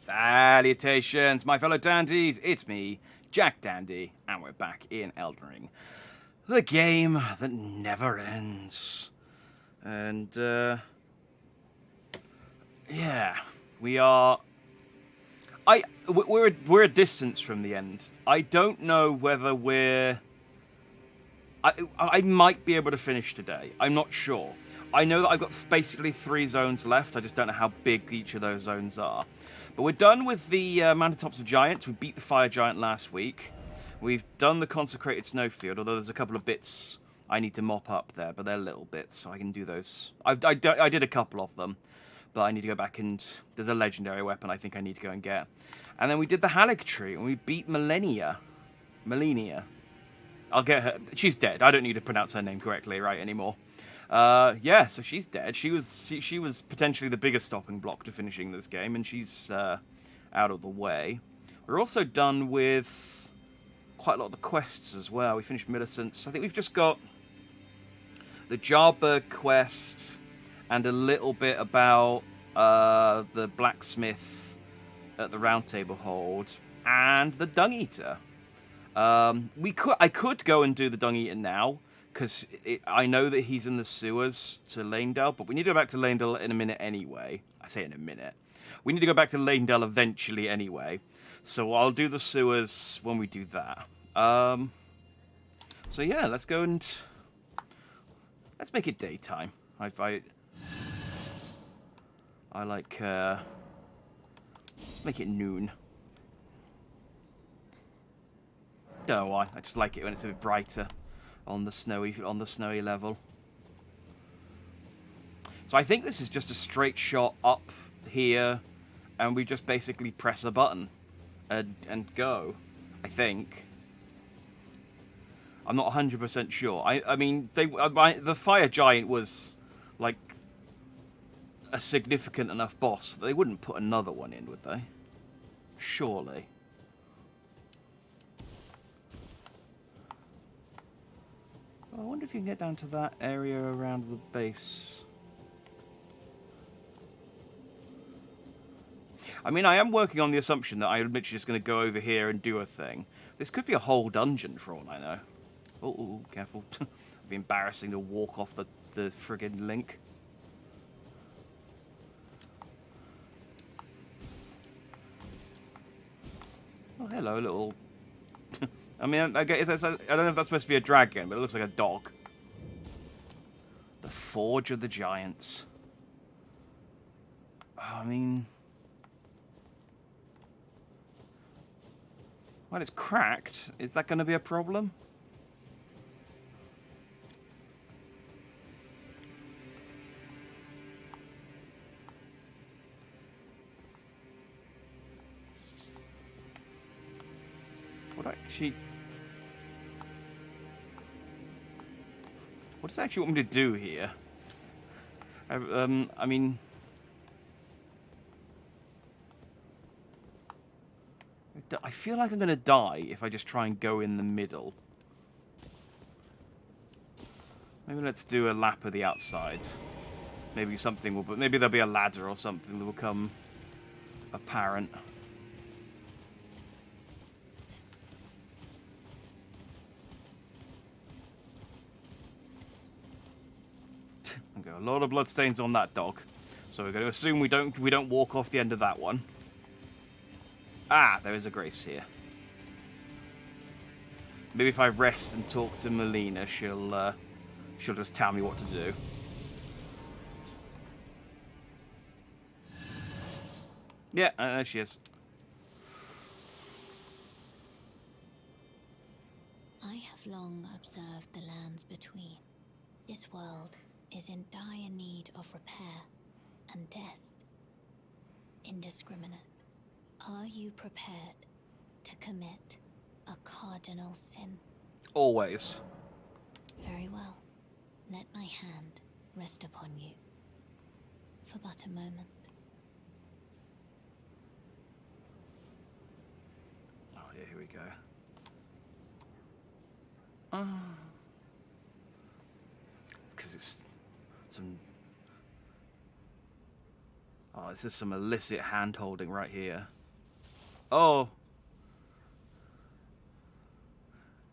Salutations, my fellow dandies. It's me, Jack Dandy, and we're back in Elden Ring. The game that never ends. And, yeah, we are... We're a distance from the end. I don't know whether we're... I might be able to finish today. I'm not sure. I know that I've got basically 3 zones left. I just don't know how big each of those zones are. But we're done with the Mountaintops of Giants. We beat the Fire Giant last week. We've done the Consecrated Snowfield, although there's a couple of bits I need to mop up there, but they're little bits, so I can do those. I did a couple of them, but I need to go back and... There's a legendary weapon I think I need to go and get. And then we did the Halleck Tree, and we beat Malenia. I'll get her. She's dead. I don't need to pronounce her name correctly right anymore. Yeah, so she's dead. She was potentially the biggest stopping block to finishing this game, and she's out of the way. We're also done with quite a lot of the quests as well. We finished Millicent's. I think we've just got the Jarberg quest and a little bit about the blacksmith at the Round Table Hold and the Dung Eater. I could go and do the Dung Eater now, because I know that he's in the sewers to Lanedale, but we need to go back to Lanedale in a minute anyway. I say in a minute. We need to go back to Lanedale eventually anyway, so I'll do the sewers when we do that. So yeah, let's go and... Let's make it daytime. I like... Let's make it noon. Don't know why. I just like it when it's a bit brighter on the snowy level. So I think this is just a straight shot up here, and we just basically press a button and go. I think. I'm not 100% sure. I mean, the Fire Giant was like a significant enough boss that they wouldn't put another one in, would they? Surely. I wonder if you can get down to that area around the base. I mean, I am working on the assumption that I'm literally just going to go over here and do a thing. This could be a whole dungeon for all I know. Oh, careful. It'd be embarrassing to walk off the friggin' link. Oh, hello, little... I mean, I don't know if that's supposed to be a dragon, but it looks like a dog. The Forge of the Giants. Oh, I mean... Well, it's cracked. Is that going to be a problem? What does it actually want me to do here? I mean... I feel like I'm going to die if I just try and go in the middle. Maybe let's do a lap of the outside. Maybe something will... Maybe there'll be a ladder or something that will come apparent. Okay, a lot of bloodstains on that dog. So we're going to assume we don't walk off the end of that one. Ah, there is a grace here. Maybe if I rest and talk to Melina, she'll just tell me what to do. Yeah, there she is. I have long observed the lands between. This world is in dire need of repair and death. Indiscriminate. Are you prepared to commit a cardinal sin? Always. Very well. Let my hand rest upon you for but a moment. Oh yeah, here we go. It's because it's some... Oh, this is some illicit hand-holding right here. Oh.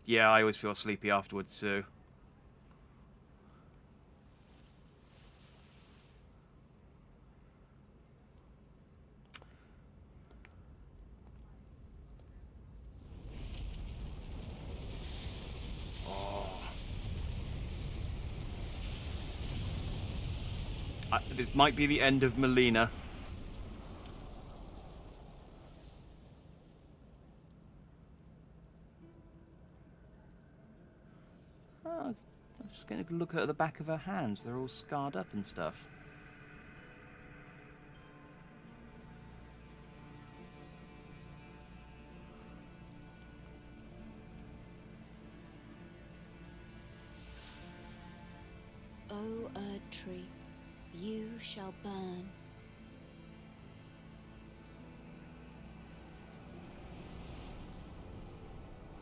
Yeah, I always feel sleepy afterwards too. This might be the end of Melina. Oh, I'm just going to look at the back of her hands. They're all scarred up and stuff. O Erd tree, you shall burn.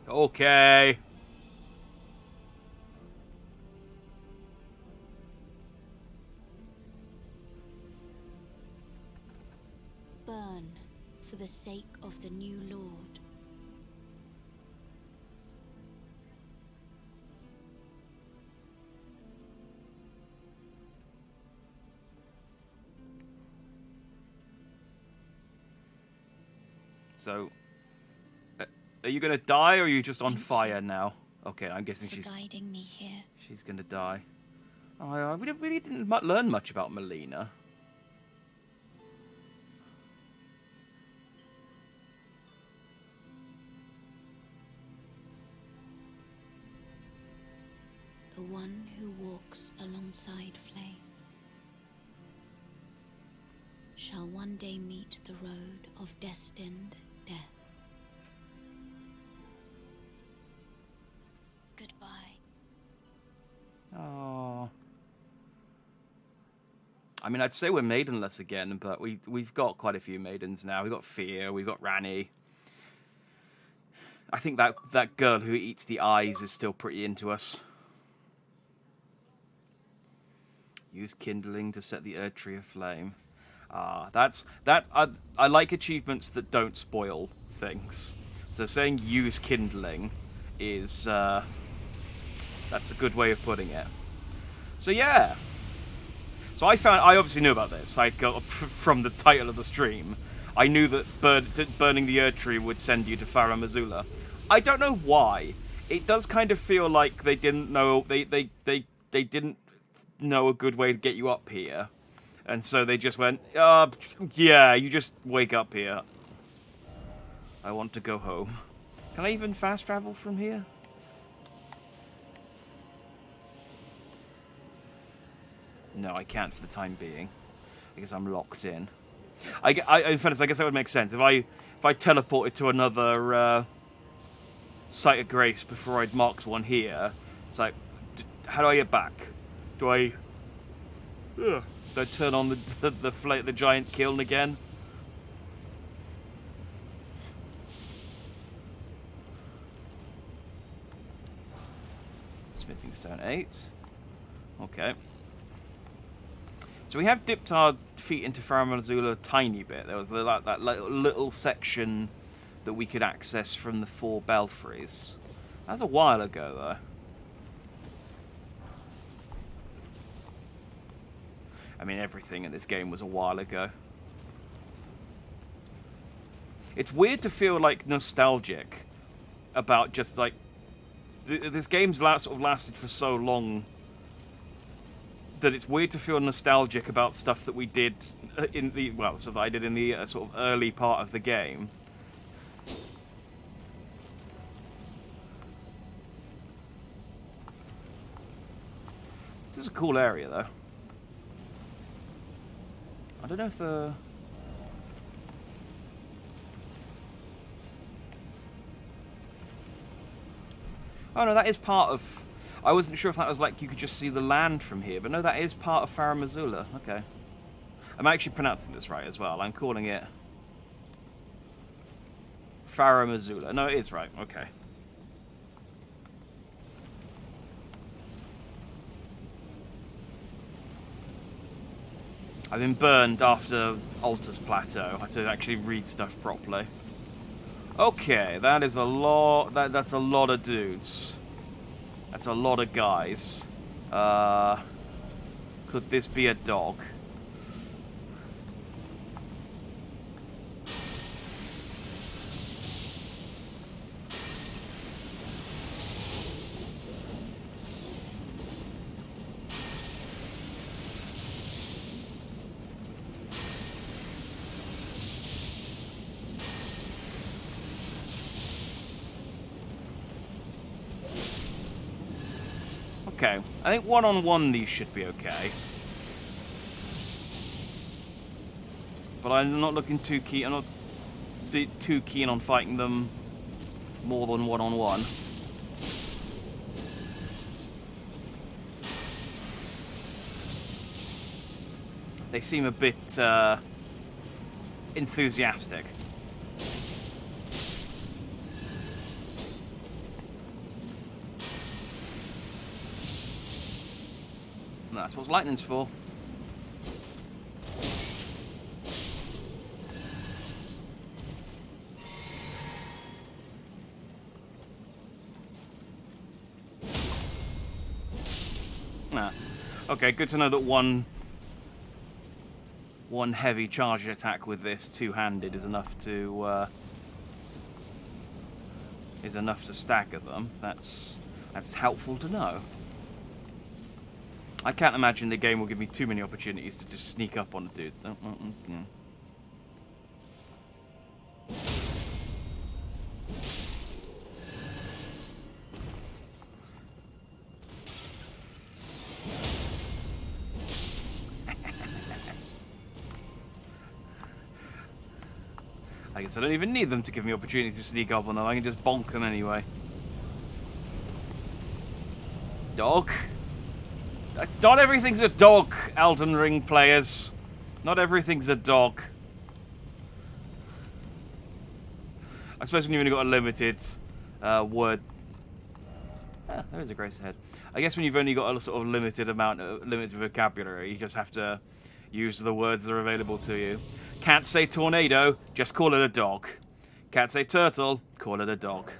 Okay. Burn for the sake of the new Lord. So, are you going to die, or are you just on Thank fire you now? Okay, I'm guessing for guiding me here. she's going to die. Oh, I really didn't learn much about Melina. The one who walks alongside flame shall one day meet the road of destined death. Goodbye. Oh. I mean, I'd say we're maidenless again, but we've got quite a few maidens now. We've got Fear, we've got Rani. I think that girl who eats the eyes is still pretty into us. Use kindling to set the Erd tree aflame. Ah, I like achievements that don't spoil things. So saying use kindling is that's a good way of putting it. So yeah. So I obviously knew about this. I got from the title of the stream. I knew that burning the Erd tree would send you to Farum Azula. I don't know why. It does kind of feel like they didn't know they didn't know a good way to get you up here. And so they just went, yeah, you just wake up here. I want to go home. Can I even fast travel from here? No, I can't for the time being. Because I'm locked in. In fairness, I guess that would make sense. If I teleported to another site of grace before I'd marked one here, it's like, how do I get back? Do I turn on the giant kiln again? Smithing stone 8. Okay. So we have dipped our feet into Farum Azula a tiny bit. There was that little section that we could access from the 4 belfries. That was a while ago, though. I mean, everything in this game was a while ago. It's weird to feel, like, nostalgic about just, like... This game's sort of lasted for so long that it's weird to feel nostalgic about stuff that we did in the... Well, so that I did in the sort of early part of the game. This is a cool area, though. I don't know if the... Oh, no, that is part of... I wasn't sure if that was like you could just see the land from here, but no, that is part of Farum Azula. Okay. I'm actually pronouncing this right as well. I'm calling it Farum Azula. No, it is right. Okay. I've been burned after Altus Plateau. I had to actually read stuff properly. Okay, that is a lot. That's a lot of dudes. That's a lot of guys. Could this be a dog? Okay, I think one-on-one these should be okay. But I'm not looking too keen. I'm not too keen on fighting them more than one-on-one. They seem a bit enthusiastic. And that's what lightning's for. Okay, good to know that one heavy charge attack with this two-handed is enough to stagger them. That's helpful to know. I can't imagine the game will give me too many opportunities to just sneak up on a dude. I guess I don't even need them to give me opportunities to sneak up on them. I can just bonk them anyway. Dog? Not everything's a dog, Elden Ring players. Not everything's a dog. I suppose when you've only got a limited word... there is a grace ahead. I guess when you've only got a sort of limited vocabulary, you just have to use the words that are available to you. Can't say tornado, just call it a dog. Can't say turtle, call it a dog.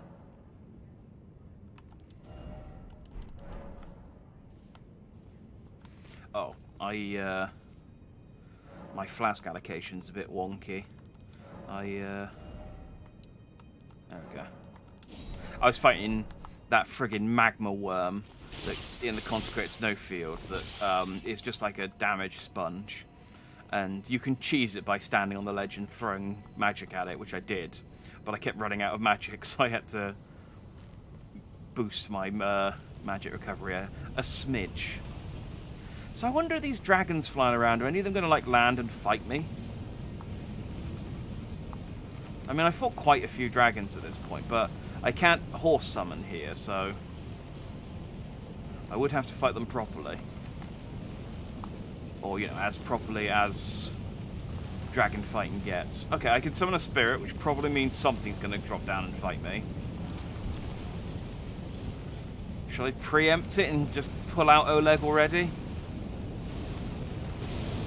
Oh, my flask allocation's a bit wonky. There we go. I was fighting that friggin' magma worm that in the Consecrated Snowfield that is just like a damage sponge. And you can cheese it by standing on the ledge and throwing magic at it, which I did. But I kept running out of magic, so I had to boost my magic recovery a smidge. So I wonder if these dragons flying around, are any of them going to, like, land and fight me? I mean, I fought quite a few dragons at this point, but I can't horse summon here, so I would have to fight them properly. Or, you know, as properly as dragon fighting gets. Okay, I can summon a spirit, which probably means something's going to drop down and fight me. Shall I preempt it and just pull out Oleg already?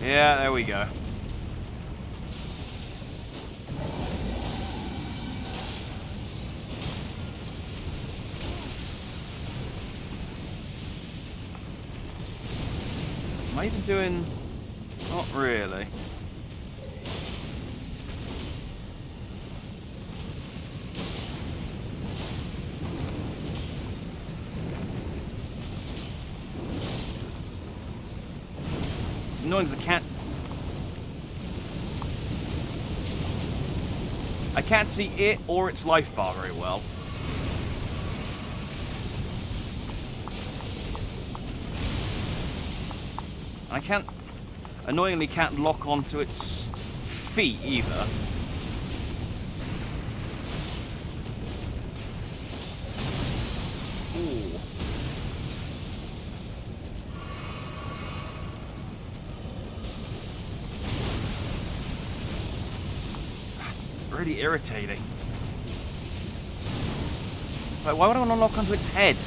Yeah, there we go. Am I even doing... Not really. It's annoying because I can't see it or its life bar very well. I annoyingly can't lock onto its feet either. Ooh. That's really irritating. Like, why would I want to lock onto its head?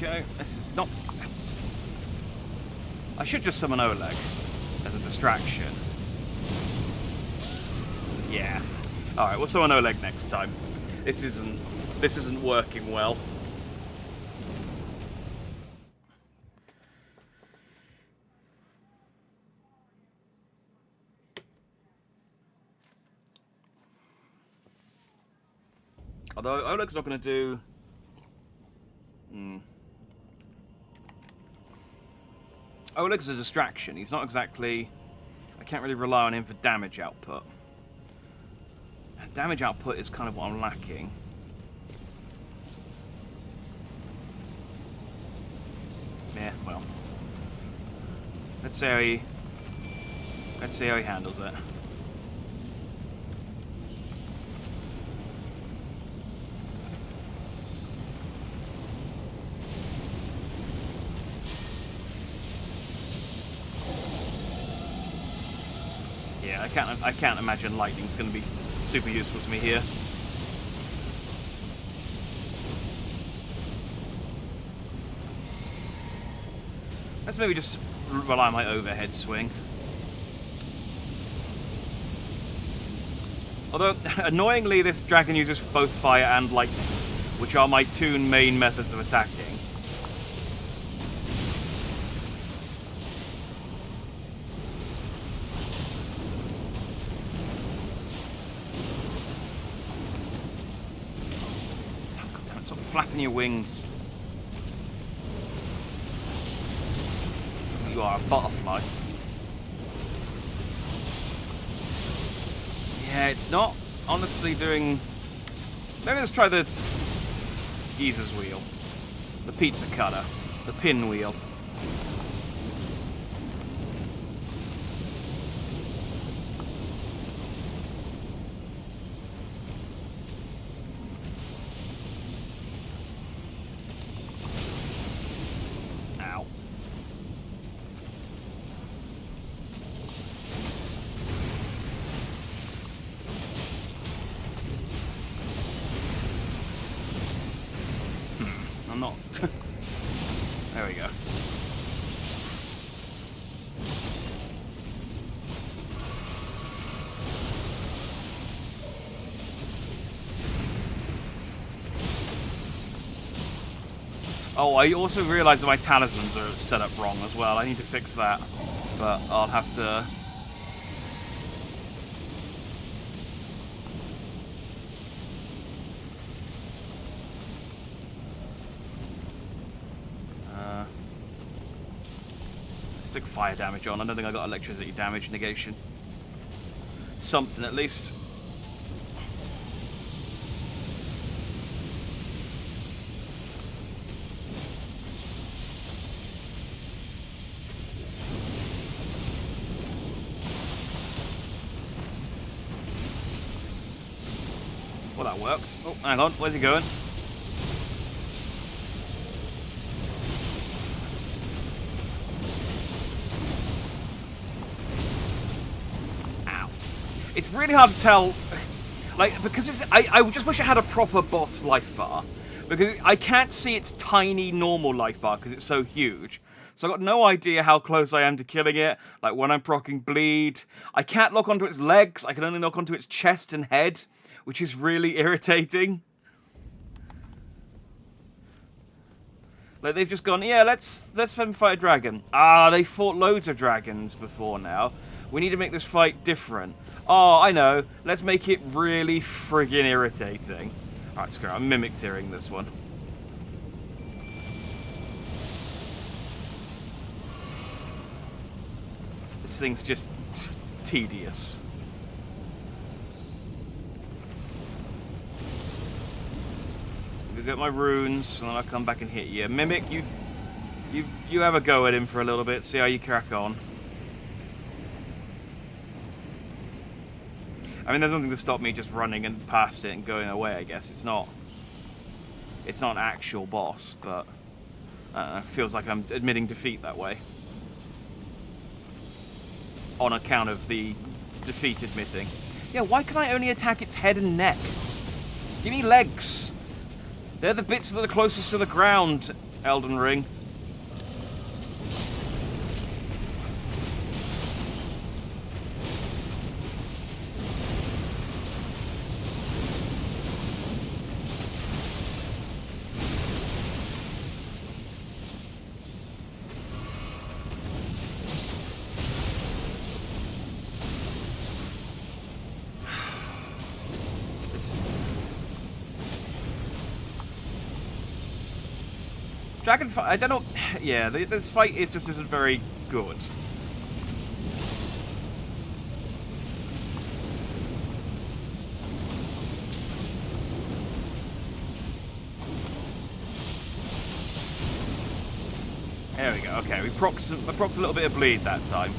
Okay, this is not... I should just summon Oleg as a distraction. Yeah. Alright, we'll summon Oleg next time. This isn't working well. Although Oleg's not going to do... Oleg's a distraction. He's not exactly... I can't really rely on him for damage output. And damage output is kind of what I'm lacking. Yeah, well. Let's see how he handles it. Yeah, I can't imagine lightning's going to be super useful to me here. Let's maybe just rely on my overhead swing. Although, annoyingly, this dragon uses both fire and lightning, which are my two main methods of attacking. God damn it, stop flapping your wings. You are a butterfly. Yeah, it's not honestly doing... Maybe let's try the geezer's wheel. The pizza cutter. The pinwheel. Ow. I'm not. There we go. Oh, I also realised that my talismans are set up wrong as well. I need to fix that. But I'll have to... stick fire damage on. I don't think I got electricity damage negation. Something at least. Well, that worked. Oh, hang on. Where's he going? It's really hard to tell, like, because it's... I just wish I had a proper boss life bar, because I can't see its tiny normal life bar because it's so huge. So I've got no idea how close I am to killing it, like when I'm proccing bleed. I can't lock onto its legs, I can only lock onto its chest and head, which is really irritating. Like, they've just gone, yeah, let's fight a dragon. Ah, they fought loads of dragons before now. We need to make this fight different. Oh, I know. Let's make it really friggin' irritating. Alright, screw it. I'm mimic-tearing this one. This thing's just tedious. I'm gonna get my runes, and then I'll come back and hit you. Mimic, you have a go at him for a little bit, see how you crack on. I mean, there's nothing to stop me just running and past it and going away, I guess. It's not an actual boss, but it feels like I'm admitting defeat that way. On account of the defeat admitting. Yeah, why can I only attack its head and neck? Give me legs. They're the bits that are closest to the ground, Elden Ring. Dragon fight, I don't know. Yeah, this fight just isn't very good. There we go. Okay, I procced a little bit of bleed that time.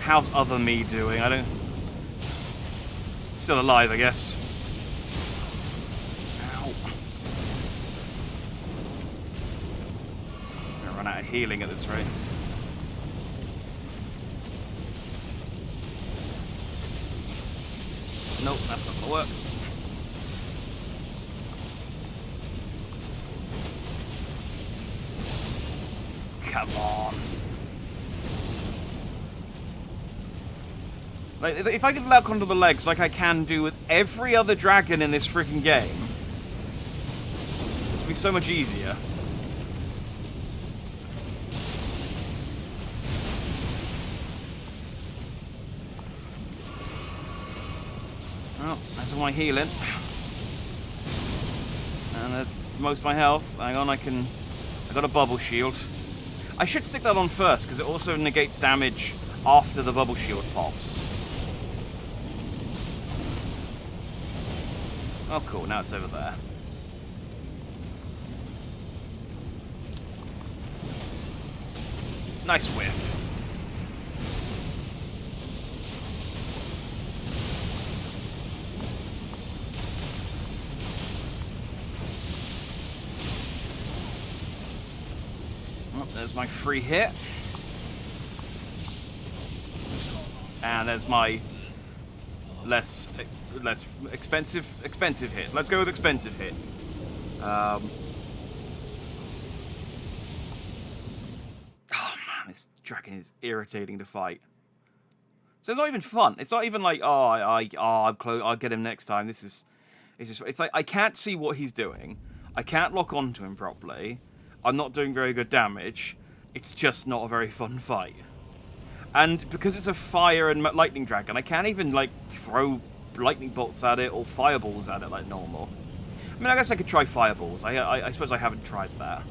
How's other me doing? I don't... Still alive, I guess. Ow. I'm gonna run out of healing at this rate. Nope, that's not gonna work. Come on. Like, if I could lock onto the legs like I can do with every other dragon in this freaking game, it would be so much easier. Well, that's all my healing. And there's most of my health. Hang on, I got a bubble shield. I should stick that on first, because it also negates damage after the bubble shield pops. Oh, cool. Now it's over there. Nice whiff. Oh, there's my free hit. And there's my less expensive hit. Let's go with expensive hit. Oh man, this dragon is irritating to fight. So it's not even fun. It's not even like, I'm close. I'll get him next time. It's like I can't see what he's doing. I can't lock onto him properly. I'm not doing very good damage. It's just not a very fun fight. And because it's a fire and lightning dragon, I can't even like throw lightning bolts at it or fireballs at it like normal. I mean, I guess I could try fireballs. I suppose I haven't tried that.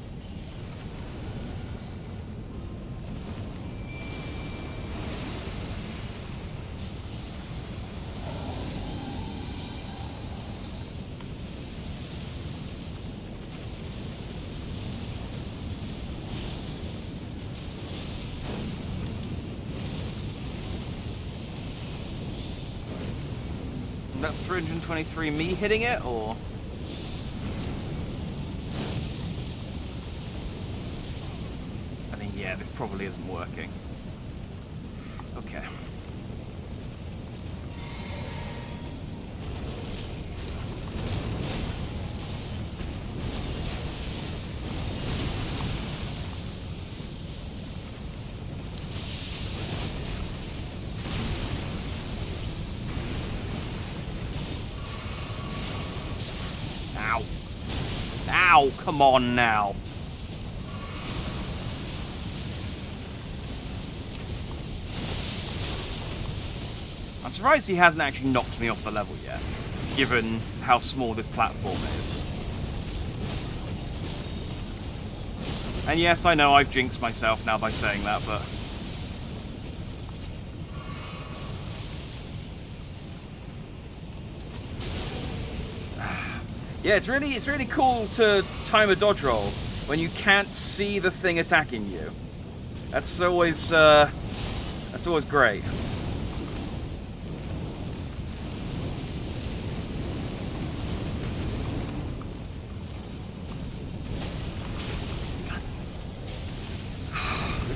That 323 me hitting it, or? I mean, yeah, this probably isn't working. Okay. Ow, come on now. I'm surprised he hasn't actually knocked me off the level yet, given how small this platform is. And yes, I know I've jinxed myself now by saying that, but... yeah, it's really cool to time a dodge roll when you can't see the thing attacking you. That's always great.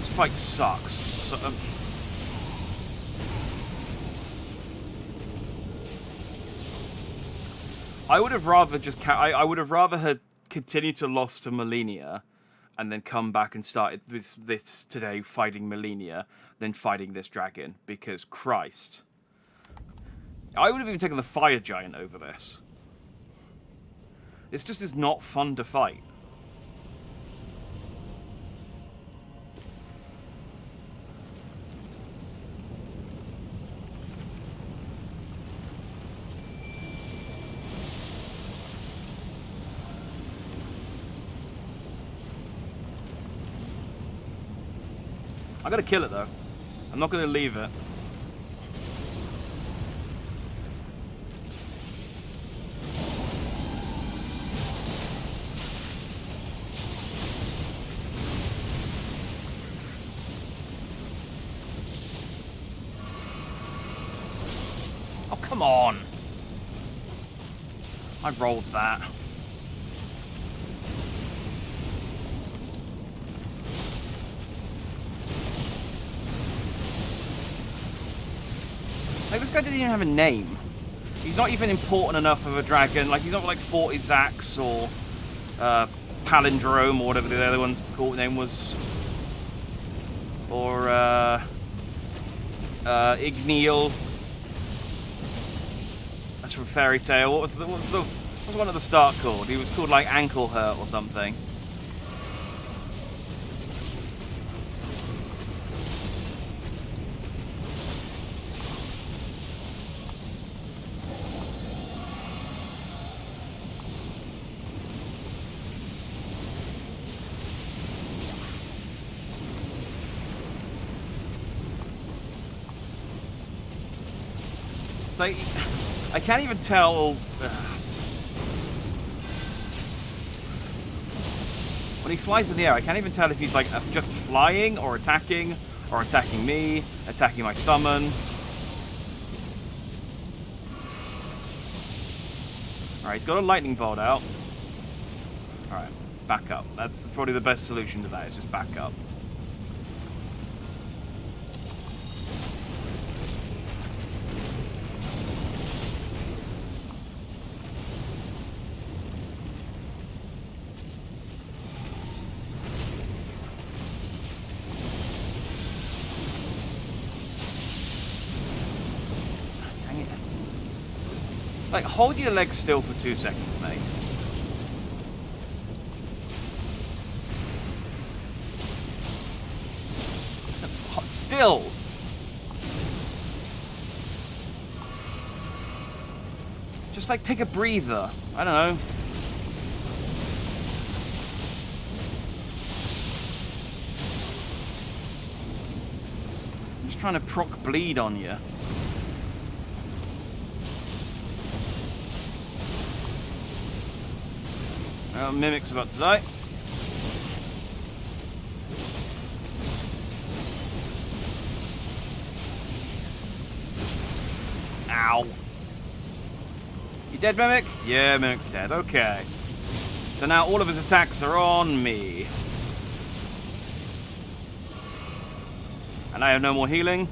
this fight sucks. So, I would have rather just... I would have rather had continued to lose to Malenia and then come back and started this today fighting Malenia than fighting this dragon. Because, Christ. I would have even taken the Fire Giant over this. This just is not fun to fight. I gotta kill it though. I'm not gonna leave it. Oh, come on. I rolled that. Like, this guy doesn't even have a name. He's not even important enough of a dragon. Like, he's not like Fortizax or Palindrome or whatever the other one's called name was. Or Igneal. That's from Fairy Tail. What was one at the start called? He was called like Ankle Hurt or something. Like, I can't even tell. When he flies in the air, I can't even tell if he's like just flying or attacking me, attacking my summon. Alright, he's got a lightning bolt out. Alright, back up. That's probably the best solution to that, is just back up. Like, hold your legs still for 2 seconds, mate. Still! Just, like, take a breather. I don't know. I'm just trying to proc bleed on you. Mimic's about to die. Ow. You dead, Mimic? Yeah, Mimic's dead. Okay. So now all of his attacks are on me. And I have no more healing.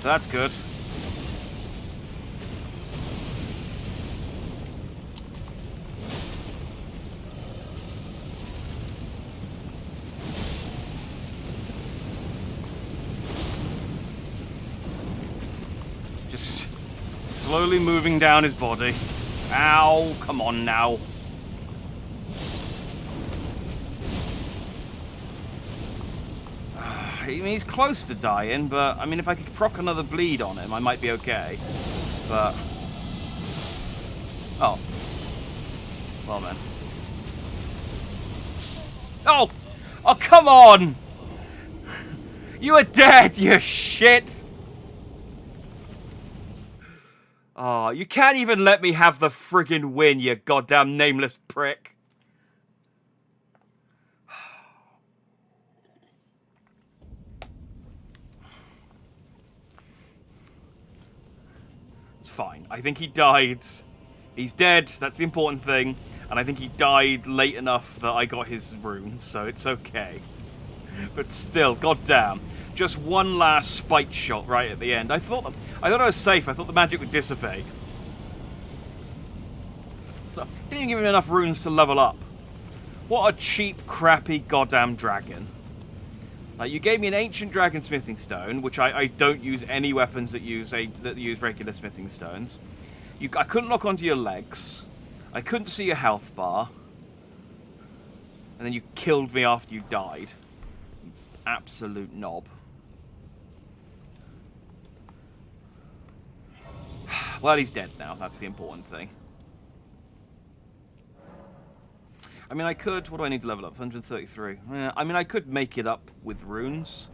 So that's good. Slowly moving down his body. Ow, come on now. I mean, he's close to dying, but, I mean, if I could proc another bleed on him, I might be okay. But... oh. Well, then. Oh! Oh, come on! You are dead, you shit! Oh, you can't even let me have the friggin' win, you goddamn nameless prick. It's fine. I think he died. He's dead, that's the important thing. And I think he died late enough that I got his runes, so it's okay. But still, goddamn. Just one last spite shot right at the end. I thought I was safe. I thought the magic would dissipate. So, didn't even give me enough runes to level up. What a cheap, crappy, goddamn dragon. Like, you gave me an ancient dragon smithing stone, which I don't use any weapons that use regular smithing stones. I couldn't lock onto your legs. I couldn't see your health bar. And then you killed me after you died. You absolute knob. Well, he's dead now. That's the important thing. I mean, I could... What do I need to level up? 133. I mean, I could make it up with runes.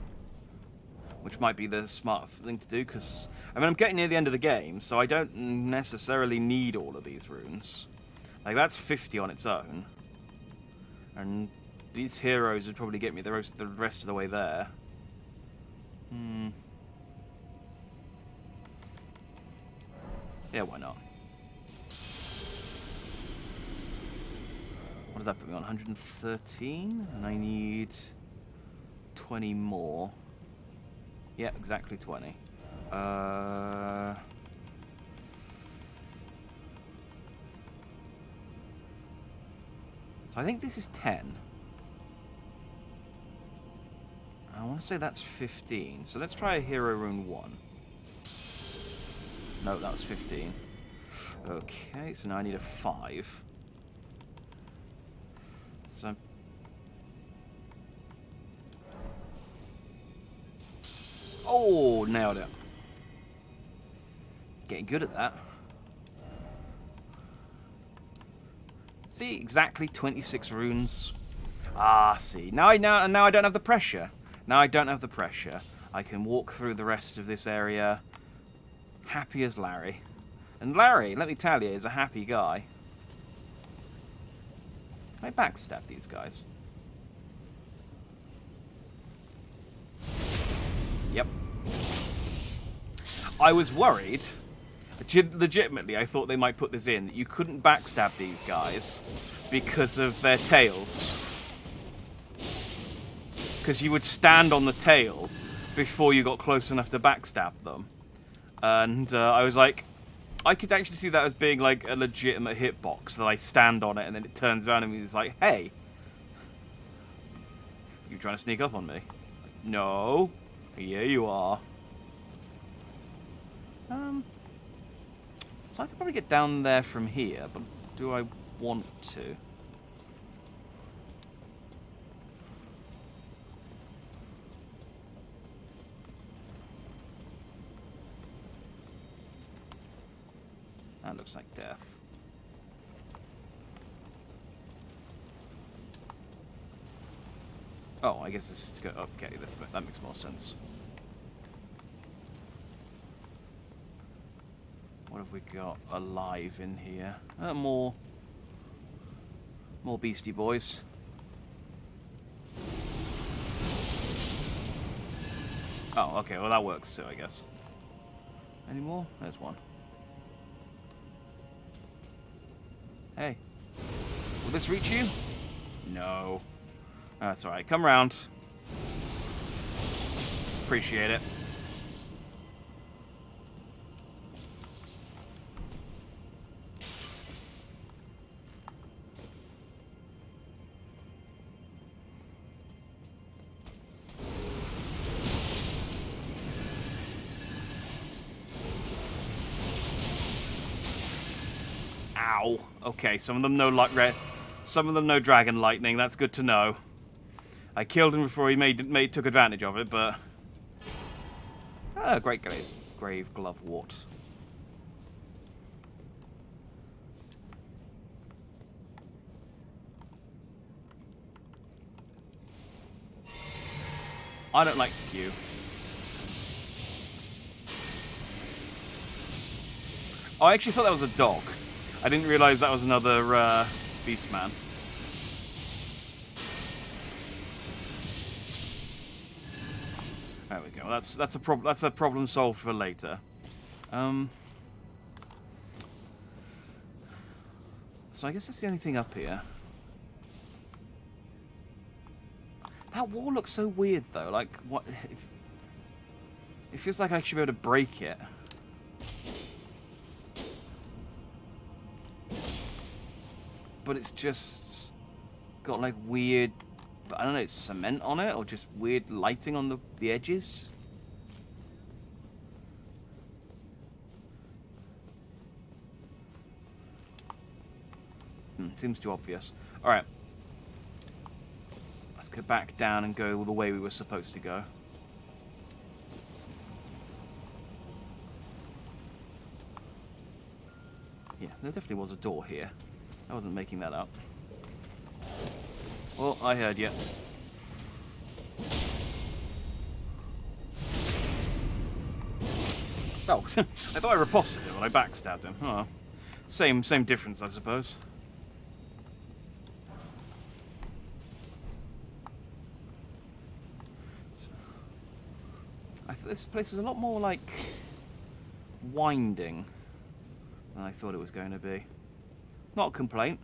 Which might be the smart thing to do, because... I mean, I'm getting near the end of the game, so I don't necessarily need all of these runes. Like, that's 50 on its own. And these heroes would probably get me the rest of the way there. Yeah, why not? What does that put me on? 113? And I need 20 more. Yeah, exactly 20. So I think this is 10. I want to say that's 15. So let's try a hero rune 1. No, that was 15. Okay, so now I need a 5. So... Oh, nailed it. Getting good at that. See, exactly 26 runes. Ah, see. Now I don't have the pressure. Now I don't have the pressure. I can walk through the rest of this area happy as Larry. And Larry, let me tell you, is a happy guy. Can I backstab these guys? Yep. I was worried. Legitimately, I thought they might put this in. You couldn't backstab these guys because of their tails. Because you would stand on the tail before you got close enough to backstab them. And I was like, I could actually see that as being like a legitimate hitbox, that I stand on it and then it turns around and it's like, hey, you trying to sneak up on me? No. Here you are. So I could probably get down there from here, but do I want to? That looks like death. Oh, I guess this is to go... Okay, that makes more sense. What have we got alive in here? More beastie boys. Oh, okay, well that works too, I guess. Any more? There's one. Hey. Will this reach you? No. That's alright. Come round. Appreciate it. Ow. Okay, some of them know dragon lightning. That's good to know. I killed him before he took advantage of it, but great grave glovewort. I don't like you. Oh, I actually thought that was a dog. I didn't realize that was another beast man. There we go. That's a problem solved for later. So I guess that's the only thing up here. That wall looks so weird, though. Like, what? It feels like I should be able to break it. But it's just got, like, weird... I don't know, it's cement on it, or just weird lighting on the edges. Seems too obvious. Alright. Let's go back down and go the way we were supposed to go. Yeah, there definitely was a door here. I wasn't making that up. Well, I heard you. Oh, I thought I riposted him, but I backstabbed him. Oh, same difference, I suppose. This place is a lot more like winding than I thought it was going to be. Not a complaint.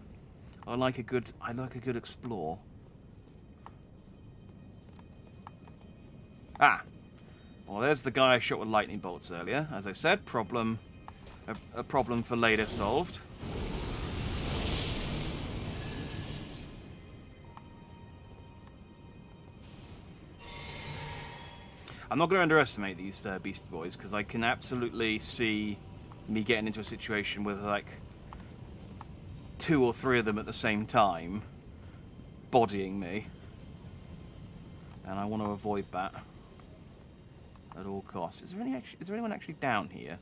I like a good explore. Ah, well, there's the guy I shot with lightning bolts earlier. As I said, a problem for later solved. I'm not going to underestimate these Beast Boys, because I can absolutely see me getting into a situation with, like, 2 or 3 of them at the same time bodying me. And I want to avoid that at all costs. Is there anyone actually down here?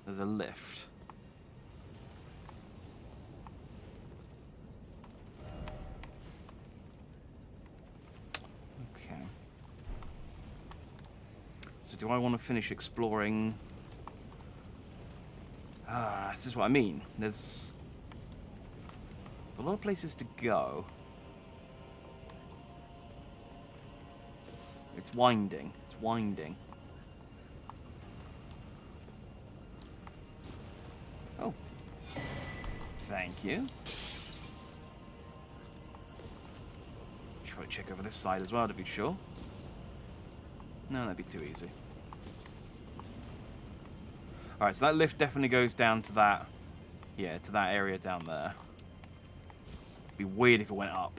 There's a lift. Okay. So do I want to finish exploring? This is what I mean. There's a lot of places to go. It's winding. It's winding. Oh. Thank you. Should probably check over this side as well to be sure. No, that'd be too easy. Alright, so that lift definitely goes down to that... Yeah, to that area down there. It'd be weird if it went up.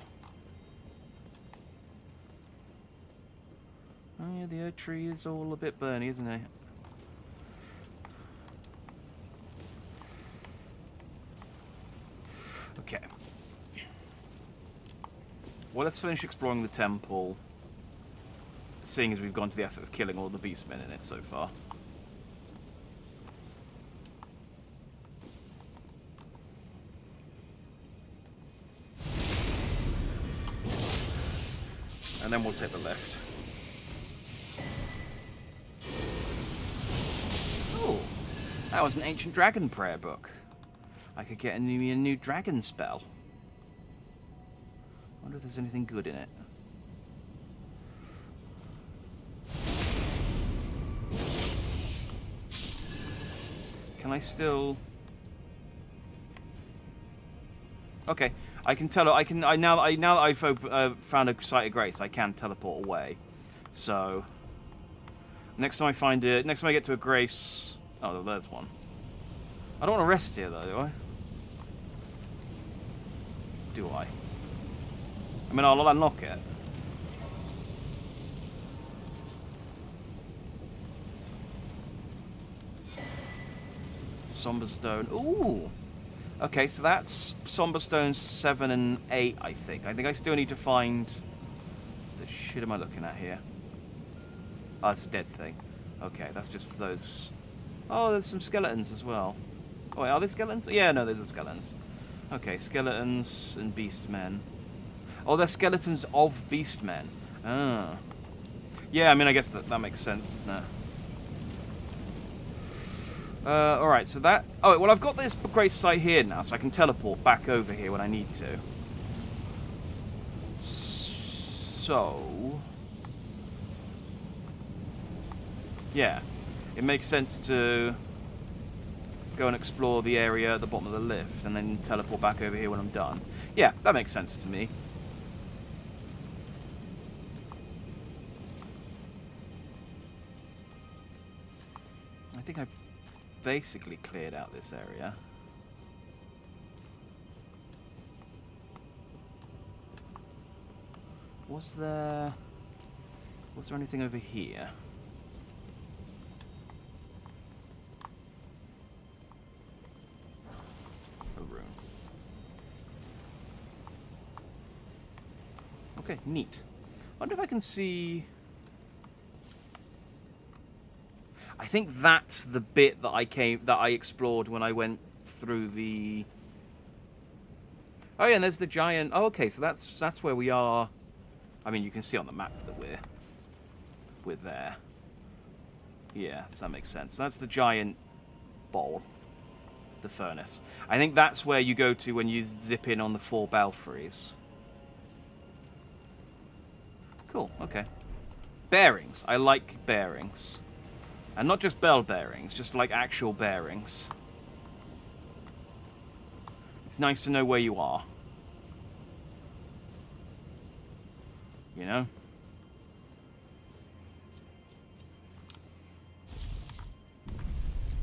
Oh yeah, the oak tree is all a bit burny, isn't it? Okay. Well, let's finish exploring the temple, seeing as we've gone to the effort of killing all the beastmen in it so far. And then we'll take the left. Oh, that was an ancient dragon prayer book. I could get a new dragon spell. Wonder if there's anything good in it. Can I still? Okay, I can tell. Now that I've found a site of grace, I can teleport away. So next time I get to a grace. Oh, there's one. I don't want to rest here though, do I? Do I? I mean, I'll unlock it. Somber Stone. Ooh. Okay, so that's Somber Stone 7 and 8, I think. I think I still need to find... The shit am I looking at here? Oh, it's a dead thing. Okay, that's just those... Oh, there's some skeletons as well. Oh, wait, are there skeletons? Yeah, no, there's the skeletons. Okay, skeletons and beastmen. Oh, they're skeletons of beastmen. Ah. Yeah, I mean, I guess that makes sense, doesn't it? Alright, so that... Oh, well, I've got this grace site here now, so I can teleport back over here when I need to. So... Yeah. It makes sense to go and explore the area at the bottom of the lift, and then teleport back over here when I'm done. Yeah, that makes sense to me. I think I basically cleared out this area. Was there anything over here? A room. Okay, neat. Wonder if I can see... I think that's the bit that I explored when I went through the... Oh yeah, and there's the giant... Oh, okay, so that's where we are. I mean, you can see on the map that we're there. Yeah, so that makes sense. So that's the giant bowl, the furnace. I think that's where you go to when you zip in on the 4 belfries. Cool, okay. Bearings. I like bearings. And not just bell bearings, just like actual bearings. It's nice to know where you are. You know?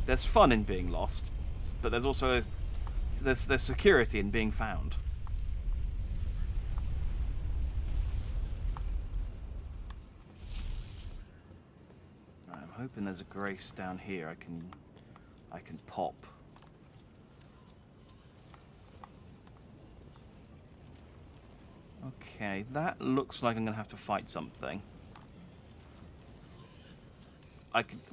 There's fun in being lost, but there's also there's security in being found. Right, I'm hoping there's a grace down here I can pop. Okay, that looks like I'm gonna have to fight something.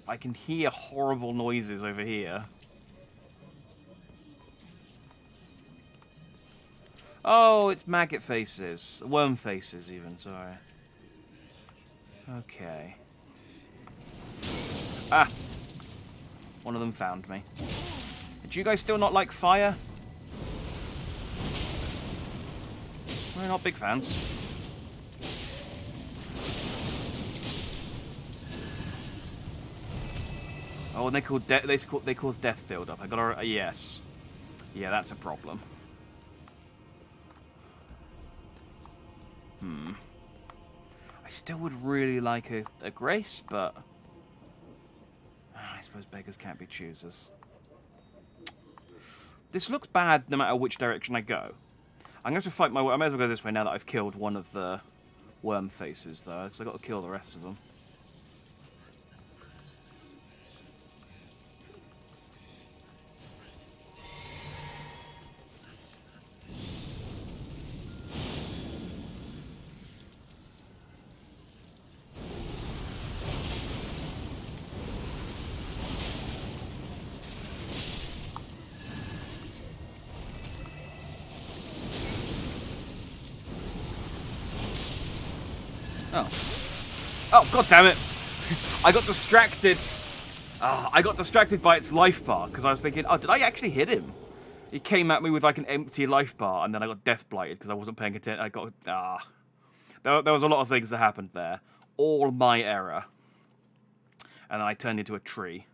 I can hear horrible noises over here. Oh, it's maggot faces. Worm faces, even, sorry. Okay. Ah! One of them found me. Do you guys still not like fire? We're not big fans. Oh, and they cause death build-up. I gotta... yes. Yeah, that's a problem. I still would really like a grace, but... I suppose beggars can't be choosers. This looks bad no matter which direction I go. I'm going to have to fight my way... I may as well go this way now that I've killed one of the worm faces, though, because I've got to kill the rest of them. Oh. Oh, god damn it! I got distracted. I got distracted by its life bar, because I was thinking, oh, did I actually hit him? He came at me with like an empty life bar, and then I got death blighted because I wasn't paying attention. I got... There was a lot of things that happened there. All my error. And then I turned into a tree.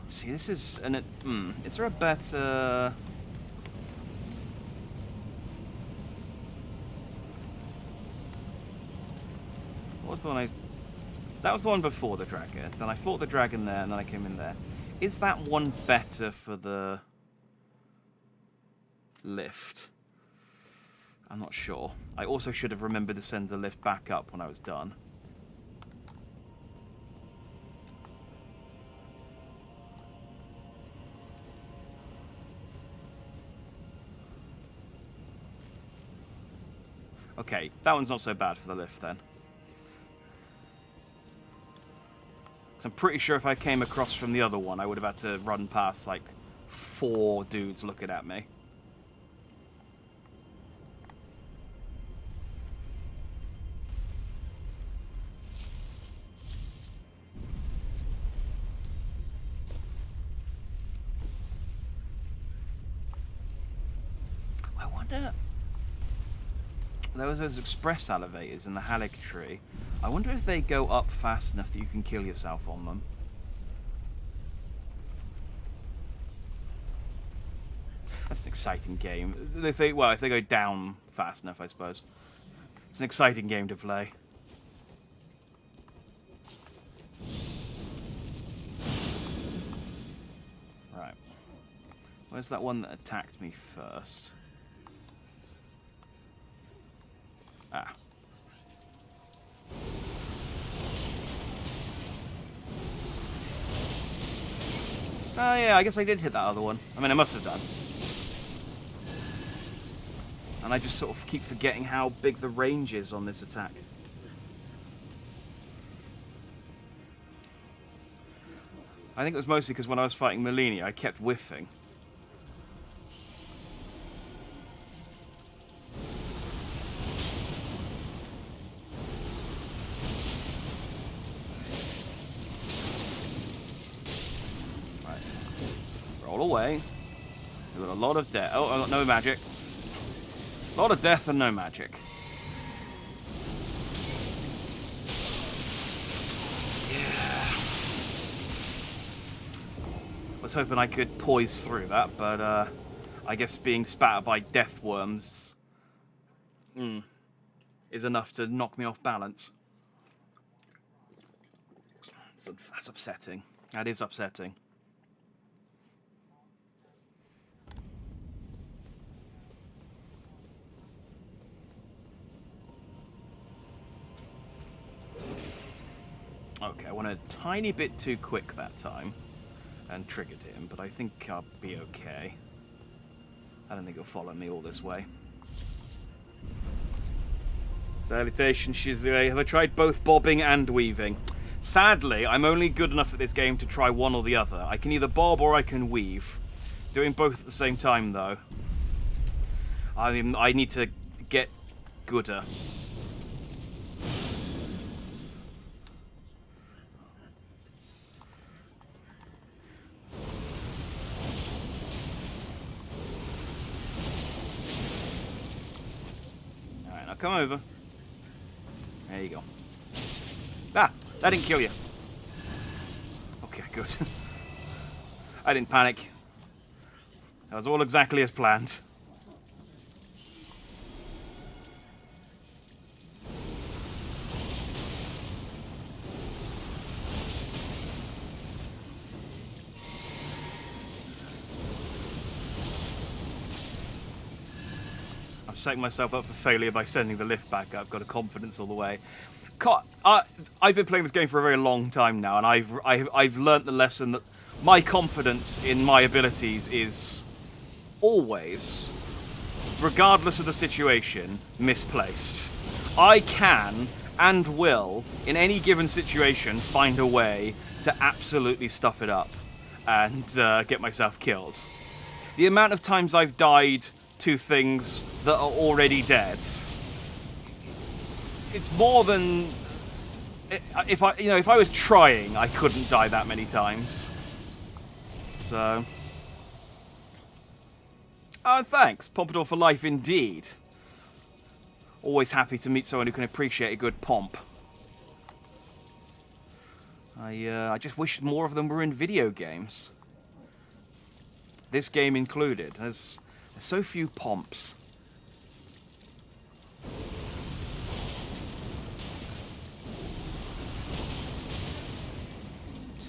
See, this is... is there a better... What was the one that was the one before the dragon. Then I fought the dragon there, and then I came in there. Is that one better for the lift? I'm not sure. I also should have remembered to send the lift back up when I was done. Okay, that one's not so bad for the lift then. I'm pretty sure if I came across from the other one, I would have had to run past, like, 4 dudes looking at me. I wonder... There was those express elevators in the Halleck tree. I wonder if they go up fast enough that you can kill yourself on them. That's an exciting game. If they go down fast enough, I suppose. It's an exciting game to play. Where's that one that attacked me first? Ah. Oh yeah, I guess I did hit that other one. I mean, I must have done. And I just sort of keep forgetting how big the range is on this attack. I think it was mostly because when I was fighting Melini, I kept whiffing. Right. Roll away. We've got a lot of death. Oh, I got no magic. A lot of death and no magic. I was hoping I could poise through that, but I guess being spat by death worms is enough to knock me off balance. That's upsetting. That is upsetting. Okay, I went a tiny bit too quick that time and triggered him, but I think I'll be okay. I don't think he'll follow me all this way. Salutation, Shizue. Have I tried both bobbing and weaving? Sadly, I'm only good enough at this game to try one or the other. I can either bob or I can weave. Doing both at the same time, though. I mean, I need to get gooder. Come over. There you go. Ah! That didn't kill you. Okay, good. I didn't panic. That was all exactly as planned. Setting myself up for failure by sending the lift back up. Got a confidence all the way. I've been playing this game for a very long time now, and I've learnt the lesson that my confidence in my abilities is always, regardless of the situation, misplaced. I can and will, in any given situation, find a way to absolutely stuff it up and get myself killed. The amount of times I've died to things that are already dead, it's more than if I was trying, I couldn't die that many times. So, oh, thanks, Pompadour for life indeed. Always happy to meet someone who can appreciate a good pomp. I just wish more of them were in video games. This game included. There's so few pomps.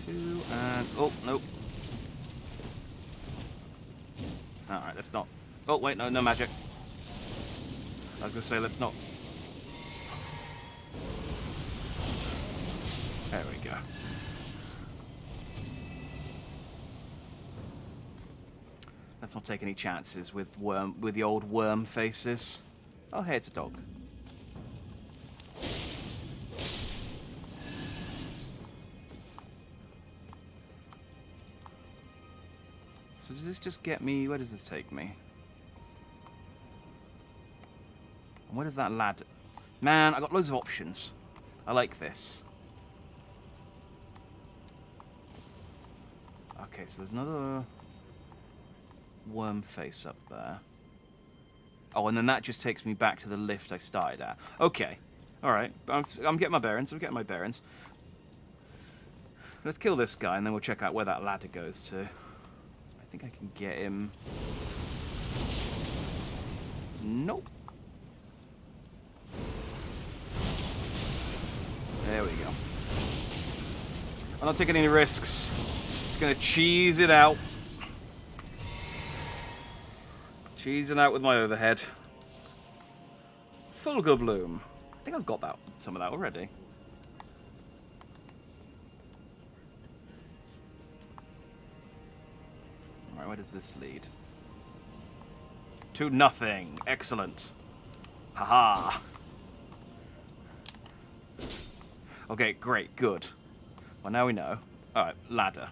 Two and... oh, nope. Alright, let's not... oh, wait, no magic. I was going to say, let's not... there we go. Let's not take any chances with the old worm faces. Oh, hey, it's a dog. So does this just get me... where does this take me? And where does that ladder... man, I got loads of options. I like this. Okay, so there's another... worm face up there. Oh, and then that just takes me back to the lift I started at. Okay. Alright. I'm getting my bearings. I'm getting my bearings. Let's kill this guy, and then we'll check out where that ladder goes to. I think I can get him... nope. There we go. I'm not taking any risks. Just gonna cheese it out. Cheesing out with my overhead. Fulgur Bloom. I think I've got some of that already. Alright, where does this lead? To nothing. Excellent. Haha. Okay, great, good. Well, now we know. Alright, ladder.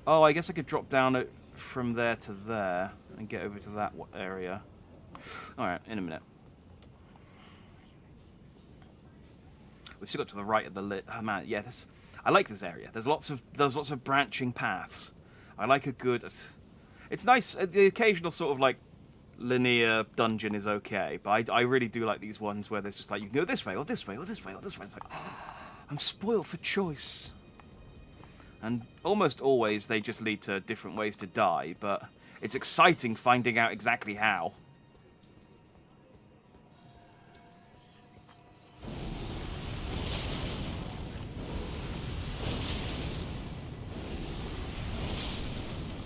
Oh, I guess I could drop down from there to there and get over to that area. Alright, in a minute. We've still got to the right of the lit. Oh man, yeah, I like this area. There's lots of branching paths. I like a good. It's nice. The occasional sort of like linear dungeon is okay, but I really do like these ones where there's just like you can go this way or this way or this way or this way. It's like I'm spoiled for choice. And almost always they just lead to different ways to die, but it's exciting finding out exactly how.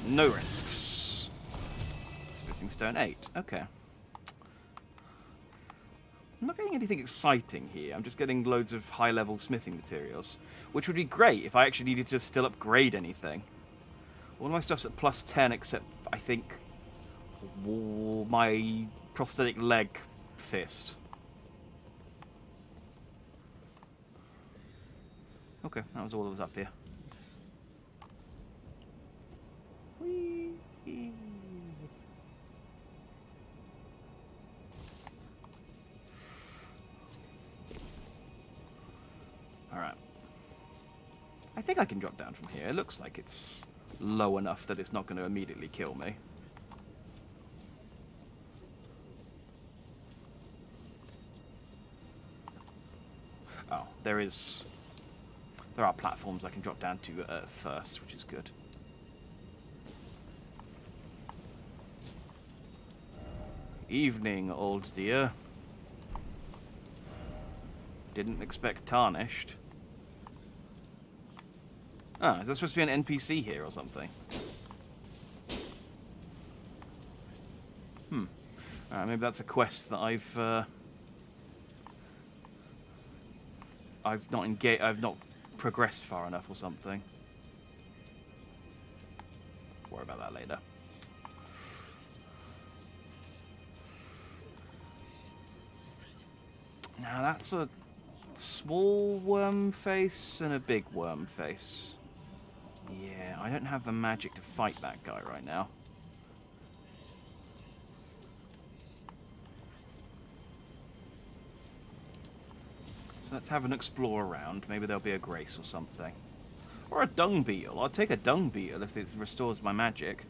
No risks. Smithing Stone 8. Okay. I'm not getting anything exciting here. I'm just getting loads of high-level smithing materials, which would be great if I actually needed to still upgrade anything. All my stuff's at plus 10 except, I think, my prosthetic leg fist. Okay, that was all that was up here. Whee! Alright. I think I can drop down from here. It looks like it's low enough that it's not going to immediately kill me. Oh, there are platforms I can drop down to first, which is good. Evening, old dear. Didn't expect tarnished. Ah, is there supposed to be an NPC here or something? Alright, maybe that's a quest that I've not progressed far enough or something. Worry about that later. Now that's a small worm face and a big worm face. Yeah, I don't have the magic to fight that guy right now. So let's have an explore around. Maybe there'll be a grace or something. Or a dung beetle. I'll take a dung beetle if it restores my magic.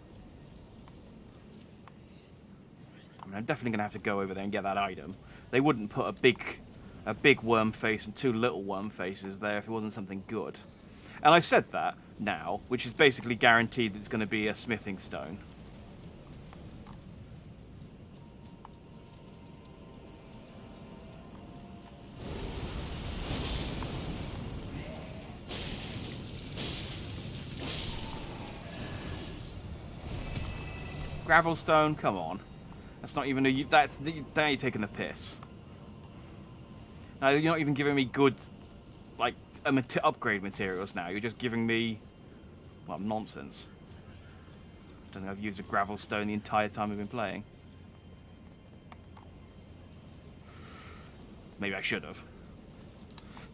I mean, I'm definitely going to have to go over there and get that item. They wouldn't put a big worm face and two little worm faces there if it wasn't something good. And I've said that now, which is basically guaranteed that it's going to be a smithing stone. Gravelstone, come on. That's not even a... Now you're taking the piss. Now, you're not even giving me good, like, upgrade materials now. You're just giving me, well, nonsense. I don't think I've used a Gravelstone the entire time I've been playing. Maybe I should have.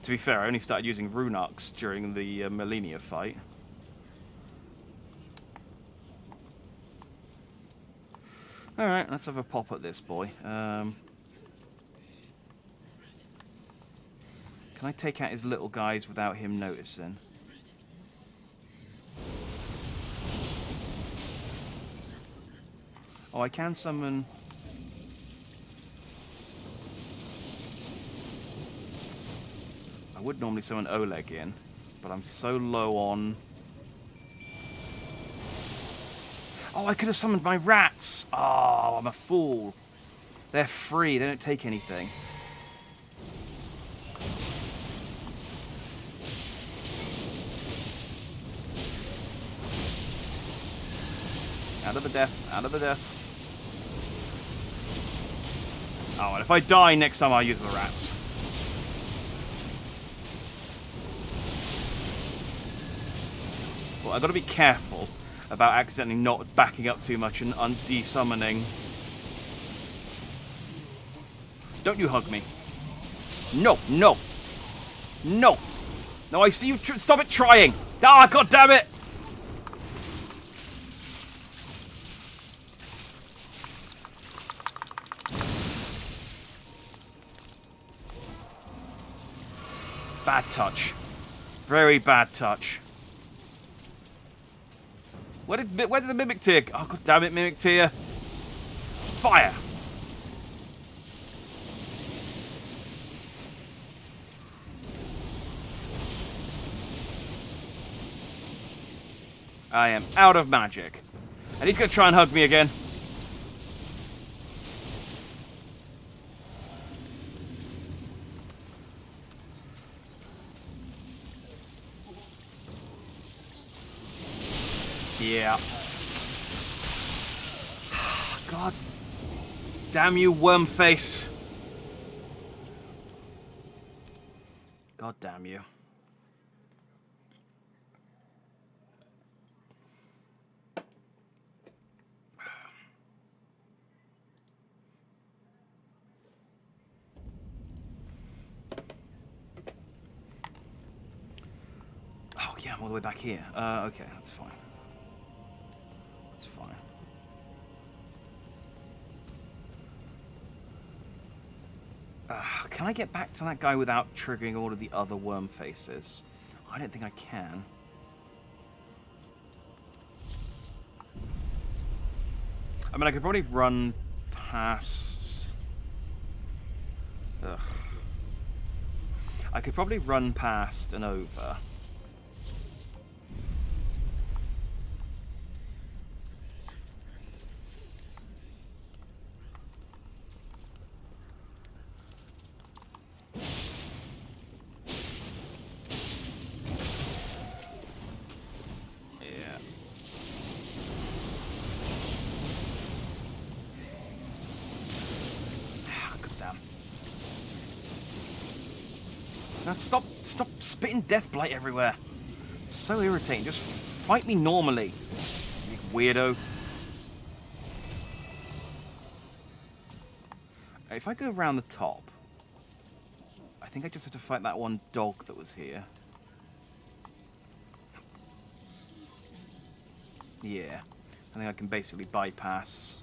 To be fair, I only started using Rune Arcs during the Melania fight. Alright, let's have a pop at this boy. Can I take out his little guys without him noticing? Oh, I can summon... I would normally summon Oleg in, but I'm so low on... Oh, I could have summoned my rats! Oh, I'm a fool. They're free, they don't take anything. Out of the death. Out of the death. Oh, and if I die next time, I'll use the rats. Well, I've got to be careful about accidentally not backing up too much and de-summoning. Don't you hug me. No, no. No. No, I see you. Stop it trying. Ah, God damn it. Bad touch. Very bad touch. Where did the Mimic Tear? Oh, God damn it, Mimic Tear. Fire. I am out of magic. And he's going to try and hug me again. Yeah. God damn you, worm face. God damn you. Oh, yeah, I'm all the way back here. Okay, that's fine. That's fine. Can I get back to that guy without triggering all of the other worm faces? I don't think I can. I mean, I could probably run past... Ugh. I could probably run past and over. Stop spitting death blight everywhere. So irritating. Just fight me normally, you weirdo. If I go around the top, I think I just have to fight that one dog that was here. Yeah. I think I can basically bypass.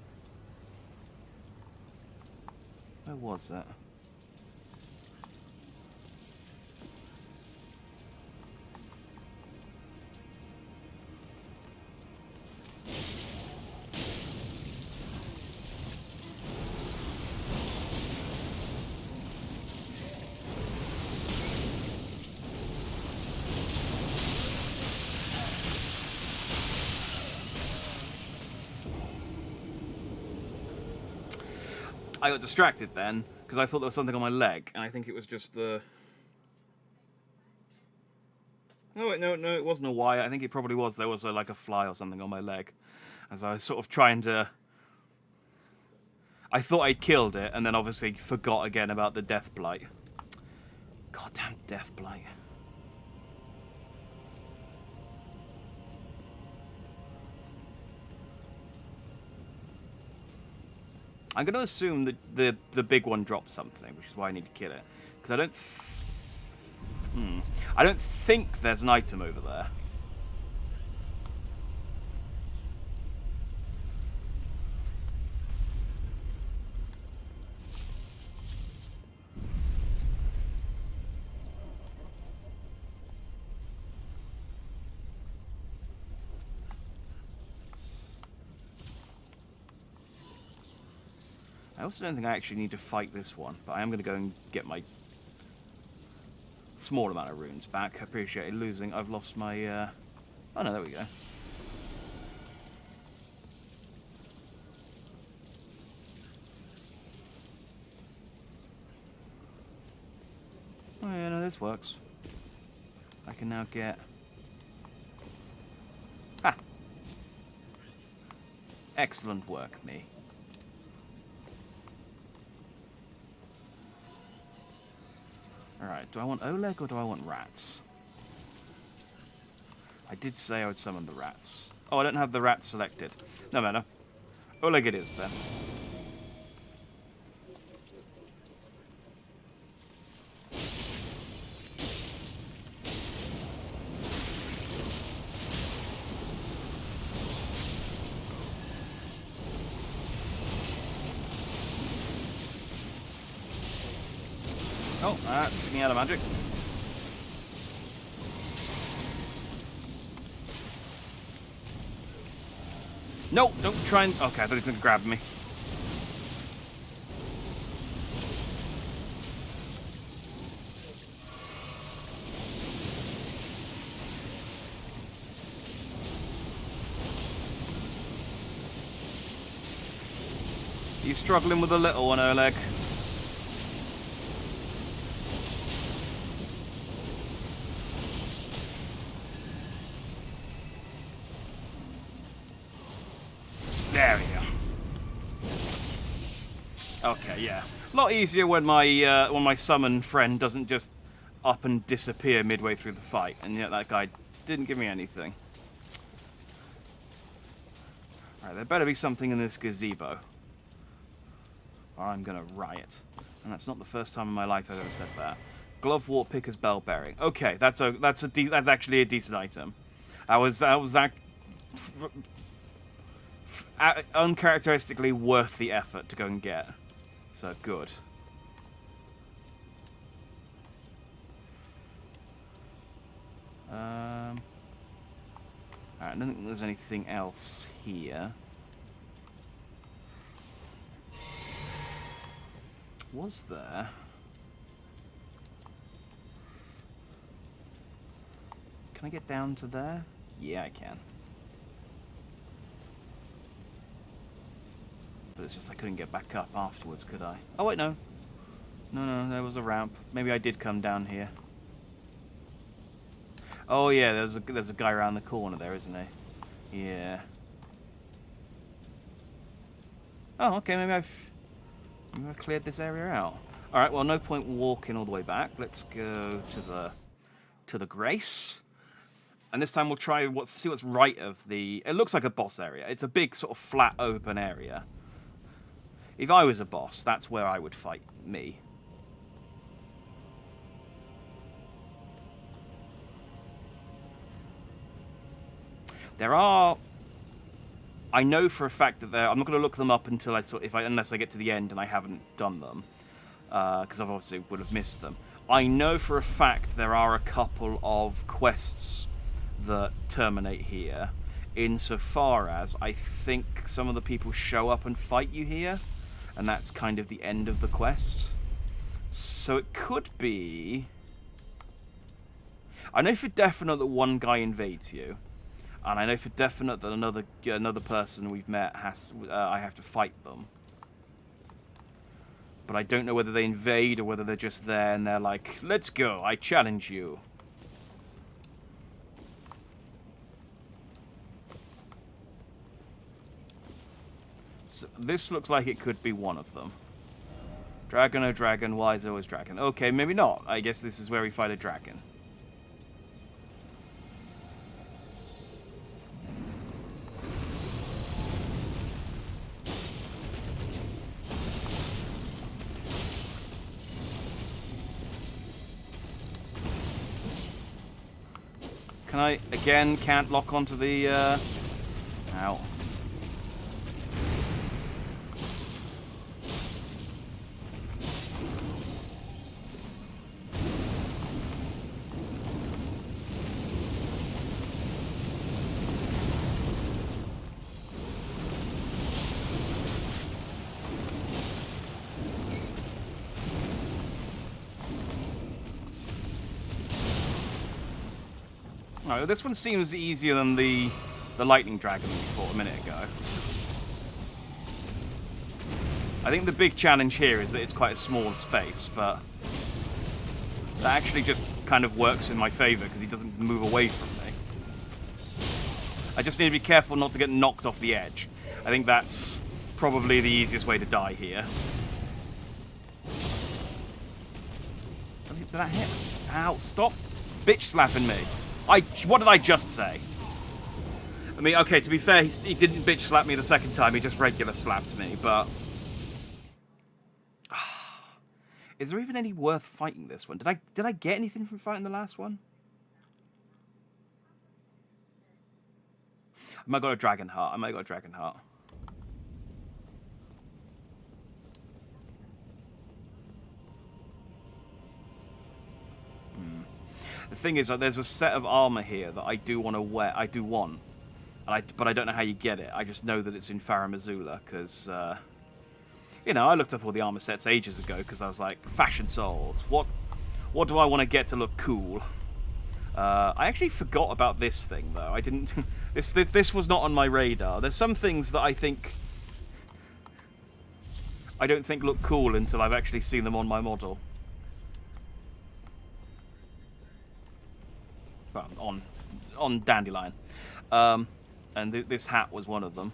Where was it? I got distracted then, because I thought there was something on my leg, and I think it was just the... No, wait, no, it wasn't a Y. I think it probably was. There was like a fly or something on my leg, as I was sort of trying to... I thought I'd killed it, and then obviously forgot again about the Death Blight. Goddamn Death Blight. I'm going to assume that the big one dropped something, which is why I need to kill it. Because I don't think there's an item over there. I also don't think I actually need to fight this one, but I am going to go and get my small amount of runes back. I appreciate losing. I've lost my... Oh no, there we go. Oh yeah, no, this works. I can now get... Ha! Excellent work, me. Alright, do I want Oleg or do I want rats? I did say I would summon the rats. Oh, I don't have the rats selected. No matter. Oleg it is, then. Oh, that's taking out of magic. No, don't try and... Okay, I thought he was going to grab me. You struggling with the little one, Oleg? There we go. Okay, yeah. A lot easier when my summon friend doesn't just up and disappear midway through the fight, and yet that guy didn't give me anything. Alright, there better be something in this gazebo, or I'm gonna riot. And that's not the first time in my life I've ever said that. Glove wart picker's bell bearing. Okay, that's actually a decent item. I was uncharacteristically worth the effort to go and get. So, good. Alright, I don't think there's anything else here. Was there? Can I get down to there? Yeah, I can. But it's just I couldn't get back up afterwards, could I? Oh, wait, no. No, there was a ramp. Maybe I did come down here. Oh, yeah, there's a guy around the corner there, isn't he? Yeah. Oh, okay, maybe I've cleared this area out. Alright, well, no point walking all the way back. Let's go to the Grace. And this time we'll try see what's right of the... It looks like a boss area. It's a big sort of flat open area. If I was a boss, that's where I would fight me. There are... I know for a fact that there... I'm not going to look them up until unless I get to the end and I haven't done them. Because I obviously would have missed them. I know for a fact there are a couple of quests that terminate here. Insofar as I think some of the people show up and fight you here. And that's kind of the end of the quest. So it could be... I know for definite that one guy invades you. And I know for definite that another person we've met I have to fight them. But I don't know whether they invade or whether they're just there and they're like, let's go, I challenge you. So this looks like it could be one of them. Dragon, oh dragon, wise always dragon. Okay, maybe not. I guess this is where we fight a dragon. Can I, again, can't lock onto the, Ow. Oh, this one seems easier than the lightning dragon we fought a minute ago. I think the big challenge here is that it's quite a small space, but that actually just kind of works in my favor because he doesn't move away from me. I just need to be careful not to get knocked off the edge. I think that's probably the easiest way to die here. Did that hit? Ow, stop bitch slapping me. What did I just say? I mean, okay, to be fair, he didn't bitch slap me the second time, he just regular slapped me, but... Is there even any worth fighting this one? Did I get anything from fighting the last one? I might got a dragon heart. The thing is, there's a set of armor here that I do want to wear. I do want, but I don't know how you get it. I just know that it's in Farum Azula because, you know, I looked up all the armor sets ages ago because I was like, Fashion Souls. What do I want to get to look cool? I actually forgot about this thing though. I didn't. This was not on my radar. There's some things that I don't think look cool until I've actually seen them on my model. Well, on Dandelion, and this hat was one of them.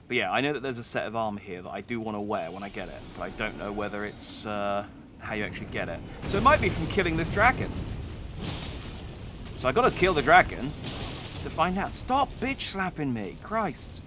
But yeah, I know that there's a set of armor here that I do want to wear when I get it, but I don't know whether it's how you actually get it. So it might be from killing this dragon. So I got to kill the dragon to find out. Stop bitch slapping me, Christ.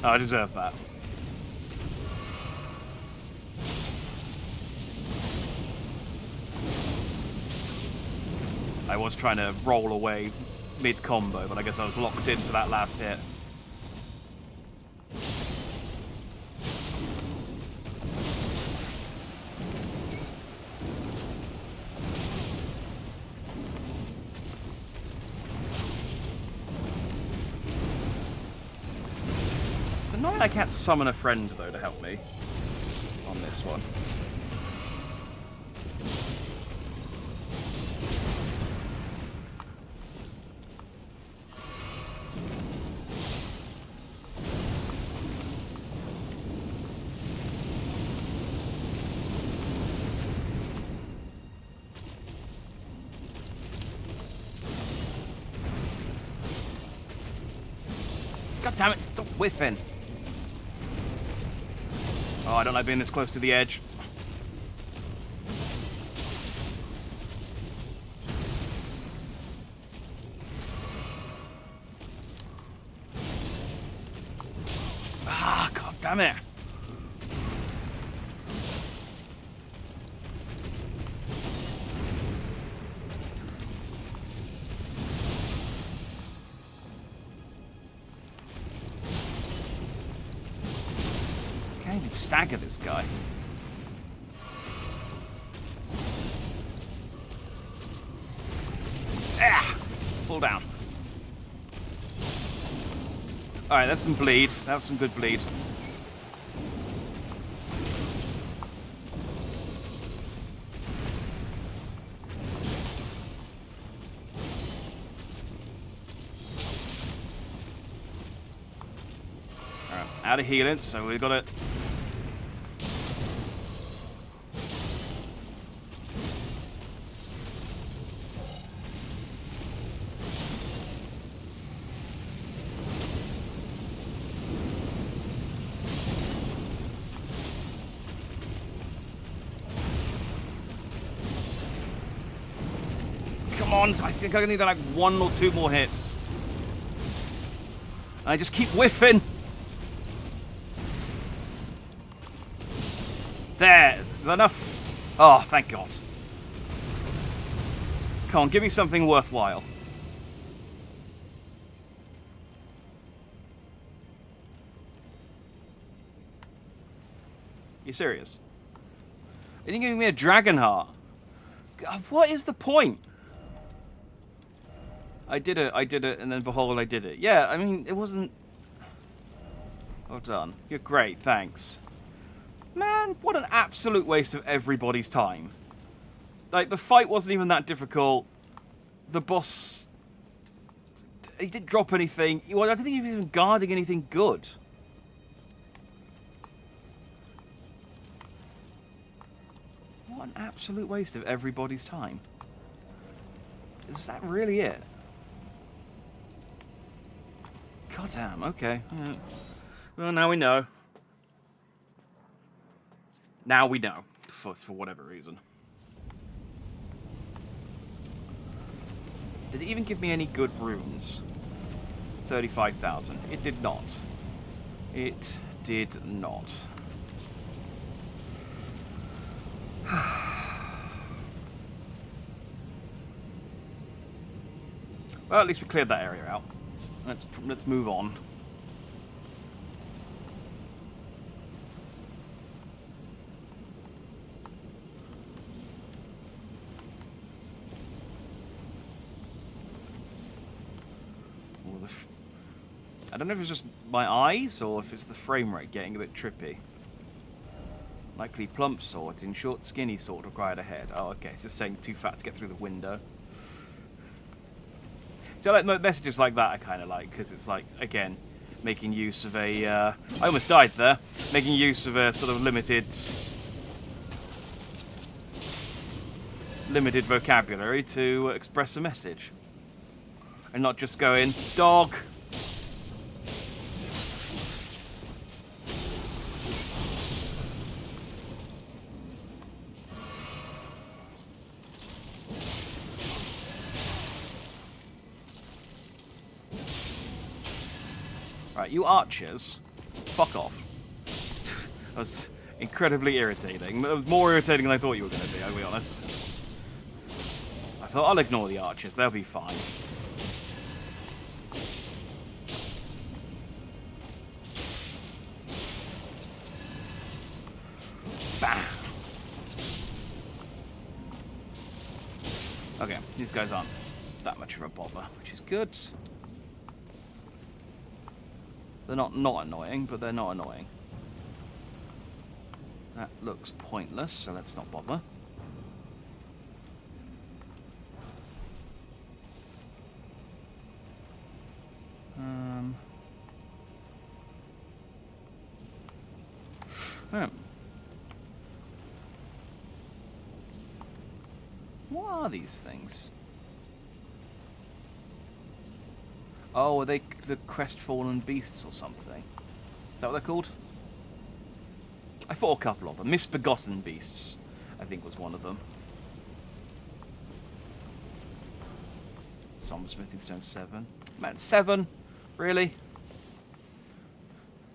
I deserve that. I was trying to roll away mid-combo, but I guess I was locked into that last hit. I can't summon a friend, though, to help me on this one. God damn it, stop whiffing. Oh, I don't like being this close to the edge. Ah, God damn it. Stagger this guy. Ah! Fall down. Alright, that's some bleed. That was some good bleed. Alright, out of healing, so we've got it. I think I need like 1 or 2 more hits. I just keep whiffing. There, is that enough? Oh, thank God. Come on, give me something worthwhile. You serious? You didn't give me a dragon heart. God, what is the point? I did it, and then behold, I did it. Yeah, I mean, it wasn't... Well done. You're great, thanks. Man, what an absolute waste of everybody's time. Like, the fight wasn't even that difficult. The boss... He didn't drop anything. Well, I don't think he was even guarding anything good. What an absolute waste of everybody's time. Is that really it? God damn, okay. Well, now we know. Now we know, for whatever reason. Did it even give me any good runes? 35,000. It did not. It did not. Well, at least we cleared that area out. Let's move on. I don't know if it's just my eyes or if it's the frame rate getting a bit trippy. Likely plump sword in short skinny sword required a head. Oh, okay. It's just saying too fat to get through the window. So like messages like that I kind of like, because it's like, again, making use of a... I almost died there. Making use of a sort of limited vocabulary to express a message. And not just going, dog... Right, you archers, fuck off. That was incredibly irritating. That was more irritating than I thought you were going to be, I'll be honest. I thought I'll ignore the archers, they'll be fine. Bam! Okay, these guys aren't that much of a bother, which is good. They're not annoying, but they're not annoying. That looks pointless, so let's not bother. What are these things? Oh, are they the crestfallen beasts or something? Is that what they're called? I fought a couple of them. Misbegotten beasts, I think, was one of them. Somber Smithing Stone 7. Man, 7? Really?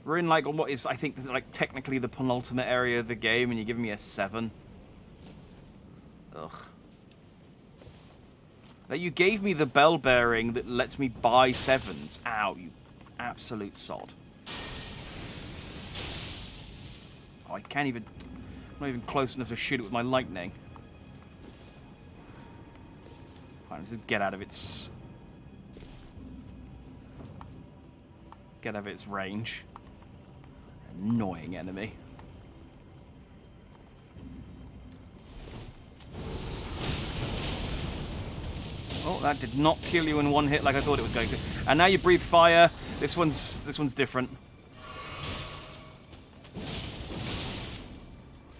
We're in, like, what is, I think, like, technically the penultimate area of the game, and you're giving me a 7? Ugh. Like, you gave me the bell bearing that lets me buy 7s. Ow, you absolute sod. Oh, I can't even... I'm not even close enough to shoot it with my lightning. Fine, let's just get out of its... Get out of its range. Annoying enemy. Oh, that did not kill you in one hit like I thought it was going to. And now you breathe fire. This one's different.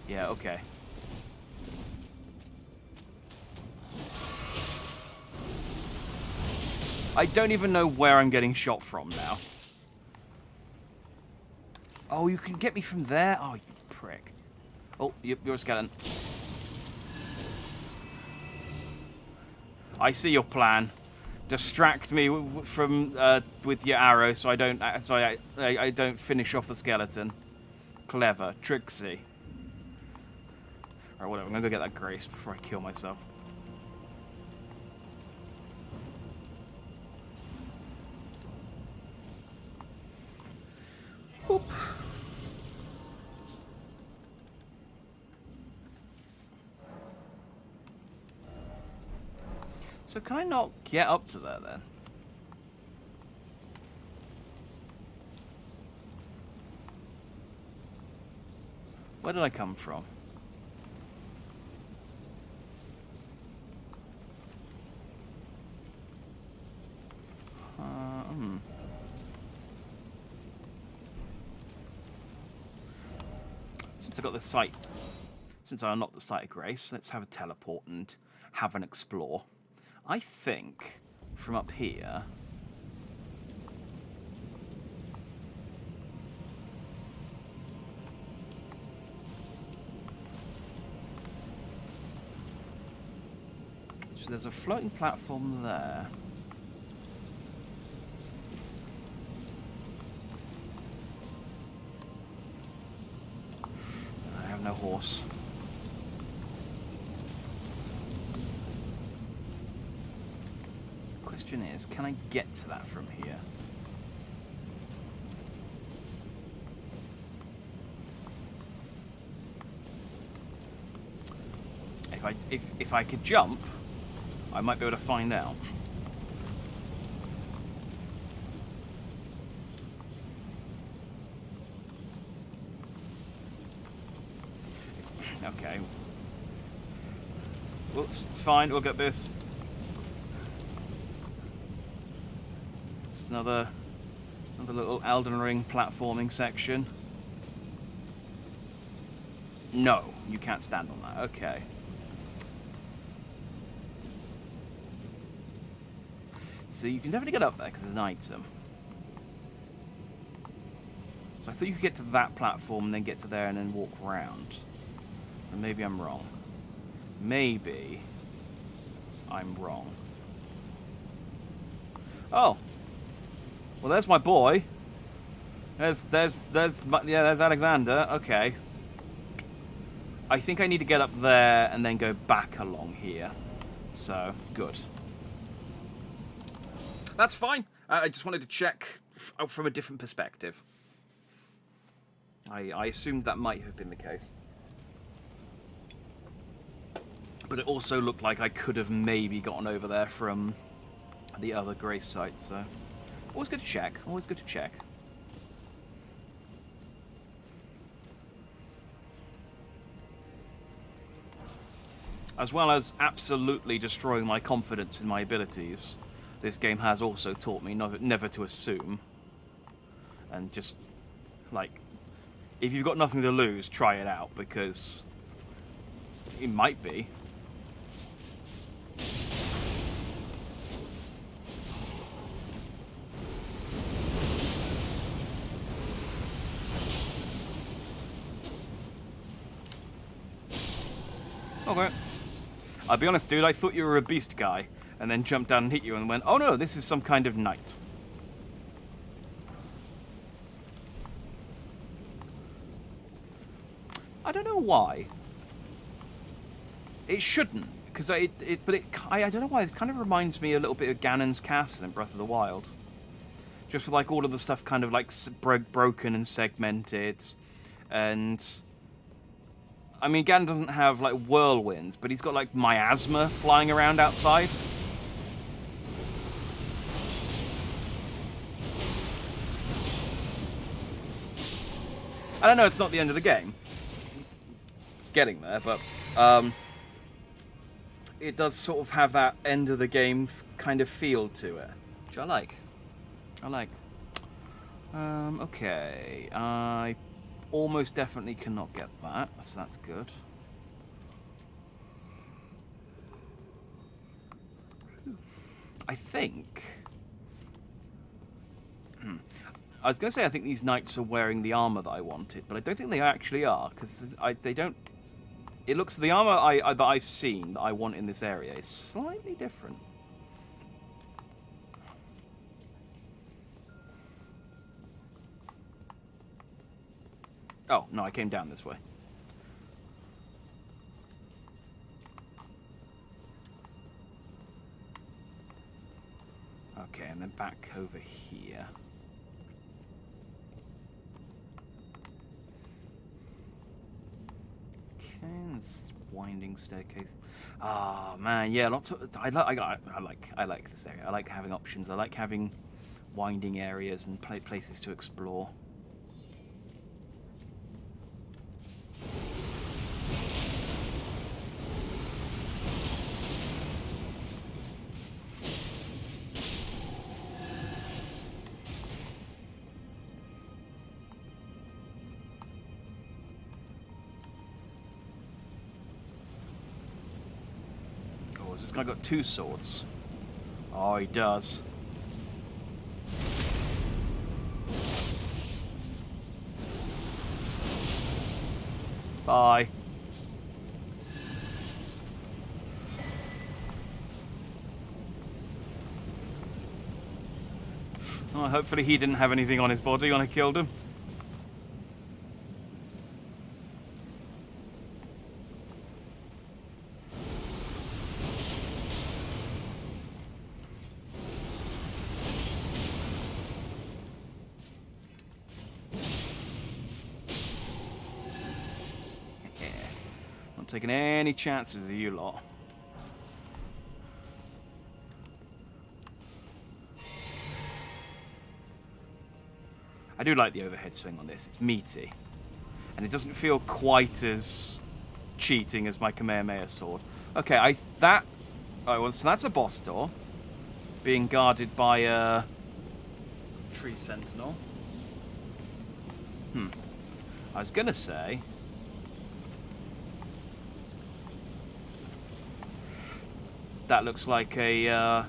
Yeah, okay. I don't even know where I'm getting shot from now. Oh, you can get me from there? Oh, you prick. Oh, you're a skeleton. I see your plan. Distract me from with your arrow, so I don't finish off the skeleton. Clever, tricksy. Alright, whatever. I'm gonna go get that grace before I kill myself. Boop. So can I not get up to there then? Where did I come from? Since I got the site, since I unlocked the site of grace, let's have a teleport and have an explore. I think from up here. So there's a floating platform there. I have no horse. Question is, can I get to that from here? If I could jump, I might be able to find out. Okay. Whoops, it's fine, we'll get this. Just another little Elden Ring platforming section. No, you can't stand on that. Okay. So you can definitely get up there because there's an item. So I thought you could get to that platform and then get to there and then walk around. But maybe I'm wrong. Maybe I'm wrong. Oh. Well, there's my boy. There's Alexander. Okay. I think I need to get up there and then go back along here. So, good. That's fine. I just wanted to check from a different perspective. I assumed that might have been the case. But it also looked like I could have maybe gotten over there from the other Grace site, so... Always good to check. Always good to check. As well as absolutely destroying my confidence in my abilities, this game has also taught me never to assume. And just, like, if you've got nothing to lose, try it out, because it might be. Okay. I'll be honest, dude, I thought you were a beast guy, and then jumped down and hit you and went, oh no, this is some kind of knight. I don't know why. It shouldn't, because I don't know why, it kind of reminds me a little bit of Ganon's castle in Breath of the Wild. Just with, like, all of the stuff kind of, like, broken and segmented, and... I mean, Ganon doesn't have, like, whirlwinds, but he's got, like, miasma flying around outside. I don't know, it's not the end of the game. Getting there, but, it does sort of have that end of the game kind of feel to it, which I like. Okay, I almost definitely cannot get that, so that's good. I think... I was going to say I think these knights are wearing the armor that I wanted, but I don't think they actually are, because they don't... It looks... The armor that I've seen that I want in this area is slightly different. Oh, no, I came down this way. Okay, and then back over here. Okay, let's Winding staircase. Ah, man, yeah, lots of. I like this area. I like having options. I like having winding areas and places to explore. This guy got 2 swords. Oh, he does. Bye. Oh, hopefully he didn't have anything on his body when I killed him. Taking any chances with you lot. I do like the overhead swing on this. It's meaty. And it doesn't feel quite as cheating as my Kamehameha sword. Okay, oh, well, so that's a boss door. Being guarded by a tree sentinel. I was gonna say... that looks like a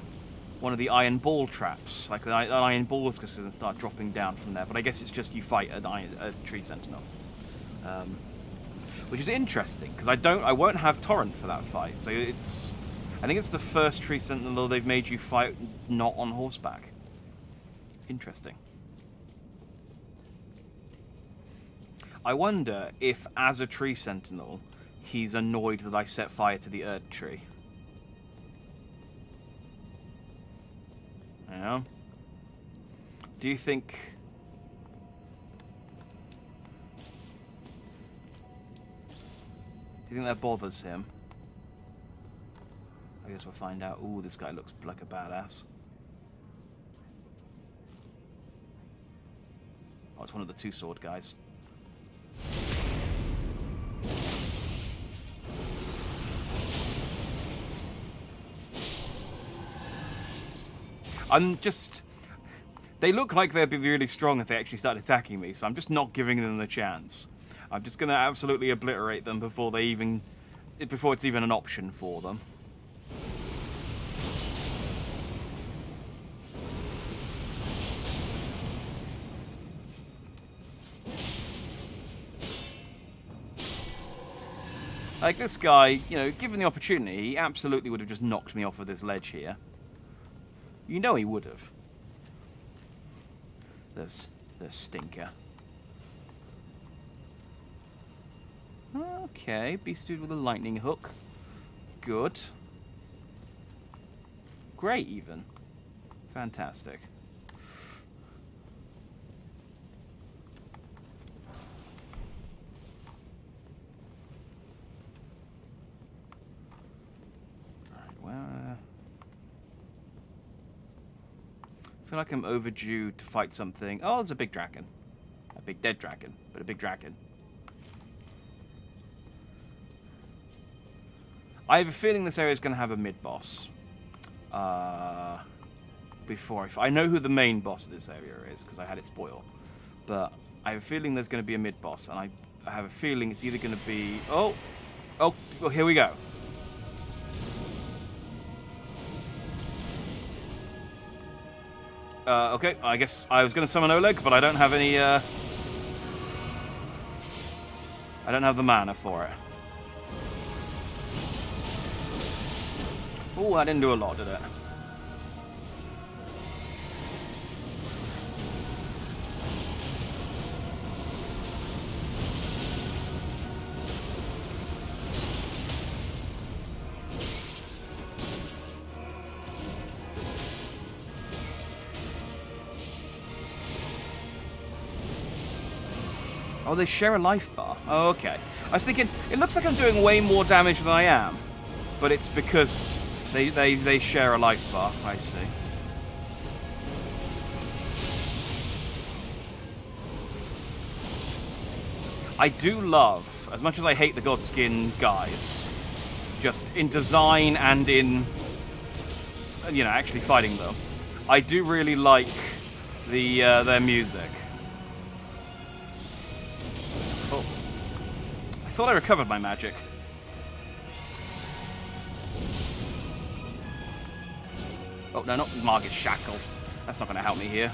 one of the iron ball traps. Like an iron ball is going to start dropping down from there. But I guess it's just you fight a tree sentinel, which is interesting because I won't have torrent for that fight. So I think it's the first tree sentinel they've made you fight not on horseback. Interesting. I wonder if, as a tree sentinel, he's annoyed that I set fire to the Erd tree. Yeah. Do you think... that bothers him? I guess we'll find out. Ooh, this guy looks like a badass. Oh, it's one of the 2-sword guys. They look like they'd be really strong if they actually start attacking me, so I'm just not giving them the chance. I'm just going to absolutely obliterate them before it's even an option for them. Like this guy, given the opportunity, he absolutely would have just knocked me off of this ledge here. You know he would have. There's stinker. Okay, beast dude with a lightning hook. Good. Great, even. Fantastic. Alright, well... I feel like I'm overdue to fight something. Oh, there's a big dragon. A big dead dragon, but a big dragon. I have a feeling this area is going to have a mid-boss. Before I know who the main boss of this area is, because I had it spoiled. But I have a feeling there's going to be a mid-boss, and I have a feeling it's either going to be... Oh, here we go. Okay, I guess I was going to summon Oleg, but I don't have any, I don't have the mana for it. Oh, that didn't do a lot, did it? Oh, they share a life bar. Oh, okay. I was thinking, it looks like I'm doing way more damage than I am. But it's because they share a life bar. I see. I do love, as much as I hate the Godskin guys, just in design and in, you know, actually fighting them, I do really like their music. Oh. I thought I recovered my magic. Oh, no, not Margit Shackle. That's not going to help me here.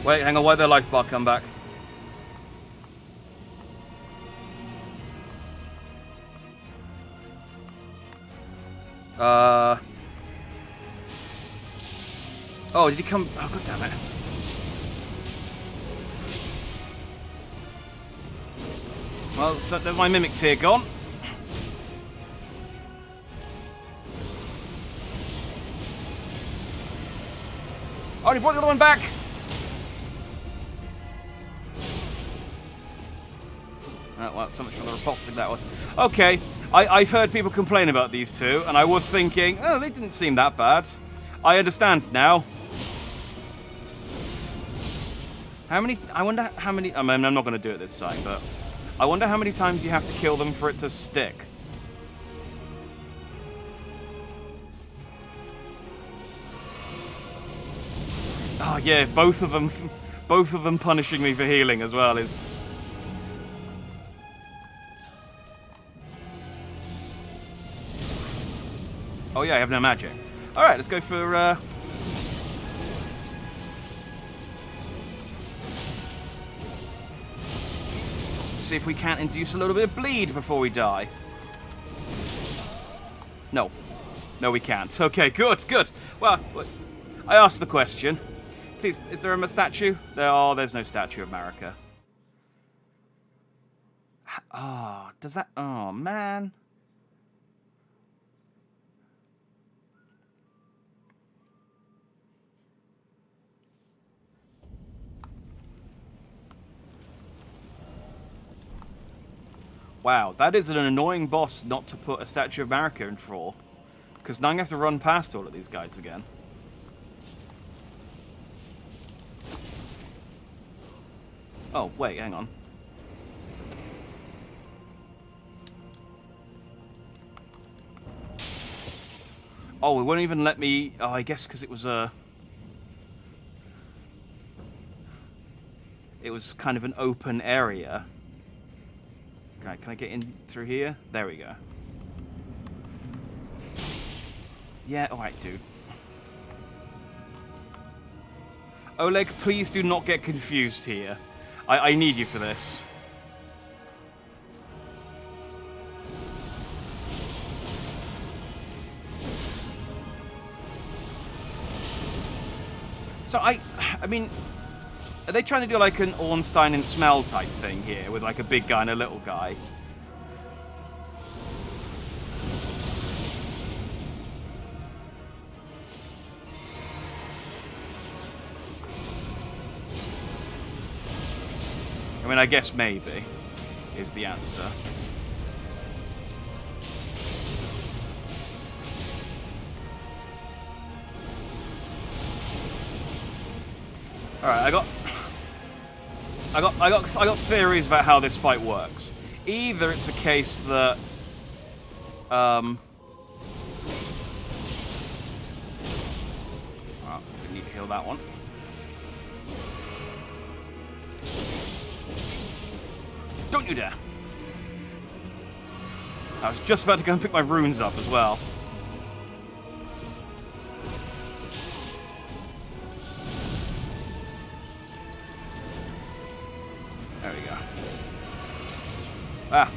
Wait, hang on, why'd their life bar come back? Oh, did he come? Oh, god damn it. Well, so there's my mimic tier gone. Oh, he brought the other one back. Oh, well, so much for the riposting that one. Okay, I've heard people complain about these two, and I was thinking, oh, they didn't seem that bad. I understand now. How many? I wonder how many. I mean, I'm not going to do it this time, but I wonder how many times you have to kill them for it to stick. Oh yeah, both of them punishing me for healing as well is. Oh yeah, I have no magic. All right, let's go for. See if we can't induce a little bit of bleed before we die. No. No, we can't. Okay, good, good. Well, I asked the question. Please, is there a statue? There's no statue of Marika. Ah, does that... Oh, man. Wow, that is an annoying boss not to put a statue of Marika in for. Because now I have to run past all of these guys again. Oh, wait, hang on. Oh, it won't even let me... Oh, I guess because it was a... It was kind of an open area. Okay, can I get in through here? There we go. Yeah, alright, dude. Oleg, please do not get confused here. I need you for this. So I mean, are they trying to do like an Ornstein and Smell type thing here with like a big guy and a little guy? I mean, I guess maybe is the answer. All right, I got theories about how this fight works. Either it's a case that oh, we need to heal that one. Don't you dare! I was just about to go and pick my runes up as well. There we go. Ah.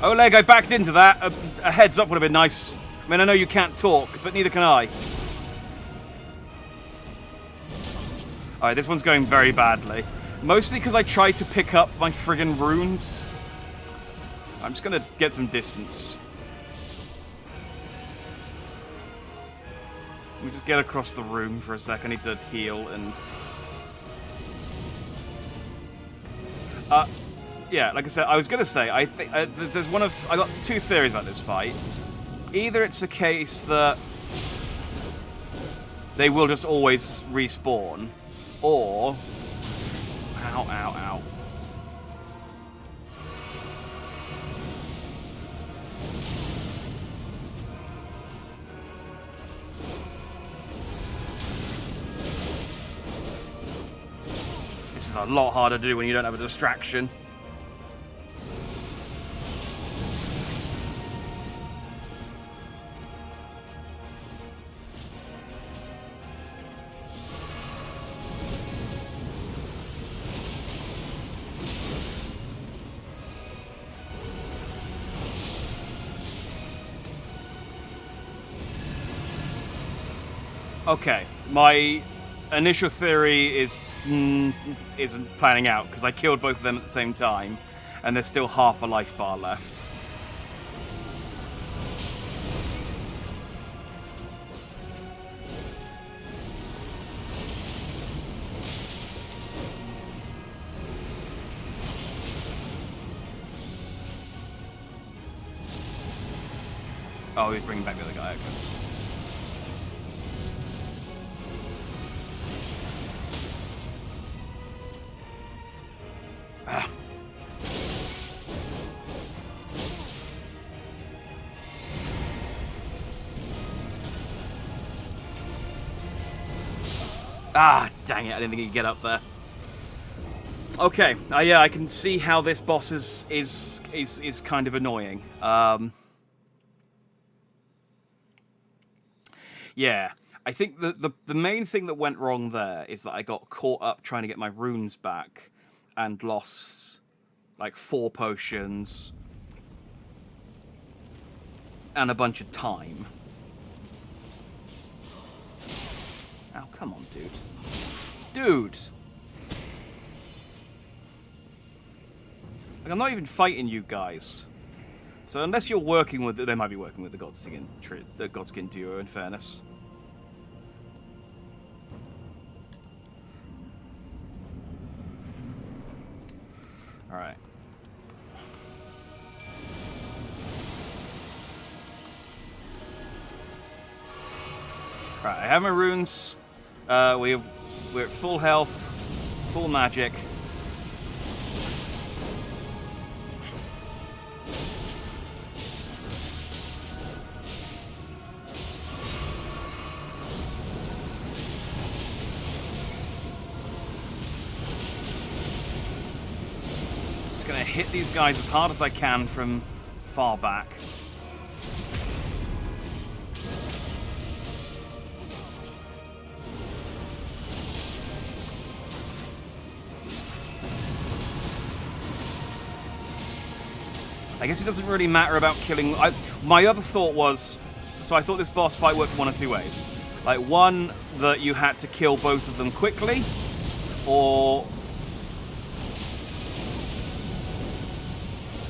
Oleg, I backed into that. A heads up would have been nice. I mean, I know you can't talk, but neither can I. Alright, this one's going very badly. Mostly because I tried to pick up my friggin' runes. I'm just gonna get some distance. Let me just get across the room for a sec. I need to heal and... yeah, like I said, I was going to say, I think there's I got two theories about this fight. Either it's a case that they will just always respawn, or... Ow, ow, ow. This is a lot harder to do when you don't have a distraction. Okay, my initial theory isn't planning out, because I killed both of them at the same time, and there's still half a life bar left. Oh, he's bringing back the other guy, okay. Ah, dang it, I didn't think he could get up there. Okay, yeah, I can see how this boss is kind of annoying. Yeah, I think the main thing that went wrong there is that I got caught up trying to get my runes back and lost, like, 4 potions and a bunch of time. Oh, come on, dude. Dude! Like, I'm not even fighting you guys. So unless you're working with... They might be working with the Godskin duo, in fairness. Alright. Right, I have my runes. We're at full health, full magic. Just gonna hit these guys as hard as I can from far back. I guess it doesn't really matter about killing... my other thought was... So I thought this boss fight worked one of two ways. Like, one, that you had to kill both of them quickly, or...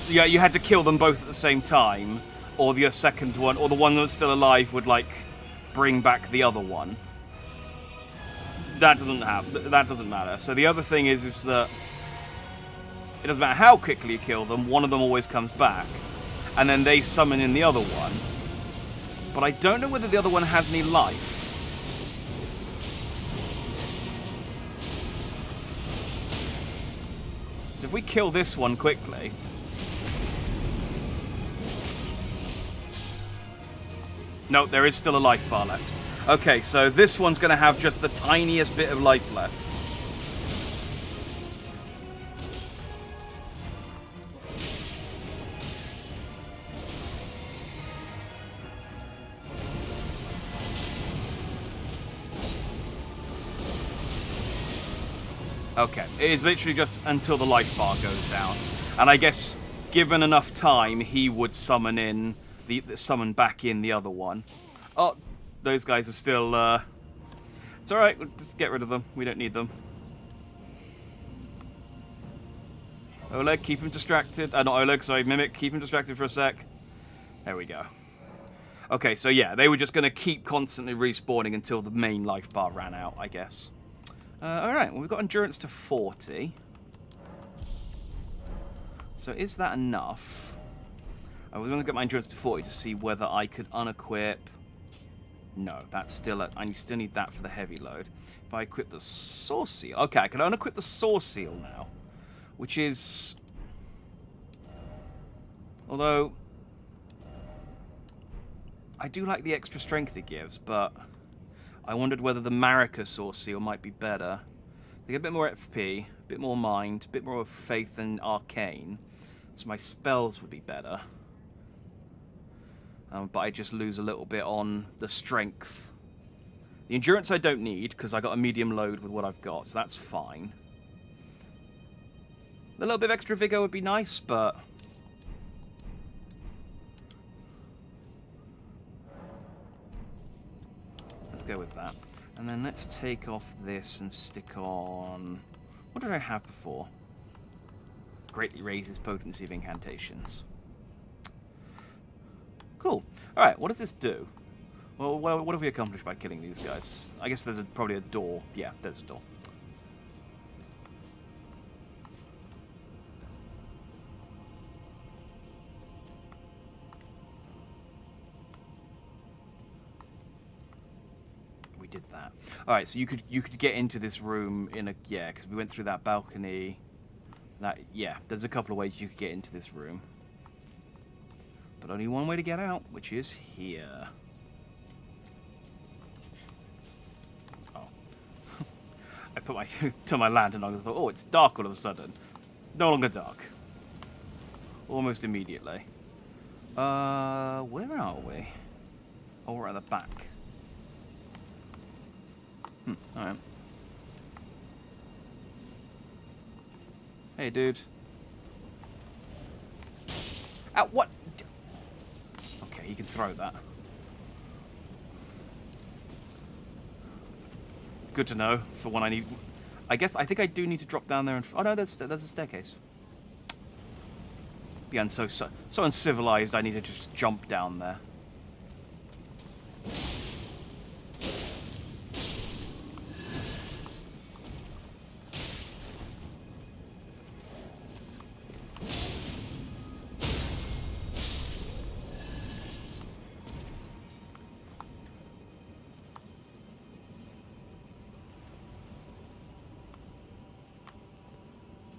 Yeah, you had to kill them both at the same time, or the second one, or the one that was still alive would, like, bring back the other one. That doesn't matter. So the other thing is that... It doesn't matter how quickly you kill them, one of them always comes back. And then they summon in the other one. But I don't know whether the other one has any life. So if we kill this one quickly... No, there is still a life bar left. Okay, so this one's going to have just the tiniest bit of life left. Okay, it is literally just until the life bar goes down. And I guess, given enough time, he would summon back in the other one. Oh, those guys are still, It's alright, we'll just get rid of them. We don't need them. Oleg, keep him distracted. Not Oleg, sorry, Mimic, keep him distracted for a sec. There we go. Okay, so yeah, they were just going to keep constantly respawning until the main life bar ran out, I guess. Alright, well, we've got endurance to 40. So is that enough? I was going to get my endurance to 40 to see whether I could unequip. No, that's still I still need that for the heavy load. If I equip the Source Seal. Okay, I can unequip the Source Seal now. Which is... Although... I do like the extra strength it gives, but... I wondered whether the Marika Source Seal might be better. They get a bit more FP, a bit more mind, a bit more of faith and arcane. So my spells would be better. But I just lose a little bit on the strength. The endurance I don't need, because I got a medium load with what I've got, so that's fine. A little bit of extra vigor would be nice, but... Let's go with that. And then let's take off this and stick on... What did I have before? Greatly raises potency of incantations. Cool. Alright, what does this do? Well, what have we accomplished by killing these guys? I guess there's probably a door. Yeah, there's a door. We did that. Alright, so you could get into this room in a... Yeah, because we went through that balcony. Yeah, there's a couple of ways you could get into this room. But only one way to get out, which is here. Oh. I put my to my lantern on and thought, oh, it's dark all of a sudden. No longer dark. Almost immediately. Where are we? Oh, we're at the back. Alright. Hey, dude. Ow, what? Okay, he can throw that. Good to know for when I need... I think I do need to drop down there and... Oh, no, there's a staircase. Yeah, and so uncivilized, I need to just jump down there.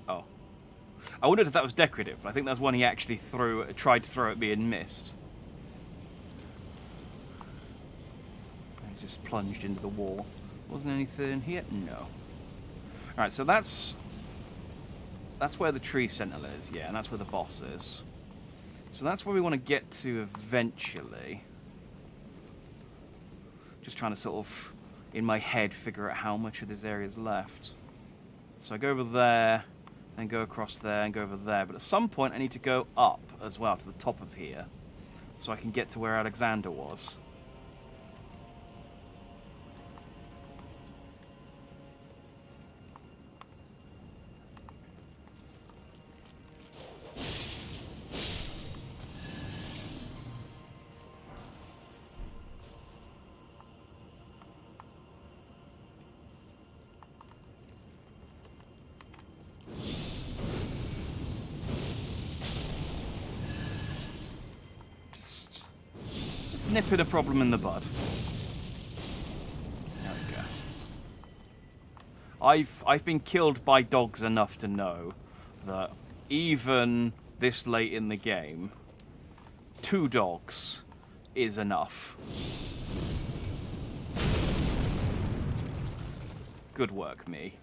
Oh. I wondered if that was decorative, but I think that's one he actually tried to throw at me and missed. He's just plunged into the wall. Wasn't anything here? No. Alright, so that's where the tree sentinel is, yeah, and that's where the boss is. So that's where we want to get to eventually. Just trying to sort of, in my head, figure out how much of this area is left. So I go over there, and go across there, and go over there. But at some point, I need to go up as well, to the top of here, so I can get to where Alexander was. Nipping a problem in the bud. There we go. I've been killed by dogs enough to know that even this late in the game, 2 dogs is enough. Good work, me.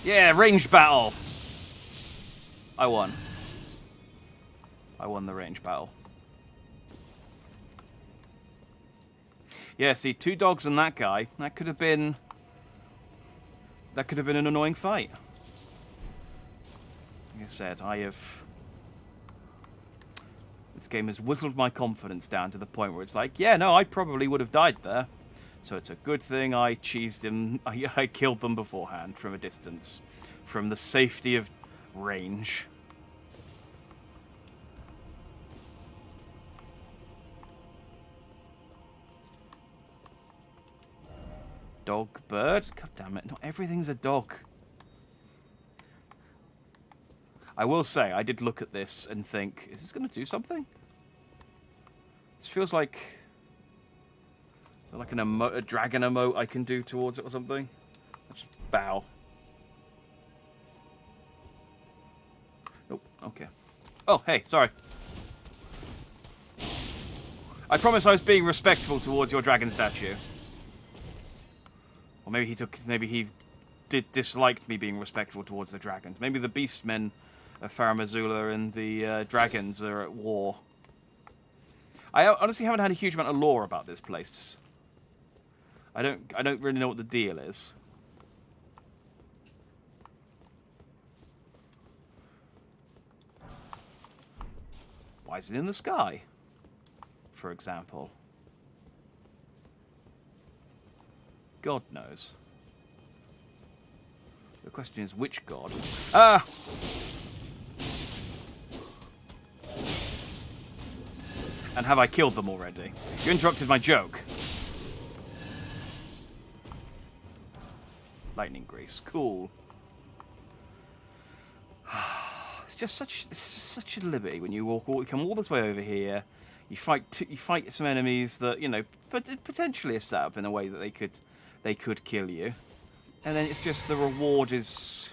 Yeah, ranged battle. I won. I won the ranged battle. Yeah, see, 2 dogs and that guy. That could have been an annoying fight. Like I said, this game has whittled my confidence down to the point where it's like, yeah, no, I probably would have died there. So it's a good thing I cheesed him. I killed them beforehand from a distance, from the safety of range. Dog, bird. God damn it! Not everything's a dog. I will say, I did look at this and think, is this going to do something? This feels like... Is there like a dragon emote I can do towards it or something? I'll just bow. Oh, okay. Oh, hey, sorry. I promise I was being respectful towards your dragon statue. Or maybe he disliked me being respectful towards the dragons. Maybe the beastmen of Faramazula and the dragons are at war. I honestly haven't had a huge amount of lore about this place. I don't really know what the deal is. Why is it in the sky? For example. God knows. The question is, which god? Ah! And have I killed them already? You interrupted my joke. Lightning grease. Cool. It's just such a liberty when you come all this way over here. You fight some enemies that, you know, potentially are set up in a way that they could kill you. And then it's just the reward is...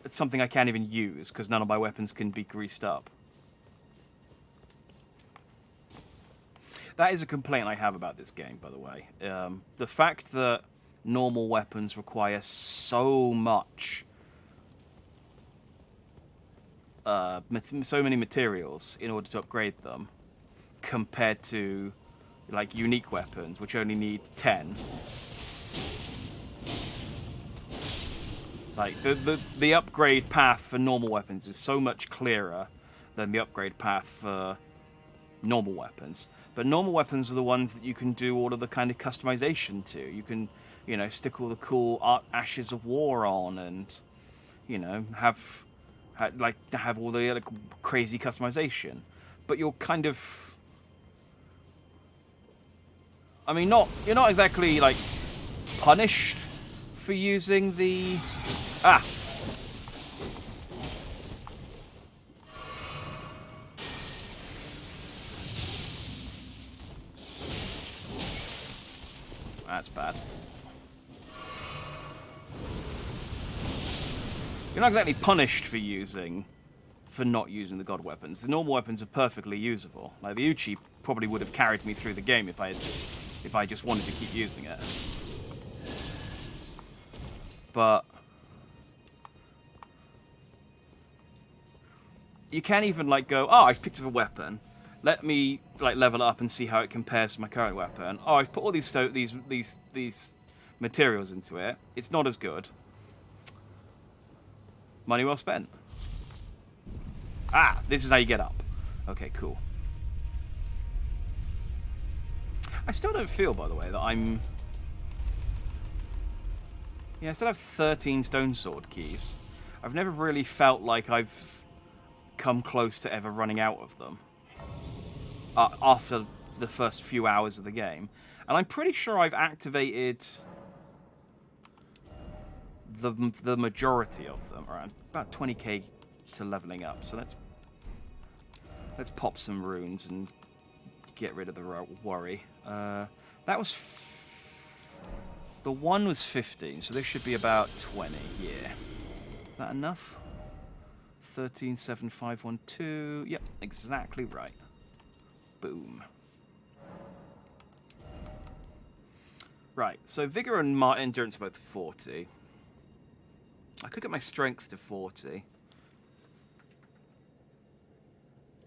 It's something I can't even use because none of my weapons can be greased up. That is a complaint I have about this game, by the way. The fact that normal weapons require so much, so many materials in order to upgrade them, compared to like unique weapons, which only need 10. Like the upgrade path for normal weapons is so much clearer than the upgrade path for normal weapons. But normal weapons are the ones that you can do all of the kind of customization to. You can, you know, stick all the cool Ashes of War on, and, you know, have all the like, crazy customization. But you're kind of, I mean, you're not exactly like punished for using the That's bad. You're not exactly punished for not using the god weapons. The normal weapons are perfectly usable. Like the Uchi probably would have carried me through the game if I just wanted to keep using it. But you can't even like go, oh, I've picked up a weapon. Let me like level it up and see how it compares to my current weapon. Oh, I've put all these materials into it. It's not as good. Money well spent. Ah, this is how you get up. Okay, cool. I still don't feel, by the way, that I'm... Yeah, I still have 13 stone sword keys. I've never really felt like I've come close to ever running out of them. After the first few hours of the game. And I'm pretty sure I've activated the majority of them. Around about 20k to leveling up. So let's pop some runes and get rid of the worry. That was... The one was 15, so this should be about 20, yeah. Is that enough? 13, 7, 5, 1, 2. Yep, exactly right. Boom. Right, so Vigor and Endurance are both 40. I could get my Strength to 40.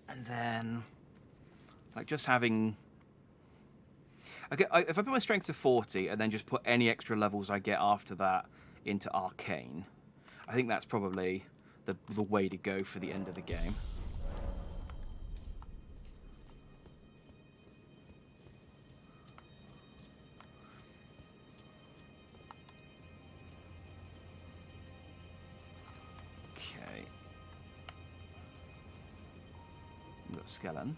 And then... like, just having... Okay, if I put my Strength to 40 and then just put any extra levels I get after that into Arcane, I think that's probably the way to go for the end of the game. Okay. We've got a skeleton.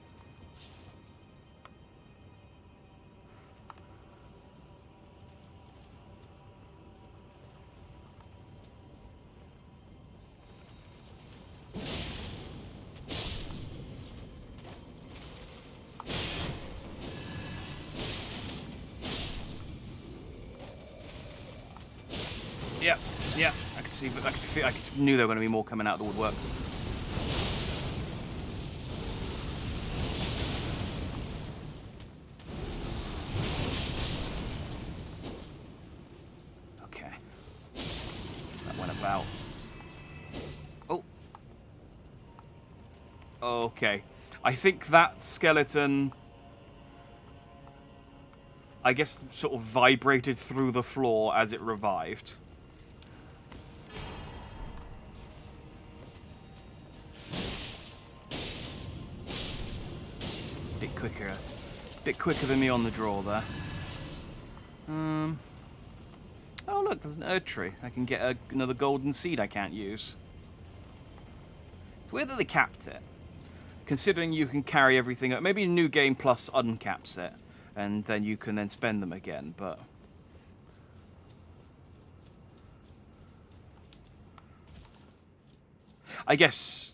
Yeah, yeah, I could see, but I knew there were going to be more coming out of the woodwork. Okay, that went about. Oh, okay. I think that skeleton, I guess, sort of vibrated through the floor as it revived. Bit quicker than me on the draw there. Oh look, there's an Erd tree. I can get another golden seed I can't use. It's weird that they capped it. Considering you can carry everything up. Maybe New Game Plus uncaps it. And then you can then spend them again, but... I guess...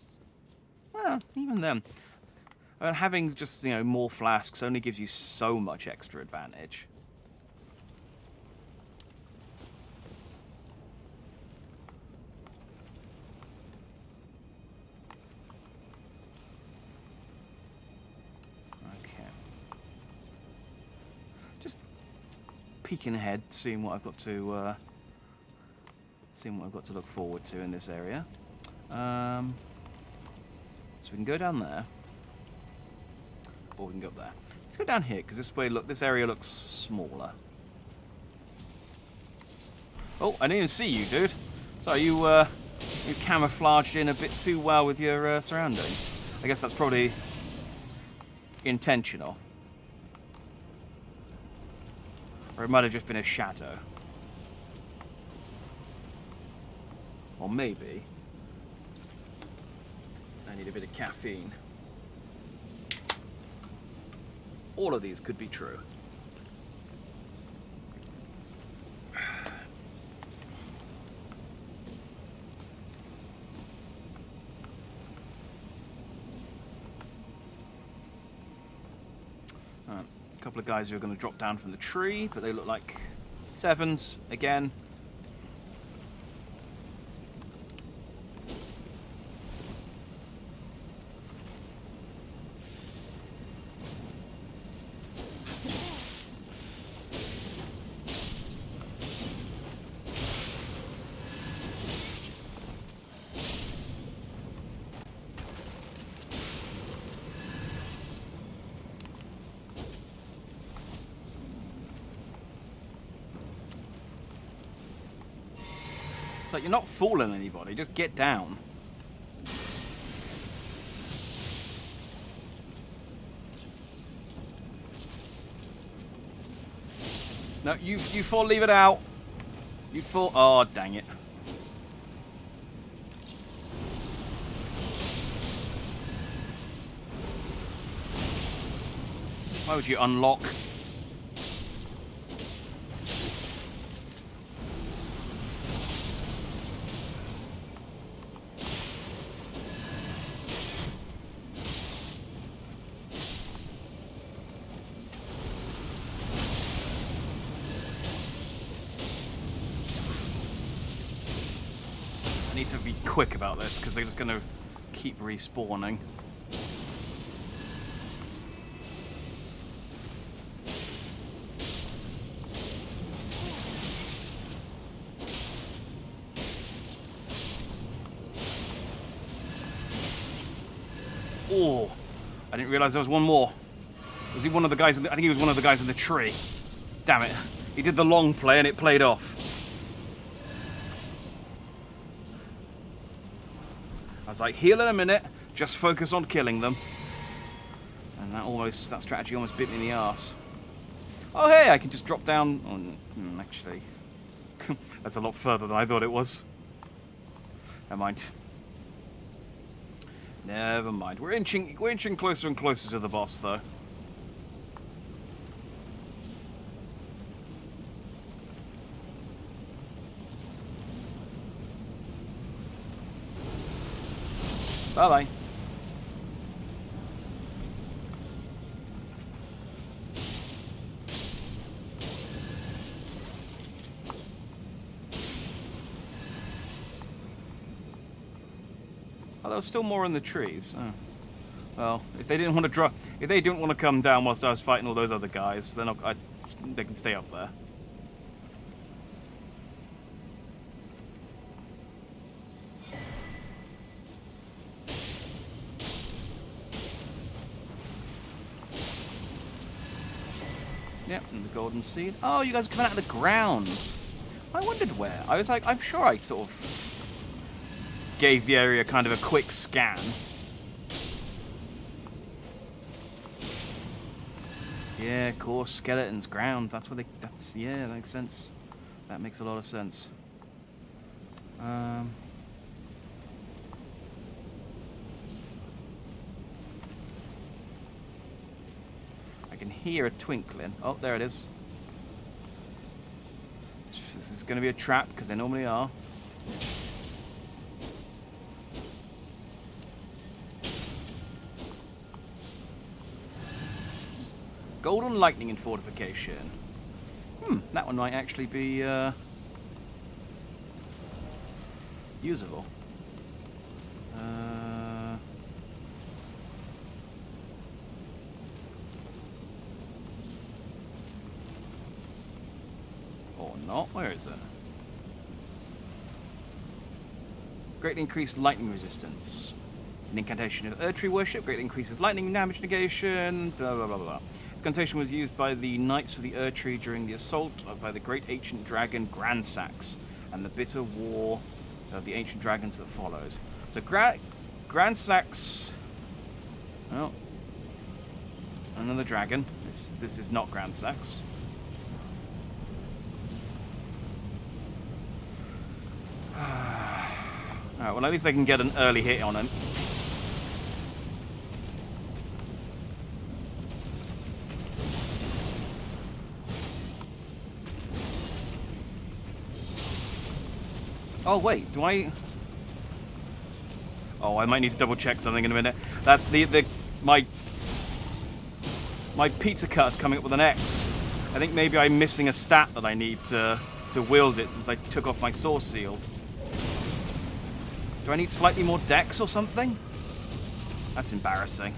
Well, even then... having just, you know, more flasks only gives you so much extra advantage. Okay. Just peeking ahead, seeing what I've got to look forward to in this area. So we can go down there. Or we can go up there. Let's go down here, because this area looks smaller. Oh, I didn't even see you, dude. Sorry, you camouflaged in a bit too well with your surroundings. I guess that's probably intentional. Or it might have just been a shadow. Or maybe I need a bit of caffeine. All of these could be true. A couple of guys who are going to drop down from the tree, but they look like 7s again. It's like, you're not fooling anybody, just get down. No, you four, leave it out. You four, oh, dang it. Why would you unlock? I need to be quick about this because they're just going to keep respawning. Oh, I didn't realize there was one more. Was he one of the guys? I think he was one of the guys in the tree. Damn it! He did the long play and it played off. I was like, heal in a minute. Just focus on killing them. And that strategy almost bit me in the arse. Oh hey, I can just drop down. Oh, actually, that's a lot further than I thought it was. Never mind. Never mind. We're inching closer and closer to the boss, though. Bye-bye. Oh, there was still more in the trees. Oh. Well, if they didn't want to come down whilst I was fighting all those other guys, then they can stay up there. Yep, and the golden seed. Oh, you guys are coming out of the ground. I wondered where. I was like, I'm sure I sort of gave the area kind of a quick scan. Yeah, of course, skeletons, ground. That's what yeah, that makes sense. That makes a lot of sense. I can hear a twinkling. Oh, there it is. This is going to be a trap, because they normally are. Golden lightning and fortification. That one might actually be usable. Or not. Where is it? Greatly increased lightning resistance. An incantation of Erdtree worship greatly increases lightning damage negation. Blah blah blah blah. This incantation was used by the Knights of the Erdtree during the assault by the great ancient dragon Grandsax and the bitter war of the ancient dragons that followed. So Grandsax. Oh, another dragon. This is not Grandsax. Alright, well at least I can get an early hit on him. Oh wait, do I... Oh, I might need to double check something in a minute. That's my pizza cut's coming up with an X. I think maybe I'm missing a stat that I need to wield it since I took off my source seal. Do I need slightly more dex or something? That's embarrassing.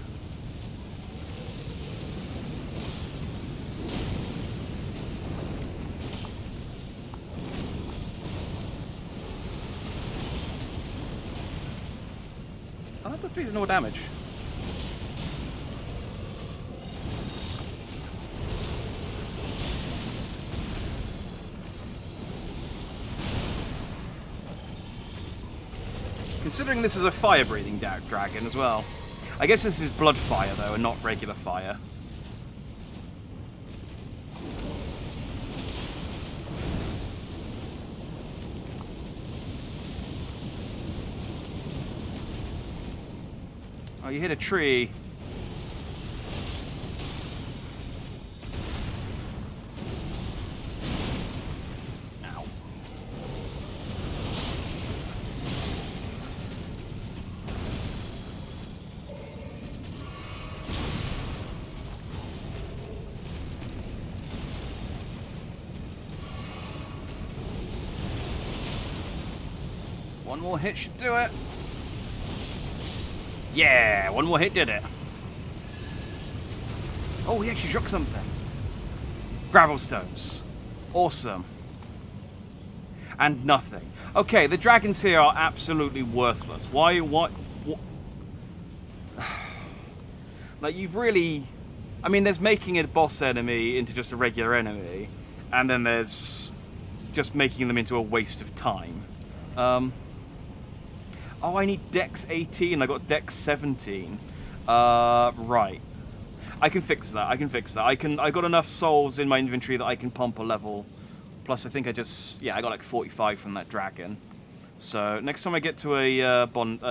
Oh, that does reasonable damage. Considering this is a fire-breathing dragon as well. I guess this is blood fire, though, and not regular fire. Oh, you hit a tree. Ow. One more hit should do it. Yeah, one more hit did it. Oh, he actually struck something. Gravel stones. Awesome. And nothing. Okay, the dragons here are absolutely worthless. Why, what? Like, you've really... I mean, there's making a boss enemy into just a regular enemy, and then there's just making them into a waste of time. Oh, I need Dex 18. I got Dex 17. Right. I can fix that. I got enough souls in my inventory that I can pump a level. Plus, I think I got like 45 from that dragon. So next time I get to a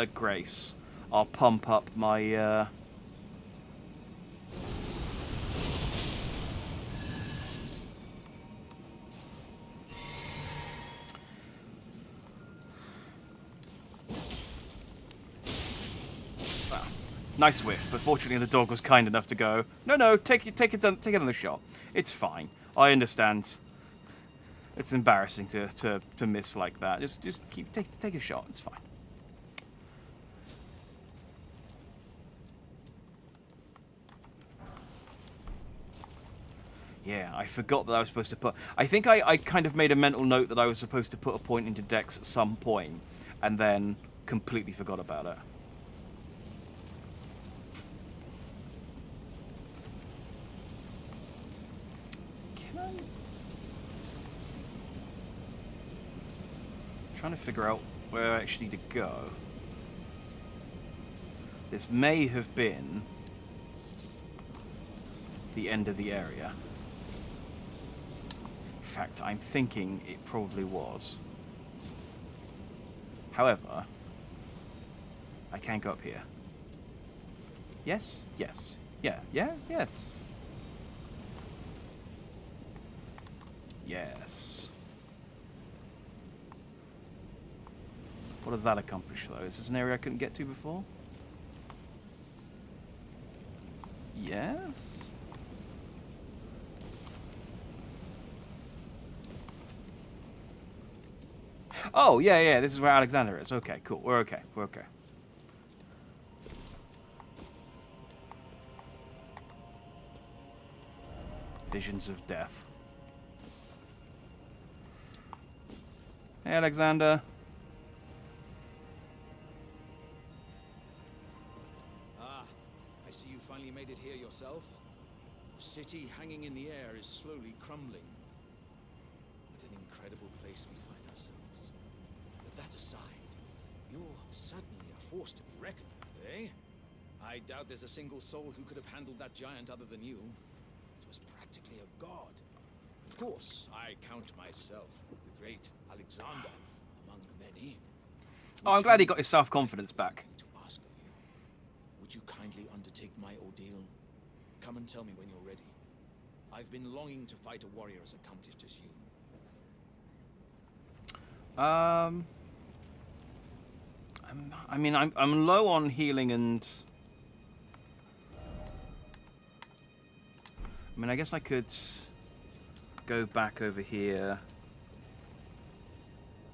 Grace, I'll pump up my... Nice whiff, but fortunately the dog was kind enough to go, no, take it on the shot. It's fine. I understand. It's embarrassing to miss like that. Just take a shot. It's fine. Yeah, I forgot that I was supposed to put... I think I kind of made a mental note that I was supposed to put a point into Dex at some point, and then completely forgot about it. Trying to figure out where I actually need to go. This may have been the end of the area. In fact, I'm thinking it probably was. However, I can go up here. Yes? Yes. Yeah. Yeah? Yes. Yes. What does that accomplish, though? Is this an area I couldn't get to before? Yes? Oh, yeah, this is where Alexander is. Okay, cool. We're okay. Visions of death. Hey, Alexander. I see you finally made it here yourself. The city hanging in the air is slowly crumbling. What an incredible place we find ourselves. But that aside, you're certainly a force to be reckoned with, eh? I doubt there's a single soul who could have handled that giant other than you. It was practically a god. Of course, I count myself, the great Alexander, among the many. Oh, I'm glad he got his self-confidence back. To ask of you. Would you kindly undertake my ordeal? Come and tell me when you're ready. I've been longing to fight a warrior as accomplished as you. I'm low on healing and... I guess I could go back over here.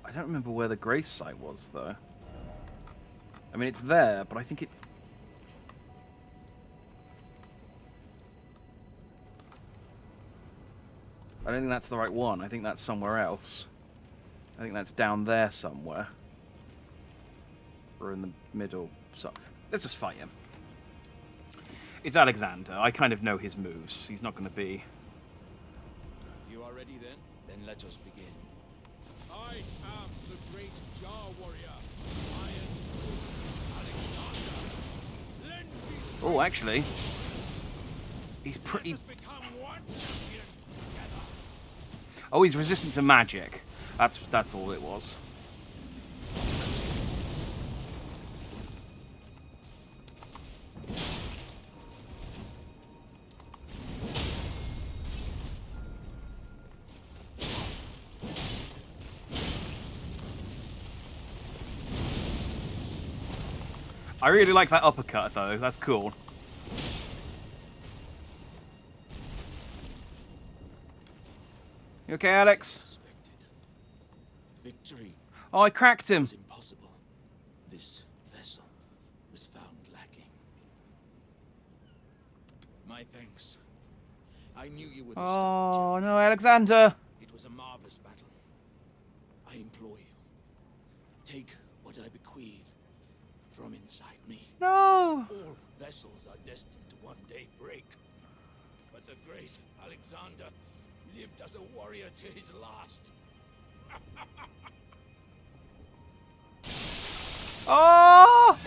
I don't remember where the grace site was, though. It's there, but I think it's... I don't think that's the right one. I think that's somewhere else. I think that's down there somewhere. Or in the middle. So let's just fight him. It's Alexander. I kind of know his moves. He's not going to be... You are ready then? Then let us begin. I am the great Jar warrior. Iron Fist Alexander. Lend me strength. Oh, actually... He's pretty... Let us become one champion together. Oh, he's resistant to magic. That's all it was. I really like that uppercut, though. That's cool. You okay, Alex? Victory Oh, I cracked him. was impossible. This vessel was found lacking. My thanks. I knew you were the Oh, no, Alexander. It was a marvelous battle. I implore you, take what I bequeath from inside me. No. All vessels are destined to one day break. But the great Alexander lived as a warrior to his last. Oh!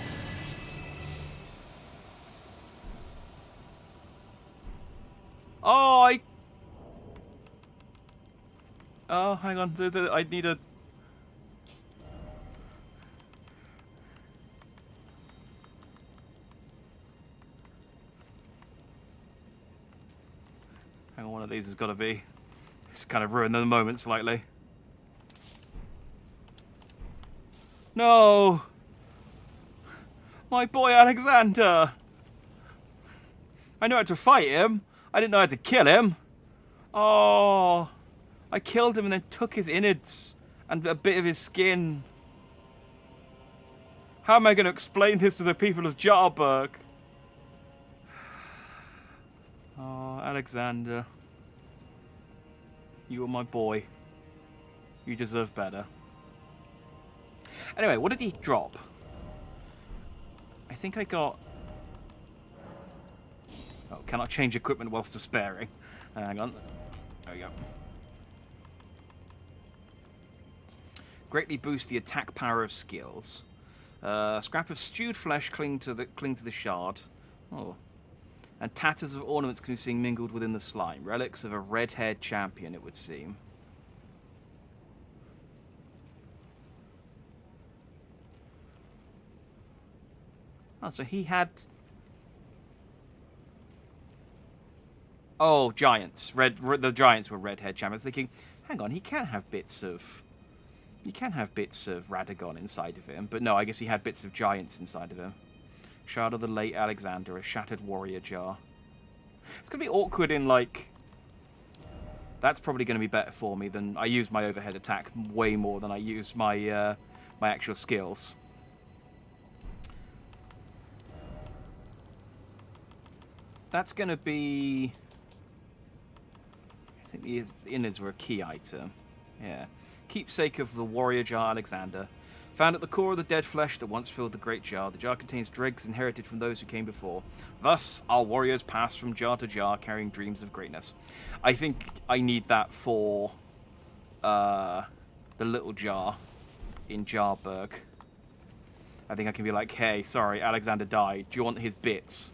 Oh, Oh, hang on. I need a... Hang on, one of these has got to be. It's kind of ruined the moment slightly. No! My boy Alexander! I knew how to fight him. I didn't know how to kill him. Oh, I killed him and then took his innards and a bit of his skin. How am I going to explain this to the people of Jarburg? Oh, Alexander. You were my boy. You deserve better. Anyway, what did he drop? I think I got... Oh, cannot change equipment whilst despairing. Hang on. There we go. Greatly boost the attack power of skills. Scrap of stewed flesh cling to the shard. Oh. And tatters of ornaments can be seen mingled within the slime. Relics of a red-haired champion, it would seem. Oh, so he had... Oh, giants. The giants were red-haired champions. Thinking, hang on, he can have bits of Radagon inside of him. But no, I guess he had bits of giants inside of him. Shard of the late Alexander, a shattered warrior jar. It's going to be awkward in, like... That's probably going to be better for me than... I use my overhead attack way more than I use my my actual skills. That's going to be... I think the innards were a key item. Yeah. Keepsake of the warrior jar Alexander. Found at the core of the dead flesh that once filled the great jar. The jar contains dregs inherited from those who came before. Thus, our warriors pass from jar to jar, carrying dreams of greatness. I think I need that for the little jar in Jarburg. I think I can be like, hey, sorry, Alexander died. Do you want his bits?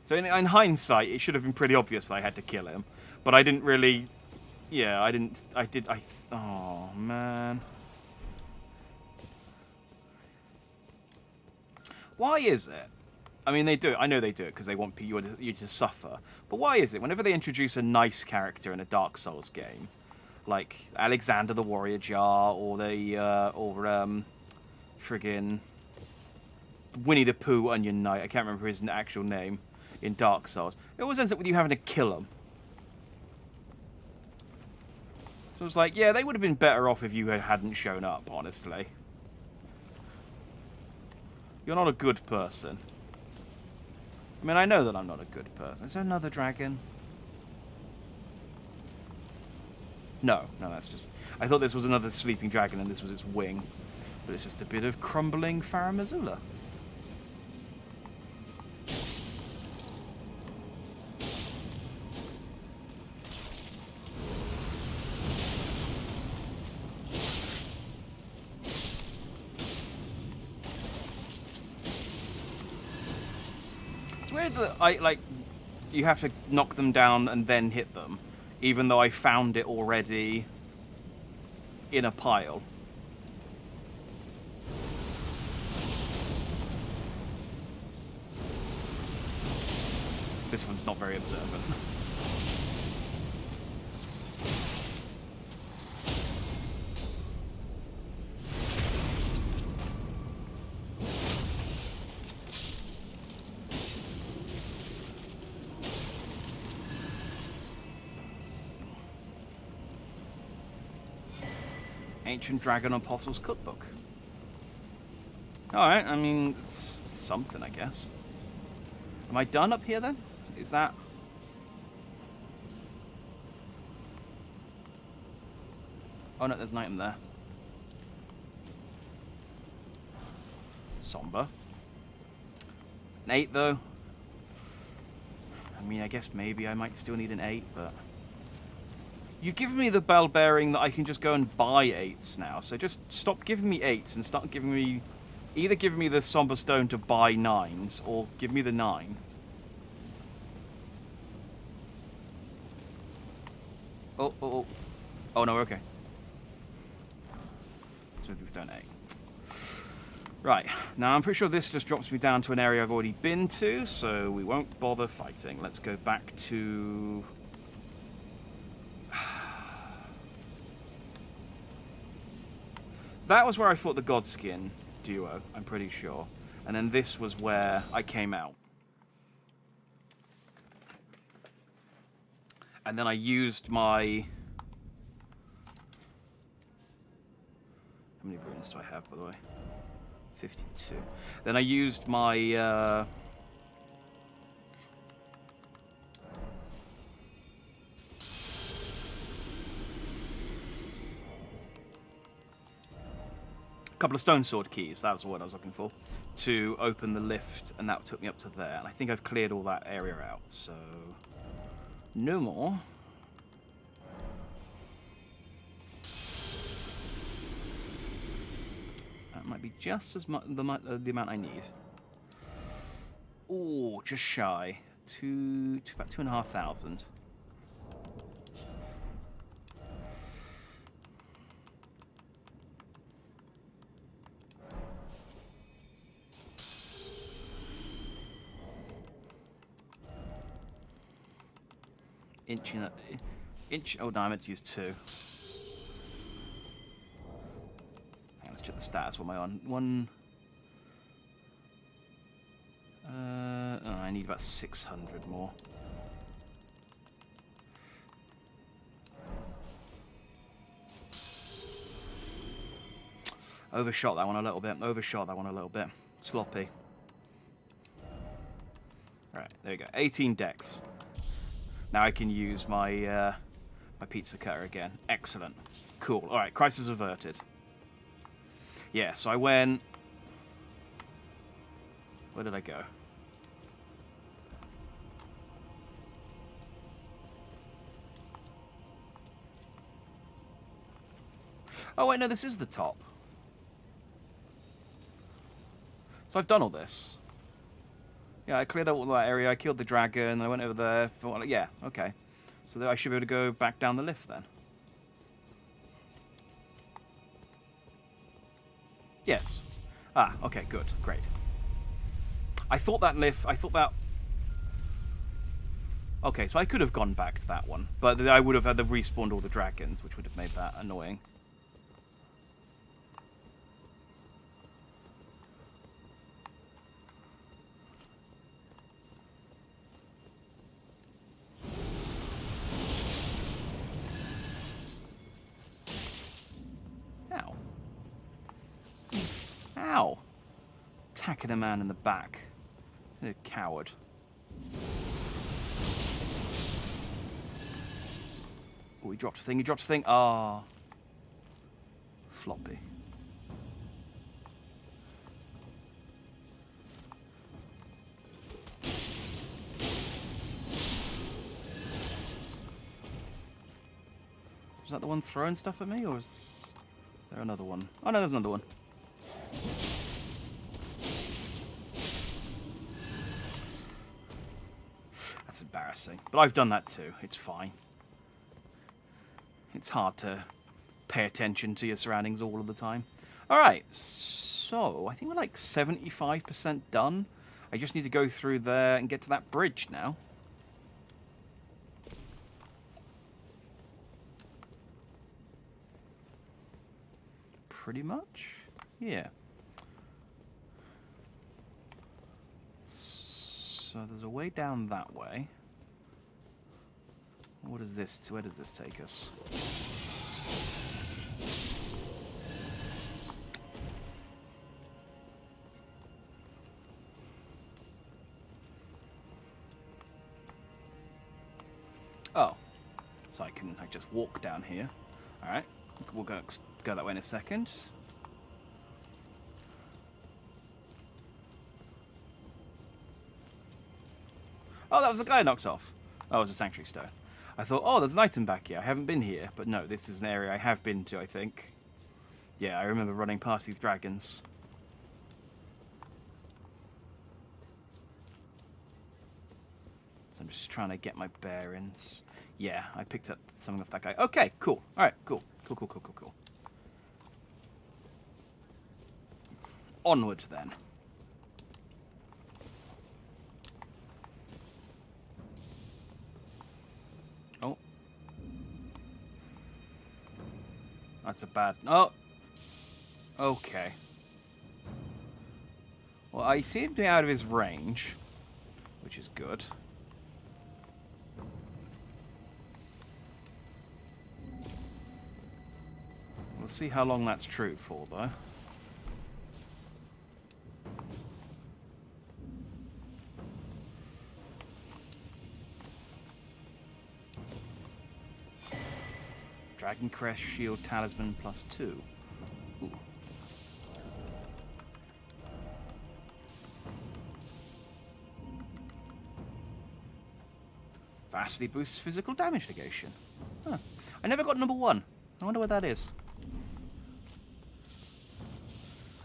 So in hindsight, it should have been pretty obvious that I had to kill him. But I didn't really... Yeah, oh, man. Why is it? I mean, they do it. I know they do it because they want you to suffer. But why is it whenever they introduce a nice character in a Dark Souls game, like Alexander the Warrior Jar or friggin' Winnie the Pooh Onion Knight, I can't remember his actual name, in Dark Souls, it always ends up with you having to kill them. So it's like, yeah, they would have been better off if you hadn't shown up, honestly. You're not a good person. I mean, I know that I'm not a good person. Is there another dragon? No, that's just... I thought this was another sleeping dragon and this was its wing. But it's just a bit of crumbling Farum Azula. You have to knock them down and then hit them, even though I found it already in a pile. This one's not very observant. Ancient Dragon Apostles Cookbook. Alright, I mean, it's something, I guess. Am I done up here, then? Is that... Oh, no, there's an item there. Somber. An 8, though. I mean, I guess maybe I might still need an 8, but... You've given me the bell bearing that I can just go and buy 8s now, so just stop giving me 8s and start giving me... Either give me the Somber Stone to buy 9s, or give me the 9. Oh, no, okay. Smithing Stone 8. Right, now I'm pretty sure this just drops me down to an area I've already been to, so we won't bother fighting. Let's go back to... That was where I fought the Godskin duo, I'm pretty sure. And then this was where I came out. And then I used my... How many runes do I have, by the way? 52. Then I used my... couple of stone sword keys, that was the word I was looking for, to open the lift, and that took me up to there. And I think I've cleared all that area out, so no more. That might be just as much the amount I need. Oh, just shy. About 2,500. Inch. Oh no, I meant to use 2. Hang on, let's check the stats. What am I on? 1. Oh, I need about 600 more. Overshot that one a little bit. Sloppy. Alright, there you go. 18 decks. Now I can use my my pizza cutter again. Excellent. Cool. Alright, crisis averted. Yeah, so I went... Where did I go? Oh wait, no, this is the top. So I've done all this. Yeah, I cleared out all that area, I killed the dragon, I went over there, yeah, okay. So I should be able to go back down the lift then. Yes. Ah, okay, good, great. I thought that... Okay, so I could have gone back to that one, but I would have had to respawned all the dragons, which would have made that annoying. Ow. Attacking a man in the back. A coward. Oh, he dropped a thing, Ah. Floppy. Was that the one throwing stuff at me, or is there another one? Oh no, there's another one. That's embarrassing. But I've done that too. It's fine. It's hard to pay attention to your surroundings all of the time. Alright, so I think we're like 75% done. I just need to go through there and get to that bridge now. Pretty much. Yeah. So there's a way down that way. What is this? Where does this take us? Oh. So I just walk down here. Alright. We'll go that way in a second. Oh, that was the guy I knocked off. Oh, it was a sanctuary stone. I thought, oh, there's an item back here. I haven't been here. But no, this is an area I have been to, I think. Yeah, I remember running past these dragons. So I'm just trying to get my bearings. Yeah, I picked up something off that guy. Okay, cool. All right, cool. Cool. onward then. Oh. That's a bad... Oh! Okay. Well, I seem to be out of his range, which is good. We'll see how long that's true for, though. Dragon Crest Shield Talisman +2. Ooh. Vastly boosts physical damage negation. Huh. I never got number 1. I wonder what that is.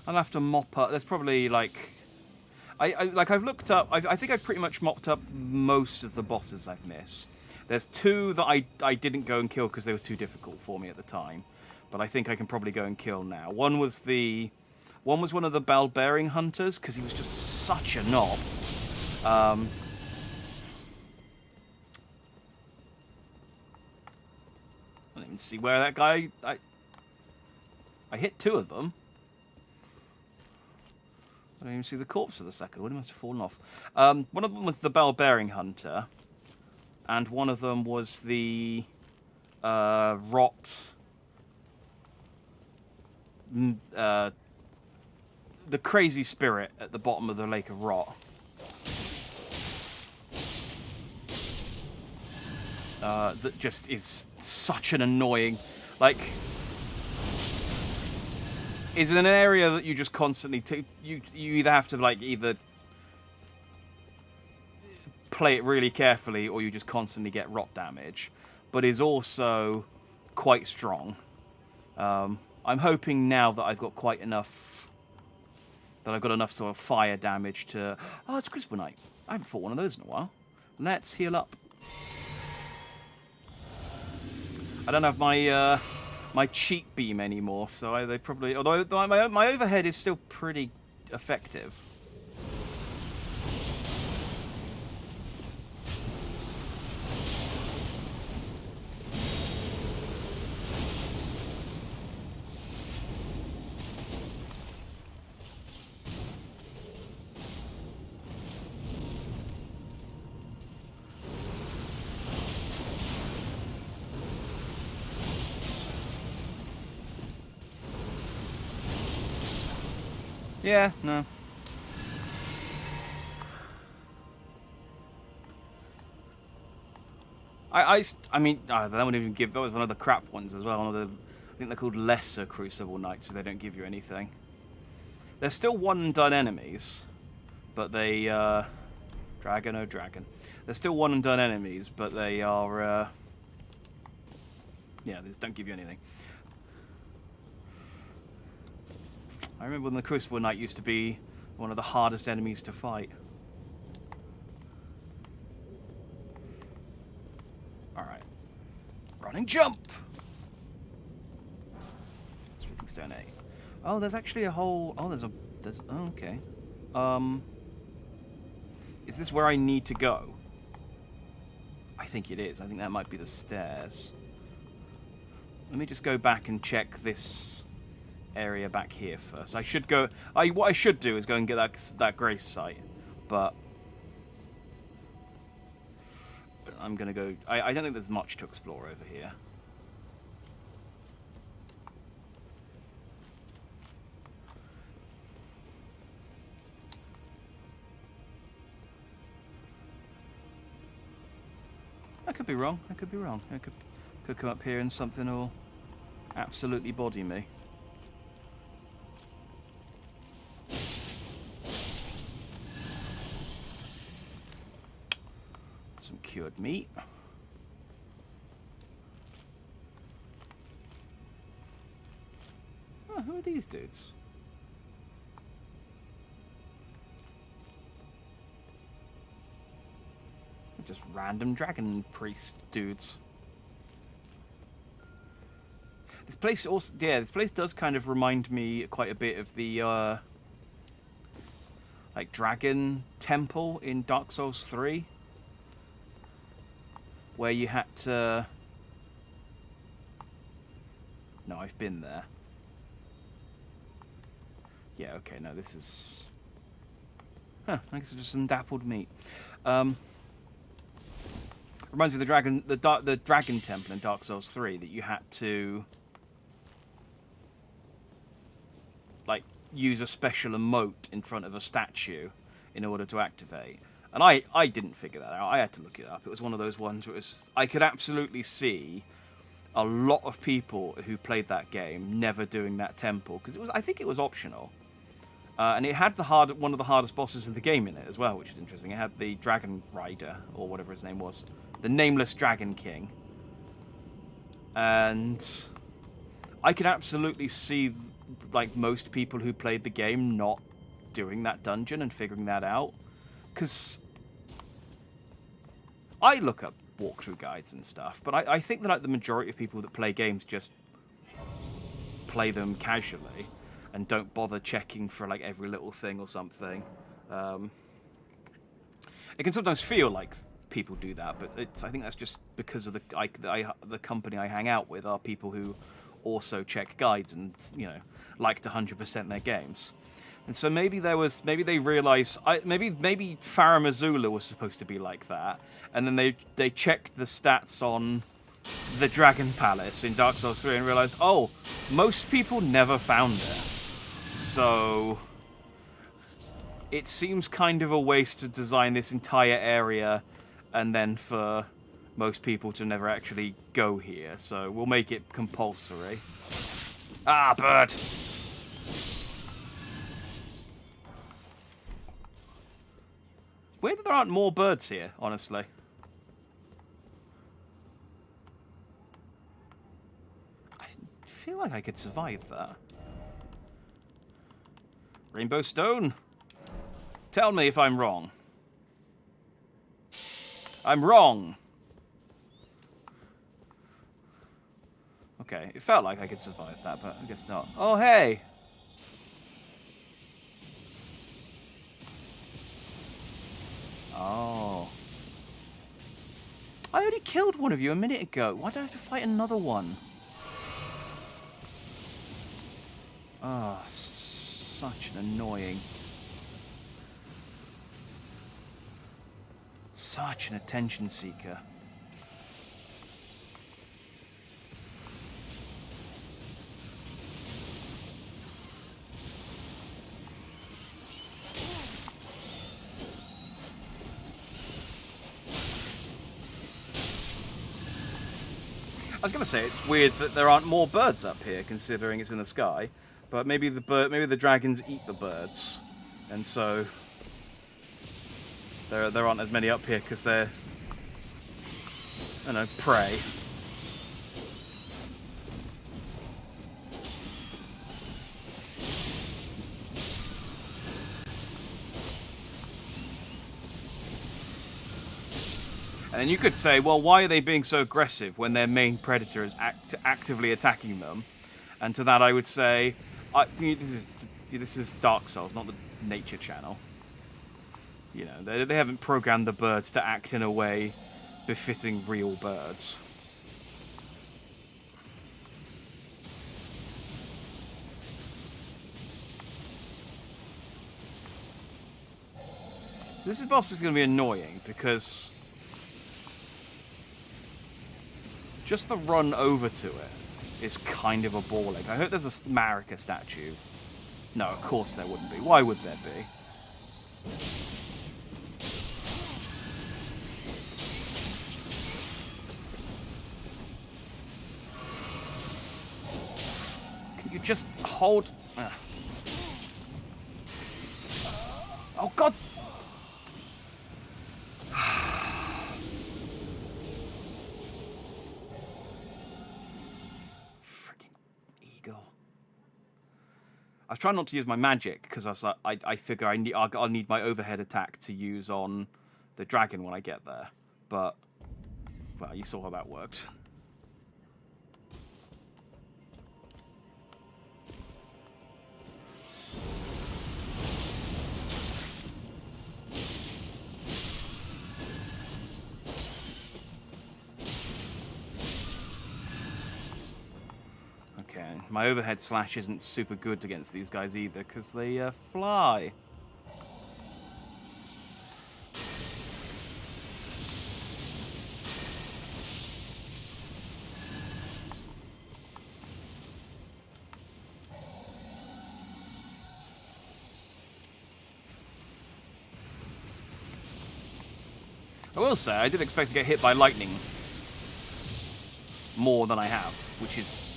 I'll have to mop up. There's probably like... I've looked up... I think I've pretty much mopped up most of the bosses I've missed. There's 2 that I didn't go and kill because they were too difficult for me at the time. But I think I can probably go and kill now. One was one of the bell-bearing hunters, because he was just such a knob. I don't even see where that guy... I hit 2 of them. I don't even see the corpse of the second one. He must have fallen off. One of them was the bell-bearing hunter. And one of them was the rot... the crazy spirit at the bottom of the Lake of Rot. That just is such an annoying... Like... Is in an area that you just constantly... You either have to, like, either... play it really carefully, or you just constantly get rot damage, but is also quite strong. I'm hoping now that I've got quite enough, that I've got enough sort of fire damage to... Oh, it's Crucible Knight. I haven't fought one of those in a while. Let's heal up. I don't have my my cheat beam anymore, so they probably... Although my overhead is still pretty effective. Yeah, no. I mean, that wouldn't even give... That was one of the crap ones as well. One of the, I think they're called lesser Crucible Knights, so they don't give you anything. They're still one-and-done enemies, but they... Dragon, oh dragon. They're still one-and-done enemies, but they are... Yeah, they just don't give you anything. I remember when the Crucible Knight used to be one of the hardest enemies to fight. Alright. Running jump! Smithing Stone A. Oh, there's actually a whole... Oh, there's... Oh, okay. Is this where I need to go? I think it is. I think that might be the stairs. Let me just go back and check this... area back here first. I should go... what I should do is go and get that grace site, but I'm gonna go... I don't think there's much to explore over here. I could be wrong. I could be wrong. I could come up here and something will absolutely body me. Some cured meat. Oh, who are these dudes? They're just random dragon priest dudes. This place also, yeah, this place does kind of remind me quite a bit of the like dragon temple in Dark Souls 3, where you had to... No, I've been there. Yeah, okay, no, this is... Huh, I guess it's just some dappled meat. Reminds me of the dragon temple in Dark Souls 3 that you had to like use a special emote in front of a statue in order to activate. And I didn't figure that out. I had to look it up. It was one of those ones where I could absolutely see a lot of people who played that game never doing that temple because I think it was optional. And it had one of the hardest bosses in the game in it as well, which is interesting. It had the Dragon Rider, or whatever his name was. The Nameless Dragon King. And I could absolutely see, like, most people who played the game not doing that dungeon and figuring that out. Because I look up walkthrough guides and stuff, but I think that, like, the majority of people that play games just play them casually and don't bother checking for, like, every little thing or something. It can sometimes feel like people do that, but I think that's just because of the company I hang out with are people who also check guides and, you know, like to 100% their games. And so maybe they realized, maybe Farum Azula was supposed to be like that, and then they checked the stats on the Dragon Palace in Dark Souls 3 and realized, oh, most people never found it. So it seems kind of a waste to design this entire area and then for most people to never actually go here. So we'll make it compulsory. Ah, bird! Weird that there aren't more birds here, honestly. I feel like I could survive that. Rainbow Stone. Tell me if I'm wrong. I'm wrong. Okay, it felt like I could survive that, but I guess not. Oh, hey! Oh. I already killed one of you a minute ago. Why do I have to fight another one? Oh, such an annoying... Such an attention seeker. I was going to say it's weird that there aren't more birds up here, considering it's in the sky. But maybe the dragons eat the birds, and so there aren't as many up here because they're, I don't know, prey. And you could say, well, why are they being so aggressive when their main predator is actively attacking them? And to that I would say, this is Dark Souls, not the Nature Channel. You know, they haven't programmed the birds to act in a way befitting real birds. So this boss is going to be annoying because just the run over to it is kind of a ball ache. I hope there's a Marika statue. No, of course there wouldn't be. Why would there be? Can you just hold... Oh, God! I was trying not to use my magic because I was like, I figure I'll need my overhead attack to use on the dragon when I get there. But, well, you saw how that worked. My overhead slash isn't super good against these guys either, because they fly. I will say, I did expect to get hit by lightning more than I have, which is...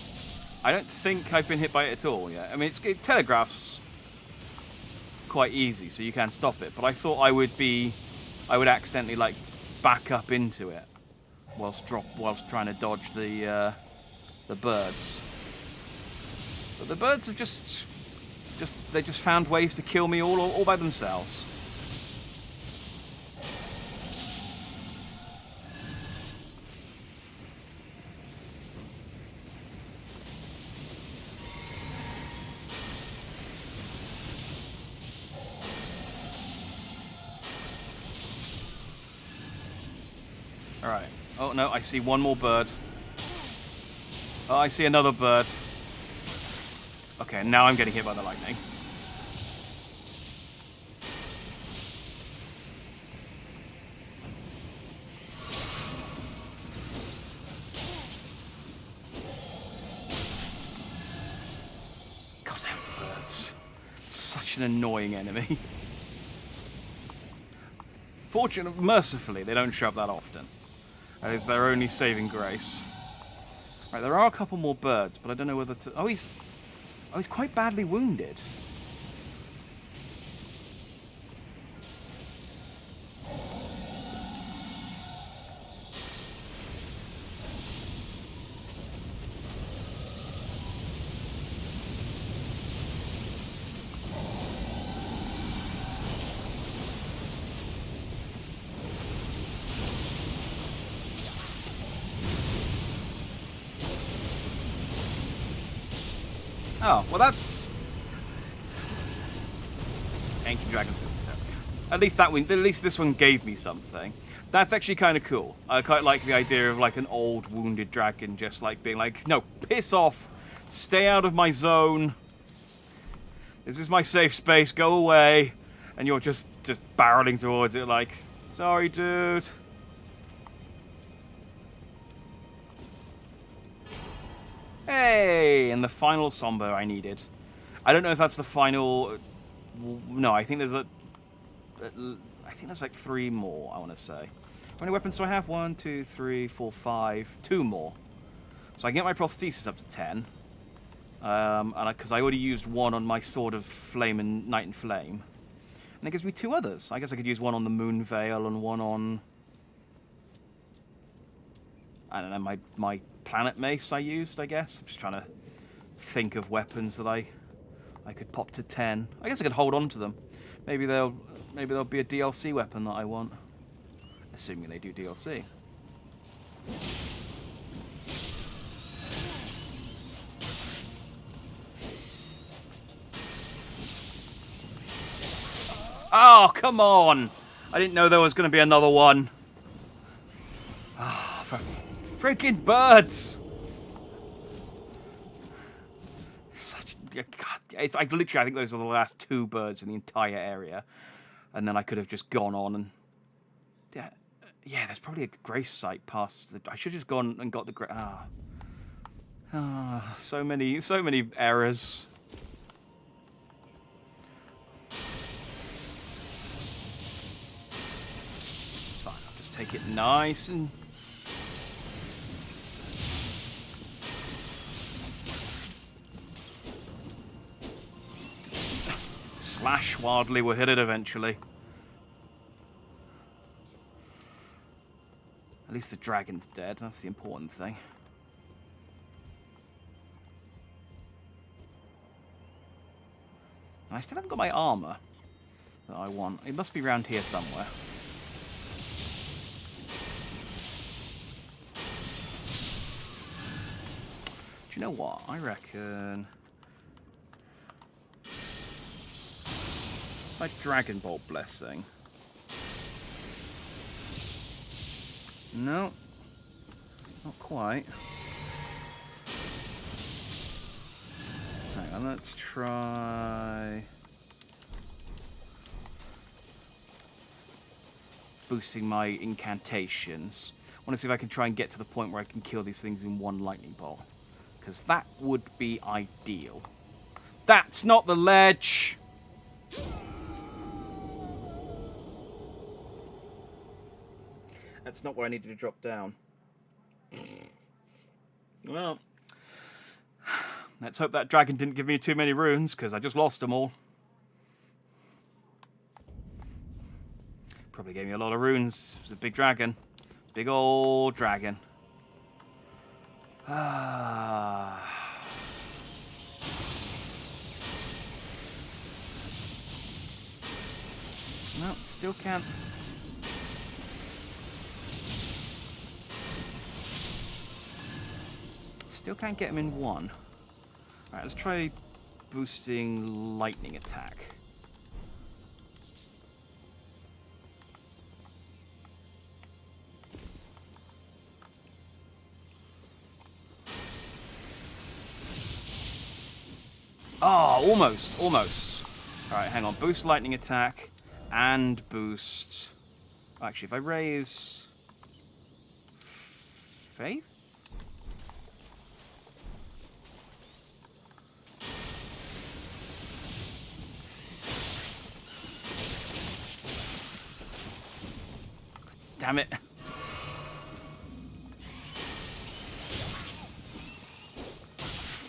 I don't think I've been hit by it at all yet. I mean, it telegraphs quite easy, so you can stop it, but I thought I would accidentally, like, back up into it whilst trying to dodge the birds. But the birds have just found ways to kill me all by themselves. Alright. Oh, no, I see one more bird. Oh, I see another bird. Okay, now I'm getting hit by the lightning. Goddamn birds. Such an annoying enemy. Fortunately, mercifully, they don't show up that often. That is their only saving grace. Right, there are a couple more birds, but I don't know whether to... Oh, he's quite badly wounded. Oh, well that's... Ancient Dragons. At least this one gave me something. That's actually kind of cool. I quite like the idea of like an old wounded dragon just like being like, no, piss off. Stay out of my zone. This is my safe space. Go away. And you're just barreling towards it like, sorry, dude. Hey, and the final Somber I needed. I don't know if that's the final... No, I think there's like 3 more, I want to say. How many weapons do I have? 1, 2, 3, 4, 5. 2 more. So I can get my prosthesis up to 10. Because I already used 1 on my Sword of Flame and Night and Flame. And it gives me 2 others. I guess I could use 1 on the Moon Veil and 1 on... I don't know, my Planet Mace I used, I guess. I'm just trying to think of weapons that I could pop to 10. I guess I could hold on to them. Maybe there'll be a DLC weapon that I want. Assuming they do DLC. Oh, come on! I didn't know there was going to be another one. Ah, for freaking birds! God, it's like literally, I think those are the last 2 birds in the entire area, and then I could have just gone on and yeah. There's probably a grace site past. I should have just gone and got the so many errors. It's fine. I'll just take it nice and. Slash wildly, we'll hit it eventually. At least the dragon's dead, that's the important thing. And I still haven't got my armor that I want. It must be around here somewhere. Do you know what? I reckon... My Dragon Bolt Blessing. No. Not quite. And let's try boosting my incantations. I want to see if I can try and get to the point where I can kill these things in one lightning bolt. Because that would be ideal. That's not the ledge! That's not where I needed to drop down. Well, let's hope that dragon didn't give me too many runes, because I just lost them all. Probably gave me a lot of runes. It was a big dragon. Big old dragon. Ah. No, still can't. Still can't get him in one. Alright, let's try boosting lightning attack. Oh, almost, almost. Alright, hang on. Boost lightning attack and boost... Actually, if I raise... Faith? Damn it.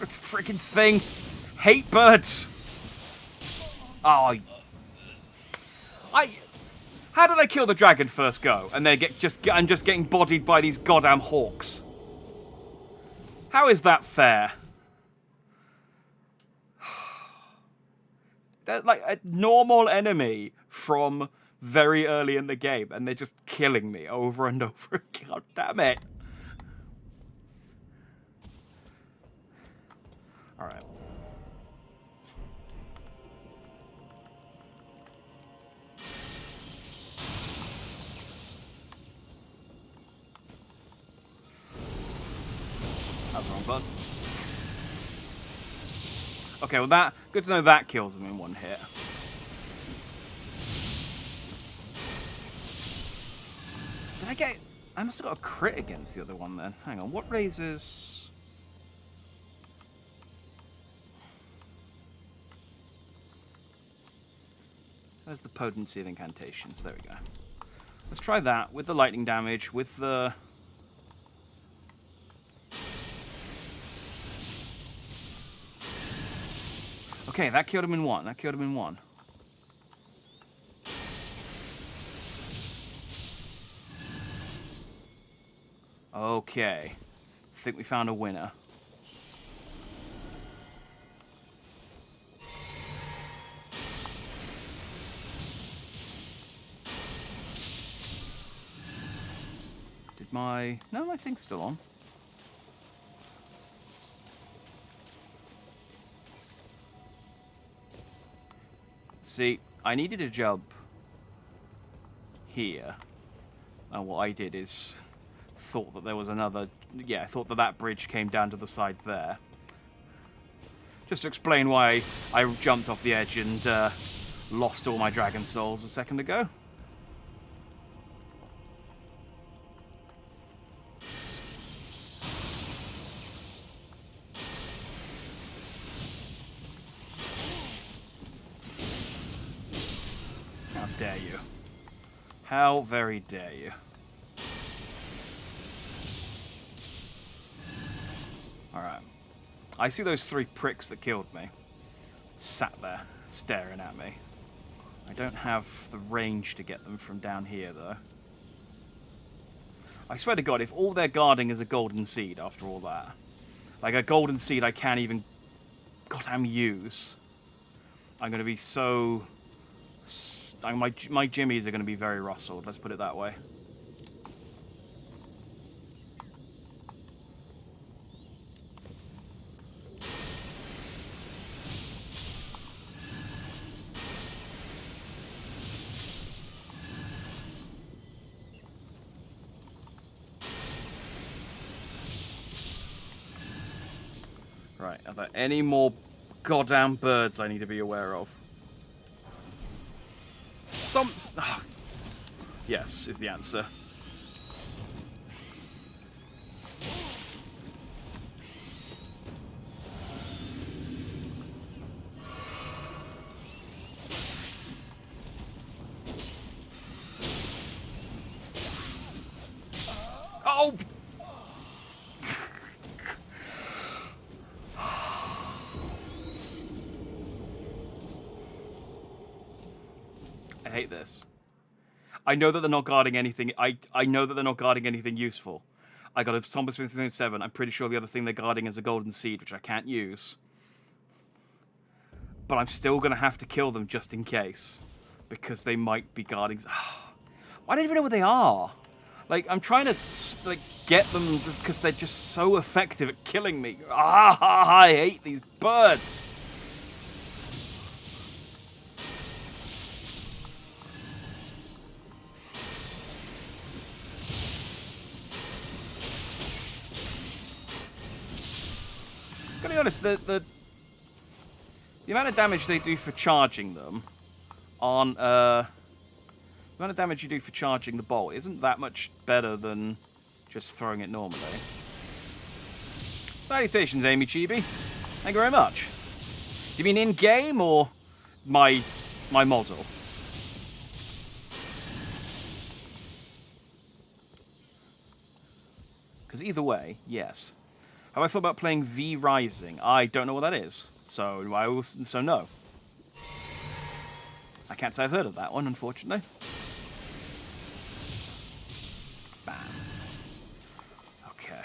Freaking thing. Hate birds. Oh, how did I kill the dragon first go? And then I'm just getting bodied by these goddamn hawks. How is that fair? They're like a normal enemy from very early in the game, and they're just killing me over and over again. God damn it. Alright. That was the wrong button. Okay, well good to know that kills them in one hit. I must have got a crit against the other one then. Hang on, what raises... There's the potency of incantations. There we go. Let's try that with the lightning damage, with the... Okay, that killed him in one. That killed him in one. Okay. I think we found a winner. Did my... No, my thing's still on. See, I needed a jump here. And what I did is... thought that there was another... Yeah, I thought that bridge came down to the side there. Just to explain why I jumped off the edge and lost all my dragon souls a second ago. How dare you. How very dare you. Alright. I see those three pricks that killed me. Sat there, staring at me. I don't have the range to get them from down here, though. I swear to God, if all they're guarding is a golden seed after all that... Like, a golden seed I can't even goddamn use. I'm going to be so... My jimmies are going to be very rustled, let's put it that way. Right, are there any more goddamn birds I need to be aware of. Yes, is the answer. Oh! I hate this. I know that they're not guarding anything. I know that they're not guarding anything useful. I got a Zombie 7. I'm pretty sure the other thing they're guarding is a golden seed, which I can't use. But I'm still going to have to kill them just in case. Because they might be guarding... I don't even know where they are. Like, I'm trying to like get them because they're just so effective at killing me. I hate these birds. Gotta be honest, the amount of damage they do for charging them on the amount of damage you do for charging the bolt isn't that much better than just throwing it normally. Salutations, Amy Chibi. Thank you very much. Do you mean in-game or my model? Because either way, yes. Have I thought about playing V Rising? I don't know what that is, so no. I can't say I've heard of that one, unfortunately. Bam. Okay.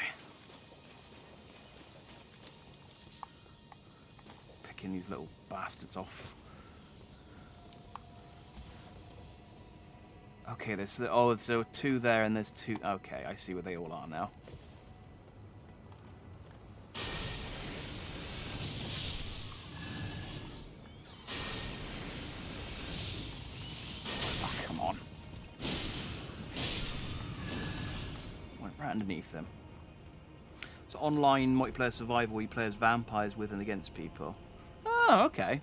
Picking these little bastards off. Okay, there's so 2 there and there's 2. Okay, I see where they all are now. Right underneath them. So online multiplayer survival where you play as vampires with and against people. Oh, okay.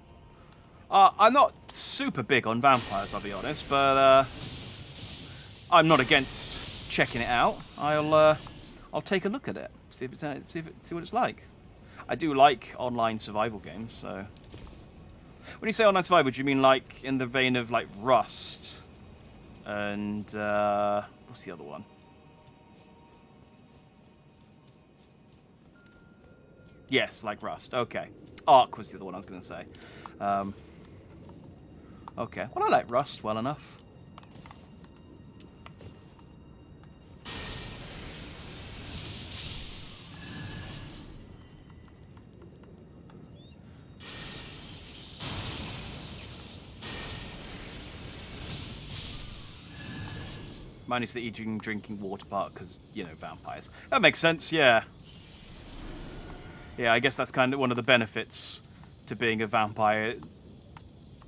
I'm not super big on vampires, I'll be honest, but I'm not against checking it out. I'll take a look at it, see what it's like. I do like online survival games, so. When you say online survival, do you mean like in the vein of like Rust and what's the other one? Yes, like Rust. Okay. Ark was the other one I was going to say. Okay. Well, I like Rust well enough. Minus the eating and drinking water part, because, you know, vampires. That makes sense, yeah. Yeah, I guess that's kind of one of the benefits to being a vampire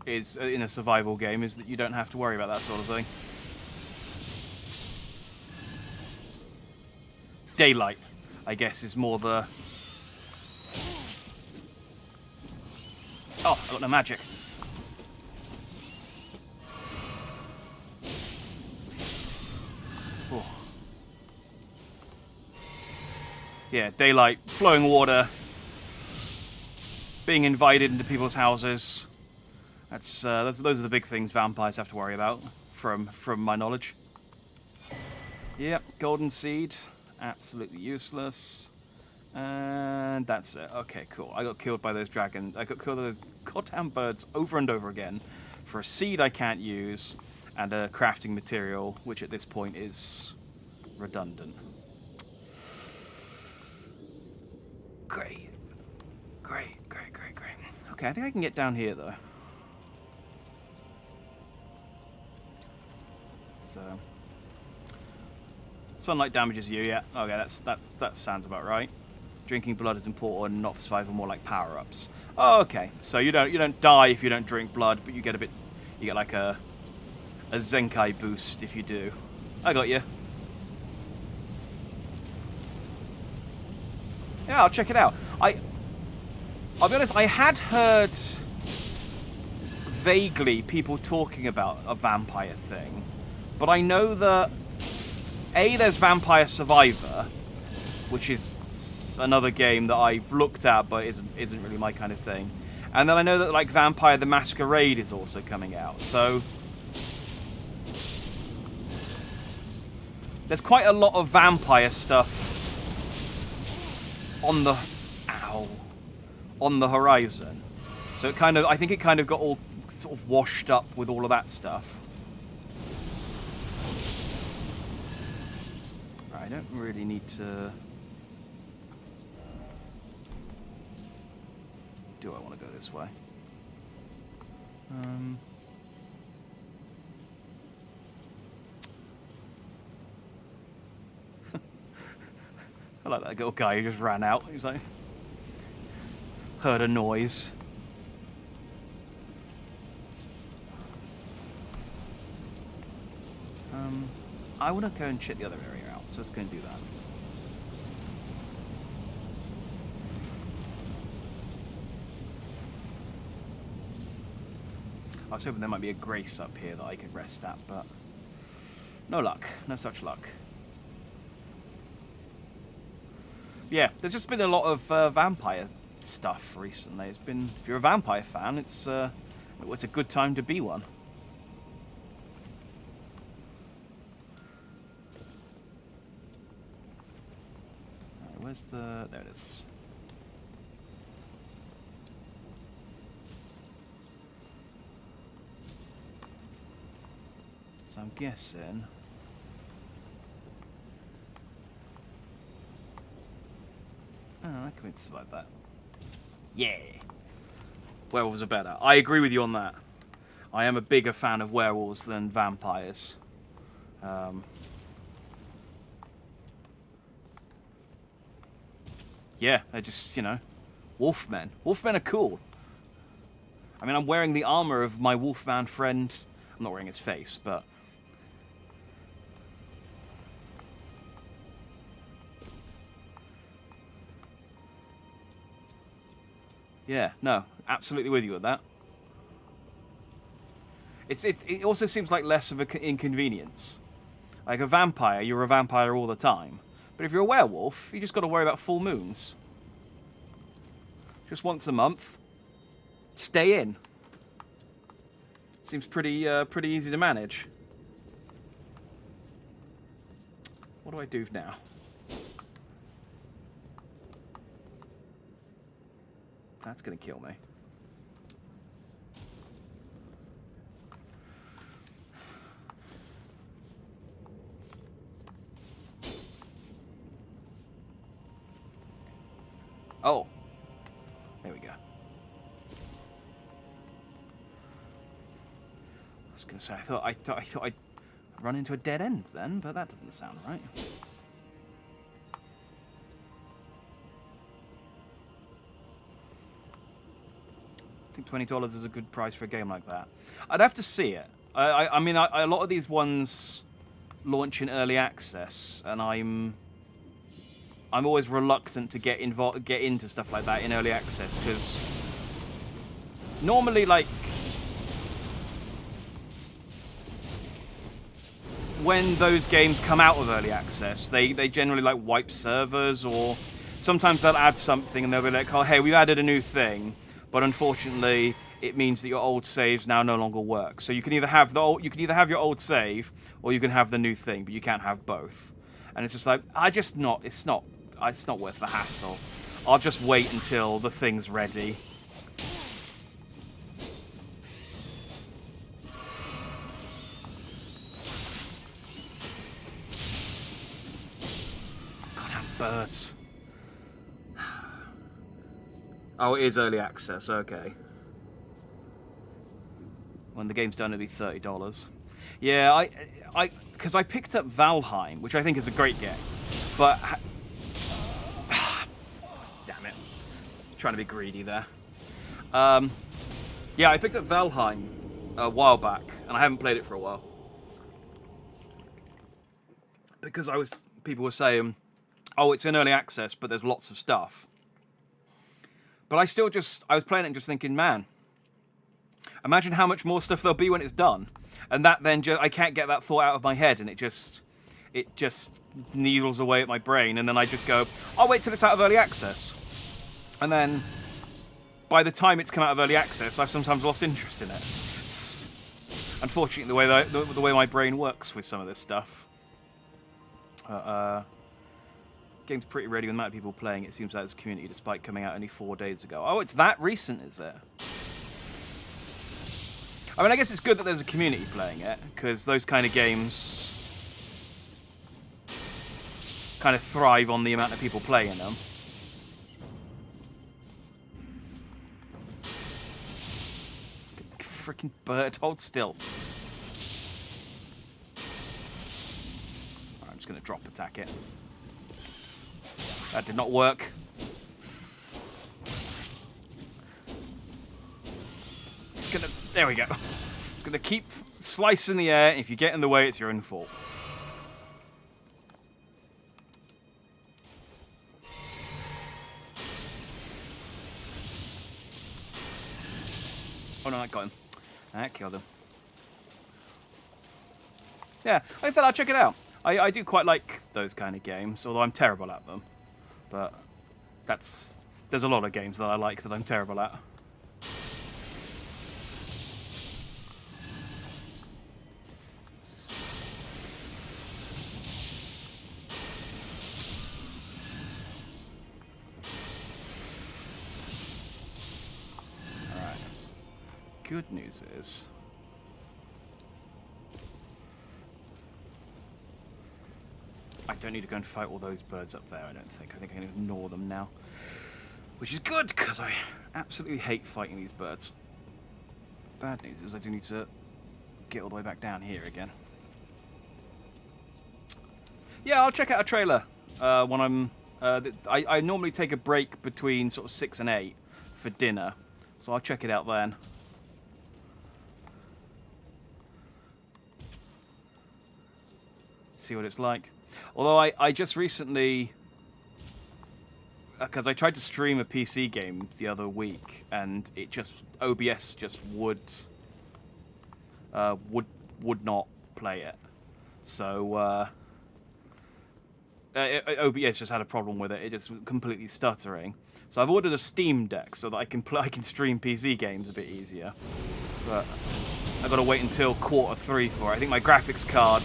is in a survival game, is that you don't have to worry about that sort of thing. Daylight, I guess, is more the... Oh, I got no magic. Oh. Yeah, daylight, flowing water, being invited into people's houses. Those are the big things vampires have to worry about, from my knowledge. Yep, golden seed, absolutely useless, and that's it. Okay, cool. I got killed by those dragons. I got killed by those goddamn birds over and over again for a seed I can't use and a crafting material, which at this point is redundant. Great. Okay, I think I can get down here, though. So... Sunlight damages you, yeah. Okay, that sounds about right. Drinking blood is important, not for survival, more like power-ups. Oh, okay. So you don't die if you don't drink blood, but you get like a Zenkai boost if you do. I got you. Yeah, I'll check it out. I'll be honest, I had heard vaguely people talking about a vampire thing, but I know that there's Vampire Survivor, which is another game that I've looked at but isn't really my kind of thing, and then I know that like Vampire the Masquerade is also coming out, so there's quite a lot of vampire stuff on the horizon. So I think it kind of got all sort of washed up with all of that stuff. Right, I don't really need to... Do I want to go this way? I like that little guy who just ran out. He's like... Heard a noise. I want to go and check the other area out, so let's go and do that. I was hoping there might be a grace up here that I could rest at, but no luck. No such luck. Yeah, there's just been a lot of vampire stuff recently. It's been, if you're a vampire fan, it's a good time to be one. Right, where's the... There it is. So I'm guessing... Oh, I can survive that. Yeah! Werewolves are better. I agree with you on that. I am a bigger fan of werewolves than vampires. Yeah, they're just, you know, wolfmen. Wolfmen are cool. I mean, I'm wearing the armor of my wolfman friend. I'm not wearing his face, but... Yeah, no, absolutely with you with that. It also seems like less of an inconvenience. Like a vampire, you're a vampire all the time. But if you're a werewolf, you just got to worry about full moons. Just once a month. Stay in. Seems pretty easy to manage. What do I do now? That's gonna kill me. Oh, there we go. I was gonna say I thought I'd run into a dead end then, but that doesn't sound right. I think $20 is a good price for a game like that. I'd have to see it. I mean, a lot of these ones launch in early access, and I'm always reluctant to get into stuff like that in early access, because normally, like, when those games come out of early access, they generally like wipe servers, or sometimes they'll add something and they'll be like, oh hey, we've added a new thing. But unfortunately, it means that your old saves now no longer work. So you can either have your old save, or you can have the new thing, but you can't have both. And it's just like, it's not worth the hassle. I'll just wait until the thing's ready. Goddamn birds. Oh, it is early access, okay. When the game's done, it'll be $30. Yeah, because I picked up Valheim, which I think is a great game, but... Damn it. Trying to be greedy there. Yeah, I picked up Valheim a while back, and I haven't played it for a while. Because people were saying, oh, it's in early access, but there's lots of stuff. But I was playing it and just thinking, man, imagine how much more stuff there'll be when it's done. And that then, I can't get that thought out of my head, and it just needles away at my brain, and then I just go, I'll wait till it's out of early access. And then, by the time it's come out of early access, I've sometimes lost interest in it. It's unfortunately the way my brain works with some of this stuff. Game's pretty ready with the amount of people playing. It seems like there's a community despite coming out only 4 days ago. Oh, it's that recent, is it? I mean, I guess it's good that there's a community playing it, because those kind of games kind of thrive on the amount of people playing them. Freaking bird, hold still. Right, I'm just going to drop attack it. That did not work. It's gonna... There we go. It's gonna keep slicing the air. If you get in the way, it's your own fault. Oh no, that got him. That killed him. Yeah, like I said, I'll check it out. I do quite like those kind of games, although I'm terrible at them. But there's a lot of games that I like that I'm terrible at. Alright. Good news is... I don't need to go and fight all those birds up there, I don't think. I think I can ignore them now. Which is good, because I absolutely hate fighting these birds. Bad news is I do need to get all the way back down here again. Yeah, I'll check out a trailer when I'm... I normally take a break between sort of 6 and 8 for dinner, so I'll check it out then. See what it's like. Although I just recently, because I tried to stream a PC game the other week, and it just OBS just would not play it. So OBS just had a problem with it. It just completely stuttering. So I've ordered a Steam Deck so that I can stream PC games a bit easier. But I've got to wait until Q3 for it. I think my graphics card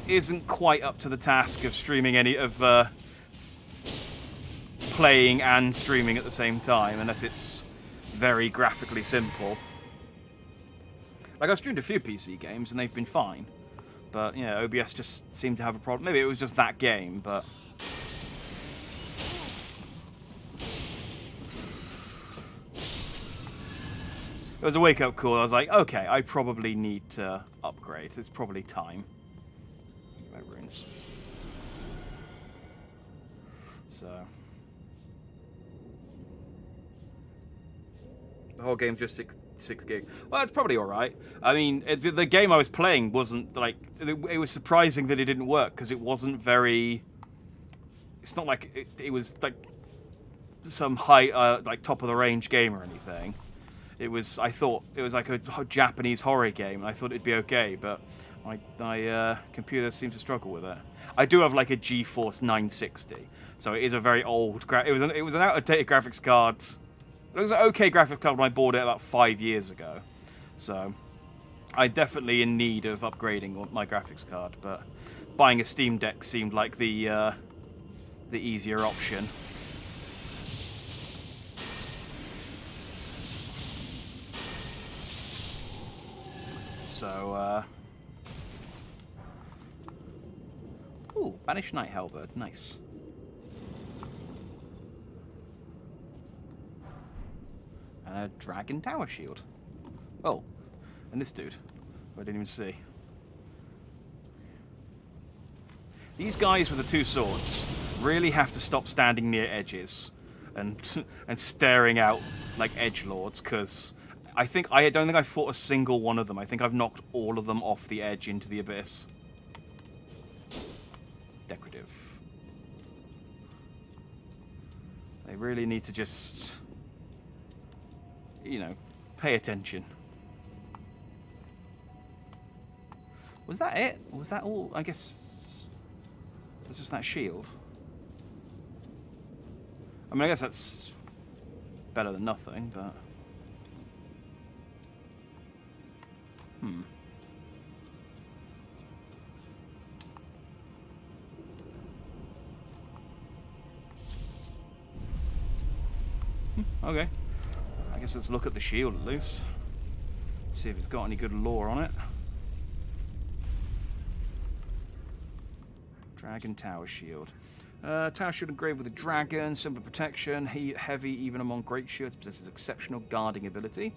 isn't quite up to the task of streaming any of playing and streaming at the same time, unless it's very graphically simple. Like, I've streamed a few PC games and they've been fine, but yeah, OBS just seemed to have a problem. Maybe it was just that game, but it was a wake-up call. I was like, okay, I probably need to upgrade. It's probably time. My runes. So the whole game's just six gig. Well, it's probably all right. I mean, the game I was playing wasn't like... It was surprising that it didn't work, because it wasn't very... It's not like it was like some high, like top of the range game or anything. It was... I thought it was like a Japanese horror game. I thought it'd be okay, but my computer seems to struggle with it. I do have like a GeForce 960, so it is a very old... It was an out-of-date graphics card. It was an okay graphics card when I bought it about 5 years ago. So I'm definitely in need of upgrading my graphics card, but buying a Steam Deck seemed like the easier option. So, ooh, Banished Night Halberd, nice. And a Dragon Tower Shield. Oh, and this dude, who I didn't even see. These guys with the two swords really have to stop standing near edges and staring out like edgelords, because I don't think I fought a single one of them. I think I've knocked all of them off the edge into the abyss. Decorative. They really need to just you know, pay attention. Was that it? Was that all? I guess it was just that shield. I mean, I guess that's better than nothing, but... Okay. I guess let's look at the shield at least. See if it's got any good lore on it. Dragon Tower Shield. Tower shield engraved with a dragon, symbol of protection, heavy even among great shields, possesses exceptional guarding ability.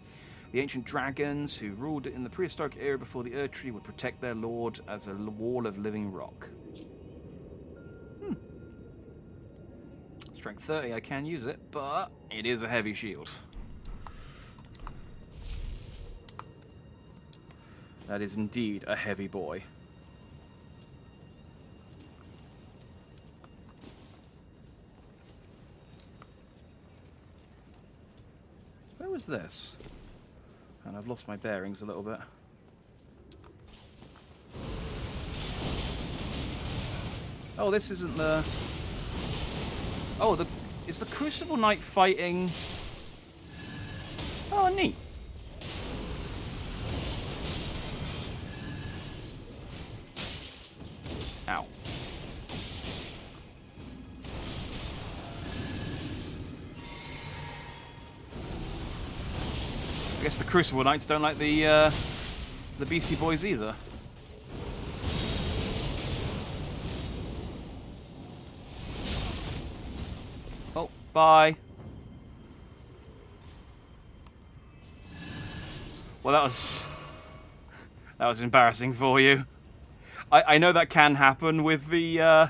The ancient dragons who ruled in the prehistoric era before the Earth Tree would protect their lord as a wall of living rock. Strength 30, I can use it, but it is a heavy shield. That is indeed a heavy boy. Where was this? And I've lost my bearings a little bit. Oh, this isn't the... Oh, is the Crucible Knight fighting... Oh, neat. Ow. I guess the Crucible Knights don't like the Beastie Boys either. Oh, bye. Well, that was embarrassing for you. I know that can happen with the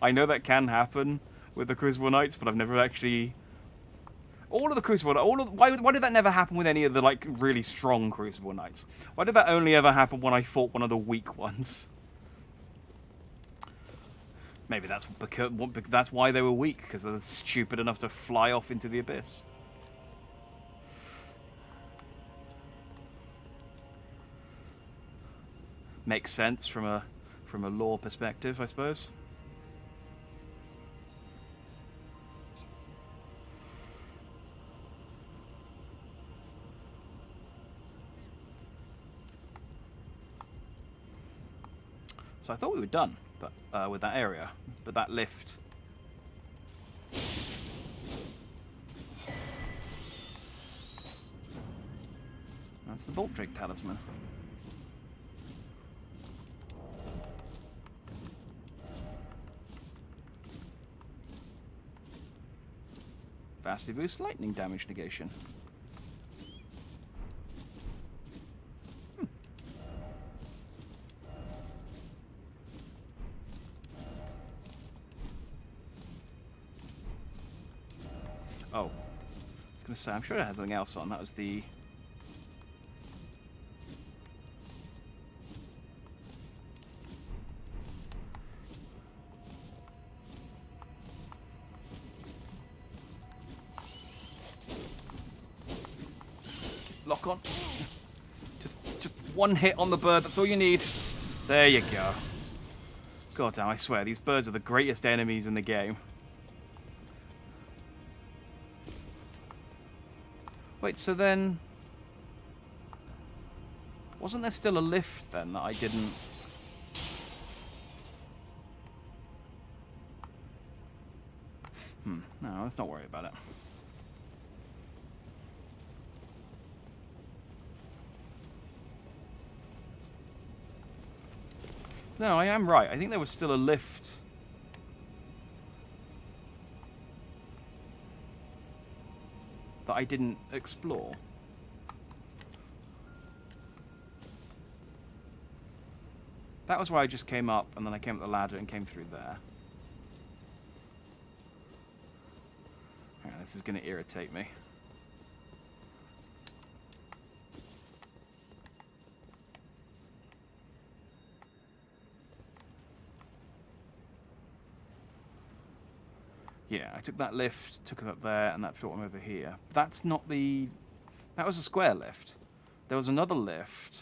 I know that can happen with the Crucible Knights, but I've never actually... All of the Crucible... Why did that never happen with any of the, like, really strong Crucible Knights? Why did that only ever happen when I fought one of the weak ones? Maybe that's because that's why they were weak, because they're stupid enough to fly off into the abyss. Makes sense from a lore perspective, I suppose. So I thought we were done, but with that area, but that lift. That's the Bolt Drake talisman. Vastly boost lightning damage negation. Oh. I was going to say, I'm sure I had something else on. That was the... Lock on. Just one hit on the bird, that's all you need. There you go. God damn, I swear, these birds are the greatest enemies in the game. Wait, so then... Wasn't there still a lift then that I didn't... No, let's not worry about it. No, I am right. I think there was still a lift. That I didn't explore. That was where I just came up, and then I came up the ladder and came through there. Hang on, this is going to irritate me. Yeah, I took that lift, took it up there, and that brought him over here. That's not the... That was a square lift. There was another lift,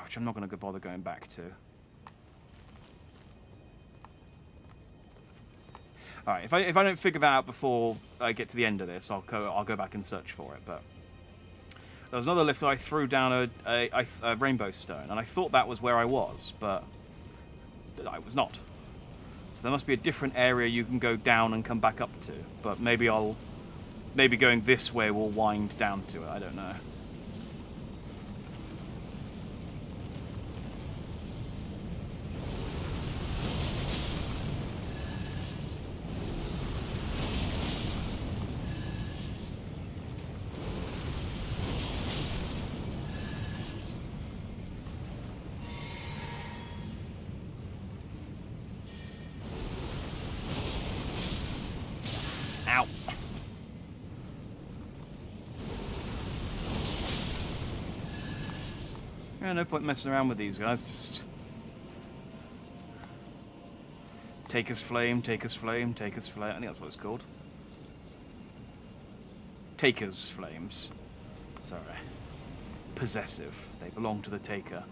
which I'm not going to bother going back to. All right, if I don't figure that out before I get to the end of this, I'll go back and search for it. But there was another lift that I threw down a rainbow stone, and I thought that was where I was, but I was not. So there must be a different area you can go down and come back up to. But maybe going this way will wind down to it. I don't know. Ow. Yeah, no point messing around with these guys. Just take us flame, take us flame, take us flame. I think that's what it's called. Taker's flames. Sorry. Possessive. They belong to the taker.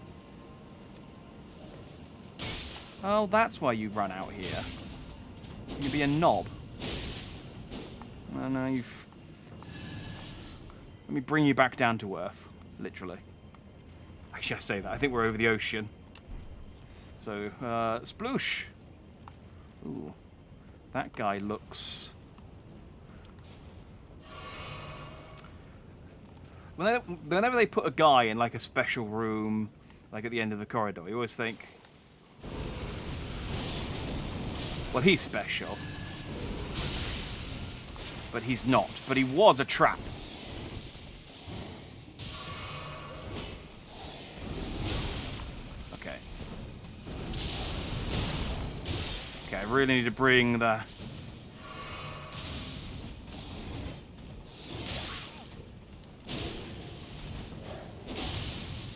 Oh, that's why you run out here. You be a knob. Oh, no, you've... Let me bring you back down to Earth. Literally. Actually, I say that. I think we're over the ocean. So, sploosh. Ooh. That guy looks... Whenever they put a guy in, like, a special room, like at the end of the corridor, you always think... Well, he's special. But he's not. But he was a trap. Okay. Okay, I really need to bring the...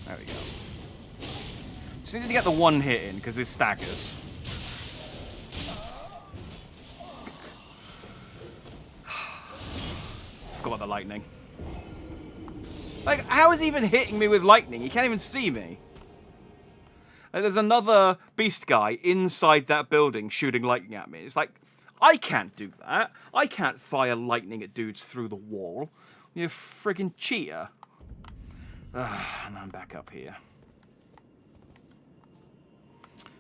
There we go. Just need to get the one hit in, because this staggers. Forgot about the lightning. Like, how is he even hitting me with lightning? He can't even see me. Like, there's another beast guy inside that building shooting lightning at me. It's like, I can't do that. I can't fire lightning at dudes through the wall. You're a friggin' cheater. And I'm back up here.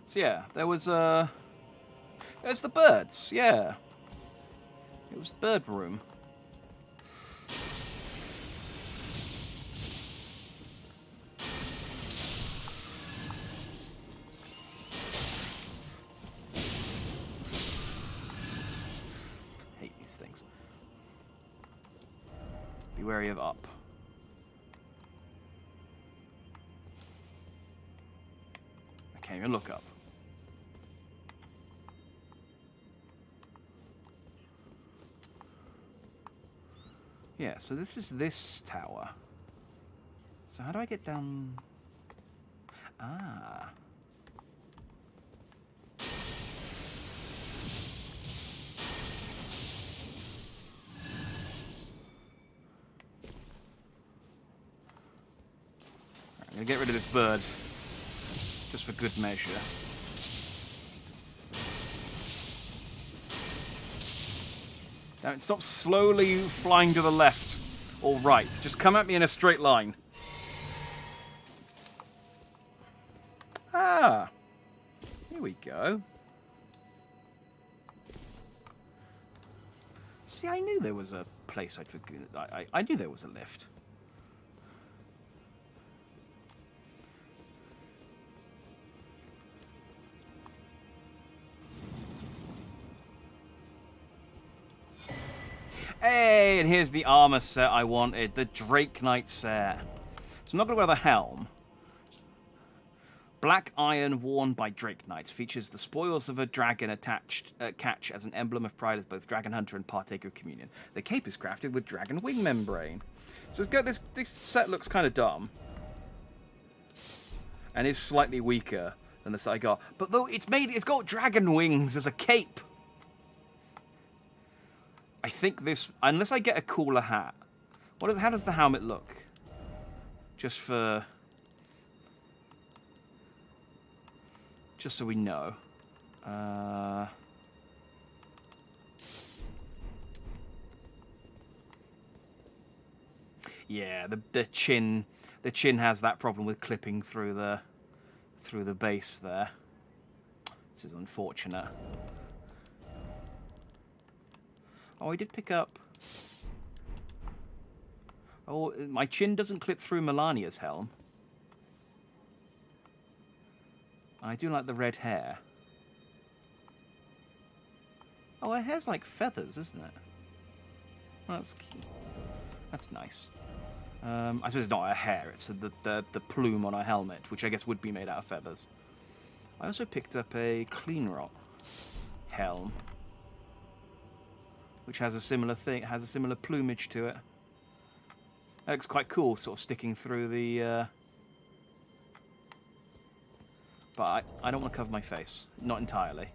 So yeah, there's the birds, yeah. It was the bird room. Things. Be wary of up. I can't even look up. Yeah, so this is this tower. So how do I get down? Ah. I'm gonna get rid of this bird, just for good measure. Now it stops slowly flying to the left or right. Just come at me in a straight line. Ah, here we go. See, I knew there was a place I knew there was a lift. Hey, and here's the armor set I wanted, the Drake Knight set. So I'm not going to wear the helm. Black iron worn by Drake Knights features the spoils of a dragon attached catch as an emblem of pride of both dragon hunter and partaker of communion. The cape is crafted with dragon wing membrane. So let's go. This set looks kind of dumb, and is slightly weaker than the set I got. But though it's got dragon wings as a cape. I think this, unless I get a cooler hat. How does the helmet look? Just so we know. Yeah, the chin has that problem with clipping through the base there. This is unfortunate. Oh, I did pick up. Oh, my chin doesn't clip through Melania's helm. I do like the red hair. Oh, her hair's like feathers, isn't it? Well, that's cute. That's nice. I suppose it's not her hair, it's the plume on her helmet, which I guess would be made out of feathers. I also picked up a clean rot helm, which has a similar plumage to it. That looks quite cool, sort of sticking through the... But I don't want to cover my face. Not entirely.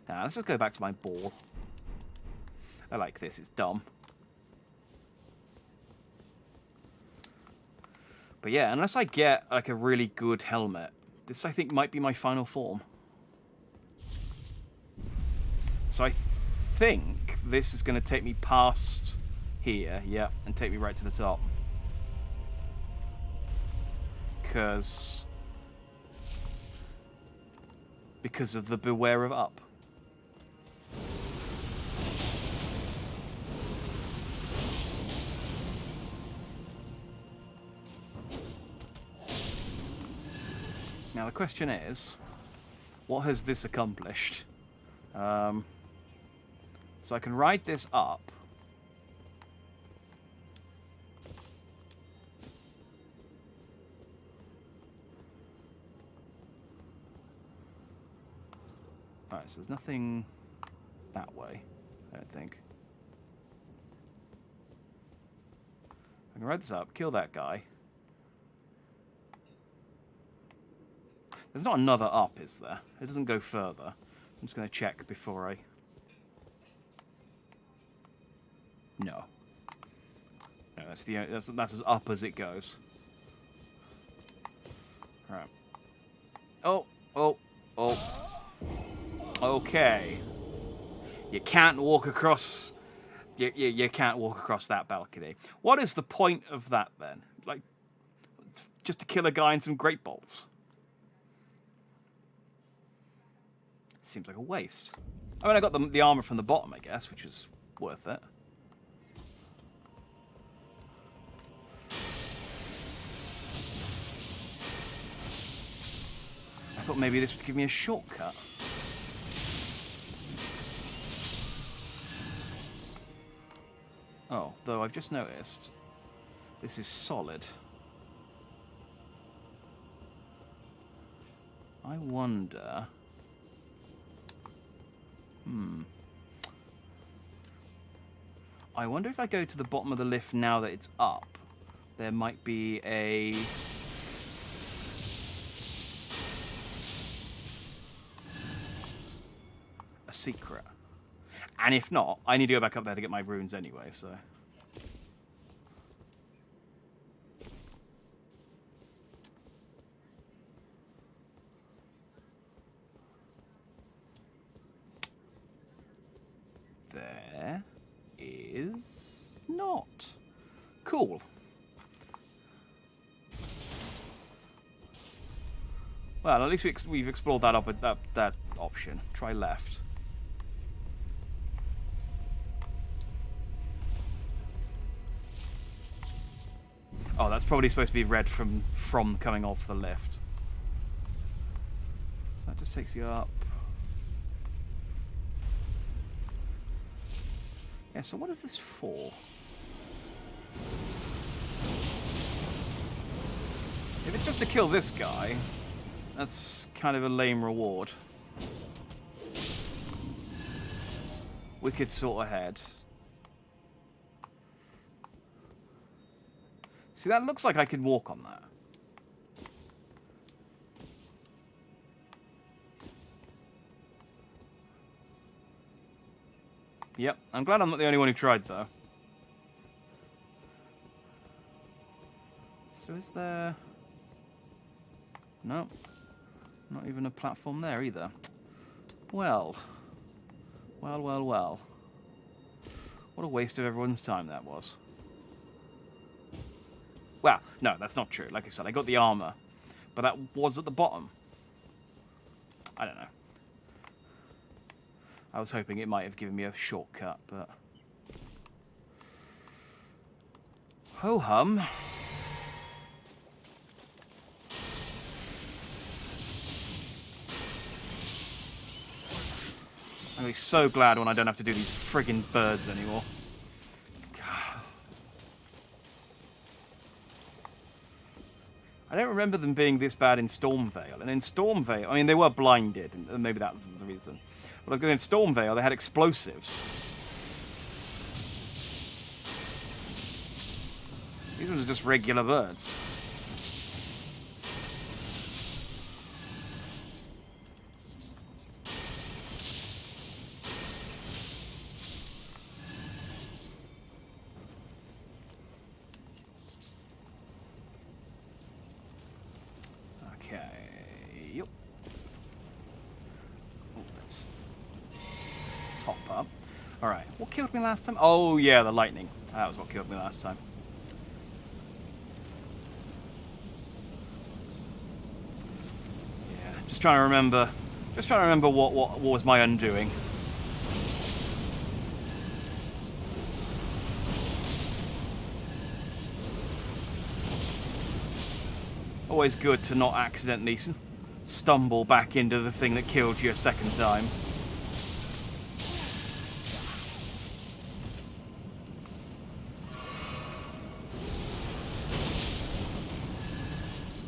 Now, let's just go back to my ball. I like this, it's dumb. But yeah, unless I get like a really good helmet, this I think might be my final form. So I think this is going to take me past here, yeah, and take me right to the top. Because of the Beware of Up. Now the question is, what has this accomplished? So I can ride this up. Alright, so there's nothing that way, I don't think. I can ride this up, kill that guy. There's not another up, is there? It doesn't go further. I'm just going to check before I... No. No, that's as up as it goes. Right. Oh. Okay. You can't walk across... You can't walk across that balcony. What is the point of that, then? Like, just to kill a guy in some great bolts? Seems like a waste. I mean, I got the armor from the bottom, I guess, which was worth it. I thought maybe this would give me a shortcut. Oh, though I've just noticed this is solid. I wonder... I wonder if I go to the bottom of the lift now that it's up, there might be a secret. And if not, I need to go back up there to get my runes anyway, so... There is not. Cool. Well, at least we've explored that option. Try left. Oh, that's probably supposed to be red from coming off the lift. So that just takes you up. Yeah, so what is this for? If it's just to kill this guy, that's kind of a lame reward. Wicked sort of head. See, that looks like I could walk on that. Yep, I'm glad I'm not the only one who tried, though. So is there... No. Not even a platform there, either. Well. Well, well, well. What a waste of everyone's time that was. Well, no, that's not true. Like I said, I got the armor. But that was at the bottom. I don't know. I was hoping it might have given me a shortcut, but... Ho-hum. I'm going to be so glad when I don't have to do these friggin' birds anymore. I don't remember them being this bad in Stormvale. And in Stormvale, I mean, they were blinded, and maybe that was the reason. But in Stormvale, they had explosives. These ones are just regular birds. Alright, what killed me last time? Oh, yeah, the lightning. That was what killed me last time. Yeah, just trying to remember. Just trying to remember what was my undoing. Always good to not accidentally stumble back into the thing that killed you a second time.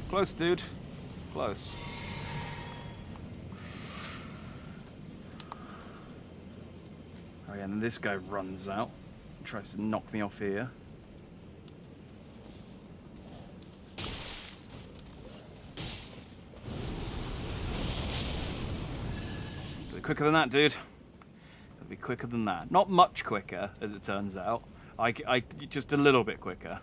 Close, dude. Close. Oh yeah, and then this guy runs out and tries to knock me off here. Be quicker than that, dude. It'll be quicker than that. Not much quicker, as it turns out. I just a little bit quicker.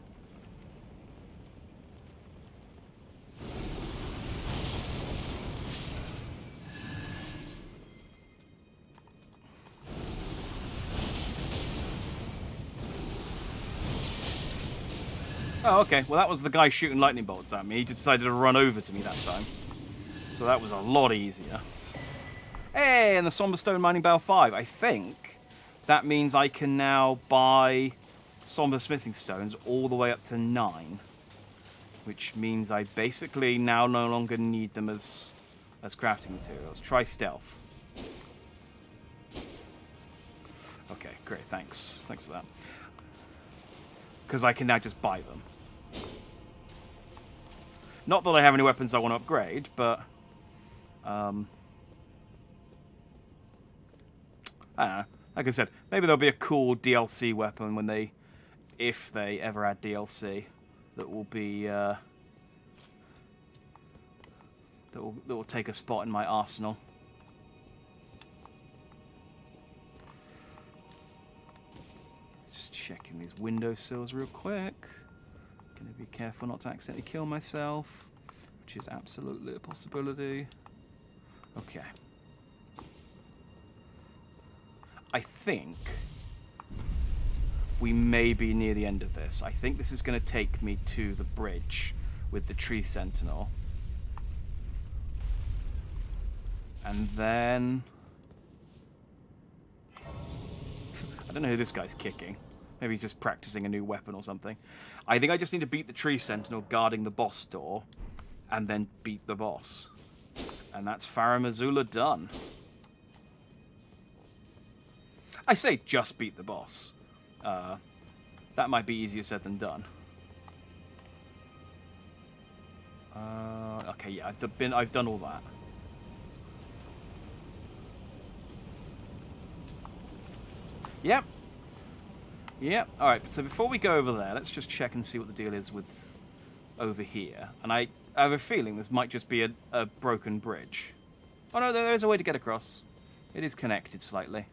Oh, okay. Well, that was the guy shooting lightning bolts at me. He just decided to run over to me that time. So that was a lot easier. Hey, and the Somber Stone Mining Bell 5. I think that means I can now buy Somber Smithing Stones all the way up to 9. Which means I basically now no longer need them as crafting materials. Try stealth. Okay, great. Thanks. Thanks for that. Because I can now just buy them. Not that I have any weapons I want to upgrade, but... I don't know. Like I said, maybe there'll be a cool DLC weapon when they... If they ever add DLC. That will be... that will take a spot in my arsenal. Just checking these windowsills real quick. Gonna be careful not to accidentally kill myself, which is absolutely a possibility. Okay. I think we may be near the end of this. I think this is going to take me to the bridge with the tree sentinel. And then... I don't know who this guy's kicking. Maybe he's just practicing a new weapon or something. I think I just need to beat the tree sentinel guarding the boss door, and then beat the boss. And that's Farum Azula done. I say just beat the boss. That might be easier said than done. Okay, yeah, I've done all that. Yep. Yep. Alright, so before we go over there, let's just check and see what the deal is with over here. And I have a feeling this might just be a broken bridge. Oh no, there is a way to get across. It is connected slightly.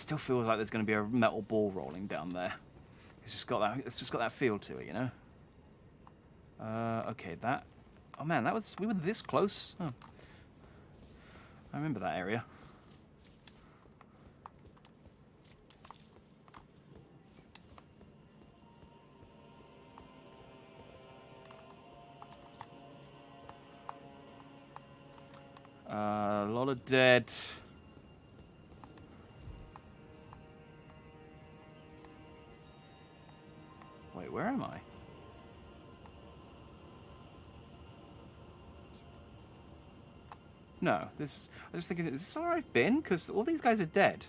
still feels like there's going to be a metal ball rolling down there. It's just got that feel to it, you know. Okay, that. Oh man, we were this close. Oh. I remember that area. A lot of dead. Wait, where am I? No, this. I was thinking, is this where I've been? Because all these guys are dead.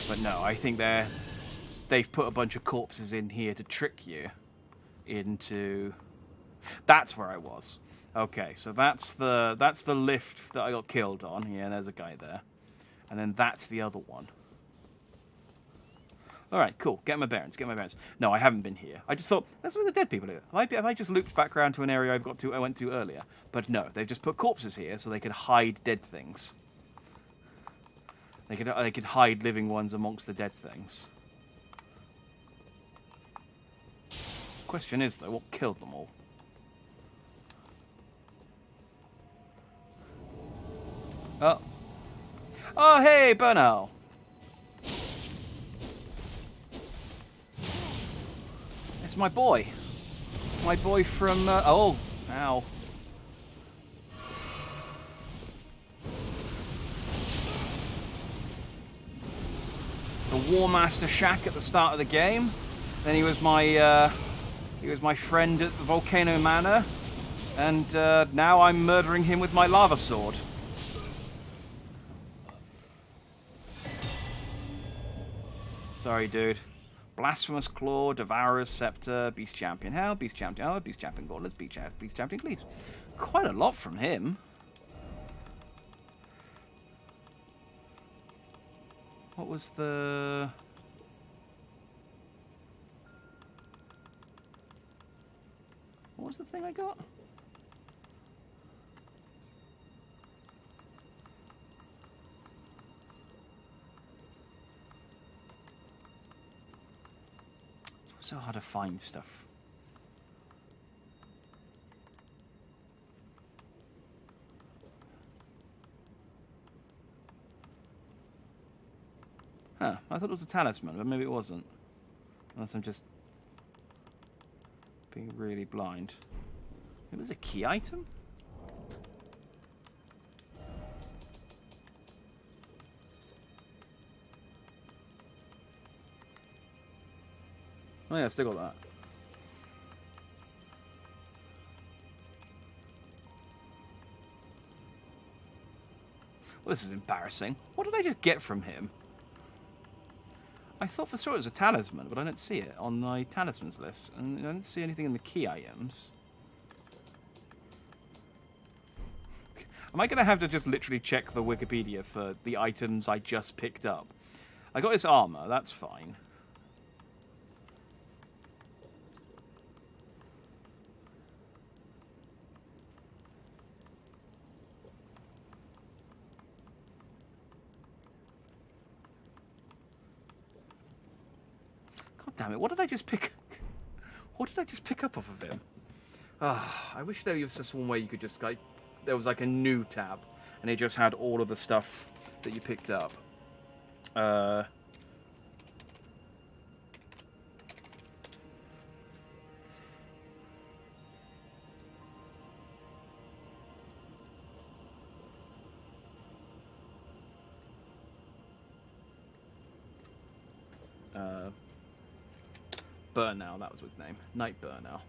But no, I think they've put a bunch of corpses in here to trick you into. That's where I was. Okay, so that's the lift that I got killed on. Yeah, there's a guy there, and then that's the other one. All right, cool. Get my bearings. No, I haven't been here. I just thought that's where the dead people are. Have I just looped back around to an area I went to earlier? But no, they've just put corpses here so they could hide dead things. They could hide living ones amongst the dead things. Question is though, what killed them all? Oh, hey, Bernal. It's my boy. My boy from... oh, ow. The War Master Shack at the start of the game. Then he was my friend at the Volcano Manor. And now I'm murdering him with my lava sword. Sorry, dude. Blasphemous Claw, Devourer's Scepter, Beast Champion Hell, Beast Champion Armor, Beast Champion Gauntlets, Beast Champion Cleaves. Quite a lot from him. What was the... What was the thing I got? So hard to find stuff. Huh, I thought it was a talisman, but maybe it wasn't. Unless I'm just being really blind. It was a key item? Oh yeah, I still got that. Well, this is embarrassing. What did I just get from him? I thought for sure it was a talisman, but I don't see it on my talismans list. And I don't see anything in the key items. Am I going to have to just literally check the Wikipedia for the items I just picked up? I got his armor, that's fine. Damn it! What did I just pick? What did I just pick up off of him? Ah, I wish there was just one way you could just like, there was like a new tab, and it just had all of the stuff that you picked up. Burnell, that was his name. Knight Burnell.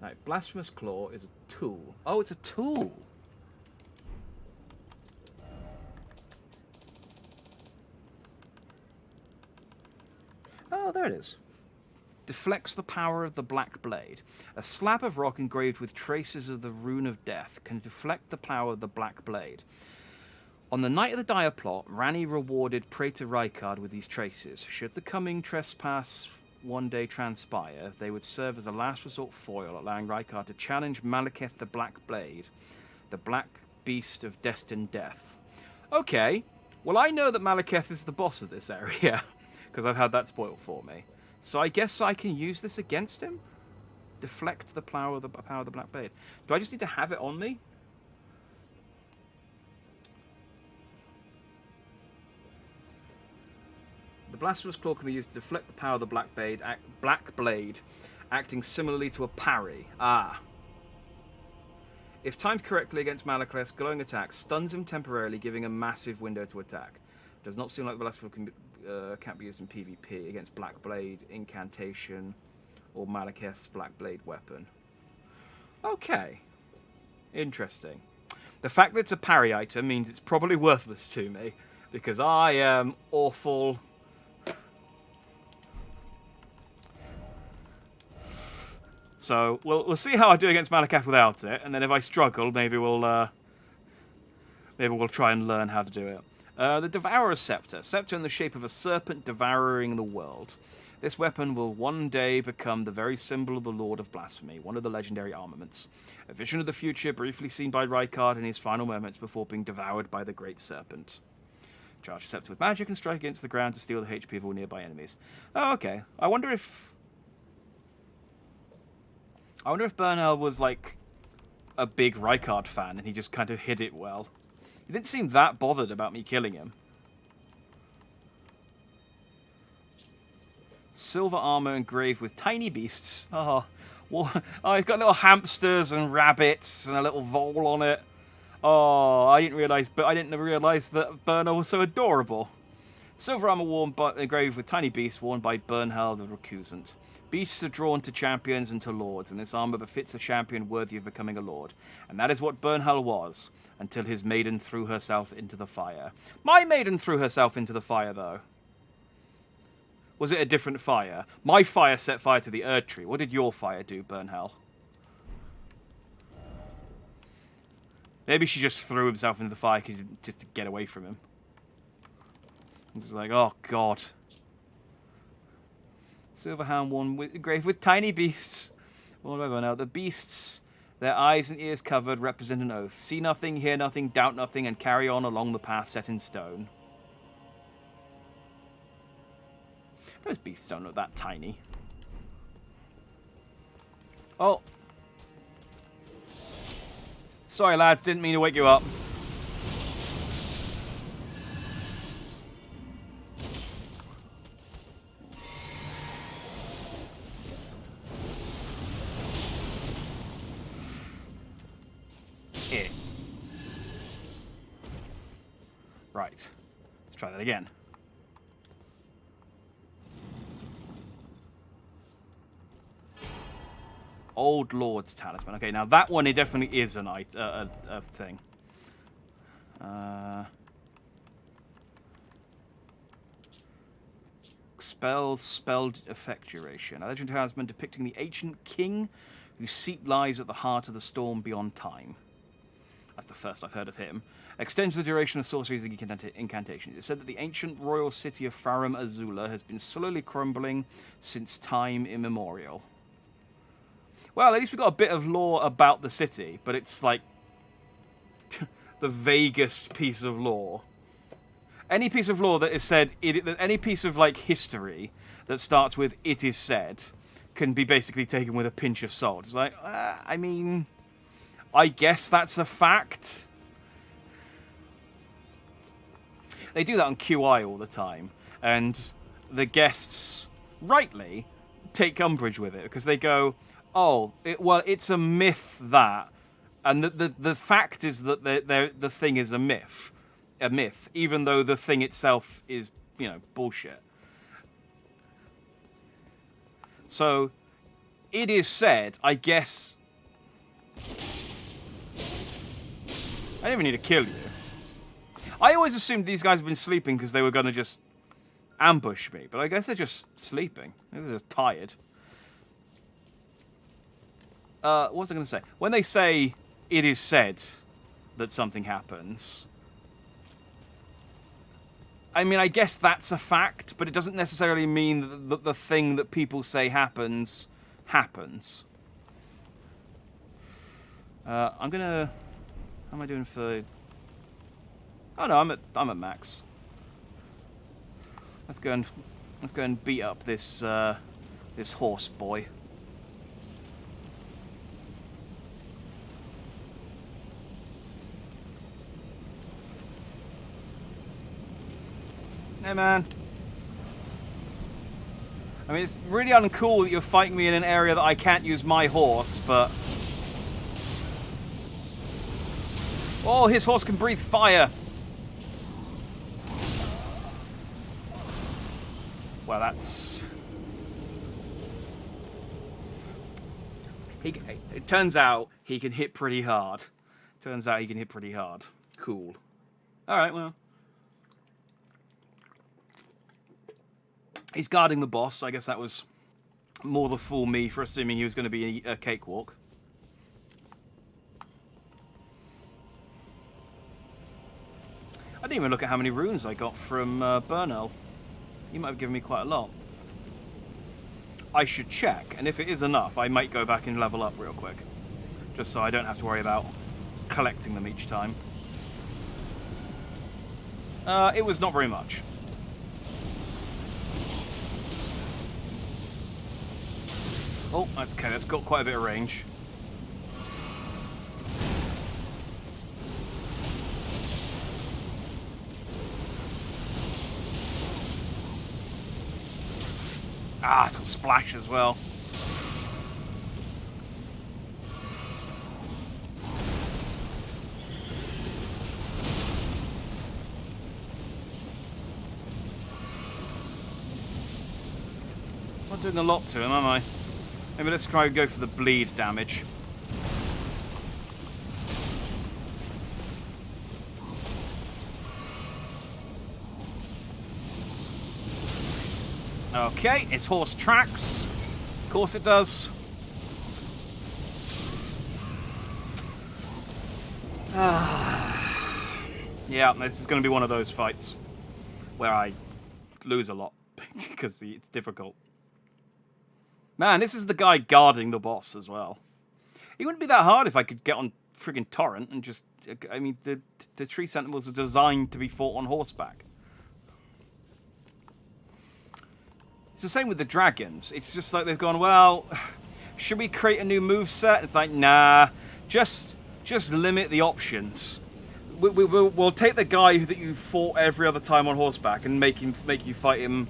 Right, Blasphemous Claw is a tool. Oh, it's a tool! Oh, there it is. Deflects the power of the Black Blade. A slab of rock engraved with traces of the Rune of Death can deflect the power of the Black Blade. On the night of the dire plot, Ranni rewarded Praetor Rykard with these traces. Should the coming trespass one day transpire, they would serve as a last resort foil, allowing Rykard to challenge Malekith the Black Blade, the black beast of destined death. Okay, well I know that Malekith is the boss of this area, because I've had that spoiled for me. So I guess I can use this against him? Deflect the power of the Black Blade. Do I just need to have it on me? The Blasphemous Claw can be used to deflect the power of the Black Blade, acting similarly to a parry. Ah. If timed correctly against Malekith's glowing attack, stuns him temporarily, giving a massive window to attack. Does not seem like the Blasphemous can't be used in PvP against Black Blade, Incantation, or Malekith's Black Blade weapon. Okay. Interesting. The fact that it's a parry item means it's probably worthless to me, because I am awful. So we'll see how I do against Malekith without it, and then if I struggle, maybe we'll try and learn how to do it. The Devourer's Scepter. Scepter in the shape of a serpent devouring the world. This weapon will one day become the very symbol of the Lord of Blasphemy, one of the legendary armaments. A vision of the future briefly seen by Rykard in his final moments before being devoured by the Great Serpent. Charge the Scepter with magic and strike against the ground to steal the HP of all nearby enemies. Oh, okay. I wonder if Bernhel was like a big Rykard fan and he just kind of hid it well. He didn't seem that bothered about me killing him. Silver armor engraved with tiny beasts. Oh, well, I've got little hamsters and rabbits and a little vole on it. Oh, I didn't realize that Bernhel was so adorable. Silver armor engraved with tiny beasts worn by Bernhel the Recusant. Beasts are drawn to champions and to lords, and this armor befits a champion worthy of becoming a lord. And that is what Bernhel was, until his maiden threw herself into the fire. My maiden threw herself into the fire, though. Was it a different fire? My fire set fire to the Erd Tree. What did your fire do, Bernhel? Maybe she just threw himself into the fire just to get away from him. It's like, oh, God. Silverhound one engraved with tiny beasts. What do I know? The beasts, their eyes and ears covered, represent an oath. See nothing, hear nothing, doubt nothing, and carry on along the path set in stone. Those beasts don't look that tiny. Oh. Sorry, lads. Didn't mean to wake you up. Right. Let's try that again. Old Lord's Talisman. Okay, now that one, it definitely is a thing. Spelled effect duration. A legendary talisman depicting the ancient king whose seat lies at the heart of the storm beyond time. That's the first I've heard of him. Extends the duration of sorceries and incantations. It's said that the ancient royal city of Farum Azula has been slowly crumbling since time immemorial. Well, at least we got a bit of lore about the city, but it's like the vaguest piece of lore. Any piece of lore that is said, any piece of like history that starts with "it is said" can be basically taken with a pinch of salt. It's like, I mean, I guess that's a fact. They do that on QI all the time, and the guests, rightly, take umbrage with it, because they go, oh, it's a myth that, and the fact is that the thing is a myth, even though the thing itself is, bullshit. So, it is said, I guess, I don't even need to kill you. I always assumed these guys have been sleeping because they were going to just ambush me, but I guess they're just sleeping. They're just tired. What was I going to say? When they say, it is said that something happens, I mean, I guess that's a fact, but it doesn't necessarily mean that the thing that people say happens. I'm gonna... How am I doing for... Oh no, I'm at max. Let's go and beat up this this horse boy. Hey man. I mean, it's really uncool that you're fighting me in an area that I can't use my horse, but... Oh, his horse can breathe fire! Well, that's... It turns out he can hit pretty hard. Cool. Alright, well. He's guarding the boss. I guess that was more the fool me for assuming he was going to be a cakewalk. I didn't even look at how many runes I got from Burnell. You might have given me quite a lot. I should check, and if it is enough, I might go back and level up real quick. Just so I don't have to worry about collecting them each time. It was not very much. Oh, that's okay, that's got quite a bit of range. Ah, it's got splash as well. Not doing a lot to him, am I? Maybe let's try and go for the bleed damage. Okay, its horse tracks. Of course it does. Yeah, this is going to be one of those fights where I lose a lot because it's difficult. Man, this is the guy guarding the boss as well. It wouldn't be that hard if I could get on friggin' Torrent and just... I mean, the Tree Sentinels are designed to be fought on horseback. It's the same with the dragons. It's just like they've gone, well, should we create a new moveset? It's like, nah, just limit the options. We'll take the guy that you fought every other time on horseback and make you fight him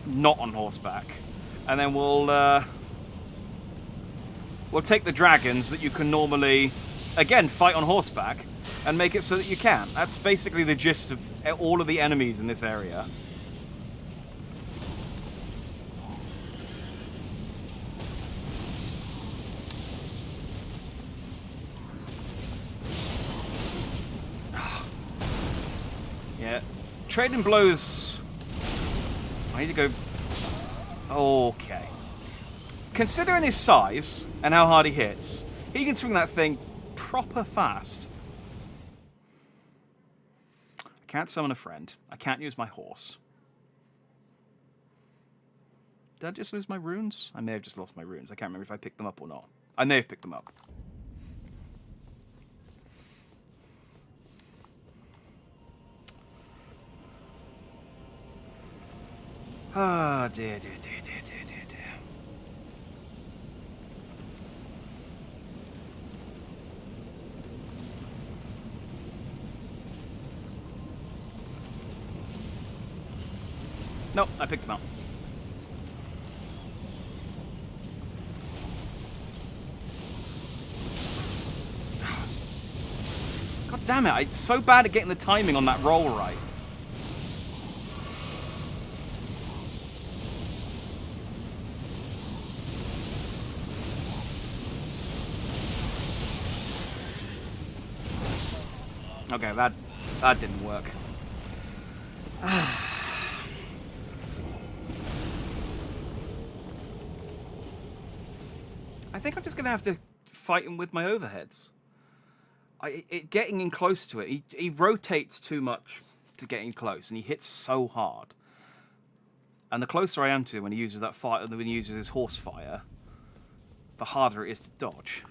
not on horseback. And then we'll take the dragons that you can normally, again, fight on horseback and make it so that you can. That's basically the gist of all of the enemies in this area. Yeah. Trading blows... I need to go... Okay. Considering his size and how hard he hits, he can swing that thing proper fast. I can't summon a friend. I can't use my horse. Did I just lose my runes? I may have just lost my runes. I can't remember if I picked them up or not. I may have picked them up. Ah, dear. Nope, I picked them up. God damn it, I'm so bad at getting the timing on that roll right. Okay, that didn't work. I think I'm just gonna have to fight him with my overheads. Getting in close to it, he rotates too much. to getting close, and he hits so hard. And the closer I am to him when he uses that fire, when he uses his horse fire, the harder it is to dodge.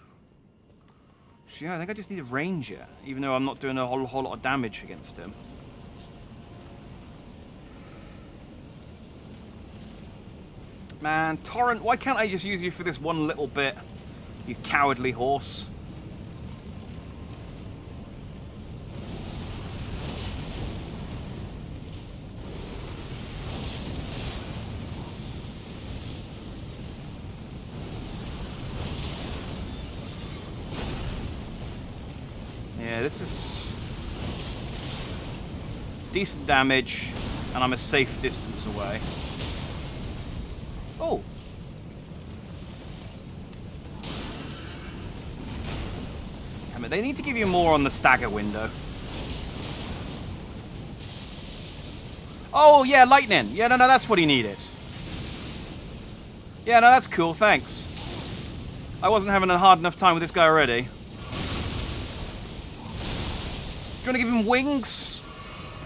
So yeah, I think I just need to range it, even though I'm not doing a whole lot of damage against him. Man, Torrent, why can't I just use you for this one little bit? You cowardly horse. Yeah, this is decent damage, and I'm a safe distance away. Oh! Damn it, they need to give you more on the stagger window. Oh, yeah, lightning! Yeah, no, that's what he needed. Yeah, no, that's cool, thanks. I wasn't having a hard enough time with this guy already. Do you want to give him wings?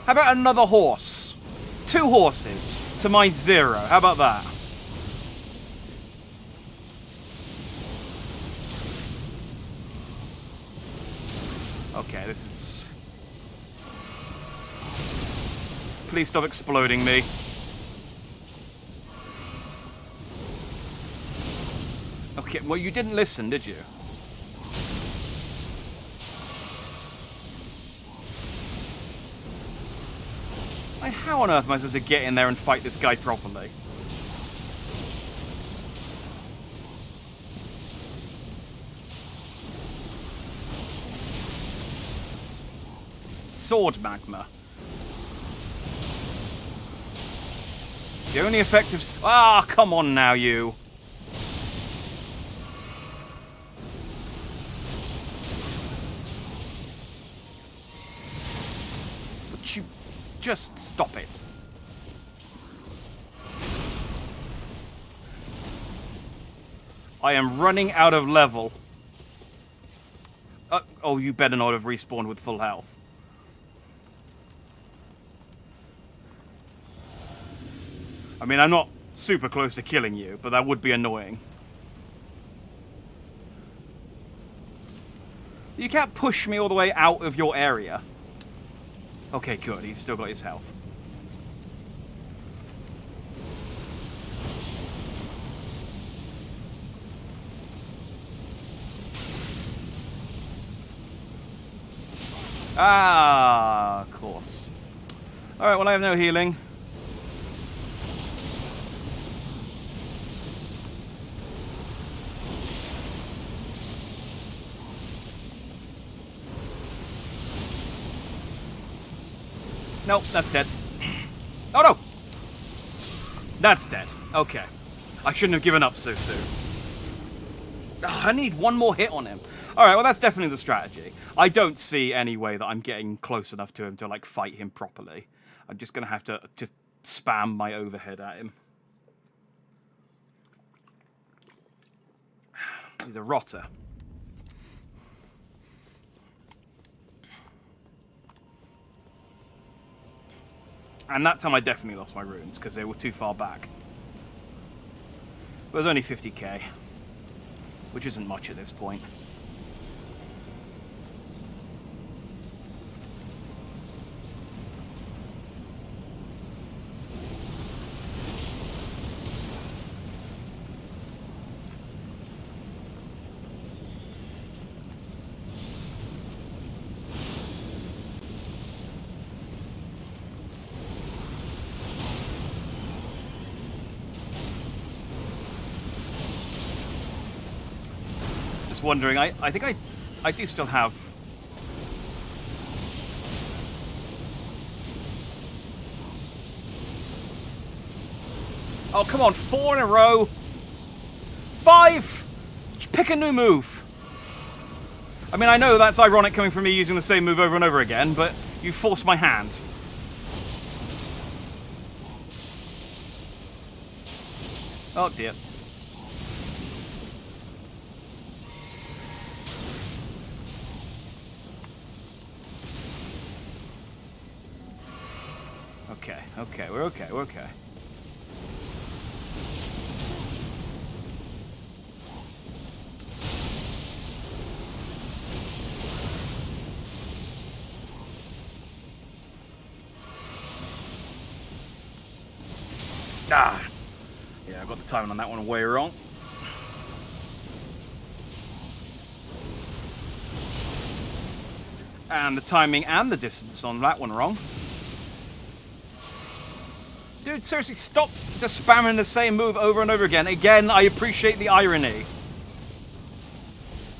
How about another horse? 2 horses to my 0. How about that? Okay, this is... Please stop exploding me. Okay, well, you didn't listen, did you? Like, how on earth am I supposed to get in there and fight this guy properly? Sword magma. The only effective... Ah, come on now, you. Would you just stop it? I am running out of level. Oh, you better not have respawned with full health. I mean, I'm not super close to killing you, but that would be annoying. You can't push me all the way out of your area. Okay, good. He's still got his health. Ah, of course. Alright, well, I have no healing. Nope, that's dead. Oh no! That's dead. Okay. I shouldn't have given up so soon. I need one more hit on him. Alright, well that's definitely the strategy. I don't see any way that I'm getting close enough to him to, like, fight him properly. I'm just gonna have to just spam my overhead at him. He's a rotter. And that time I definitely lost my runes, because they were too far back. But it was only 50k. Which isn't much at this point. Wondering, I think I do still have... Oh, come on, 4 in a row. 5! Just pick a new move. I mean, I know that's ironic coming from me using the same move over and over again, but you forced my hand. Oh, dear. okay. Okay, we're okay. We're okay. Ah! Yeah, I got the timing on that one way wrong. And the timing and the distance on that one wrong. Dude, seriously, stop just spamming the same move over and over again. Again, I appreciate the irony.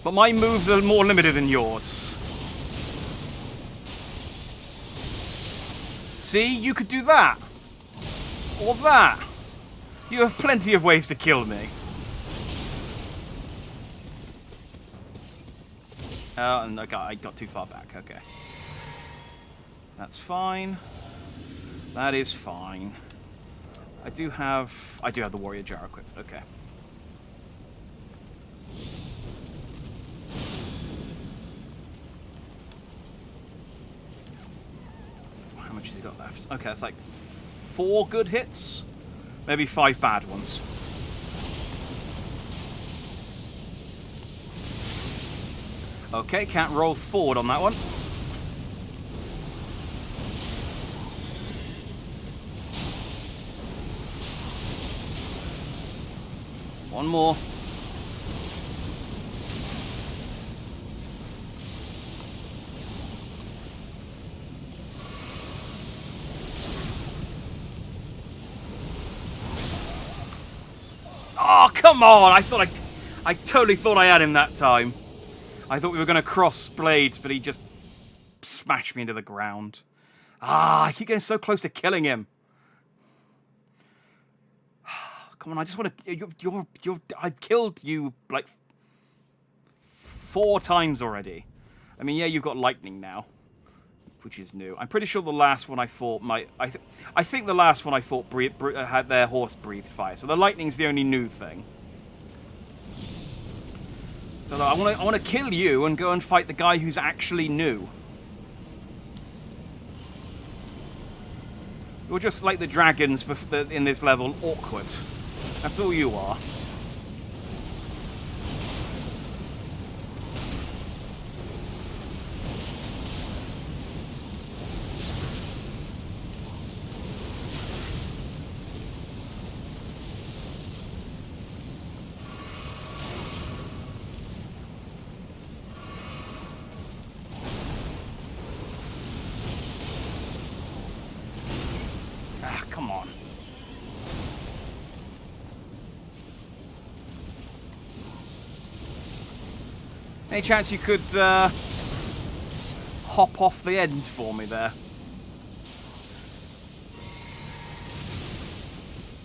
But my moves are more limited than yours. See, you could do that. Or that. You have plenty of ways to kill me. And I got too far back. Okay. That's fine. That is fine. I do have the warrior jar equipped. Okay. How much has he got left? Okay, that's like 4 good hits. Maybe 5 bad ones. Okay, can't roll forward on that one. One more. Oh, come on! I totally thought I had him that time. I thought we were going to cross blades, but he just smashed me into the ground. Ah, I keep getting so close to killing him. Come on, I just want to... I've killed you, like, 4 times already. I mean, yeah, you've got lightning now, which is new. I'm pretty sure the last one I fought might... I think the last one I fought had their horse breathed fire, so the lightning's the only new thing. So I want to kill you and go and fight the guy who's actually new. You're just like the dragons in this level, awkward. That's all you are. Ah, come on. Any chance you could hop off the end for me there?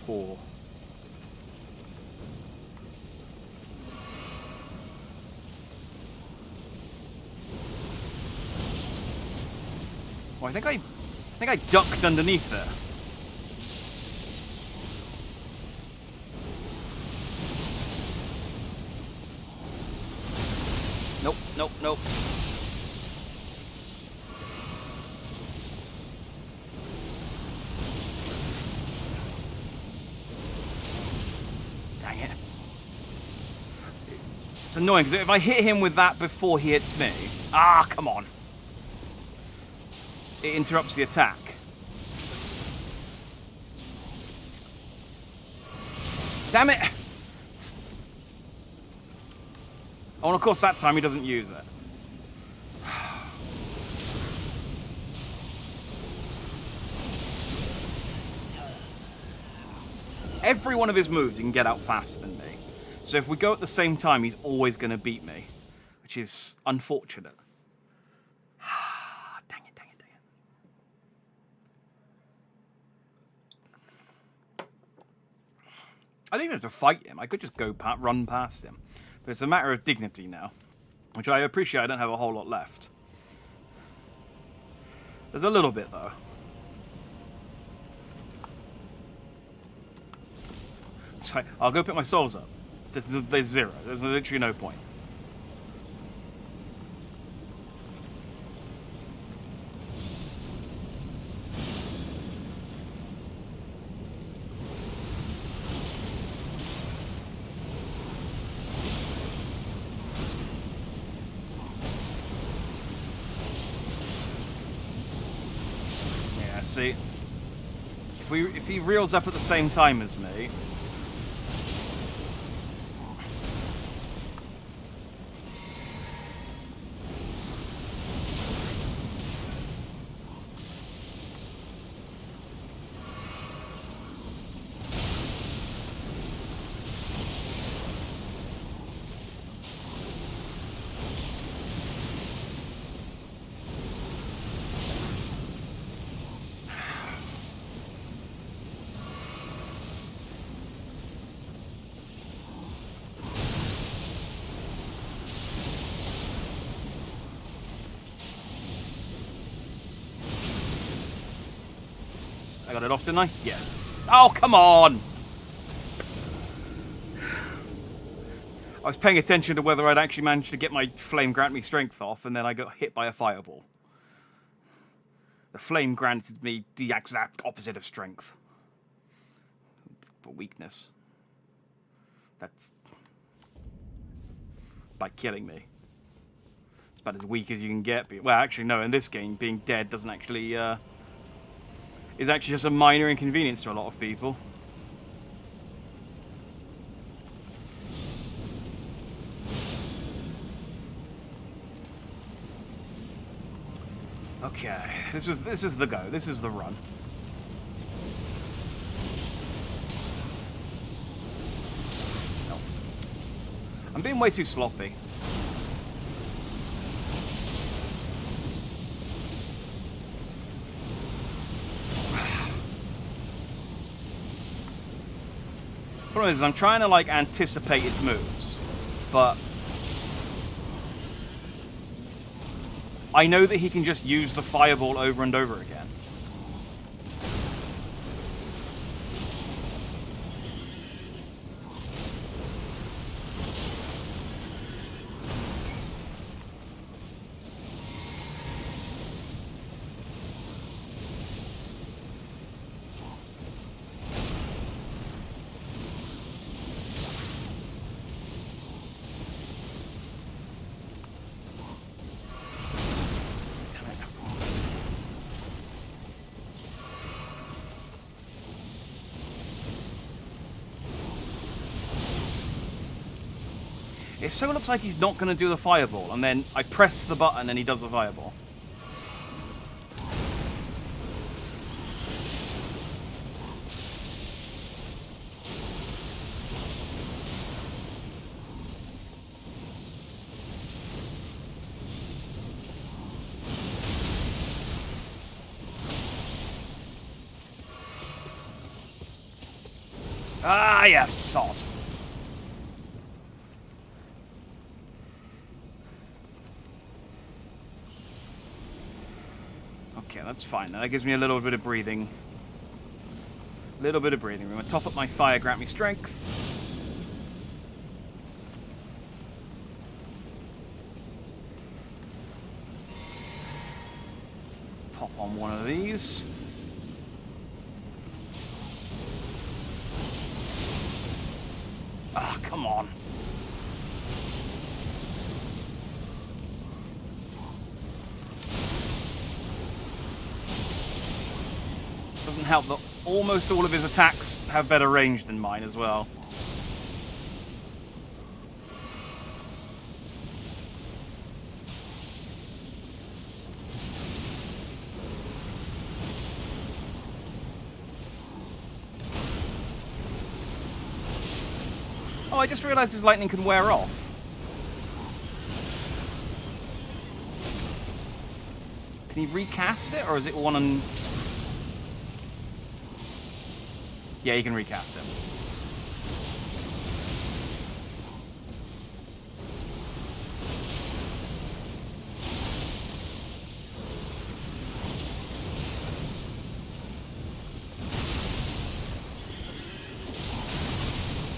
Oh. Well, I think I ducked underneath there. Nope, nope, nope. Dang it. It's annoying, because if I hit him with that before he hits me... Ah, come on. It interrupts the attack. Damn it! Oh, and of course that time he doesn't use it. Every one of his moves he can get out faster than me. So if we go at the same time, he's always going to beat me. Which is unfortunate. Dang it, dang it, dang it. I don't even have to fight him. I could just go run past him. But it's a matter of dignity now, which I appreciate. I don't have a whole lot left. There's a little bit, though. It's fine. I'll go pick my souls up. There's 0. There's literally no point. Yeah, see, if he reels up at the same time as me. I got it off, didn't I? Yeah. Oh, come on! I was paying attention to whether I'd actually managed to get my flame grant me strength off, and then I got hit by a fireball. The flame granted me the exact opposite of strength. But weakness. That's... by killing me. It's about as weak as you can get. Well, actually, no, in this game, being dead doesn't actually... is actually just a minor inconvenience to a lot of people. Okay, this is the go. This is the run. No. I'm being way too sloppy. Problem is, I'm trying to like anticipate its moves, but I know that he can just use the fireball over and over again. It so looks like he's not going to do the fireball, and then I press the button and he does the fireball. Ah, you sod. Okay, that's fine. That gives me a little bit of breathing. A little bit of breathing. I'm going to top up my fire, grant me strength. Pop on one of these. Ah, come on. Doesn't help that almost all of his attacks have better range than mine as well. Oh, I just realised his lightning can wear off. Can he recast it, or is it one on... Yeah, you can recast it.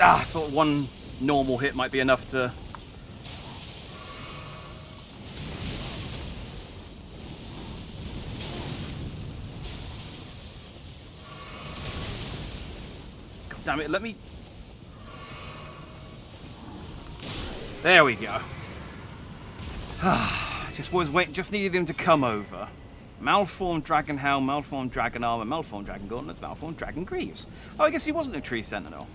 Ah, I thought one normal hit might be enough to... Damn it, let me... There we go. Just needed him to come over. Malformed Dragon Helm, Malformed Dragon Armor, Malformed Dragon Gauntlets, Malformed Dragon Greaves. Oh, I guess he wasn't a Tree Sentinel.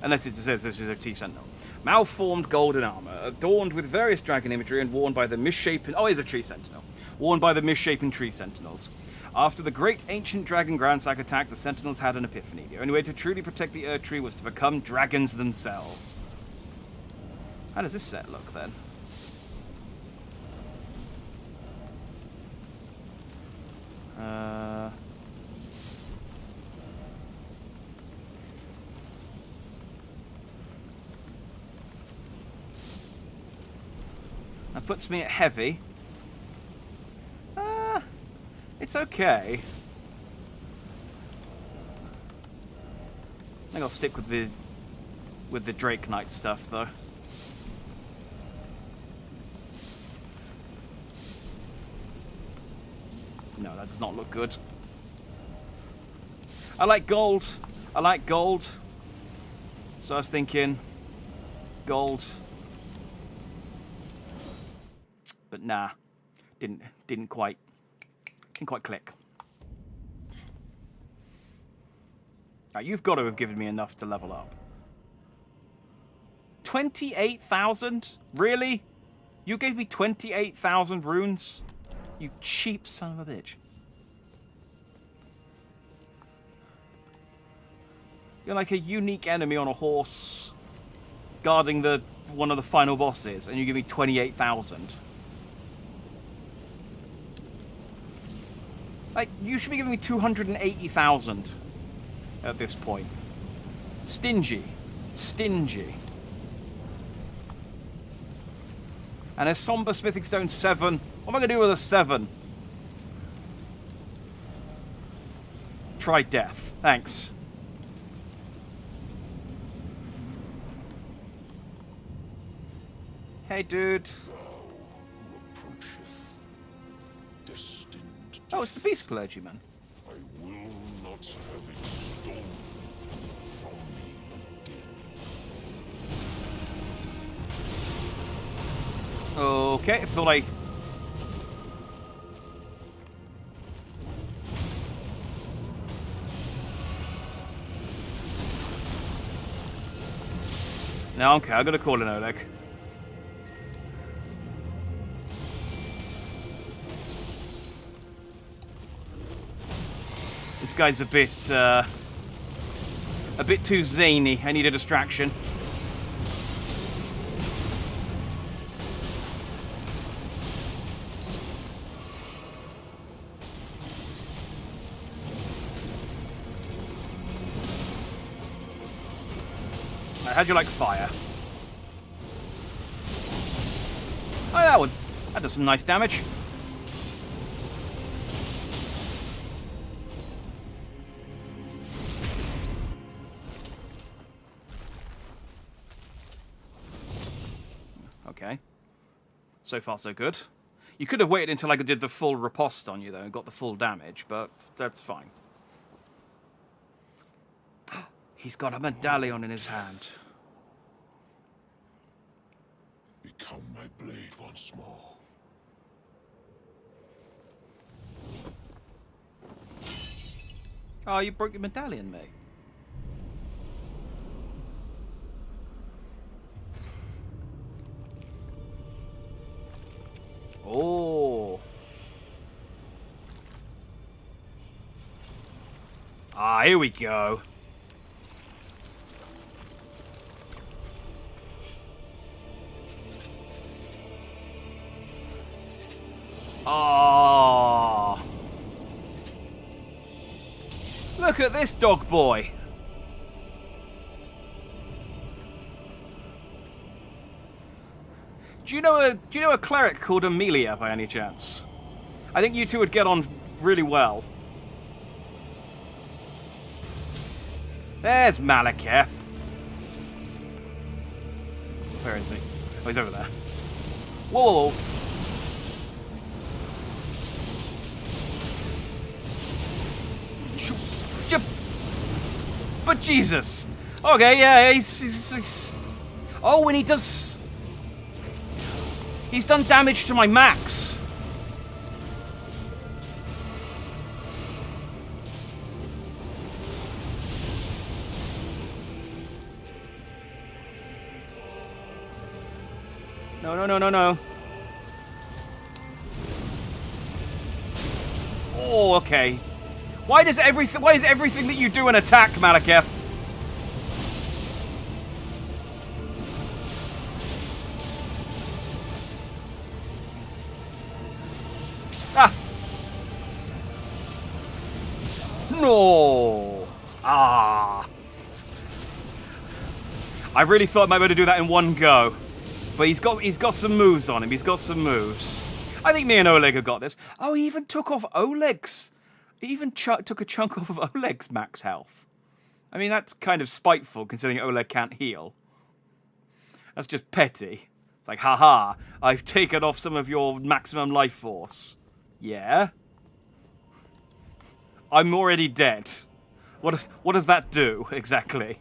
Unless it says this is a Tree Sentinel. Malformed Golden Armor, adorned with various dragon imagery and worn by the misshapen... Oh, he's a Tree Sentinel. Worn by the misshapen Tree Sentinels. After the great ancient dragon Grandsack attack, the Sentinels had an epiphany. The only way to truly protect the Earth Tree was to become dragons themselves. How does this set look, then? That puts me at heavy. It's okay. I think I'll stick with the Drake Knight stuff, though. No, that does not look good. I like gold. I like gold. So I was thinking gold. But nah. Didn't quite click. Now, you've got to have given me enough to level up. 28,000? Really? You gave me 28,000 runes? You cheap son of a bitch. You're like a unique enemy on a horse guarding one of the final bosses, and you give me 28,000. Like, you should be giving me 280,000 at this point. Stingy. Stingy. And a Somber Smithing Stone 7. What am I going to do with a 7? Try death. Thanks. Hey, dude. Oh, it's the Beast Clergyman. I will not have it stolen from me again. Okay, I thought I... No, okay, I'm gonna call an Oleg. This guy's a bit too zany. I need a distraction. How'd you like fire? Oh, that does some nice damage. Okay. So far, so good. You could have waited until I did the full riposte on you, though, and got the full damage, but that's fine. He's got a medallion in his hand. Become my blade once more. Oh, you broke your medallion, mate. Oh. Ah, here we go. Ah. Look at this dog boy. Do you know a cleric called Amelia by any chance? I think you two would get on really well. There's Malekith. Where is he? Oh, he's over there. Whoa, whoa, whoa. But Jesus. Okay, yeah, he's... Oh, and he does... He's done damage to my max. No, no, no, no, no. Oh, okay. Why is everything that you do an attack, Malaketh? Ah. No. Ah. I really thought I might be able to do that in one go. But he's got some moves on him. He's got some moves. I think me and Oleg have got this. Oh, he even took off Oleg's. He even took a chunk off of Oleg's max health. I mean, that's kind of spiteful, considering Oleg can't heal. That's just petty. It's like, haha, I've taken off some of your maximum life force. Yeah? I'm already dead. What does that do, exactly?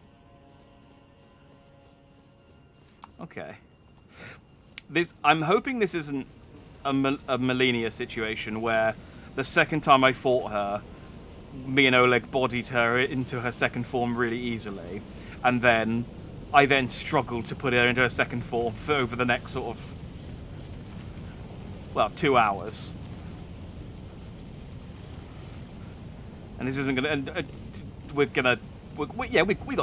Okay. I'm hoping this isn't a Melania situation where the second time I fought her, me and Oleg bodied her into her second form really easily, and then I then struggled to put her into her second form for over the next sort of, well, 2 hours. And this isn't gonna. We got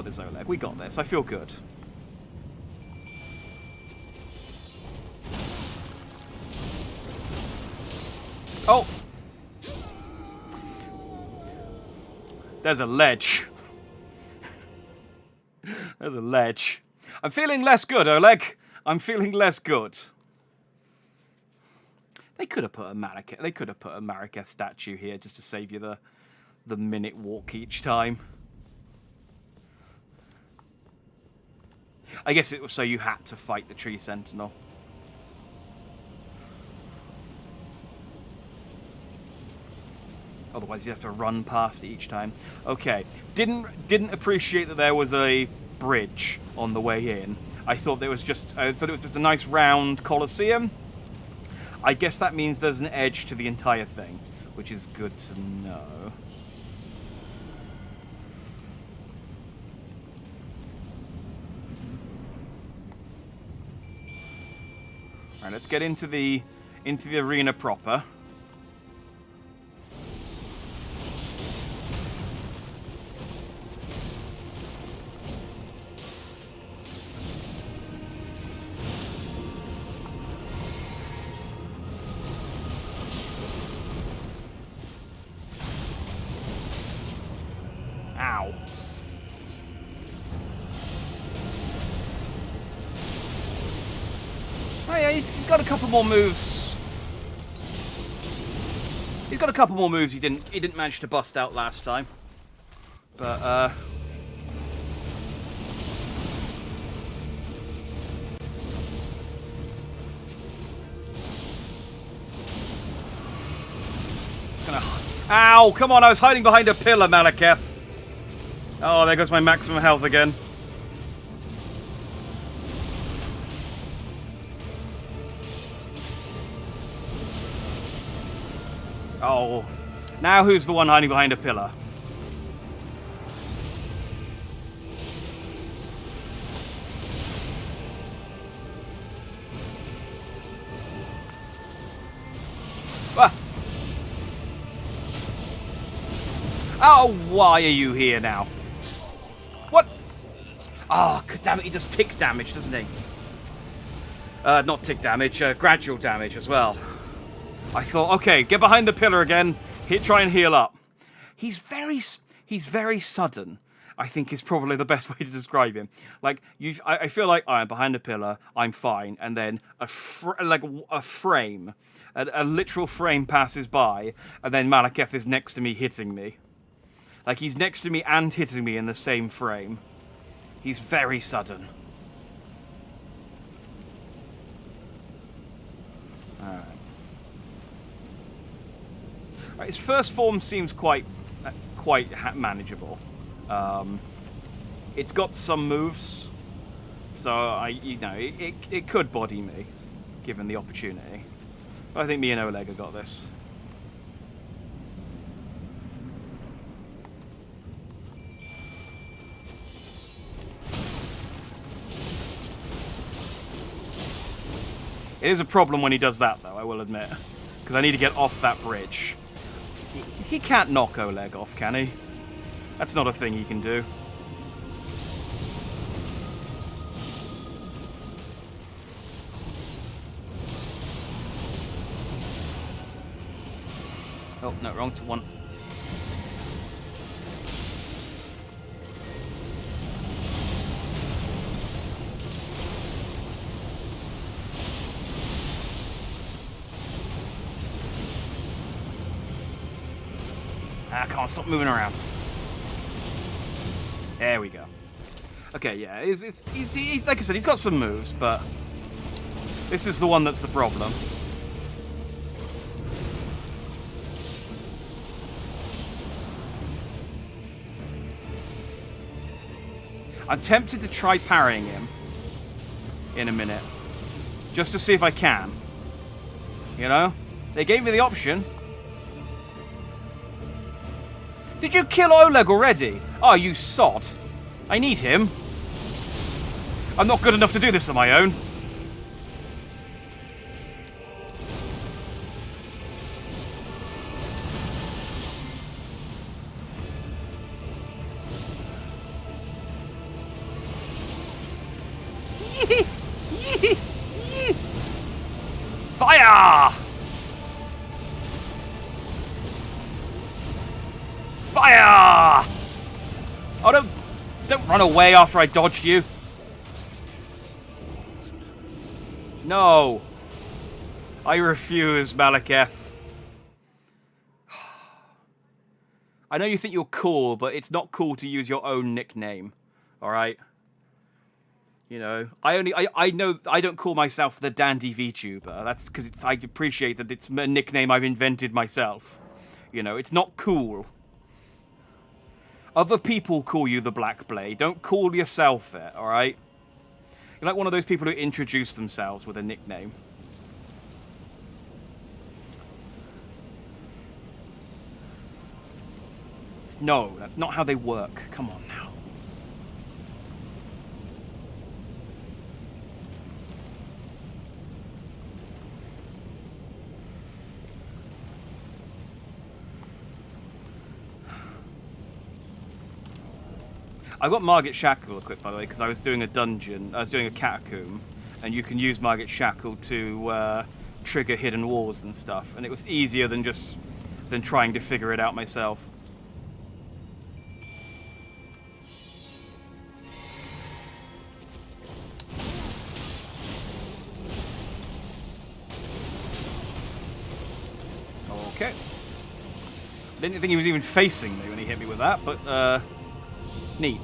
this, Oleg. We got this. I feel good. Oh! There's a ledge. There's a ledge. I'm feeling less good, Oleg. I'm feeling less good. They could have put a Malaketh. They could have put a Malaketh statue here just to save you the minute walk each time. I guess it was so you had to fight the Tree Sentinel. Otherwise, you have to run past it each time. Okay, didn't appreciate that there was a bridge on the way in. I thought it was just a nice round coliseum. I guess that means there's an edge to the entire thing, which is good to know. All right, let's get into the arena proper. Ow. Oh yeah, he's got a couple more moves. He's got a couple more moves he didn't manage to bust out last time. But Ow! Come on, I was hiding behind a pillar, Malaketh. Oh, there goes my maximum health again. Oh. Now who's the one hiding behind a pillar? Ah. Oh, why are you here now? What? Oh, damn it, he does tick damage, doesn't he? Not tick damage, gradual damage as well. I thought, okay, get behind the pillar again. Try and heal up. He's very sudden, I think is probably the best way to describe him. Like, I feel like I'm behind a pillar, I'm fine, and then a frame, a literal frame passes by, and then Malaketh is next to me hitting me. Like, he's next to me and hitting me in the same frame. He's very sudden. Alright. His first form seems quite manageable. It's got some moves, so it could body me, given the opportunity. But I think me and Oleg have got this. It is a problem when he does that, though, I will admit. Because I need to get off that bridge. He can't knock Oleg off, can he? That's not a thing he can do. Oh, no, wrong to one. I can't stop moving around. There we go. Okay, yeah, he's like I said, he's got some moves, but this is the one that's the problem. I'm tempted to try parrying him in a minute, just to see if I can. You know? They gave me the option. Did you kill Oleg already? Oh, you sod. I need him. I'm not good enough to do this on my own. Fire! Fire! Oh, don't run away after I dodged you. No. I refuse, Malekith. I know you think you're cool, but it's not cool to use your own nickname. Alright? You know, I know I don't call myself the Dandy Vtuber. That's because I appreciate that it's a nickname I've invented myself. You know, it's not cool. Other people call you the Black Blade. Don't call yourself it, alright? You're like one of those people who introduce themselves with a nickname. No, that's not how they work. Come on now. I got Margit Shackle equipped, by the way, because I was doing a dungeon. I was doing a catacomb, and you can use Margit Shackle to trigger hidden walls and stuff. And it was easier than trying to figure it out myself. Okay. Didn't think he was even facing me when he hit me with that, but neat.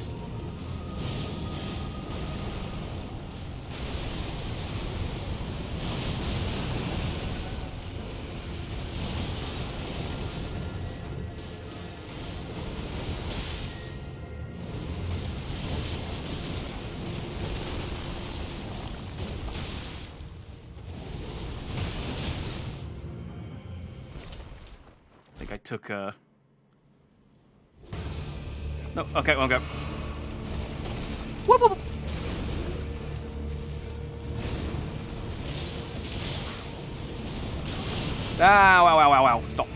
I think I took a... No, okay, well, go. Whoop, whoop. Ah, wow, stop.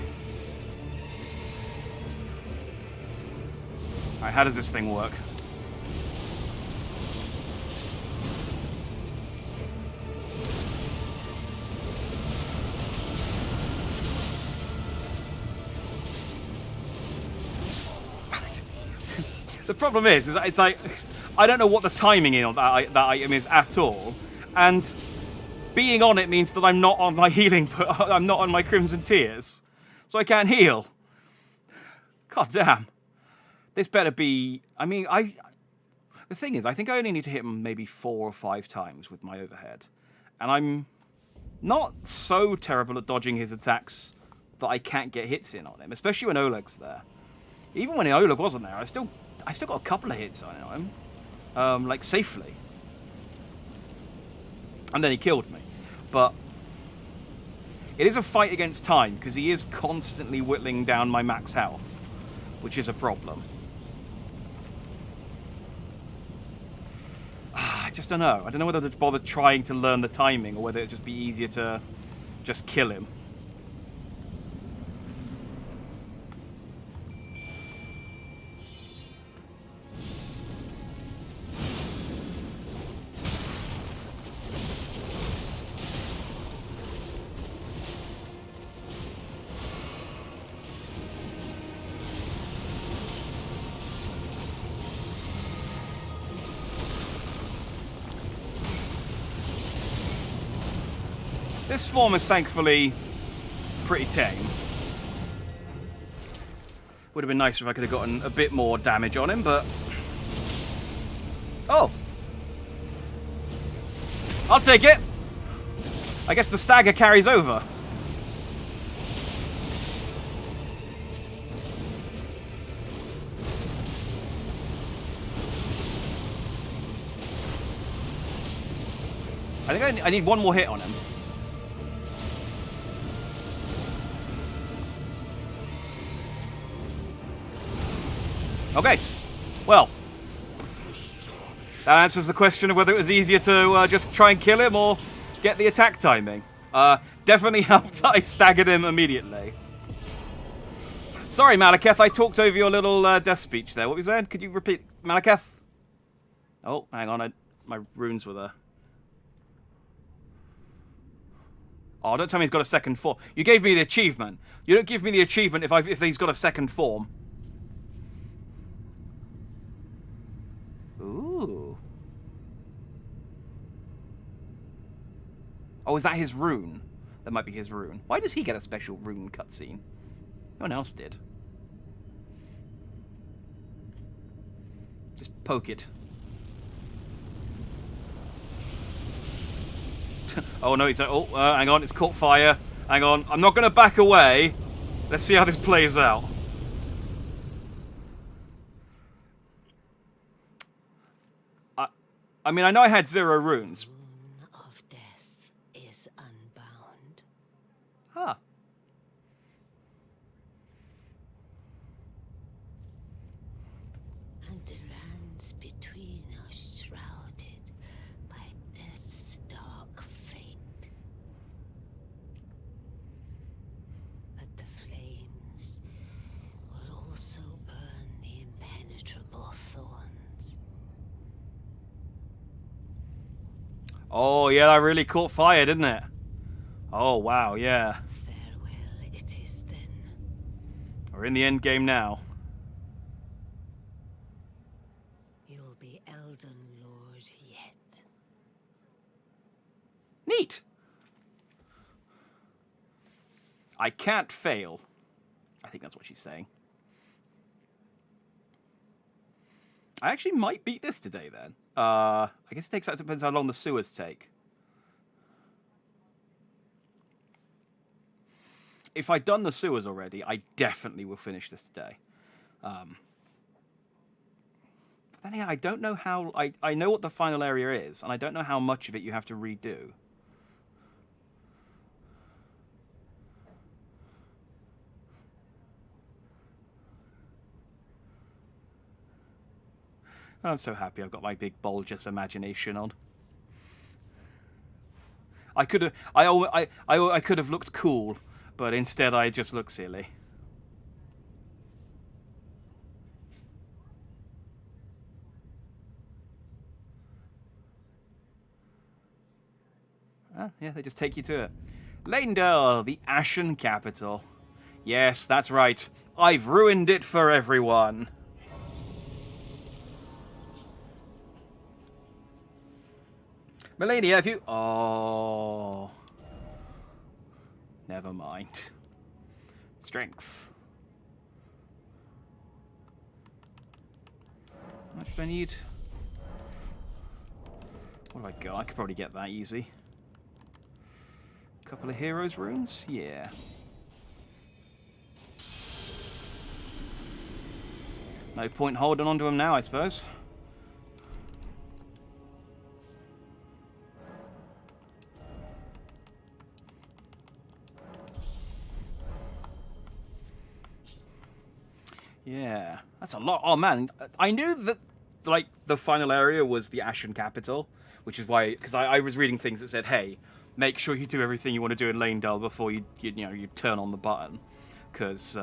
Alright, how does this thing work? The problem is it's like, I don't know what the timing on that item is at all, and being on it means that I'm not on my healing, I'm not on my Crimson Tears, so I can't heal. God damn. This better be, I mean, the thing is, I think I only need to hit him maybe 4 or 5 times with my overhead, and I'm not so terrible at dodging his attacks that I can't get hits in on him, especially when Oleg's there. Even when Oleg wasn't there, I still got a couple of hits on him, like safely. And then he killed me. But it is a fight against time, because he is constantly whittling down my max health, which is a problem. just don't know. I don't know whether to bother trying to learn the timing or whether it'd just be easier to just kill him. This form is thankfully pretty tame. Would have been nicer if I could have gotten a bit more damage on him, but... Oh! I'll take it! I guess the stagger carries over. I think I need one more hit on him. Okay, well, that answers the question of whether it was easier to just try and kill him or get the attack timing. Definitely helped that I staggered him immediately. Sorry, Malekith, I talked over your little death speech there. What was that? Could you repeat, Malekith? Oh, hang on, my runes were there. Oh, don't tell me he's got a second form. You gave me the achievement. You don't give me the achievement if he's got a second form. Ooh. Oh, is that his rune? That might be his rune. Why does he get a special rune cutscene? No one else did. Just poke it. Oh no, hang on, it's caught fire. Hang on, I'm not going to back away. Let's see how this plays out. I mean, I know I had 0 runes. Rune of death is unbound. Huh. And the lands between are shrouded by death's dark fate. But the flames will also burn the impenetrable thorns. Oh, yeah, that really caught fire, didn't it? Oh, wow, yeah. Farewell it is then. We're in the end game now. You'll be Elden Lord yet. Neat! I can't fail. I think that's what she's saying. I actually might beat this today, then. I guess it depends how long the sewers take. If I'd done the sewers already, I definitely will finish this today. But then again, I don't know how... I know what the final area is, and I don't know how much of it you have to redo. I'm so happy I've got my big bulgeous imagination on. I could have, I could have looked cool, but instead I just look silly. Ah, yeah, they just take you to it. Leyndell, the Ashen Capital. Yes, that's right. I've ruined it for everyone. Melania, have you... Oh. Never mind. Strength. How much do I need? What have I got? I could probably get that easy. Couple of heroes runes? Yeah. No point holding on to them now, I suppose. Yeah, that's a lot. Oh man, I knew that like the final area was the Ashen Capital, which is why, because I was reading things that said, hey, make sure you do everything you want to do in Lanedale before you turn on the button, because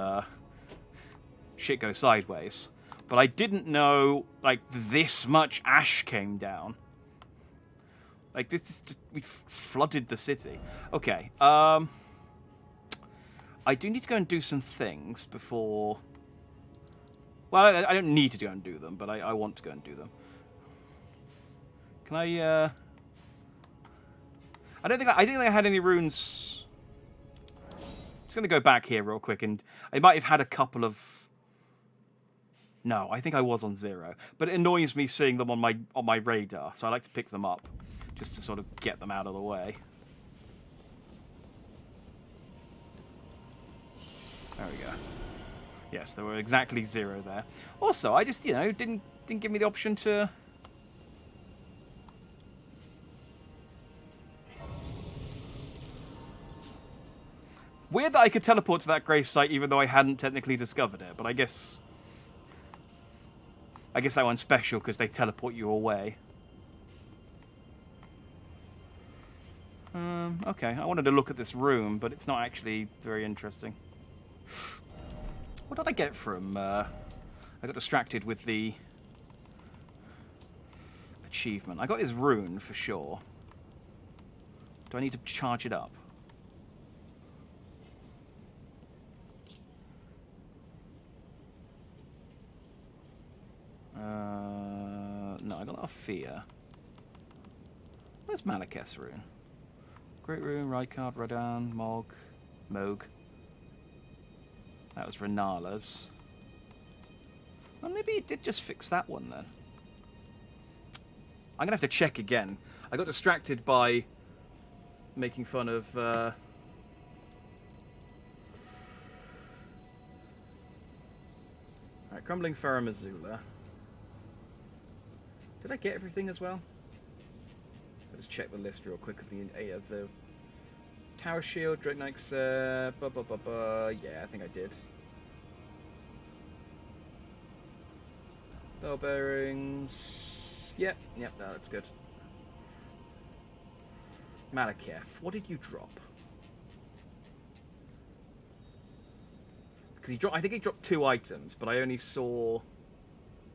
shit goes sideways. But I didn't know, like, this much ash came down. Like, this is just... we flooded the city. Okay, I do need to go and do some things before... Well, I don't need to go and do them, but I want to go and do them. Can I don't think I had any runes... Just going to go back here real quick, and I might have had a couple of... No, I think I was on 0. But it annoys me seeing them on my radar, so I like to pick them up, just to sort of get them out of the way. There we go. Yes, there were exactly 0 there. Also, I just, didn't give me the option to... Weird that I could teleport to that grave site even though I hadn't technically discovered it, but I guess that one's special because they teleport you away. Okay, I wanted to look at this room, but it's not actually very interesting. What did I get from... I got distracted with the achievement. I got his rune, for sure. Do I need to charge it up? No, I got that fear. Where's Malekith's rune? Great Rune, Rykard, Radan, Moog. That was Renala's. Well, maybe it did just fix that one then. I'm going to have to check again. I got distracted by making fun of... Alright, Crumbling Ferrum Azula. Did I get everything as well? I'll just check the list real quick of the Tower Shield, Drake Knight's, yeah, I think I did. Bell Bearings, yep, that's good. Malekith, what did you drop? Because I think he dropped 2 items, but I only saw...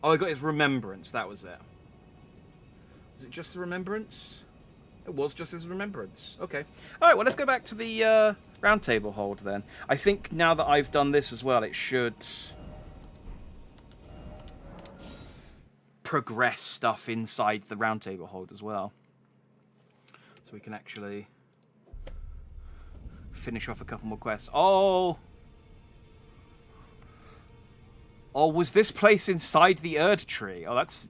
Oh, I got his Remembrance, that was it. Was it just the Remembrance? It was just his Remembrance. Okay. Alright, well, let's go back to the round table hold then. I think now that I've done this as well, it should progress stuff inside the round table hold as well. So we can actually finish off a couple more quests. Oh, was this place inside the Erd Tree? Oh, that's...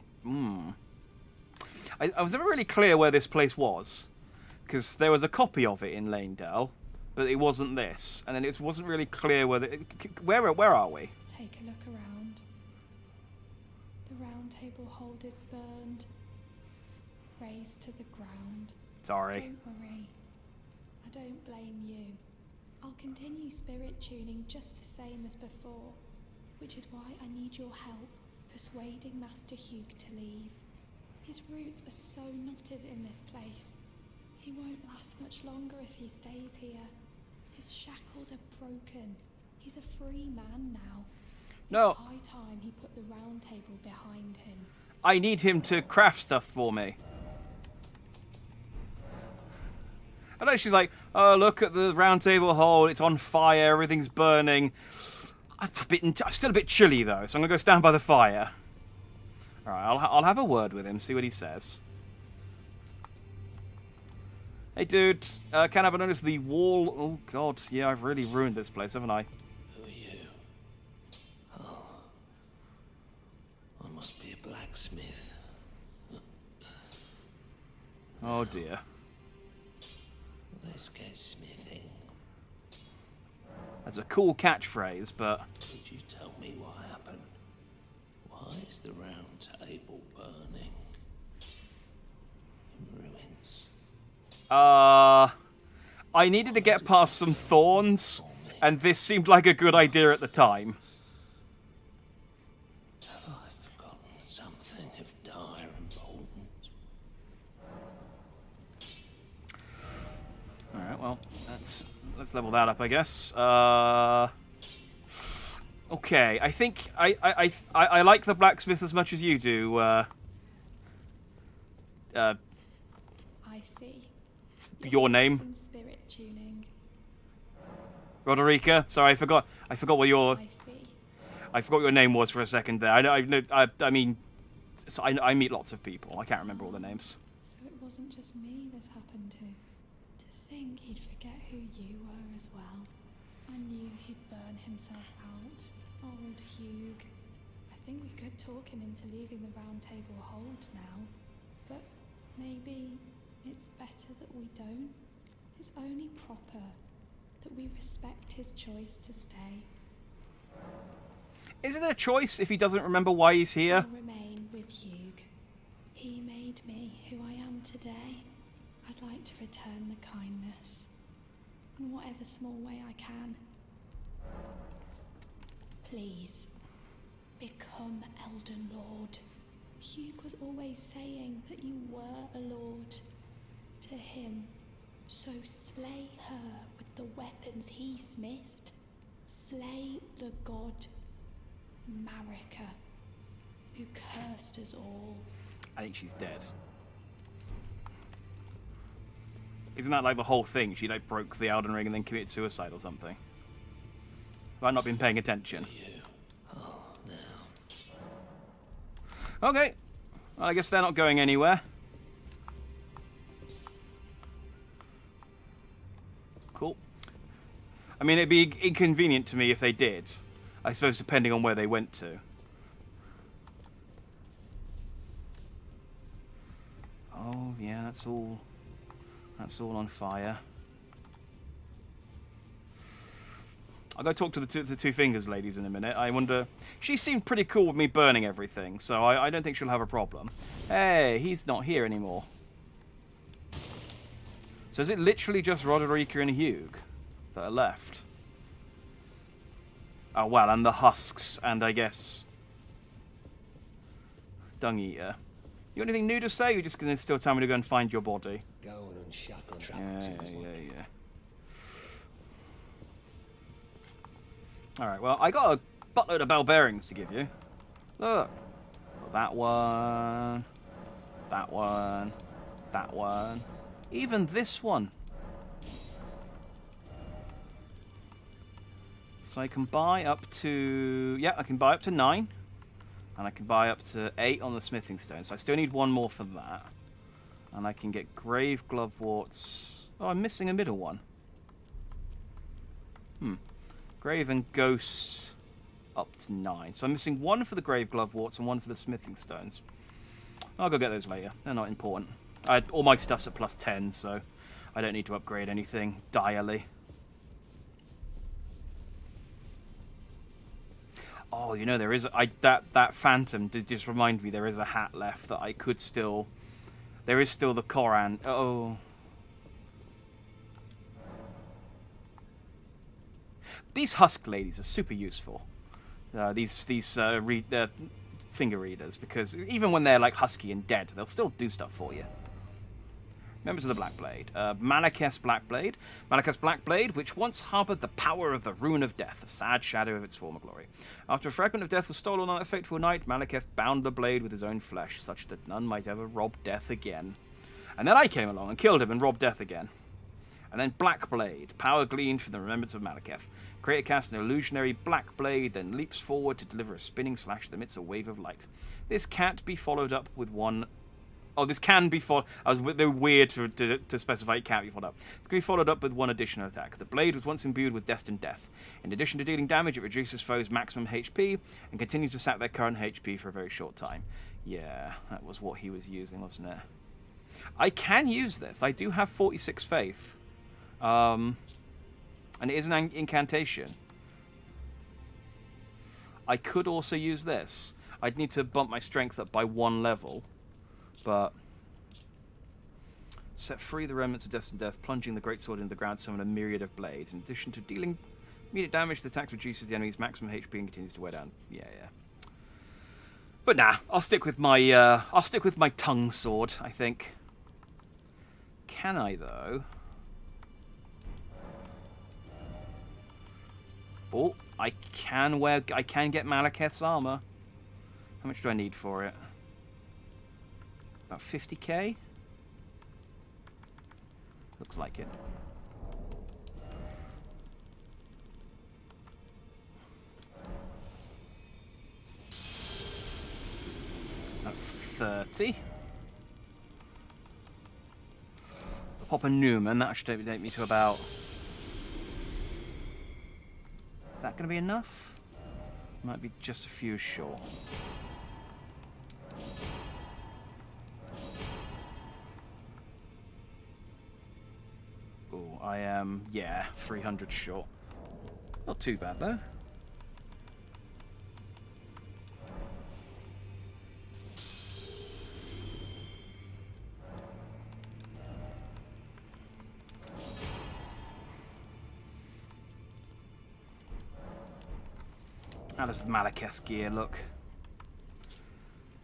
I was never really clear where this place was, because there was a copy of it in Lanedale, but it wasn't this, and then it wasn't really clear whether... Where are we? Take a look around. The round table hold is burned, razed to the ground. Sorry. Don't worry. I don't blame you. I'll continue spirit tuning just the same as before, which is why I need your help persuading Master Hugh to leave. His roots are so knotted in this place. He won't last much longer if he stays here. His shackles are broken. He's a free man now. No. It's high time he put the round table behind him. I need him to craft stuff for me. I know she's like, oh, look at the round table hold. It's on fire. Everything's burning. I'm still a bit chilly, though, so I'm going to go stand by the fire. Alright, I'll have a word with him, see what he says. Hey, dude, can I have noticed the wall? Oh, God, yeah, I've really ruined this place, haven't I? Who are you? Oh, I must be a blacksmith. Oh, dear. Let's get smithing. That's a cool catchphrase, but... Could you tell me what happened? Why is the round table burning? In ruins. I needed to get past some thorns, and this seemed like a good idea at the time. Have I forgotten something of dire importance? well, let's level that up, I guess. Okay, I think I like the blacksmith as much as you do. I see. Your name, Some spirit tuning. Roderica. Sorry, I forgot what your I see. I forgot what your name was for a second there. I mean, so I meet lots of people. I can't remember all the names. So it wasn't just me this happened to. To think he'd forget who you were as well. I knew he'd burn himself out. Old Hugh. I think we could talk him into leaving the Round Table hold now. But maybe it's better that we don't. It's only proper that we respect his choice to stay. Is it a choice if he doesn't remember why he's here? I'll remain with Hugh. He made me who I am today. I'd like to return the kindness in whatever small way I can. Please, become Elden Lord. Hugh was always saying that you were a lord. To him, so slay her with the weapons he smithed. Slay the god Marika, who cursed us all. I think she's dead. Isn't that like the whole thing? She like broke the Elden Ring and then committed suicide or something. Have I not been paying attention? Okay. Well, I guess they're not going anywhere. Cool. I mean, it'd be inconvenient to me if they did. I suppose depending on where they went to. Oh, yeah, that's all on fire. I'll go talk to the two fingers ladies in a minute. I wonder... She seemed pretty cool with me burning everything, so I don't think she'll have a problem. Hey, he's not here anymore. So is it literally just Roderica and Hugh that are left? Oh, well, and the husks, and I guess... Dung Eater. You got anything new to say? Or you're just going to still tell me to go and find your body? Go and unshackle Yeah. Alright, well, I got a buttload of bell bearings to give you. Look. That one. That one. That one. Even this one. So I can buy up to... Yeah, I can buy up to 9. And I can buy up to 8 on the smithing stone. So I still need one more for that. And I can get grave gloveworts. Oh, I'm missing a middle one. Grave and ghost up to 9. So I'm missing one for the grave gloveworts and one for the smithing stones. I'll go get those later. They're not important. All my stuff's at plus 10, so I don't need to upgrade anything direly. Oh, you know, there is... that phantom did just remind me there is a hat left that I could still... There is still the Koran. Oh. These husk ladies are super useful. These finger readers, because even when they're like husky and dead, they'll still do stuff for you. Members of the Blackblade. Malekith's Blackblade. Malekith's Blackblade, which once harboured the power of the Rune of Death, a sad shadow of its former glory. After a fragment of death was stolen on a fateful night, Malekith bound the blade with his own flesh, such that none might ever rob death again. And then I came along and killed him and robbed death again. And then Blackblade, power gleaned from the remembrance of Malekith. Creator casts an illusionary black blade, then leaps forward to deliver a spinning slash that emits a wave of light. This can't be followed up with one... Oh, this can be followed... They're weird to specify it can't be followed up. It's going to be followed up with one additional attack. The blade was once imbued with destined death. In addition to dealing damage, it reduces foes' maximum HP and continues to sap their current HP for a very short time. Yeah, that was what he was using, wasn't it? I can use this. I do have 46 faith. And it is an incantation. I could also use this. I'd need to bump my strength up by 1 level. But set free the remnants of destined death, plunging the greatsword into the ground, summon a myriad of blades. In addition to dealing immediate damage, the attack reduces the enemy's maximum HP and continues to wear down. Yeah. But nah, I'll stick with my tongue sword, I think. Can I though? Oh, I can get Malekith's armor. How much do I need for it? About 50k? Looks like it. That's 30. Pop a Newman, that should take me to about... Is that going to be enough? Might be just a few short. Oh, I am, yeah, 300 short. Not too bad, though. How does the Malekith's gear look?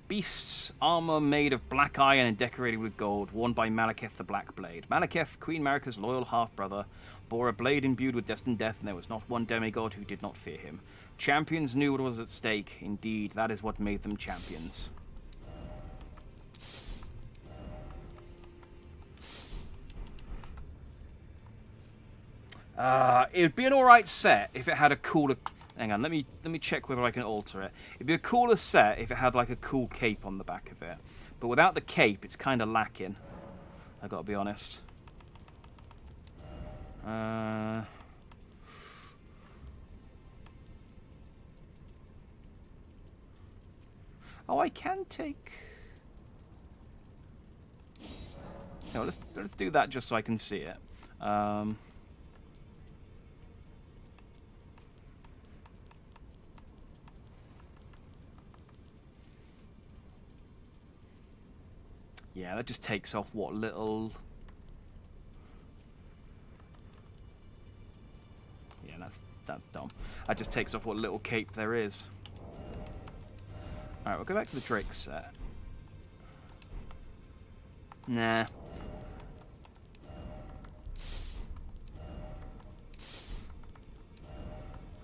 Beast's armor made of black iron and decorated with gold, worn by Malekith the Black Blade. Malekith, Queen Marika's loyal half-brother, bore a blade imbued with destined death, and there was not one demigod who did not fear him. Champions knew what was at stake. Indeed, that is what made them champions. It would be an alright set if it had a cooler... Hang on, let me check whether I can alter it. It'd be a cooler set if it had like a cool cape on the back of it. But without the cape, it's kind of lacking. I gotta be honest. Oh, I can take... No, let's do that just so I can see it. Yeah, that just takes off what little... Yeah, that's dumb. That just takes off what little cape there is. Alright, we'll go back to the Drake set. Nah.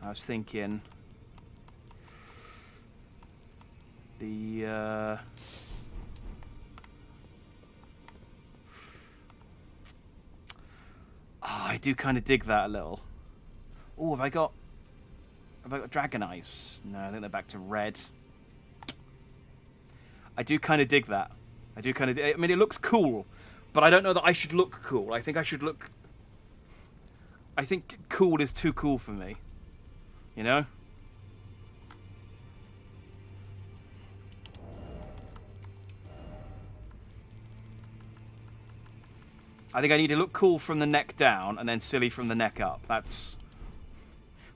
I was thinking... The, I do kind of dig that a little. Oh, have I got Dragon Eyes? No, I think they're back to red. I do kind of dig that. I mean, it looks cool, but I don't know that I should look cool. I think I should look... I think cool is too cool for me. You know? I think I need to look cool from the neck down and then silly from the neck up. That's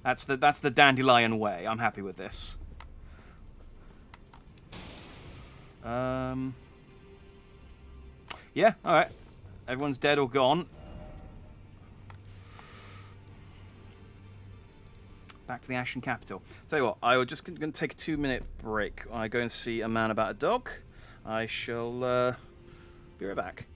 the dandelion way. I'm happy with this. Yeah, alright. Everyone's dead or gone. Back to the Ashen Capital. Tell you what, I was just going to take a 2-minute break. I go and see a man about a dog. I shall be right back.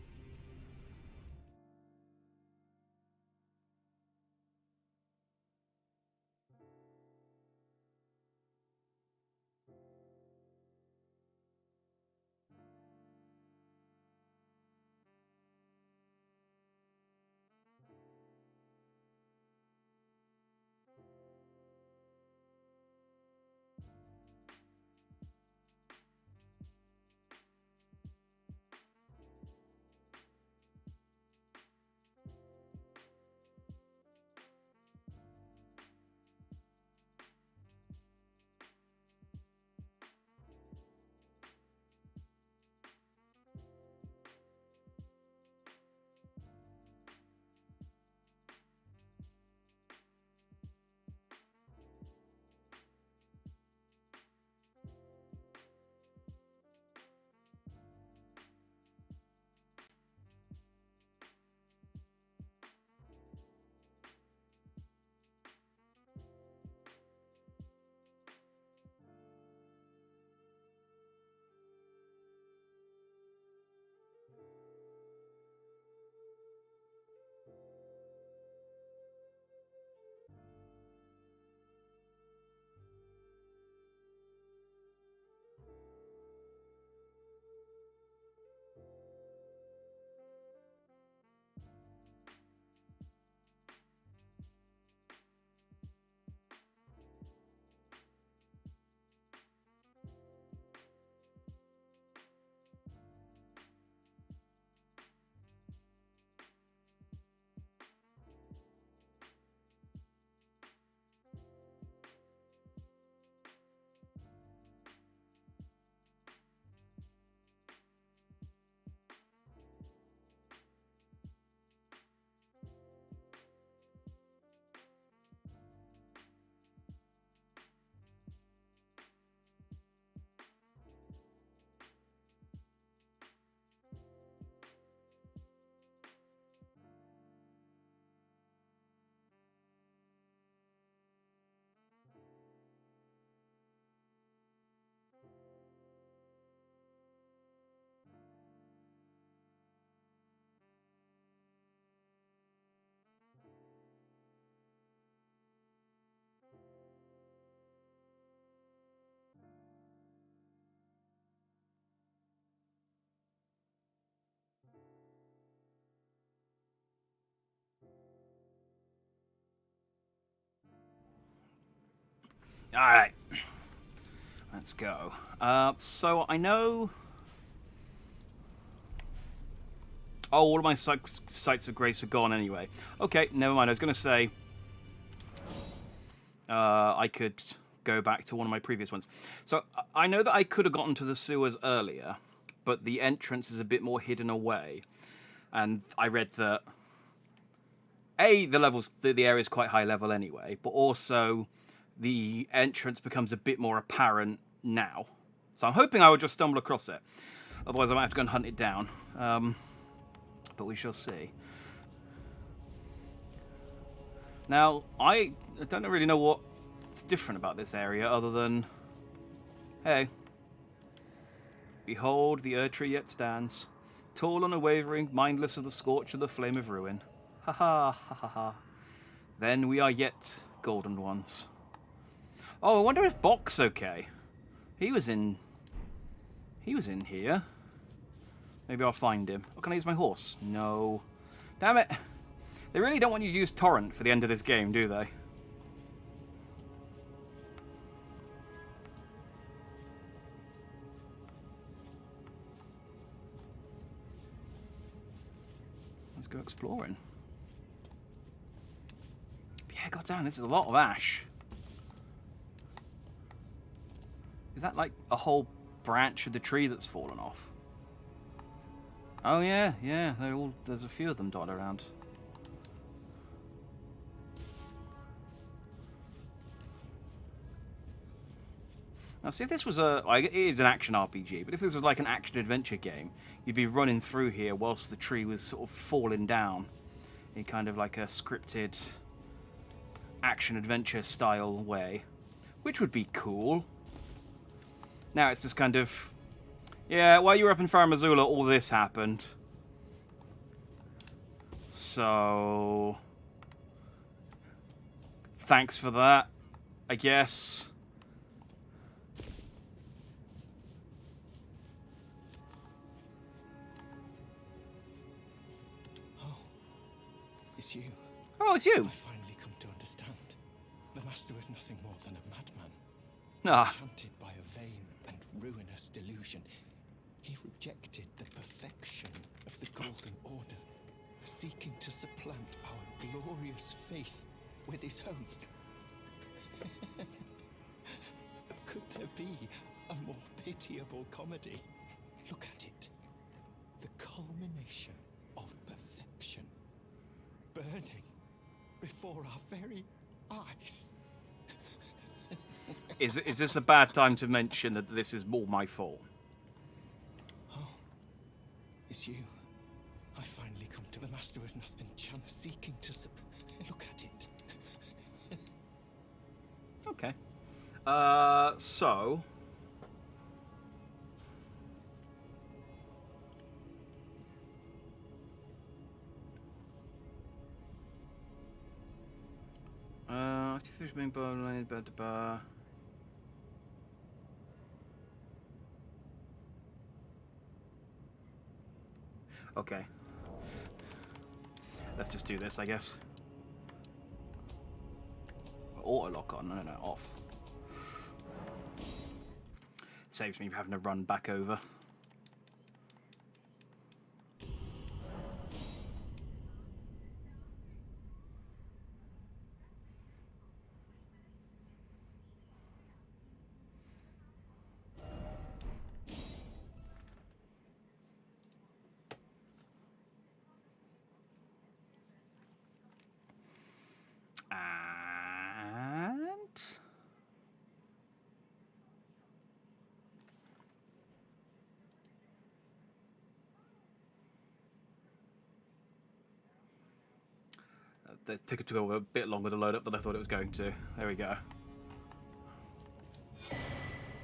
Alright. Let's go. So I know... Oh, all of my sites of grace are gone anyway. Okay, never mind. I was going to say... I could go back to one of my previous ones. So I know that I could have gotten to the sewers earlier, but the entrance is a bit more hidden away. And I read that... A, the area is quite high level anyway, but also the entrance becomes a bit more apparent now. So I'm hoping I will just stumble across it. Otherwise I might have to go and hunt it down. But we shall see. Now, I don't really know what's different about this area other than... Hey. Behold, the Erd-tree yet stands. Tall and unwavering, mindless of the scorch of the flame of ruin. Ha ha ha ha ha. Then we are yet golden ones. Oh, I wonder if Bok's okay. He was in here. Maybe I'll find him. Oh, can I use my horse? No. Damn it. They really don't want you to use Torrent for the end of this game, do they? Let's go exploring. Yeah, goddamn, this is a lot of ash. Is that like a whole branch of the tree that's fallen off? Oh yeah, there's a few of them dotted around. Now see if this was it is an action RPG, but if this was like an action adventure game, you'd be running through here whilst the tree was sort of falling down in kind of like a scripted action adventure style way, which would be cool. Now it's just kind of, yeah, while you were up in Farum Azula, all this happened. So, thanks for that, I guess. Oh, it's you. Oh, it's you. I finally come to understand. The Master was nothing more than a madman. Ah. Enchanted by a vain and ruinous delusion, he rejected the perfection of the Golden Order, seeking to supplant our glorious faith with his own. Could there be a more pitiable comedy? Look at it. The culmination of perfection, burning before our very eyes. Is this a bad time to mention that this is all my fault? Oh, it's you. I finally come to the Master was nothing. Enchanter seeking to look at it. Okay. So... artificial main bone, bar. Okay. Let's just do this, I guess. Auto lock on, no, off. Saves me having to run back over. It took it to go a bit longer to load up than I thought it was going to. There we go.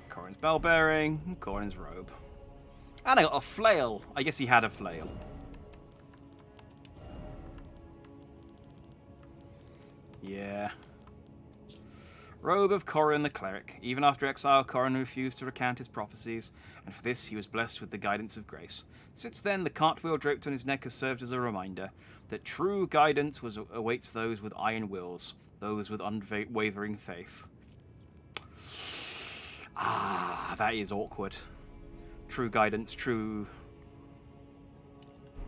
Corin's bell bearing, Corin's robe. And I got a flail. I guess he had a flail. Yeah. Robe of Corin the cleric. Even after exile, Corin refused to recant his prophecies, and for this he was blessed with the guidance of grace. Since then, the cartwheel draped on his neck has served as a reminder that true guidance awaits those with iron wills, those with unwavering faith. that is awkward. True guidance, true...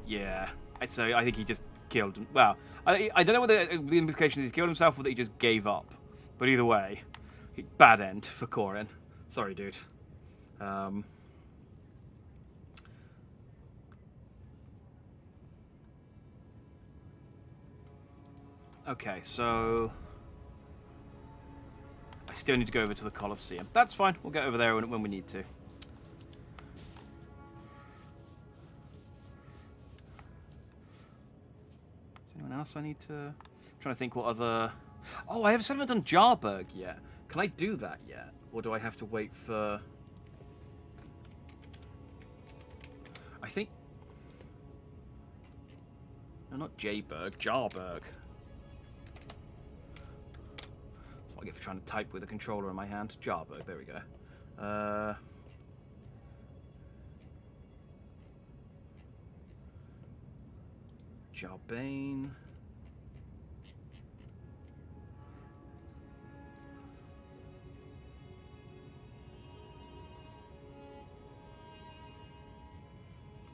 Yeah. So I think he just killed him. Well, I don't know whether the implication is he killed himself or that he just gave up. But either way, bad end for Corin. Sorry, dude. Okay, so... I still need to go over to the Colosseum. That's fine. We'll get over there when we need to. Is anyone else I need to... I'm trying to think what other... Oh, I haven't done Jarberg yet. Can I do that yet? Or do I have to wait for... I think... No, not Jayberg. Jarberg. That's what I get for trying to type with a controller in my hand. Jarberg, there we go. Jarbane.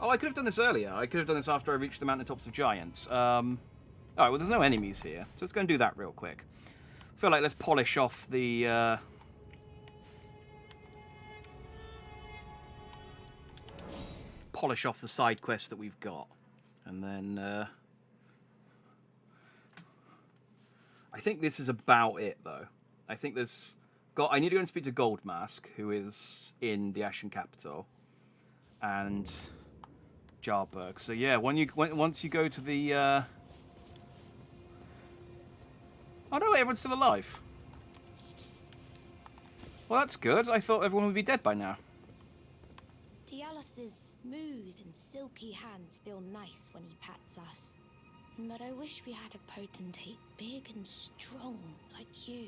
Oh, I could have done this earlier. I could have done this after I reached the mountaintops of giants. Alright, well, there's no enemies here. So let's go and do that real quick. I feel like let's polish off the... polish off the side quests that we've got. And then... I think this is about it, though. I think there's... I need to go and speak to Goldmask, who is in the Ashen Capital. And... Jarberg. So yeah, once you go to the... Oh no, everyone's still alive. Well, that's good. I thought everyone would be dead by now. Dialus's smooth and silky hands feel nice when he pats us. But I wish we had a potentate big and strong like you.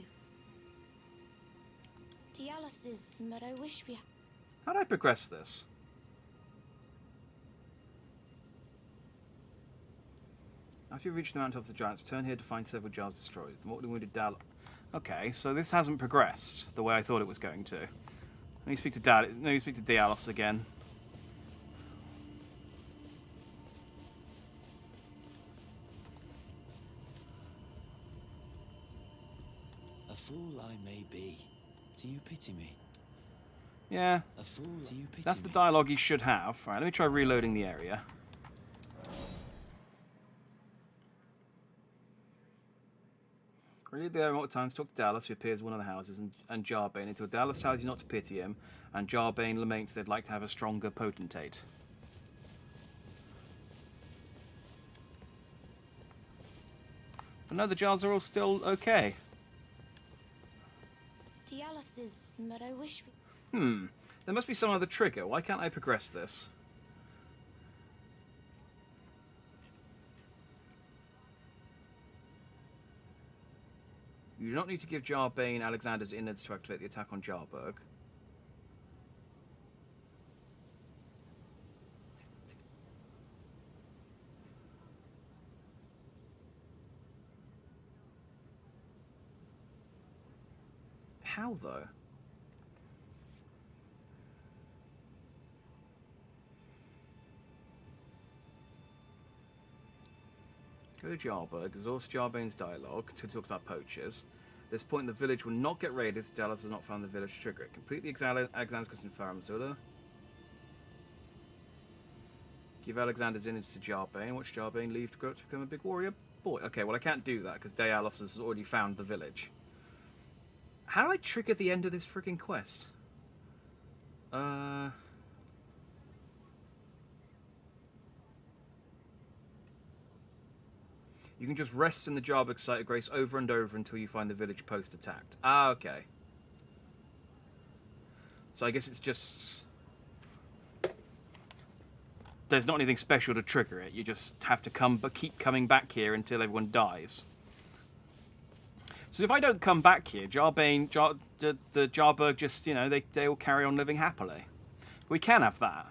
But I wish we... How do I progress this? After you reach the mountaintops of the giants, return here to find several jars destroyed. The mortally wounded Dal... Okay, so this hasn't progressed the way I thought it was going to. Let me speak to Dialos again. A fool I may be. Do you pity me? Yeah. A fool, do you pity That's the me? dialogue he should have. Alright, let me try reloading the area. Read the area multiple times, talk to Dallas, who appears in one of the houses, and Jarbane, until Dallas tells you not to pity him, and Jarbane laments they'd like to have a stronger potentate. But no, the jars are all still okay. Dialus's, but I wish we... There must be some other trigger. Why can't I progress this? You do not need to give Jarbane Alexander's innards to activate the attack on Jarberg. How, though? Go to Jarberg, exhaust Jarbane's dialogue to talk about poachers. At this point, the village will not get raided if Dallas has not found the village to trigger it. Complete the Alexander's quest in Faramzula. Give Alexander's innards to Jarbane. Watch Jarbane leave to grow up to become a big warrior boy. Okay, well I can't do that because Dialos has already found the village. How do I trigger the end of this freaking quest? You can just rest in the Jarberg site of grace over and over until you find the village post attacked. Ah, okay. So I guess it's just... There's not anything special to trigger it. You just have to keep coming back here until everyone dies. So if I don't come back here, the Jarberg just, you know, they will carry on living happily. We can have that.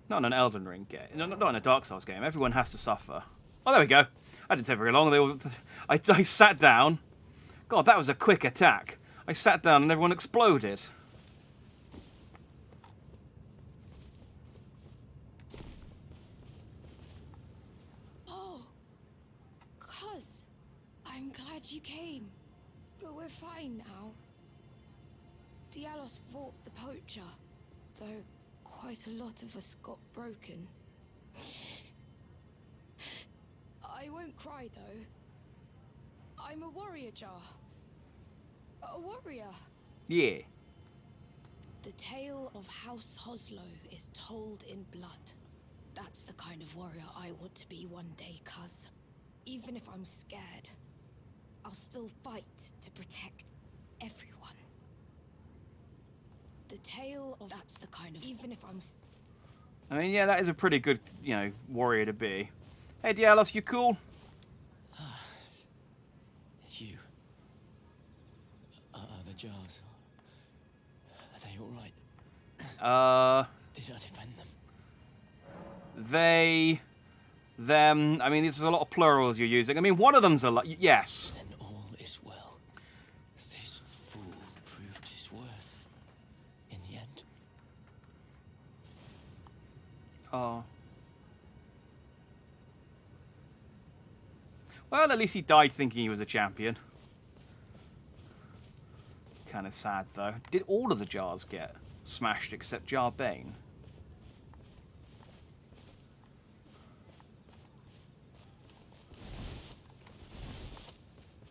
Not in an Elden Ring game. Not in a Dark Souls game. Everyone has to suffer. Oh, there we go. I didn't take very long. I sat down. God, that was a quick attack. I sat down and everyone exploded. fine now. Dialos fought the poacher, though quite a lot of us got broken. I won't cry, though. I'm a warrior jar. A warrior. Yeah. The tale of House Hoslow is told in blood. That's the kind of warrior I want to be one day, cuz. Even if I'm scared, I'll still fight to protect everyone. The tale of that's the kind of even if I'm I mean, yeah, that is a pretty good, you know, warrior to be. Hey, Dialos, you cool? You. The jars. Are they all right? Did I defend them? They, them. I mean, there's a lot of plurals you're using. I mean, one of them's a lot. Yes. Then all is well. This fool proved his worth. In the end. Oh. Well, at least he died thinking he was a champion. Kind of sad, though. Did all of the jars get smashed except Jar Bane?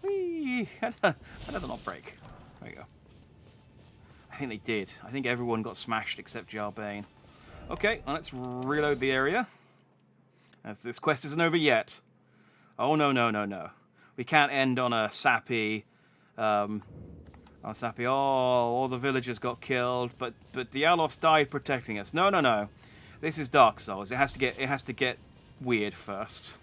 Whee! How did that not break? There you go. I think they did. I think everyone got smashed except Jar Bane. Okay, well, let's reload the area. As this quest isn't over yet. Oh, no, no, no, no. We can't end on a sappy... oh, all the villagers got killed, but Dialos died protecting us. No, no, no. This is Dark Souls. It has to get weird first.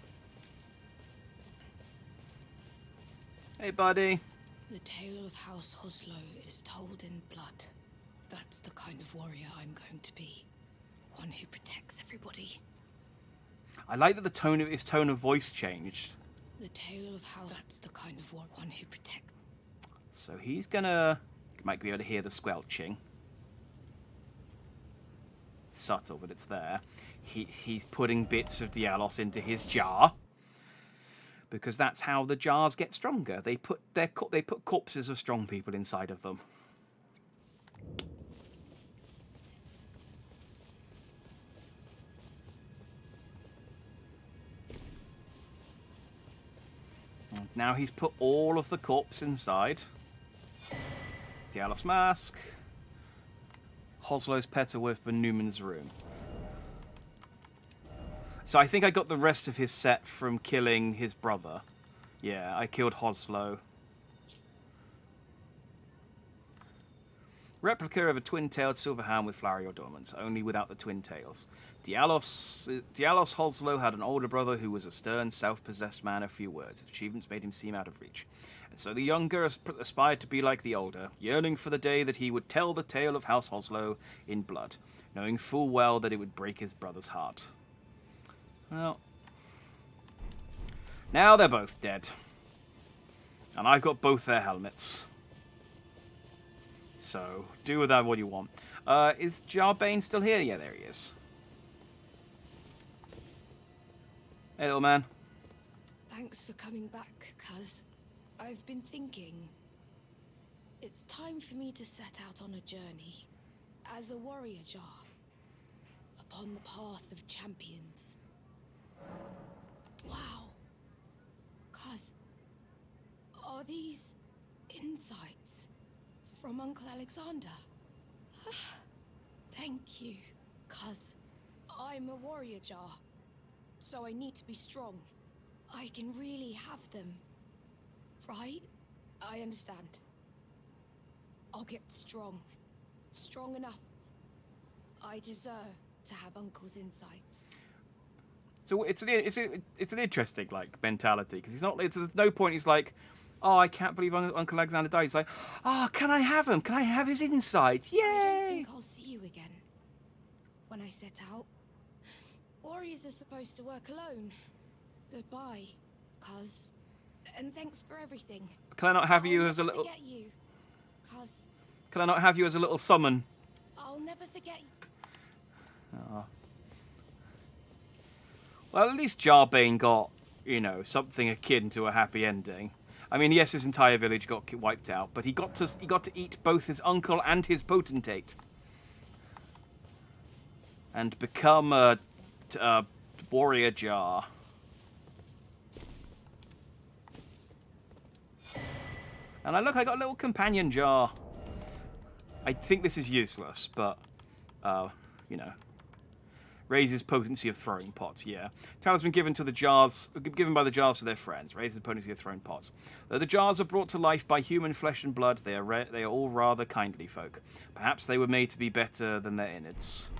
Hey, buddy. The tale of House Hoslow is told in blood. That's the kind of warrior I'm going to be. One who protects everybody. I like that his tone of voice changed. The tale of how that's the kind of one who protects. So he's gonna... Might be able to hear the squelching. Subtle, but it's there. He's putting bits of Dialos into his jar. Because that's how the jars get stronger. They put corpses of strong people inside of them. And now he's put all of the corpse inside. Dialos Mask. Hoslow's Petterworth and Newman's Room. So I think I got the rest of his set from killing his brother. Yeah, I killed Hoslow. Replica of a twin-tailed silver hound with flowery adornments, only without the twin tails. Dialos Hoslow had an older brother who was a stern, self-possessed man of few words. His achievements made him seem out of reach. And so the younger aspired to be like the older, yearning for the day that he would tell the tale of House Hoslow in blood, knowing full well that it would break his brother's heart. Well, now they're both dead. And I've got both their helmets. So, do with that what you want. Is Jar Bane still here? Yeah, there he is. Hey, little man. Thanks for coming back, cuz. I've been thinking. It's time for me to set out on a journey. As a warrior jar. Upon the path of champions. Wow. Cuz, are these insights from Uncle Alexander? Thank you, cuz I'm a warrior jar, so I need to be strong. I can really have them, right? I understand. I'll get strong. Strong enough. I deserve to have Uncle's insights. So it's an interesting mentality because he's not. There's no point. He's like, oh, I can't believe Uncle Alexander died. He's like, oh, can I have him? Can I have his insight? Yay! I don't think I'll see you again. When I set out, warriors are supposed to work alone. Goodbye, cuz, and thanks for everything. Can I not have you as a little? Forget you, cuz. Can I not have you as a little summon? I'll never forget you. Oh. Well, at least Jar Bane got, something akin to a happy ending. I mean, yes, his entire village got wiped out, but he got to eat both his uncle and his potentate, and become a warrior jar. And I got a little companion jar. I think this is useless, but you know. Raises potency of throwing pots, yeah. Talisman given by the jars to their friends. Raises potency of throwing pots. Though the jars are brought to life by human flesh and blood, they are all rather kindly folk. Perhaps they were made to be better than their innards.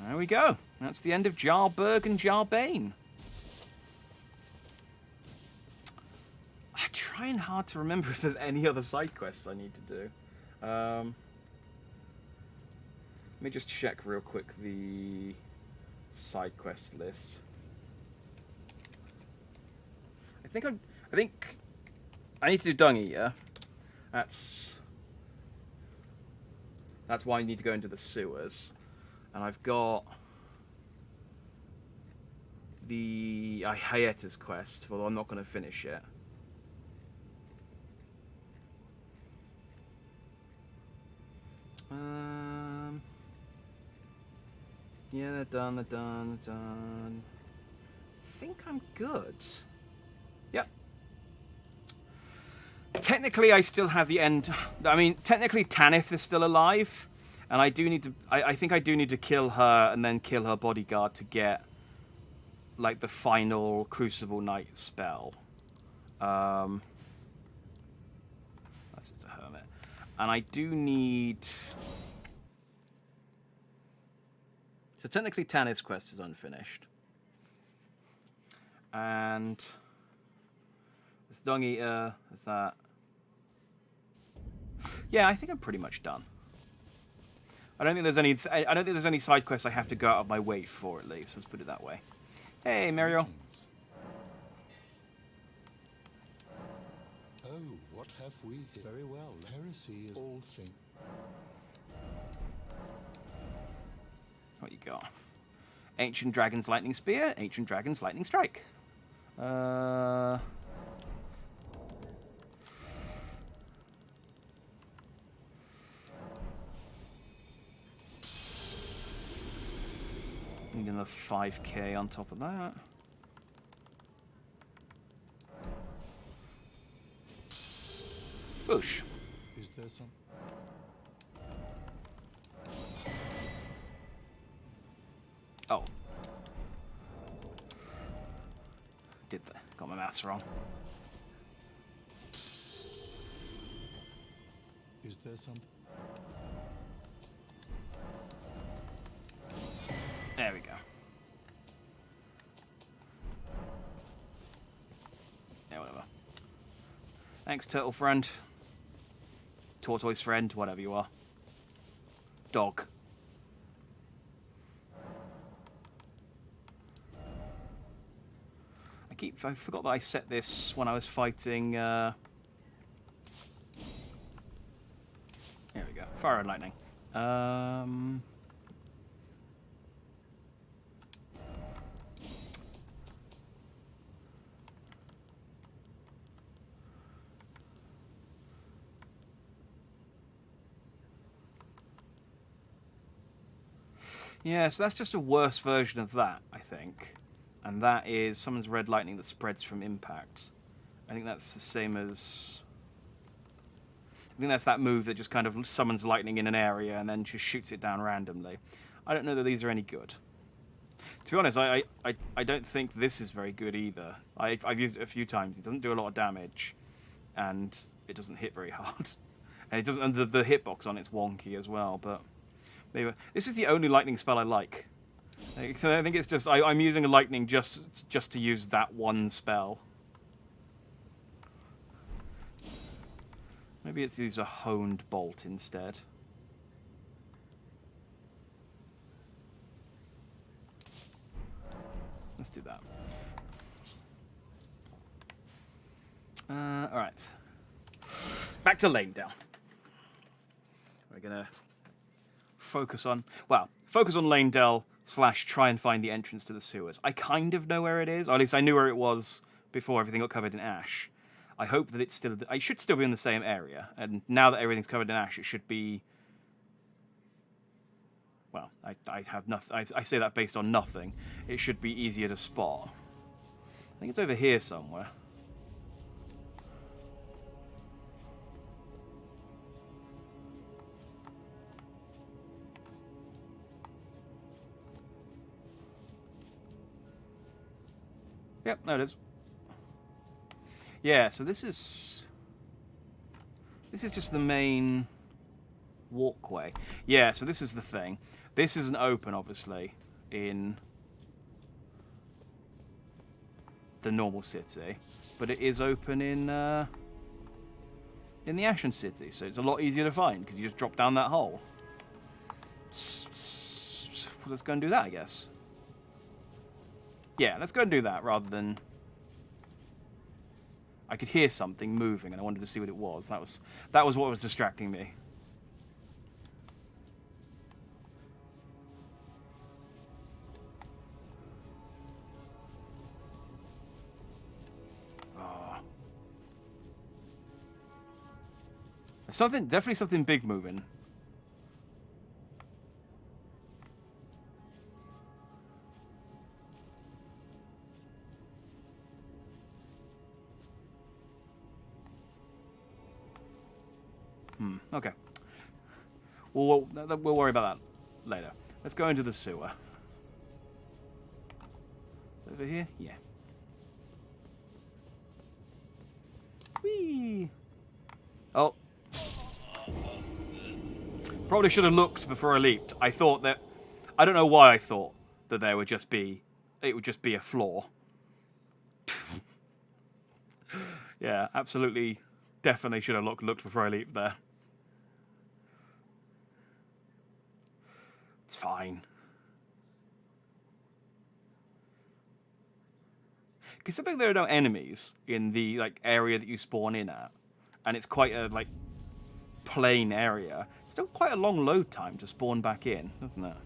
There we go. That's the end of Jarberg and Jarbane. I'm trying hard to remember if there's any other side quests I need to do. Let me just check real quick the side quest list. I think I need to do Dung Eater. That's why I need to go into the sewers. And I've got the Hiatus quest, although I'm not going to finish it. Yeah, they're done. I think I'm good. Yep. Technically, I still have the end. I mean, technically, Tanith is still alive, and I do need to. I think I do need to kill her and then kill her bodyguard to get, like, the final Crucible Knight spell. That's just a hermit, and I do need. So technically, Tanith's quest is unfinished. And this Dung Eater, is that? Yeah, I think I'm pretty much done. I don't think there's any side quests I have to go out of my way for, at least. Let's put it that way. Hey, Mario. Oh, what have we here? Very well. Heresy is all things. What you got? Ancient Dragon's Lightning Spear, Ancient Dragon's Lightning Strike. Need another 5k on top of that. Boosh. Is there some? Oh. Got my maths wrong. Is there some? There we go. Yeah, whatever. Thanks, turtle friend. Tortoise friend, whatever you are. Dog. I forgot that I set this when I was fighting. There we go. Fire and lightning. Yeah, so that's just a worse version of that, I think. And that is summons red lightning that spreads from impact. I think that's the same as... I think that's that move that just kind of summons lightning in an area and then just shoots it down randomly. I don't know that these are any good. To be honest, I don't think this is very good either. I've used it a few times. It doesn't do a lot of damage, and it doesn't hit very hard. And it doesn't. And the hitbox on it's wonky as well. But maybe this is the only lightning spell I like. I think it's just I'm using a lightning just to use that one spell. Maybe it's use a honed bolt instead. Let's do that. All right. Back to Lanedale. We're gonna focus on Lanedale / try and find the entrance to the sewers. I kind of know where it is, or at least I knew where it was before everything got covered in ash. I hope that it's still... I should still be in the same area, and now that everything's covered in ash, it should be... Well, I have nothing. I say that based on nothing. It should be easier to spot. I think it's over here somewhere. Yep, there it is. Yeah, so this is just the main walkway. Yeah, so this is the thing. This isn't open, obviously, in the normal city, but it is open in the Ashen City, so it's a lot easier to find because you just drop down that hole. Let's go and do that, I guess. Yeah, let's go and do that rather than... I could hear something moving and I wanted to see what it was. That was what was distracting me. Oh. Definitely something big moving. Okay. We'll worry about that later. Let's go into the sewer. Is it over here? Yeah. Whee! Oh. Probably should have looked before I leaped. I thought that... I don't know why I thought that there would just be... It would just be a floor. Yeah, absolutely. Definitely should have looked before I leaped there. It's fine. Because something there are no enemies in the area that you spawn in at, and it's quite a plain area. It's still quite a long load time to spawn back in, isn't it?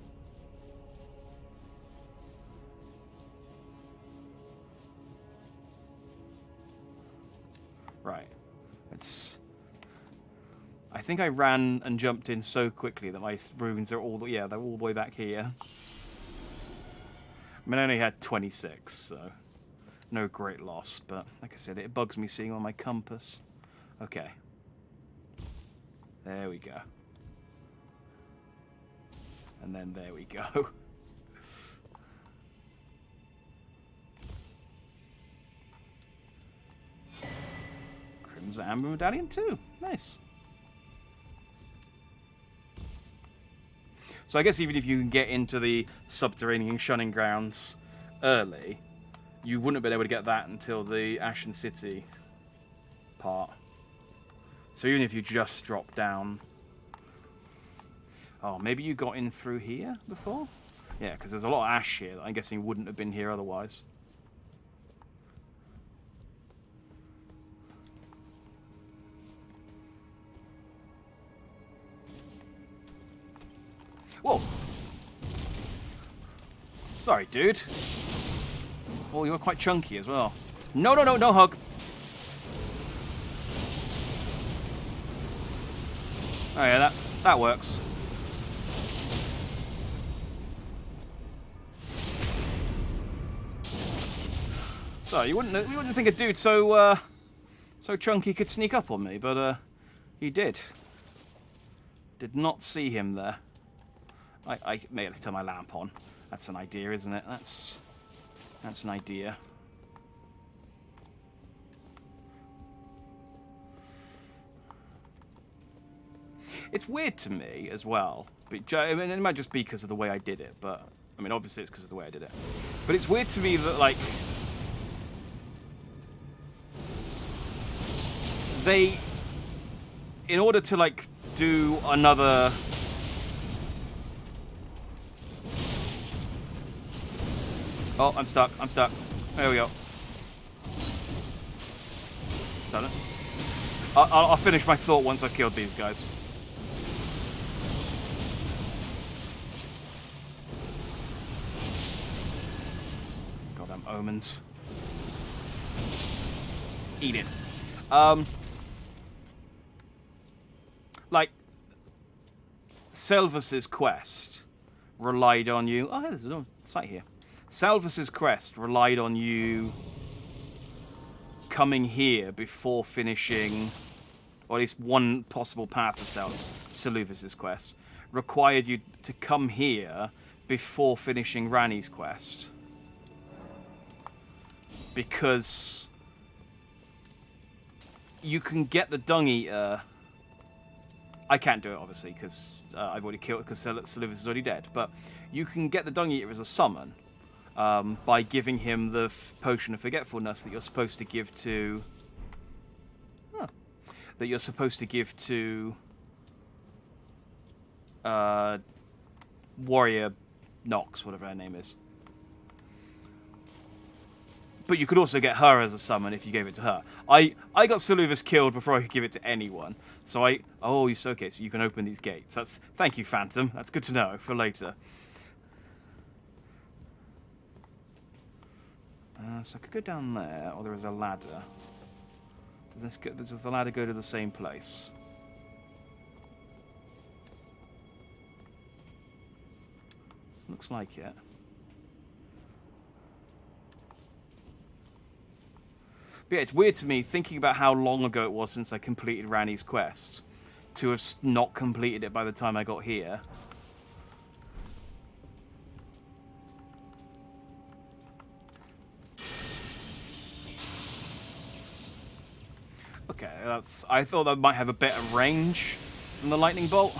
Right. It's... I think I ran and jumped in so quickly that my runes are all... Yeah, they're all the way back here. I mean, I only had 26, so... No great loss, but like I said, it bugs me seeing on my compass. Okay. There we go. And then there we go. Crimson Amber Medallion too. Nice. So I guess even if you can get into the subterranean shunning grounds early, you wouldn't have been able to get that until the Ashen City part. So even if you just drop down... Oh, maybe you got in through here before? Yeah, because there's a lot of ash here that I'm guessing wouldn't have been here otherwise. Whoa! Sorry, dude. Oh, you're quite chunky as well. No, no, no, no hug. Oh yeah, that works. So you wouldn't think a dude so chunky could sneak up on me, but he did. Did not see him there. I may let's turn my lamp on. That's an idea, isn't it? That's an idea. It's weird to me as well. But, I mean, it might just be because of the way I did it, but I mean, obviously it's because of the way I did it. But it's weird to me that they, in order to do another. Oh, I'm stuck. I'm stuck. There we go. Silent. I'll finish my thought once I've killed these guys. Goddamn omens. Eat it. Like, Selvus's quest relied on you... Oh, there's a site here. Selvus's quest relied on you coming here before finishing... Or at least one possible path of Selvus's quest required you to come here before finishing Ranni's quest. Because you can get the Dung Eater... I can't do it, obviously, because I've already killed it, because Selvus is already dead. But you can get the Dung Eater as a summon by giving him the Potion of Forgetfulness that you're supposed to give to... that you're supposed to give to Warrior Nox, whatever her name is. But you could also get her as a summon if you gave it to her. I got Selvus killed before I could give it to anyone. So oh, so okay, so you can open these gates. Thank you, Phantom. That's good to know for later. So I could go down there, or there is a ladder. Does the ladder go to the same place? Looks like it. But yeah, it's weird to me, thinking about how long ago it was since I completed Ranni's quest, to have not completed it by the time I got here. Okay, I thought that might have a better range than the lightning bolt.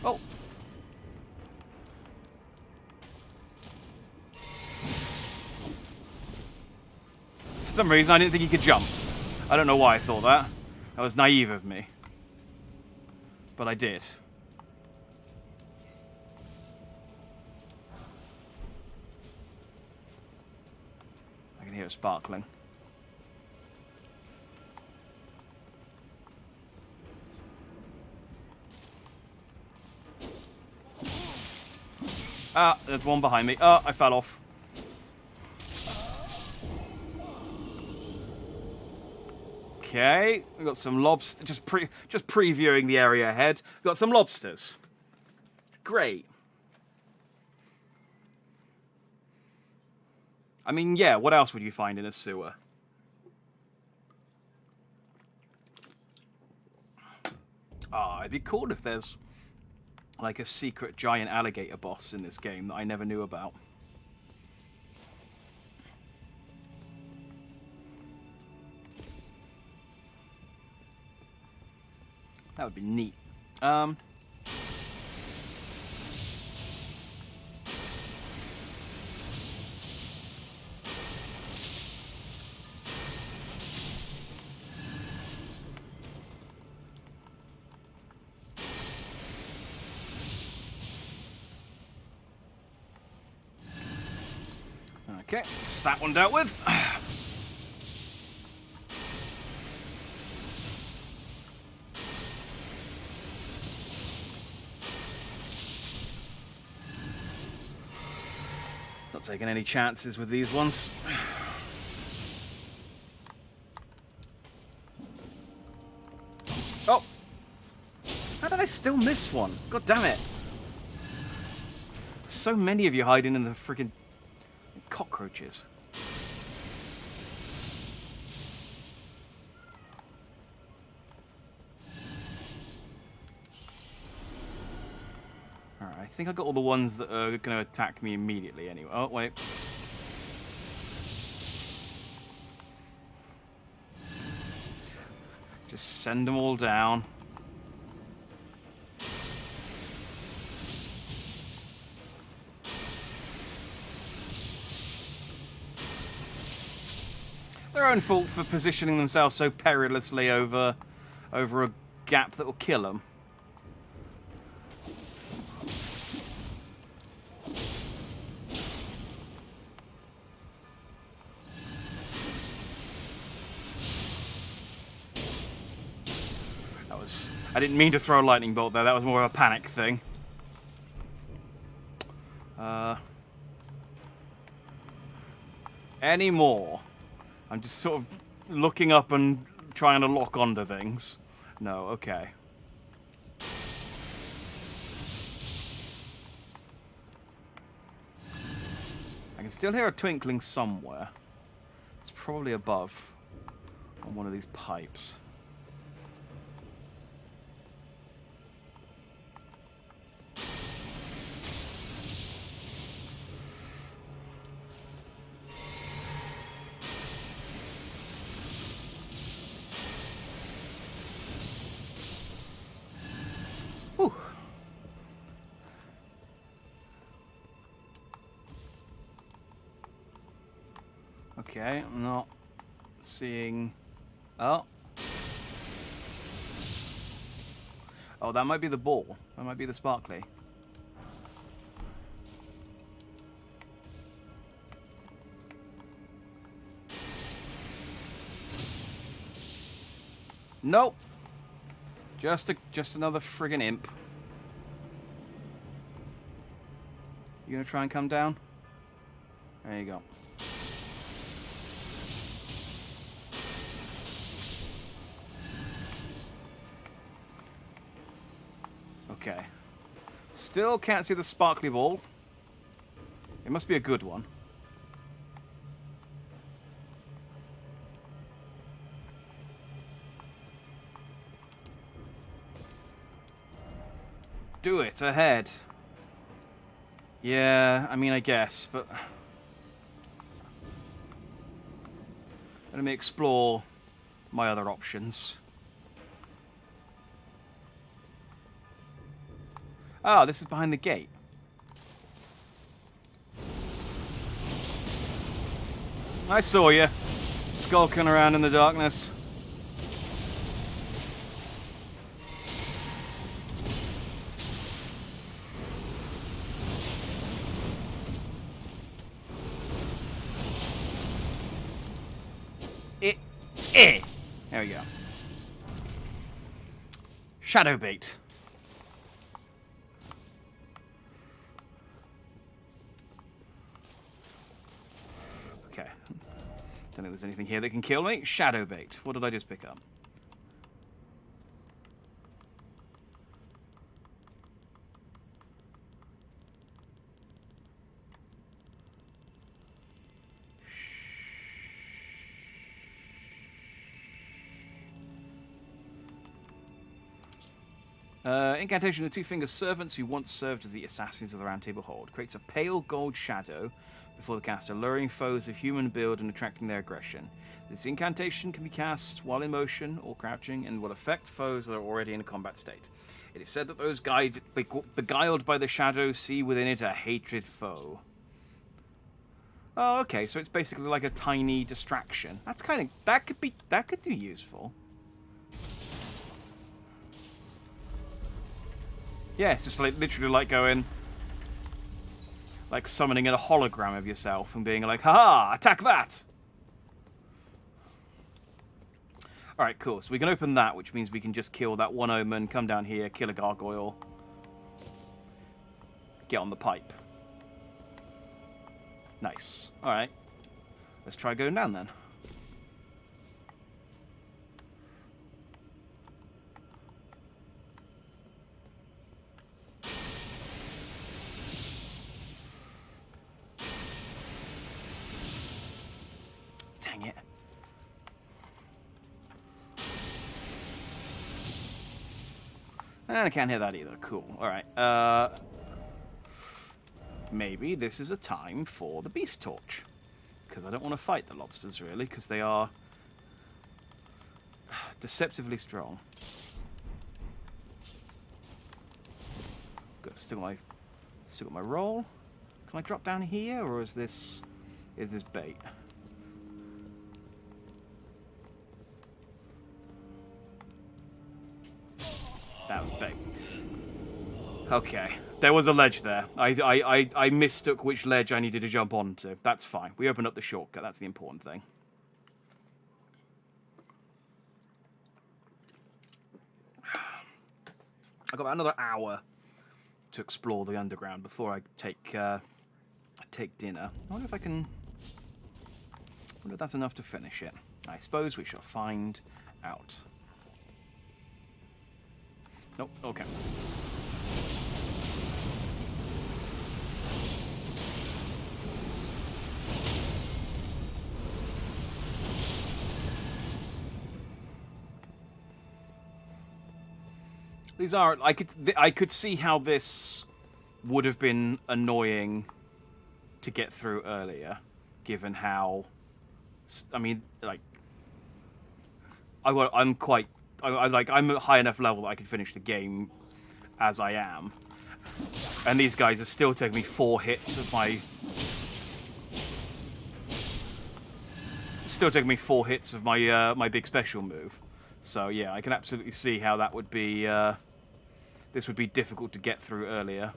Oh. For some reason, I didn't think he could jump. I don't know why I thought that. That was naive of me. But I did. I can hear it sparkling. Ah, there's one behind me. Ah, I fell off. Okay, we got some lobsters. Just previewing the area ahead. We got some lobsters. Great. I mean, yeah. What else would you find in a sewer? Ah, it'd be cool if there's like a secret giant alligator boss in this game that I never knew about. That would be neat. Okay, that's that one dealt with. Not taking any chances with these ones. Oh! How did I still miss one? God damn it. So many of you hiding in the friggin' cockroaches. Alright, I think I got all the ones that are going to attack me immediately anyway. Oh, wait. Just send them all down. Their own fault for positioning themselves so perilously over a gap that will kill them. I didn't mean to throw a lightning bolt there. That was more of a panic thing. Any more? I'm just sort of looking up and trying to lock onto things. No, okay. I can still hear a twinkling somewhere. It's probably above on one of these pipes. Whew. Okay, I'm not seeing... Oh. Oh, that might be the ball. That might be the sparkly. Nope. Just another friggin' imp. You gonna try and come down? There you go. Okay. Still can't see the sparkly ball. It must be a good one. Do it, ahead. Yeah, I mean, I guess, but... Let me explore my other options. Oh, this is behind the gate. I saw you, skulking around in the darkness. There we go. Shadow bait. Okay. Don't think there's anything here that can kill me. Shadow bait. What did I just pick up? Incantation of the Two-Fingered Servants, who once served as the assassins of the Round Table Hold, creates a pale gold shadow before the caster, luring foes of human build and attracting their aggression. This incantation can be cast while in motion or crouching and will affect foes that are already in a combat state. It is said that those beguiled by the shadow see within it a hated foe. Oh, okay, so it's basically like a tiny distraction. That's kind of... That could be useful. Yeah, it's just like literally like going, like summoning a hologram of yourself and being like, "Ha! Attack that!" All right, cool. So we can open that, which means we can just kill that one omen, come down here, kill a gargoyle, get on the pipe. Nice. All right, let's try going down then. Dang it. And I can't hear that either. Cool. Alright. Maybe this is a time for the beast torch. Because I don't want to fight the lobsters, really, because they are deceptively strong. Good. Still got my roll. Can I drop down here, or is this bait? That was bait. Okay. There was a ledge there. I mistook which ledge I needed to jump onto. That's fine. We opened up the shortcut. That's the important thing. I've got about another hour to explore the underground before I take dinner. I wonder if I can... I wonder if that's enough to finish it. I suppose we shall find out. Nope, okay. These are... I could see how this would have been annoying to get through earlier, given how... I mean, like... I'm quite... I'm at high enough level that I can finish the game as I am. And these guys are still taking me 4 hits of my... Still taking me 4 hits of my my big special move. So yeah, I can absolutely see how that would be... this would be difficult to get through earlier.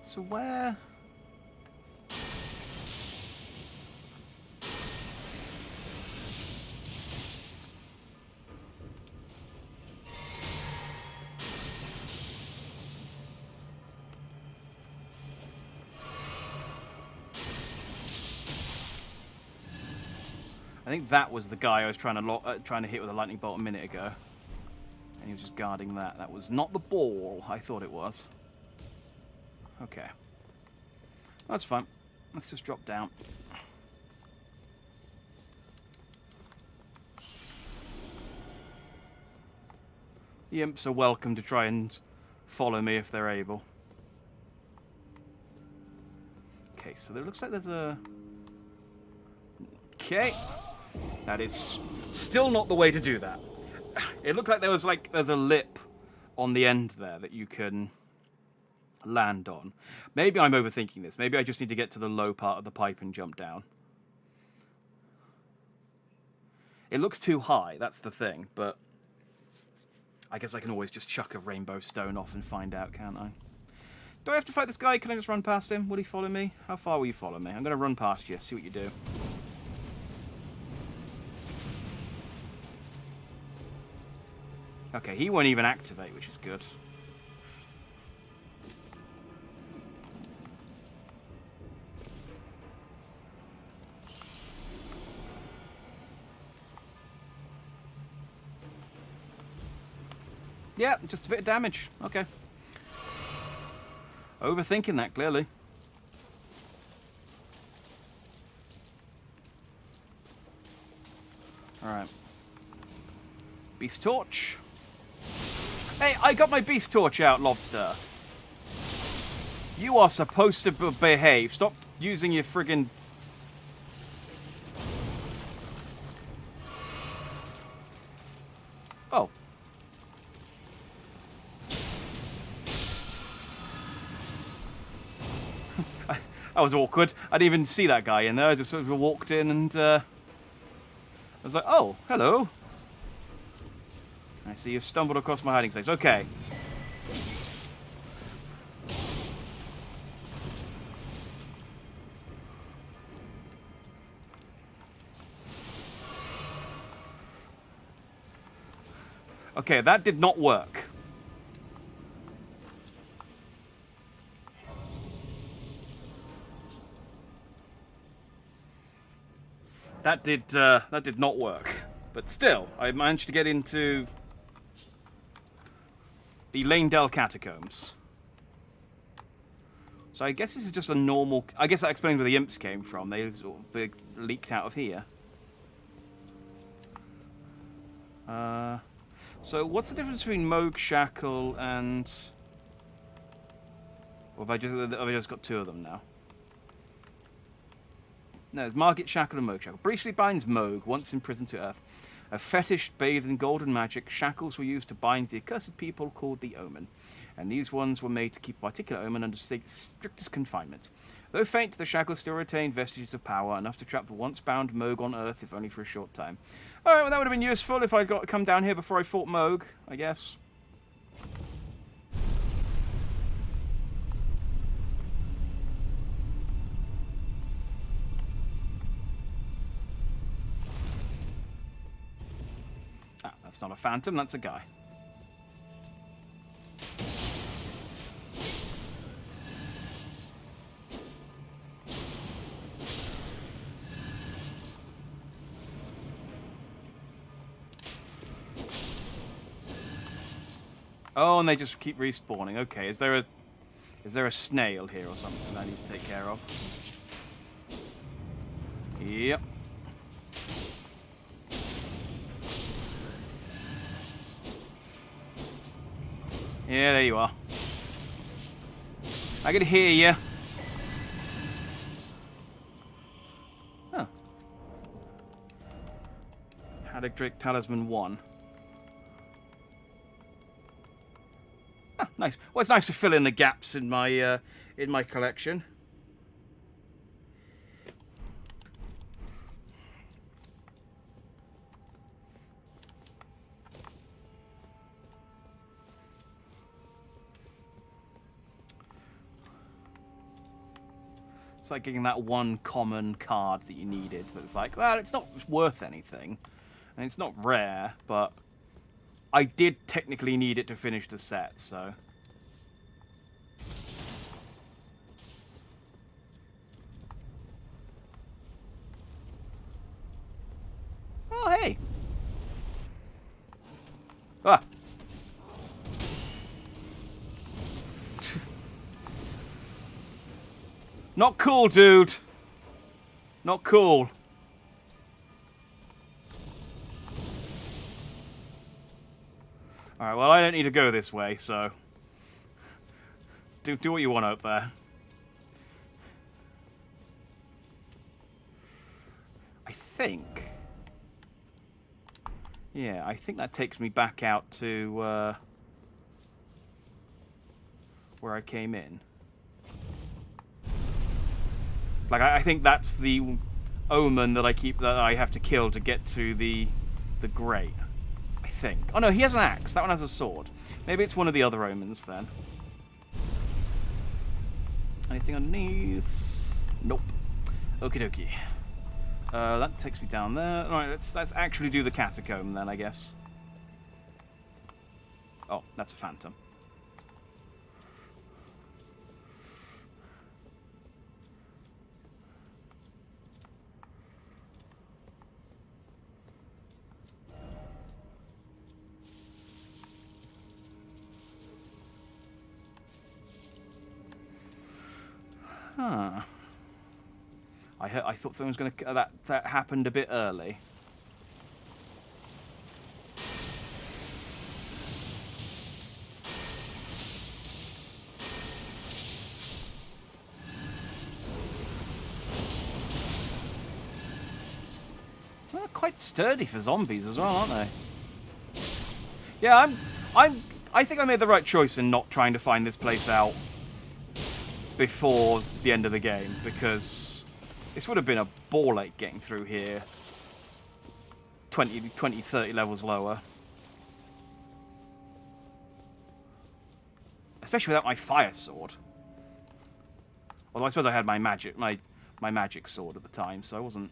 So where... I think that was the guy I was trying to hit with a lightning bolt a minute ago. And he was just guarding that. That was not the ball I thought it was. Okay. That's fine. Let's just drop down. The imps are welcome to try and follow me if they're able. Okay, so it looks like there's a... Okay. That is still not the way to do that. It looked like there's a lip on the end there that you can land on. Maybe I'm overthinking this. Maybe I just need to get to the low part of the pipe and jump down. It looks too high, that's the thing, but I guess I can always just chuck a rainbow stone off and find out, can't I? Do I have to fight this guy? Can I just run past him? Will he follow me? How far will you follow me? I'm going to run past you, see what you do. Okay, he won't even activate, which is good. Yeah, just a bit of damage. Okay. Overthinking that, clearly. Alright. Beast Torch. Hey, I got my Beast Torch out, Lobster. You are supposed to behave. Stop using your friggin... Oh. That was awkward. I didn't even see that guy in there. I just sort of walked in and I was like, oh, hello. I see you've stumbled across my hiding place. Okay. Okay, that did not work. That did not work. But still, I managed to get into the Lanedale Catacombs. So I guess this is just a normal... I guess that explains where the imps came from. They sort of leaked out of here. So what's the difference between Moog, Shackle, and... Or have I just got 2 of them now? No, it's Margit, Shackle, and Moog Shackle. Briefly binds Moog, once imprisoned to Earth. A fetish bathed in golden magic, shackles were used to bind the accursed people called the Omen. And these ones were made to keep a particular Omen under strictest confinement. Though faint, the shackles still retained vestiges of power, enough to trap the once-bound Moog on Earth, if only for a short time. Alright, well that would have been useful if I'd got to come down here before I fought Moog, I guess. That's not a phantom, that's a guy. Oh, and they just keep respawning. Okay, is there a snail here or something I need to take care of? Yep. Yeah, there you are. I can hear you. Oh. Haddock Drake Talisman 1. Ah, nice. Well, it's nice to fill in the gaps in my collection. It's like getting that one common card that you needed. That's like, well, it's not worth anything, and it's not rare, but I did technically need it to finish the set, so. Oh, hey. Ah. Not cool, dude. Not cool. Alright, well, I don't need to go this way, so do what you want up there. I think... Yeah, I think that takes me back out to where I came in. Like, I think that's the omen that I have to kill to get to the grate. I think. Oh no, he has an axe. That one has a sword. Maybe it's one of the other omens then. Anything underneath? Nope. Okie dokie. That takes me down there. Alright, let's actually do the catacomb then, I guess. Oh, that's a phantom. Huh. I thought someone was going to... That happened a bit early. Well, they're quite sturdy for zombies as well, aren't they? Yeah, I think I made the right choice in not trying to find this place out before the end of the game, because this would have been a ball ache getting through here 20, 30 levels lower. Especially without my fire sword. Although I suppose I had my magic sword at the time, so I wasn't...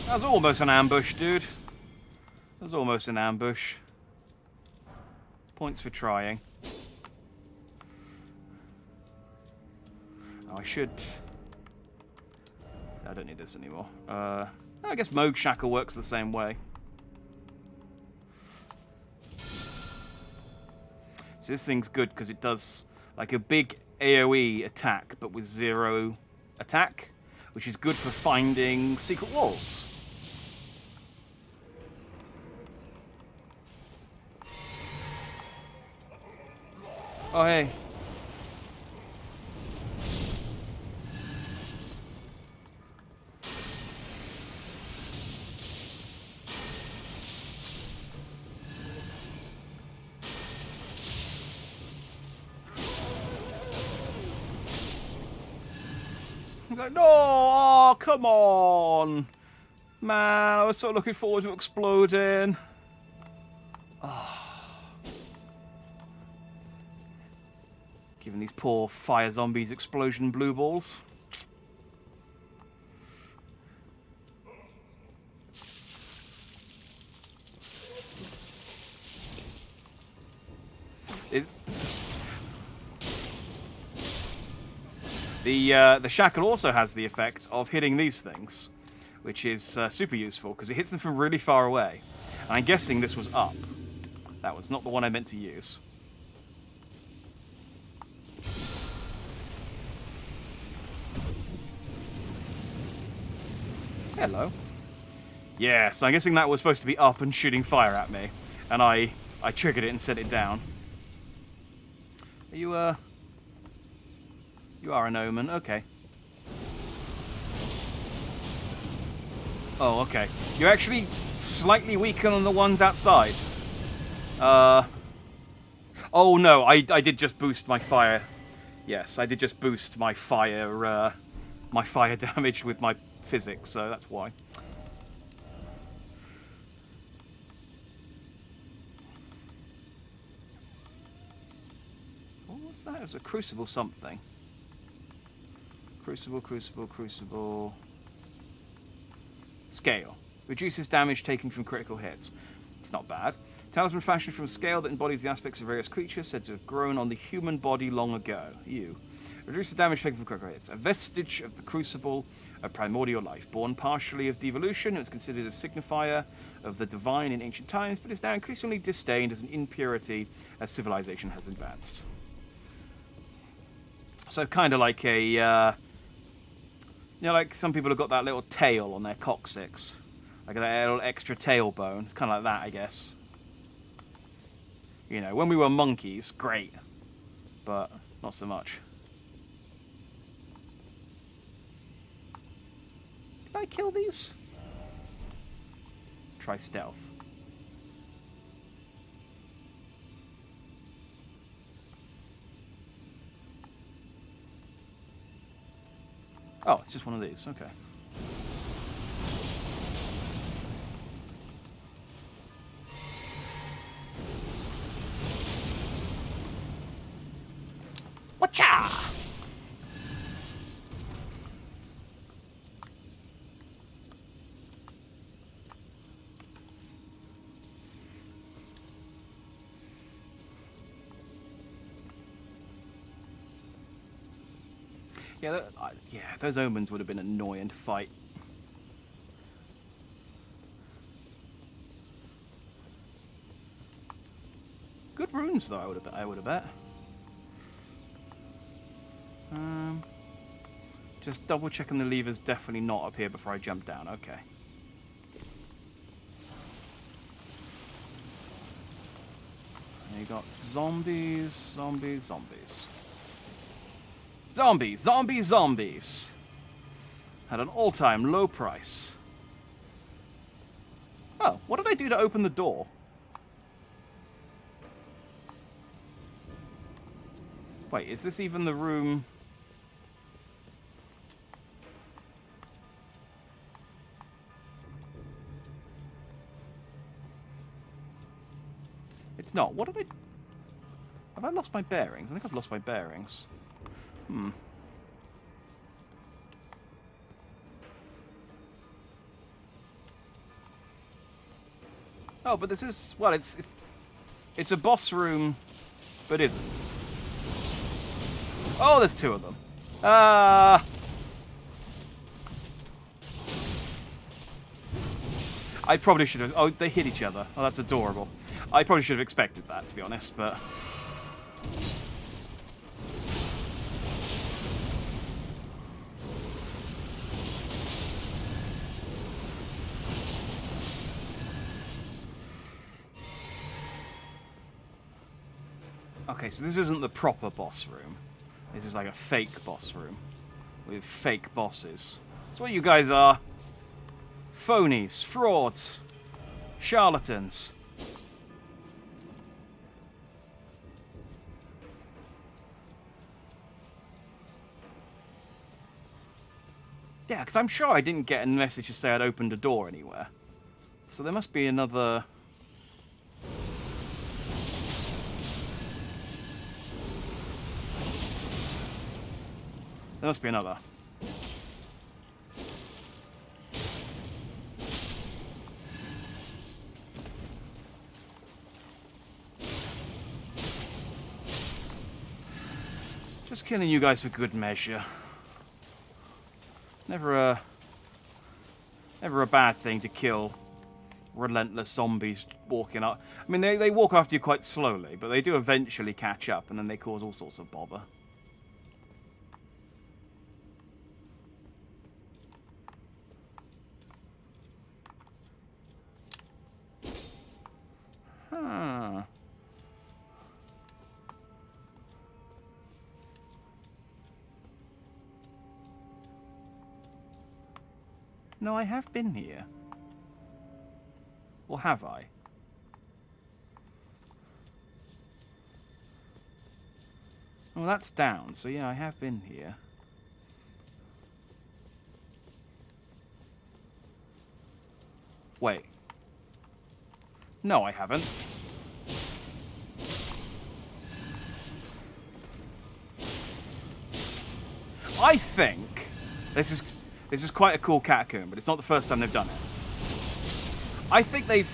That was almost an ambush, dude. That was almost an ambush. Points for trying. Oh, I should... I don't need this anymore. I guess Moog Shackle works the same way. So this thing's good because it does like a big AoE attack, but with 0 attack, which is good for finding secret walls. Oh, hey. I'm like, no! Oh, come on! Man, I was so looking forward to exploding. Oh. Giving these poor fire zombies explosion blue balls. The shackle also has the effect of hitting these things, which is super useful because it hits them from really far away. And I'm guessing this was up. That was not the one I meant to use. Hello. Yeah, so I'm guessing that was supposed to be up and shooting fire at me. And I triggered it and set it down. Are you, You are an omen, okay. Oh, okay. You're actually slightly weaker than the ones outside. Oh no, I did just boost my fire. Yes, I did just boost my fire damage with my physics, so that's why. What was that? It was a crucible something. Crucible. Scale. Reduces damage taken from critical hits. It's not bad. Talisman fashioned from scale that embodies the aspects of various creatures said to have grown on the human body long ago. Reduces damage taken from critical hits. A vestige of the crucible of primordial life. Born partially of devolution, it was considered a signifier of the divine in ancient times, but is now increasingly disdained as an impurity as civilization has advanced. So kind of like a... you know, like some people have got that little tail on their coccyx. Like that little extra tailbone. It's kind of like that, I guess. You know, when we were monkeys, great. But not so much. Did I kill these? Try stealth. Oh, it's just one of these. Okay. Watcha! Yeah, those omens would have been annoying to fight. Good runes, though. I would have bet. Just double checking the lever's definitely not up here before I jump down. Okay. And you got zombies. Zombies! At an all-time low price. Oh, what did I do to open the door? Wait, is this even the room? It's not. What did I... Have I lost my bearings? I think I've lost my bearings. Oh, but this is... Well, it's a boss room, but isn't. Oh, there's two of them. I probably should have... Oh, they hit each other. Oh, that's adorable. I probably should have expected that, to be honest, but... Okay, so this isn't the proper boss room. This is like a fake boss room with fake bosses. That's what you guys are. Phonies, frauds, charlatans. Yeah, because I'm sure I didn't get a message to say I'd opened a door anywhere. So there must be another... There must be another. Just killing you guys for good measure. Never a bad thing to kill relentless zombies walking up. I mean, they walk after you quite slowly, but they do eventually catch up, and then they cause all sorts of bother. Huh. No, I have been here. Or have I? Well, that's down, so yeah, I have been here. Wait. No, I haven't. I think this is quite a cool catacomb, but it's not the first time they've done it. I think they've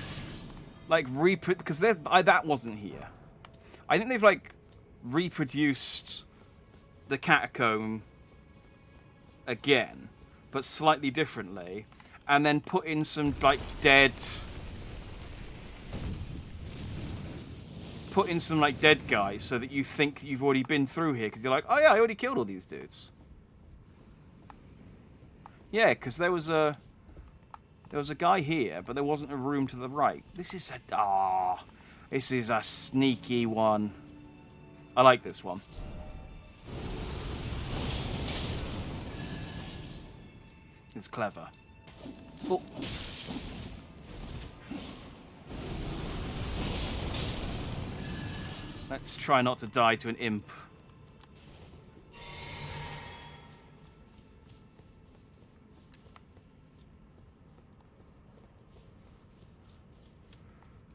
like because that wasn't here. I think they've like reproduced the catacomb again, but slightly differently, and then put in some like dead guys so that you think you've already been through here because you're like, oh yeah, I already killed all these dudes. Yeah, because there was a guy here, but there wasn't a room to the right. This is a sneaky one. I like this one. It's clever. Oh. Let's try not to die to an imp.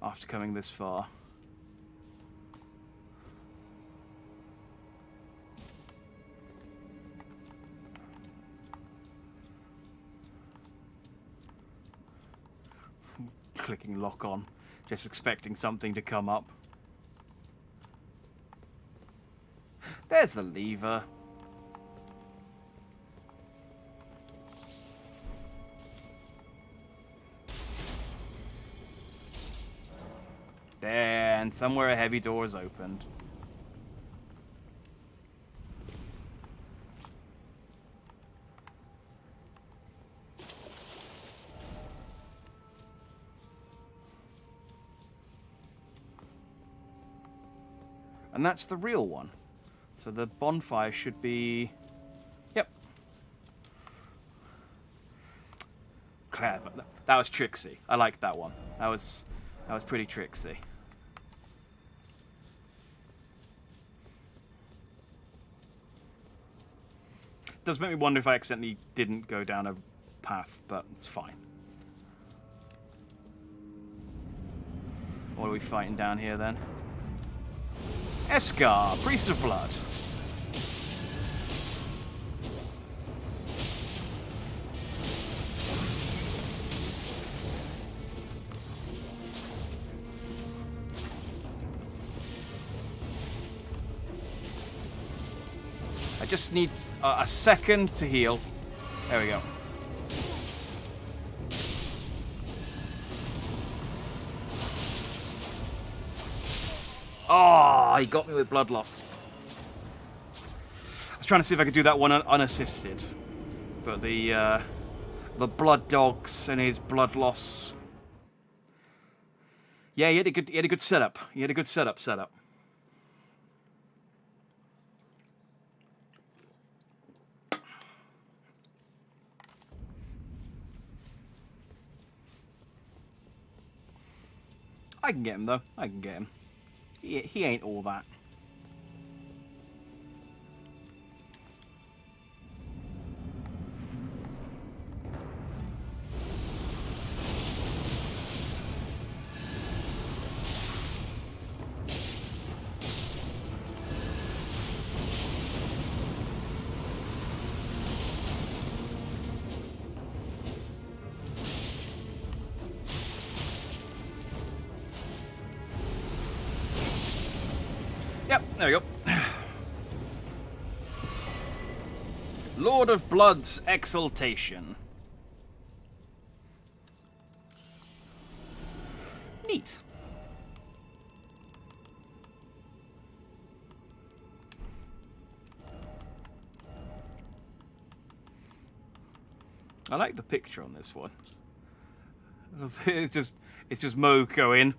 After coming this far. Clicking lock on, just expecting something to come up. There's the lever. There, and somewhere a heavy door is opened. And that's the real one. So the bonfire should be... Yep. Clever. That was tricksy. I liked that one. That was pretty tricksy. Does make me wonder if I accidentally didn't go down a path, but it's fine. What are we fighting down here then? Escar, Priest of Blood. I just need a second to heal. There we go. Oh, he got me with blood loss. I was trying to see if I could do that one unassisted, but the blood dogs and his blood loss. Yeah, he had a good setup. He had a good setup. I can get him though. I can get him. He ain't all that. Yep, there we go. Lord of Blood's Exaltation. Neat. I like the picture on this one. It's just Mo going,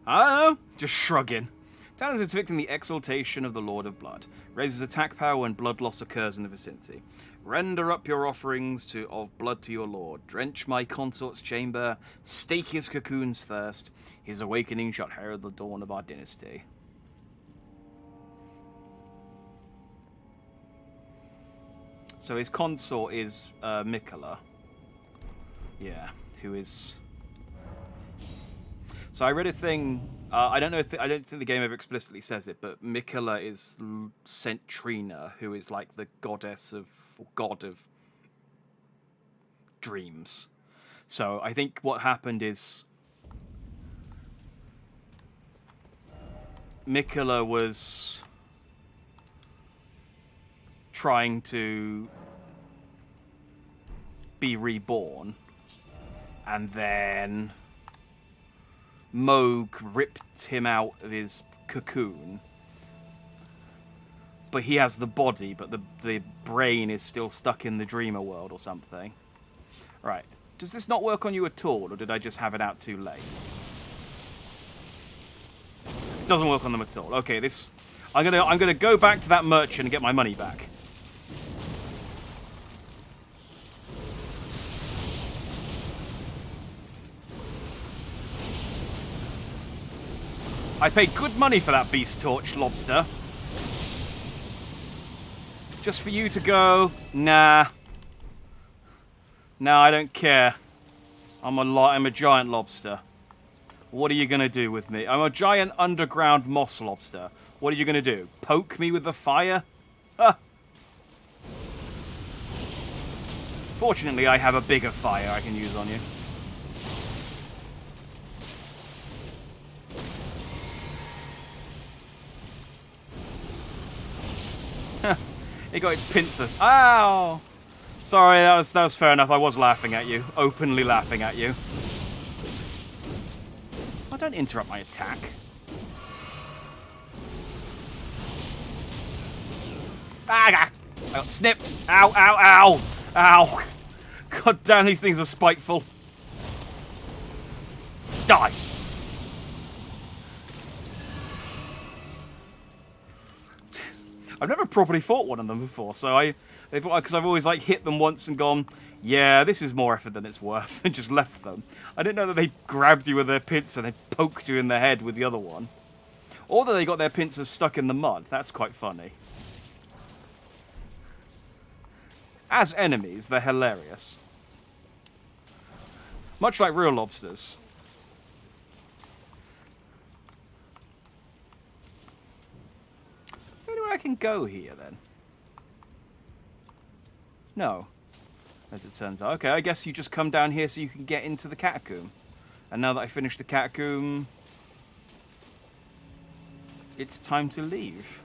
I don't know, just shrugging. Talent inflicting the exaltation of the Lord of Blood. Raises attack power when blood loss occurs in the vicinity. Render up your offerings of blood to your lord. Drench my consort's chamber. Stake his cocoon's thirst. His awakening shall herald the dawn of our dynasty. So his consort is Mikola. Yeah, who is... So I read a thing. I don't think the game ever explicitly says it, but Mikola is Centrina, who is like the goddess of, or god of dreams. So I think what happened is Mikola was trying to be reborn, and then Moog ripped him out of his cocoon, but he has the body, but the brain is still stuck in the dreamer world or something. Right. Does this not work on you at all, or did I just have it out too late? It doesn't work on them at all. Okay, this... I'm gonna go back to that merchant and get my money back. I paid good money for that beast torch, lobster. Just for you to go, nah. No, I don't care. I'm a giant lobster. What are you gonna do with me? I'm a giant underground moss lobster. What are you gonna do? Poke me with the fire? Ha! Fortunately, I have a bigger fire I can use on you. It got its pincers. Ow! Sorry, that was fair enough. I was laughing at you. Openly laughing at you. Oh, don't interrupt my attack. Ah! I got snipped. Ow, ow, ow! Ow! God damn, these things are spiteful. Die! I've never properly fought one of them before, so because I've always like hit them once and gone, yeah, this is more effort than it's worth, and just left them. I didn't know that they grabbed you with their pincer and they poked you in the head with the other one. Or that they got their pincers stuck in the mud. That's quite funny. As enemies, they're hilarious. Much like real lobsters. Is there any way I can go here, then? No. As it turns out. Okay, I guess you just come down here so you can get into the catacomb. And now that I finished the catacomb, it's time to leave.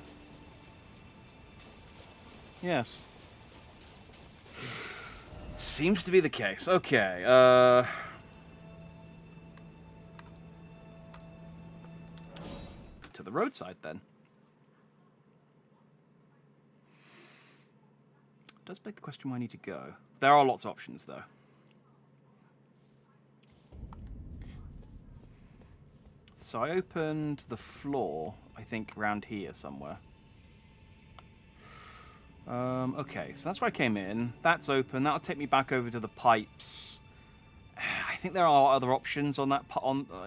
Yes. Seems to be the case. Okay, to the roadside, then. Does beg the question where I need to go. There are lots of options, though. So I opened the floor, I think, around here somewhere. Okay, so that's where I came in. That's open. That'll take me back over to the pipes. I think there are other options on that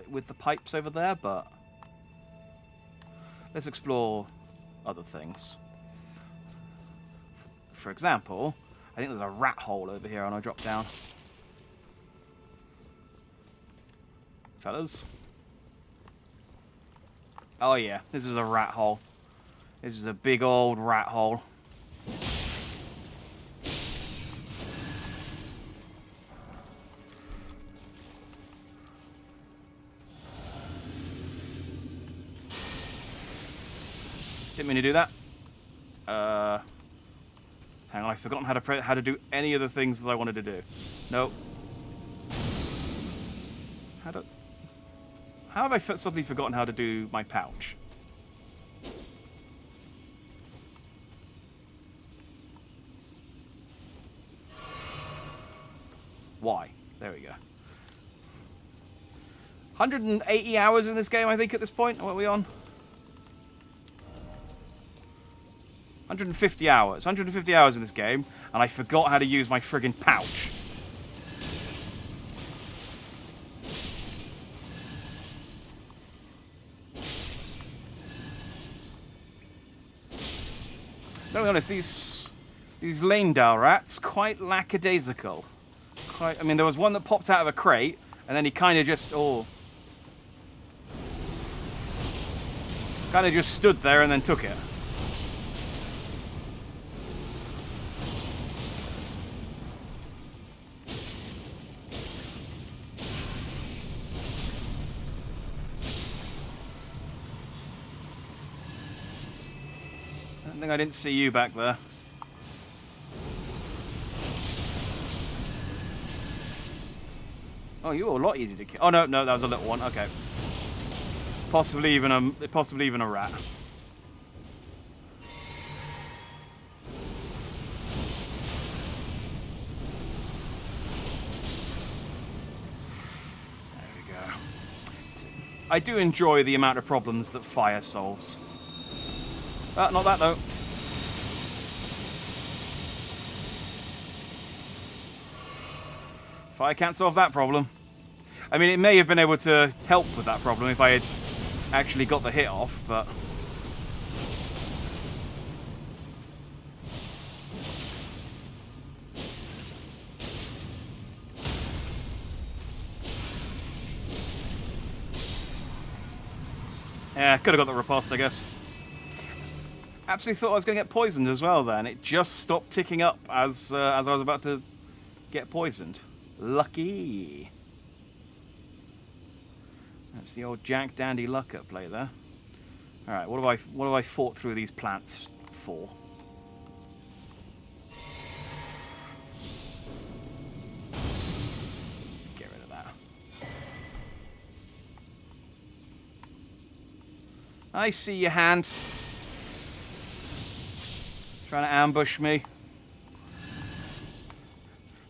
with the pipes over there, but let's explore other things. For example, I think there's a rat hole over here, and I'll drop down. Fellas. Oh yeah, this is a rat hole. This is a big old rat hole. Didn't mean to do that. Hang on, I've forgotten how to do any of the things that I wanted to do. Nope. How have I suddenly forgotten how to do my pouch? Why? There we go. 180 hours in this game, I think, at this point. What are we on? 150 hours. 150 hours in this game, and I forgot how to use my friggin' pouch. To be honest, these Lanedale rats, quite lackadaisical. I mean, there was one that popped out of a crate, and then he kind of just, kind of just stood there and then took it. I think I didn't see you back there. Oh, you were a lot easier to kill. Oh no, that was a little one. Okay. Possibly even a rat. There we go. I do enjoy the amount of problems that fire solves. Not that though. Fire can't solve that problem. I mean, it may have been able to help with that problem if I had actually got the hit off, but... yeah, could have got the riposte, I guess. Absolutely thought I was going to get poisoned as well then. It just stopped ticking up as I was about to get poisoned. Lucky. That's the old Jack Dandy luck at play there. All right, what have I fought through these plants for? Let's get rid of that. I see your hand. Trying to ambush me.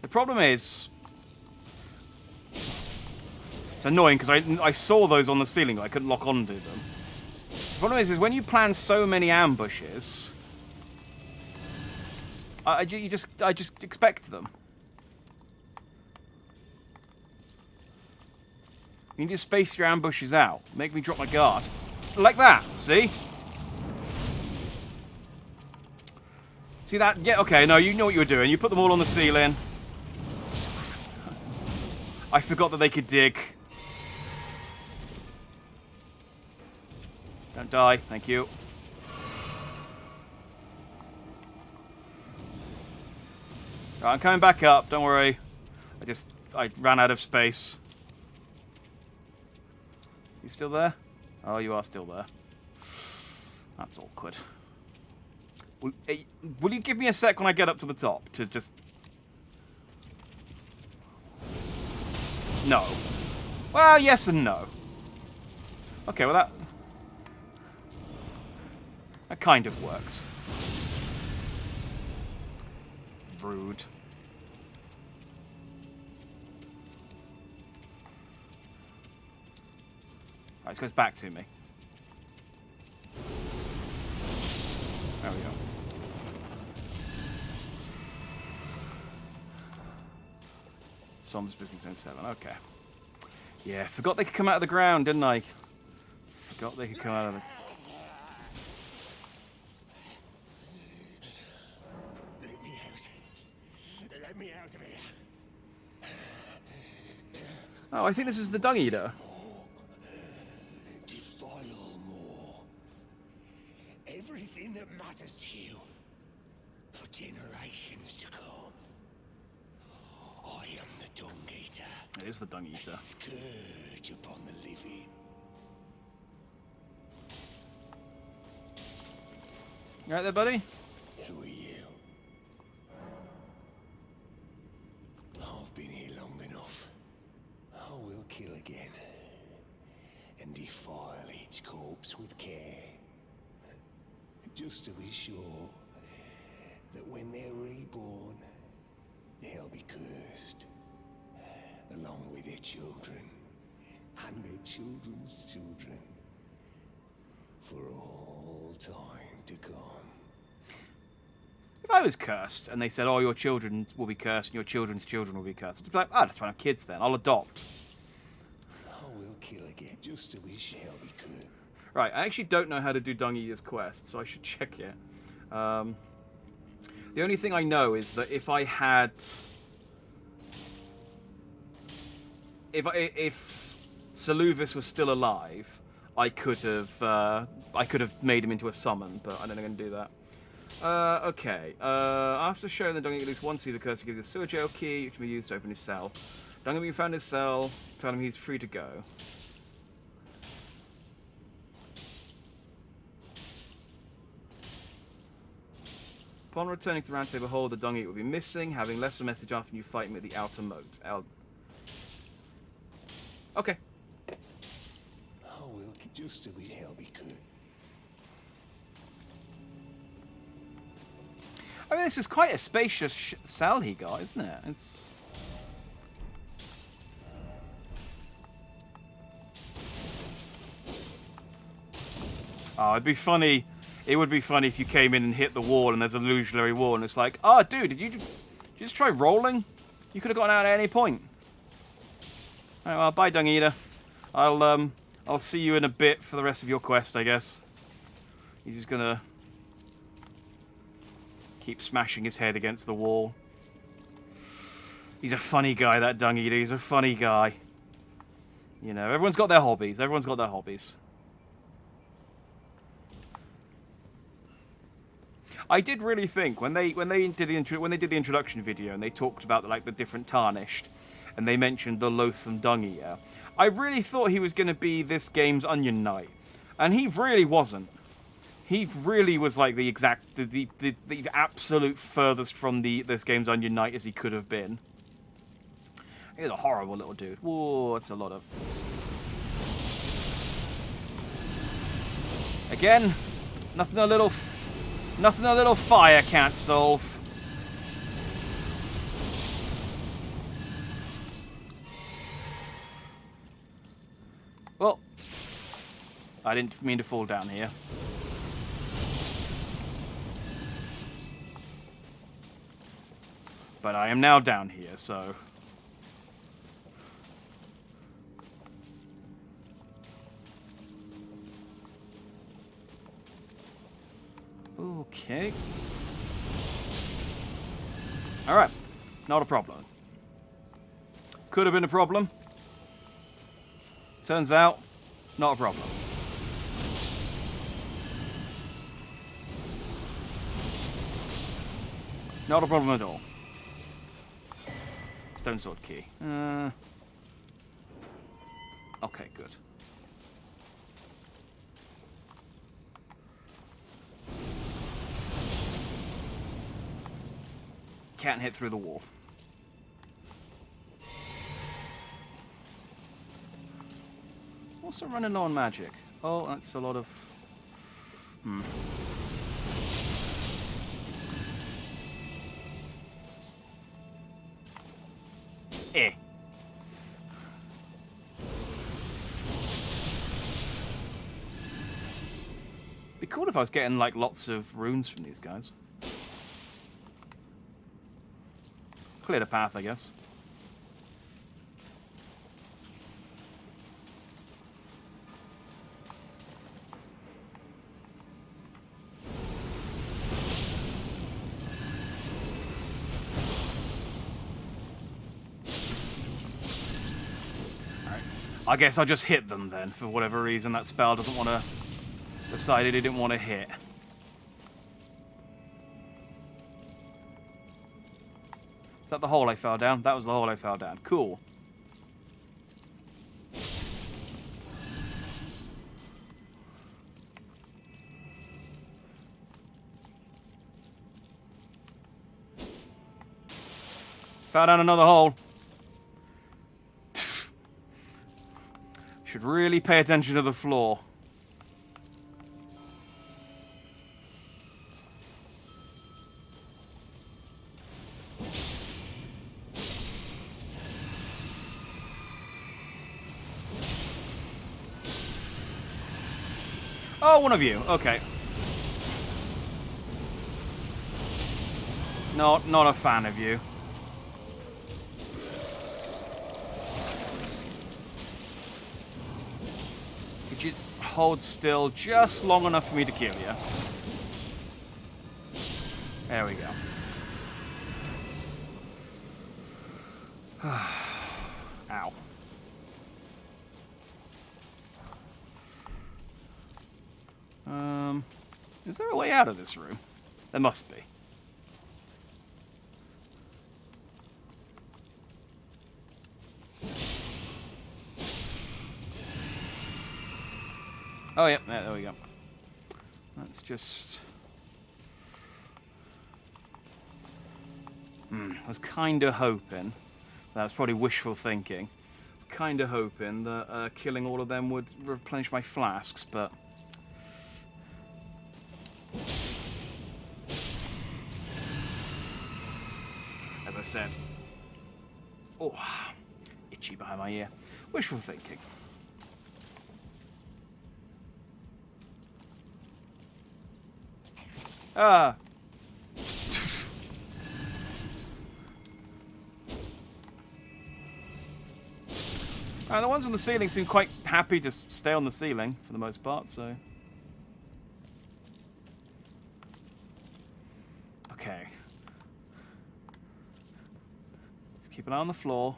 The problem is, it's annoying because I saw those on the ceiling, but I couldn't lock onto them. The problem is when you plan so many ambushes, I just expect them. You need to space your ambushes out. Make me drop my guard. Like that, see? See that? Yeah, okay, no, you know what you were doing. You put them all on the ceiling. I forgot that they could dig. Don't die, thank you. Right, I'm coming back up, don't worry. I ran out of space. You still there? Oh, you are still there. That's awkward. Will you give me a sec when I get up to the top to just... No. Well, yes and no. Okay, well that kind of worked. Rude. Alright, this goes back to me. There we go. Som's business zone 7, okay. Yeah, forgot they could come out of the ground, didn't I? Forgot they could come out of the... Let me out. Let me out of here. Oh, I think this is the Dung Eater. Defile more. Everything that matters to you. For generations to come. I am the Dung Eater. It is the Dung Eater. A scourge upon the living. You right there, buddy? Who are you? and defile each corpse with care, just to be sure that when they're reborn, they'll be cursed, along with their children and their children's children, for all time to come. If I was cursed and they said, "Oh, your children will be cursed and your children's children will be cursed," I'd be like, "Oh, that's why I have kids then. I'll adopt." I will kill again, just to be sure we could. Right, I actually don't know how to do Dung Eater's quest, so I should check it. The only thing I know is that if I had... If Saluvis was still alive, I could have made him into a summon, but I don't know how to do that. Okay. After showing the Dung Eater at least one seed, the cursor gives a sewer jail key, which can be used to open his cell. Dung Eater found his cell. Tell him he's free to go. Upon returning to the round table hole, the Dung Eater will be missing, having left a message after you fight him at the outer moat. Okay. I will just to be sure we could. I mean, this is quite a spacious cell he got, isn't it? It's... Oh, it'd be funny. It would be funny if you came in and hit the wall and there's an illusionary wall and it's like, "Oh, dude, did you just try rolling? You could have gotten out at any point." Alright, well, bye, Dung Eater. I'll see you in a bit for the rest of your quest, I guess. He's just gonna keep smashing his head against the wall. He's a funny guy, that Dung Eater. He's a funny guy. You know, everyone's got their hobbies. Everyone's got their hobbies. I did really think when they did the introduction video and they talked about the different tarnished, and they mentioned the loathsome Dung Eater, I really thought he was going to be this game's Onion Knight, and he really wasn't. He really was like the absolute furthest from this game's Onion Knight as he could have been. He's a horrible little dude. Whoa, that's a lot of... Again, nothing a little fire can't solve. Well, I didn't mean to fall down here. But I am now down here, so... Okay. Alright. Not a problem. Could have been a problem. Turns out, not a problem. Not a problem at all. Stone sword key. Okay, good. Can't hit through the wall. Also running low on magic. Oh, that's a lot of... Eh. Be cool if I was getting like lots of runes from these guys. Clear the path, I guess. I guess I'll just hit them then, for whatever reason that spell doesn't want to... decided it didn't want to hit. Is that the hole I fell down? That was the hole I fell down. Cool. Fell down another hole. Should really pay attention to the floor. Oh, one of you. Okay. Not a fan of you. Could you hold still just long enough for me to kill you? There we go. Ow. Is there a way out of this room? There must be. Oh, yeah, there we go. Let's just... I was kind of hoping... That was probably wishful thinking. I was kind of hoping that killing all of them would replenish my flasks, but... As I said... Oh, itchy behind my ear. Wishful thinking. Ah. The ones on the ceiling seem quite happy to stay on the ceiling for the most part, so... Okay. Just keep an eye on the floor.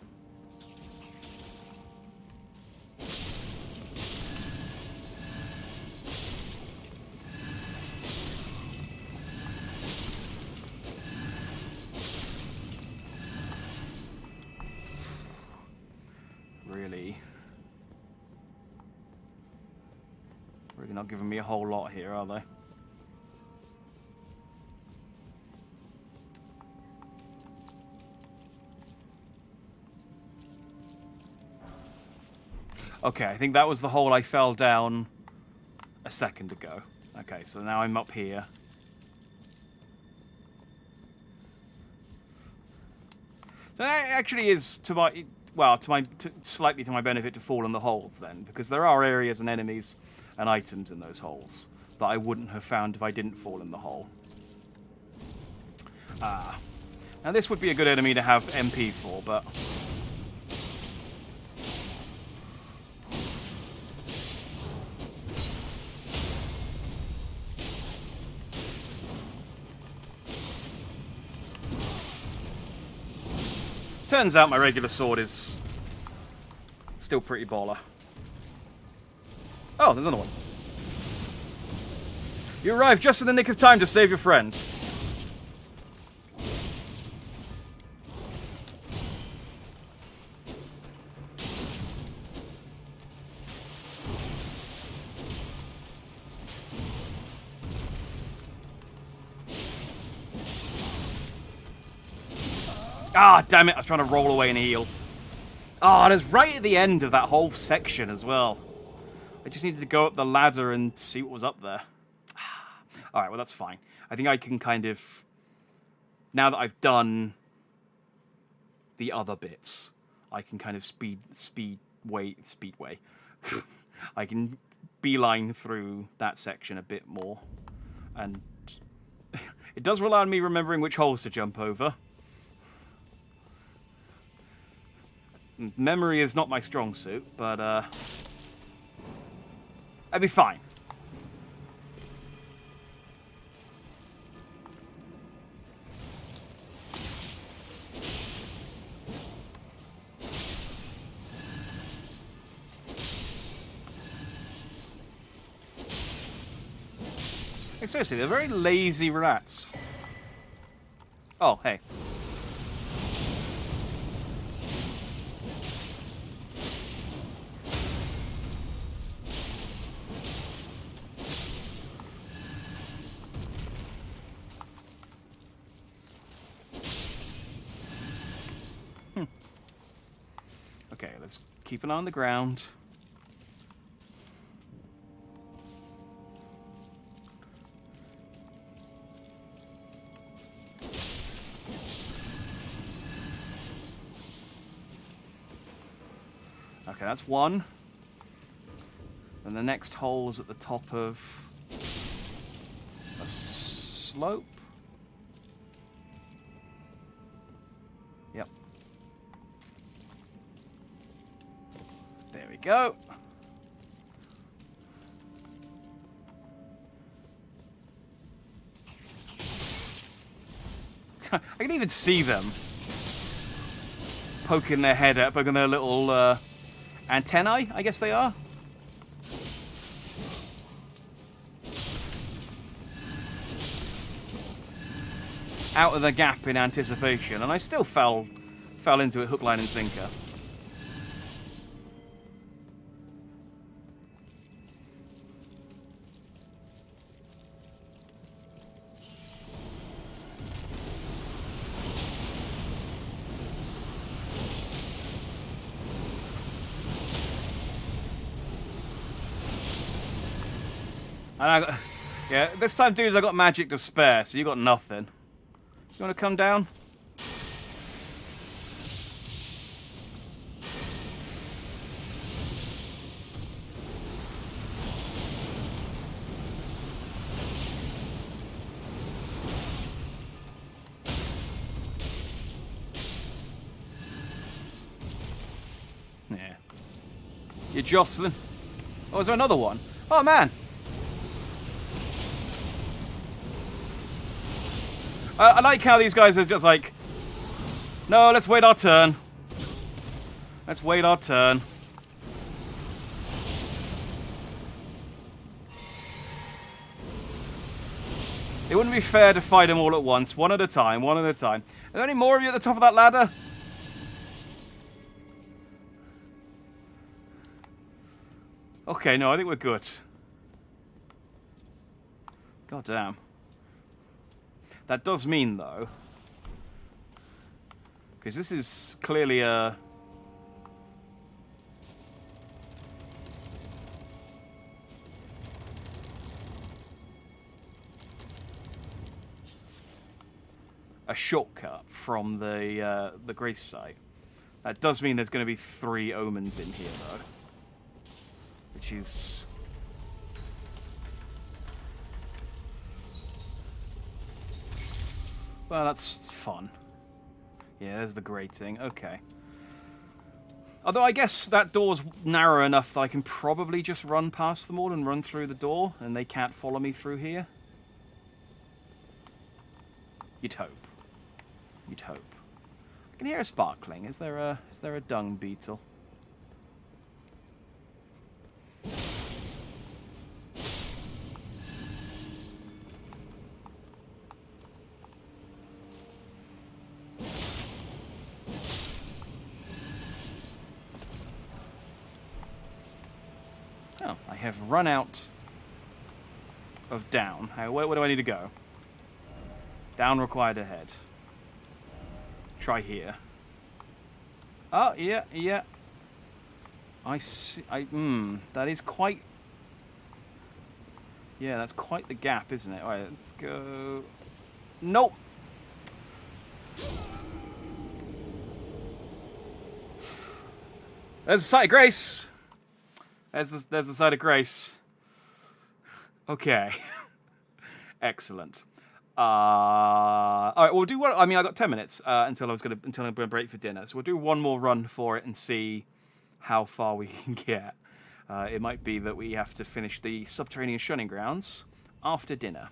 Really not giving me a whole lot here, are they? Okay, I think that was the hole I fell down a second ago. Okay, so now I'm up here. So that actually is to my... Well, slightly to my benefit to fall in the holes then, because there are areas and enemies and items in those holes that I wouldn't have found if I didn't fall in the hole. Now this would be a good enemy to have MP for, but... Turns out my regular sword is still pretty baller. Oh, there's another one. You arrived just in the nick of time to save your friend. Ah, damn it, I was trying to roll away and heal. Ah, and it's right at the end of that whole section as well. I just needed to go up the ladder and see what was up there. Alright, well that's fine. I think I can kind of... Now that I've done the other bits, I can kind of speedway. I can beeline through that section a bit more. And it does rely on me remembering which holes to jump over. Memory is not my strong suit, but I'd be fine. Like, seriously, they're very lazy rats. Oh, hey. Okay, let's keep an eye on the ground. Okay, that's one. And the next hole is at the top of a slope. Yep. There we go. I can even see them poking their head up, poking their little antennae, I guess they are. Out of the gap in anticipation, and I still fell into it hook, line, and sinker. And yeah, this time, dudes, I got magic to spare, so you got nothing. You want to come down? Yeah. You're jostling. Oh, is there another one? Oh, man. I like how these guys are just like, no, let's wait our turn. Let's wait our turn. It wouldn't be fair to fight them all at once, one at a time, one at a time. Are there any more of you at the top of that ladder? Okay, no, I think we're good. God damn. That does mean, though, because this is clearly a shortcut from the Grace site. That does mean there's going to be 3 omens in here, though, which is well, that's fun. Yeah, there's the grating. Okay. Although I guess that door's narrow enough that I can probably just run past them all and run through the door, and they can't follow me through here. You'd hope. You'd hope. I can hear a sparkling. Is there a dung beetle? Oh, I have run out of down. Where do I need to go? Down required ahead. Try here. Oh, yeah, yeah. I see. That is quite... Yeah, that's quite the gap, isn't it? Alright, let's go... Nope! There's the site of grace! There's the site of grace. Okay. Excellent. Alright, we'll do one... I mean, I got 10 minutes until I'm gonna break for dinner. So we'll do one more run for it and see how far we can get. It might be that we have to finish the subterranean shunning grounds after dinner.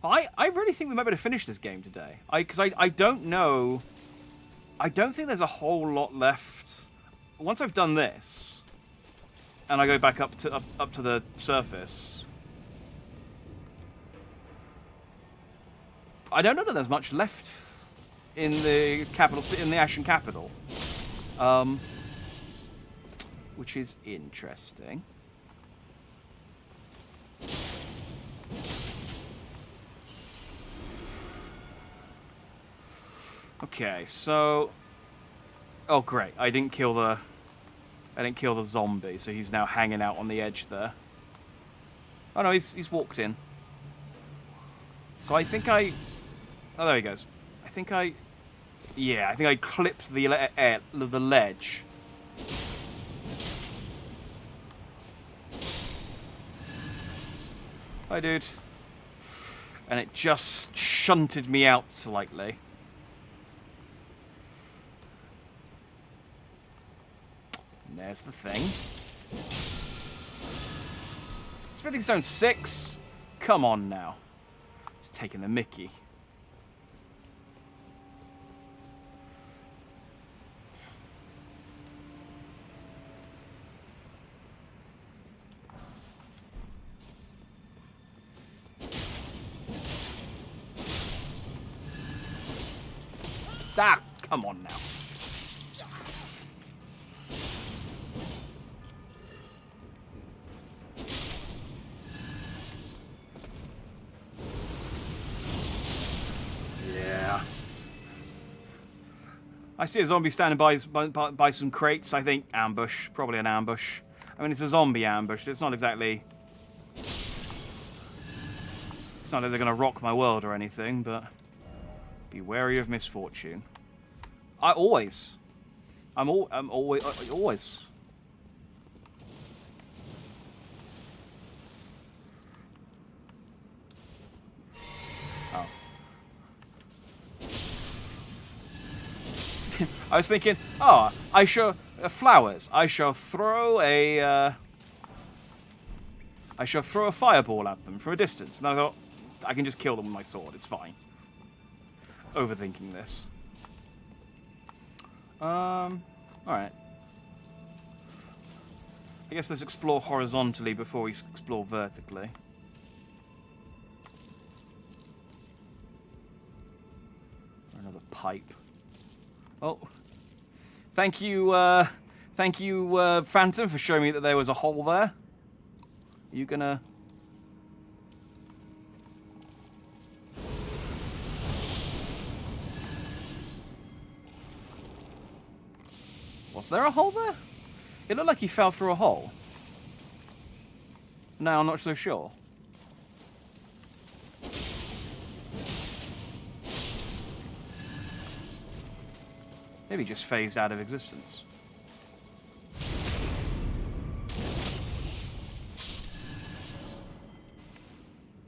I really think we might be able to finish this game today. Because I don't know... I don't think there's a whole lot left. Once I've done this, and I go back up to the surface, I don't know that there's much left in the capital, in the Ashen capital, which is interesting. Okay, so... Oh, great. I didn't kill the zombie, so he's now hanging out on the edge there. Oh, no, he's walked in. So I think I... Oh, there he goes. I think I clipped the ledge Hi, dude. And it just shunted me out slightly. And there's the thing. Smithing Stone 6? Come on now. It's taking the mickey. Ah, come on now. Yeah. I see a zombie standing by some crates. I think ambush. Probably an ambush. I mean, it's a zombie ambush. It's not exactly... It's not like they're going to rock my world or anything, but... Be wary of misfortune. I'm always. Always. Oh. I was thinking, oh, I shall flowers. I shall throw a fireball at them from a distance, and I thought I can just kill them with my sword. It's fine. Overthinking this. Alright. I guess let's explore horizontally before we explore vertically. Another pipe. Oh. Thank you, Phantom, for showing me that there was a hole there. Are you gonna... Was there a hole there? It looked like he fell through a hole. Now I'm not so sure. Maybe he just phased out of existence.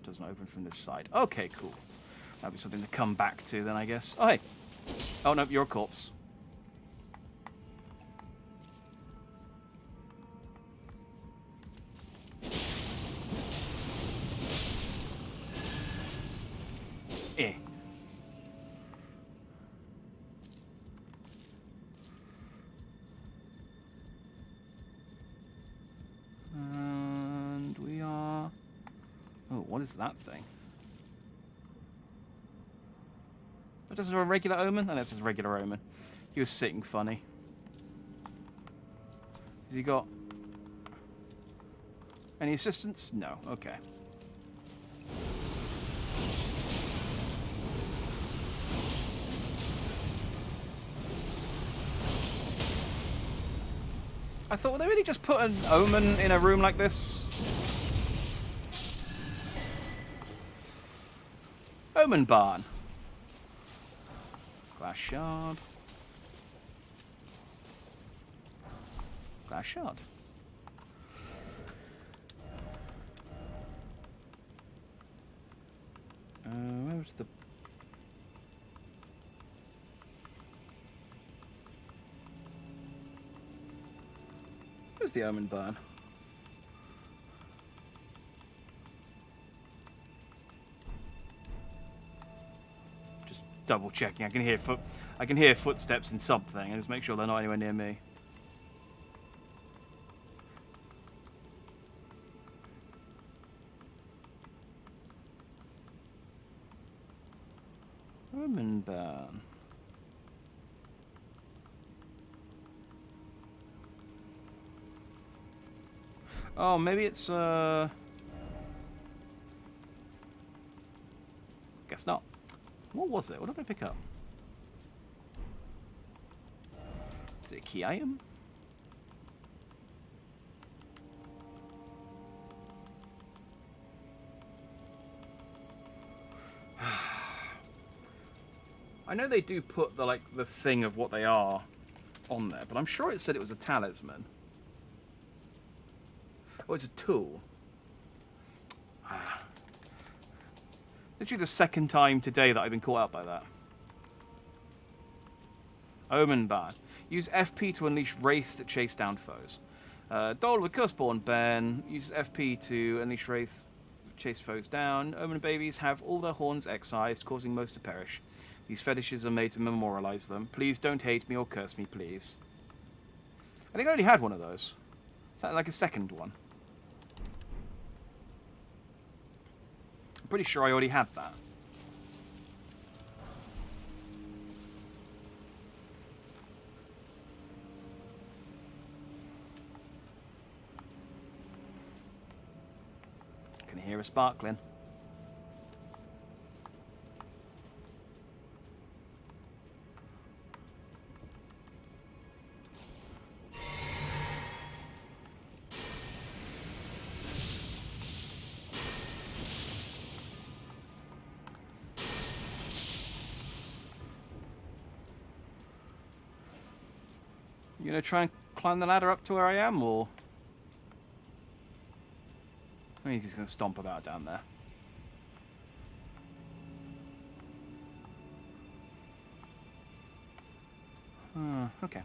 Doesn't open from this side. Okay, cool. That'll be something to come back to then, I guess. Oh, hey. Oh, no, you're a corpse. Eh. And we are... Oh, what is that thing? That just a regular omen? Oh, that's just a regular omen. He was sitting funny. Has he got... any assistance? No. Okay. I thought, would they really just put an omen in a room like this? Omen barn. Glass shard. Glass shard. Where was the... Where's the omen barn? Just double checking. I can hear footsteps in something, and just make sure they're not anywhere near me. Omen barn. Oh, maybe it's, guess not. What was it? What did I pick up? Is it a key item? I know they do put the, like, the thing of what they are on there, but I'm sure it said it was a talisman. Oh, it's a tool. Literally the second time today that I've been caught out by that. Omen Bar. Use FP to unleash wraiths that chase down foes. Dole of a Curseborn Ben. Uses FP to unleash wraiths that chase foes down. Omen babies have all their horns excised, causing most to perish. These fetishes are made to memorialize them. Please don't hate me or curse me, please. I think I already had one of those. Is that like a second one? I'm pretty sure I already had that. Can hear a sparkling. You gonna try and climb the ladder up to where I am, or? I mean, he's gonna stomp about down there. Okay.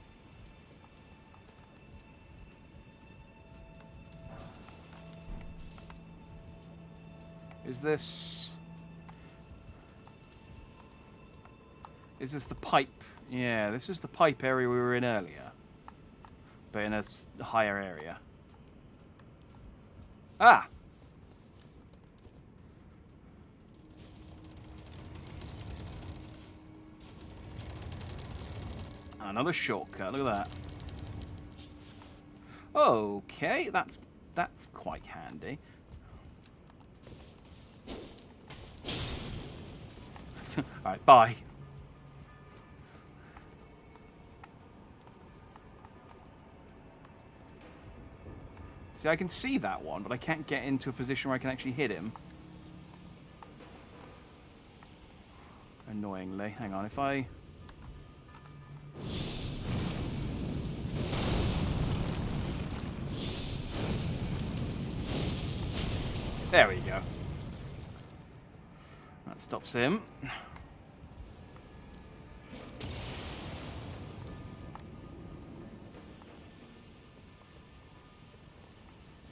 Is this the pipe? Yeah, this is the pipe area we were in earlier. But in a higher area. Ah! Another shortcut, look at that. Okay, that's quite handy. Alright, bye. See, I can see that one, but I can't get into a position where I can actually hit him. Annoyingly. Hang on, if I... There we go. That stops him.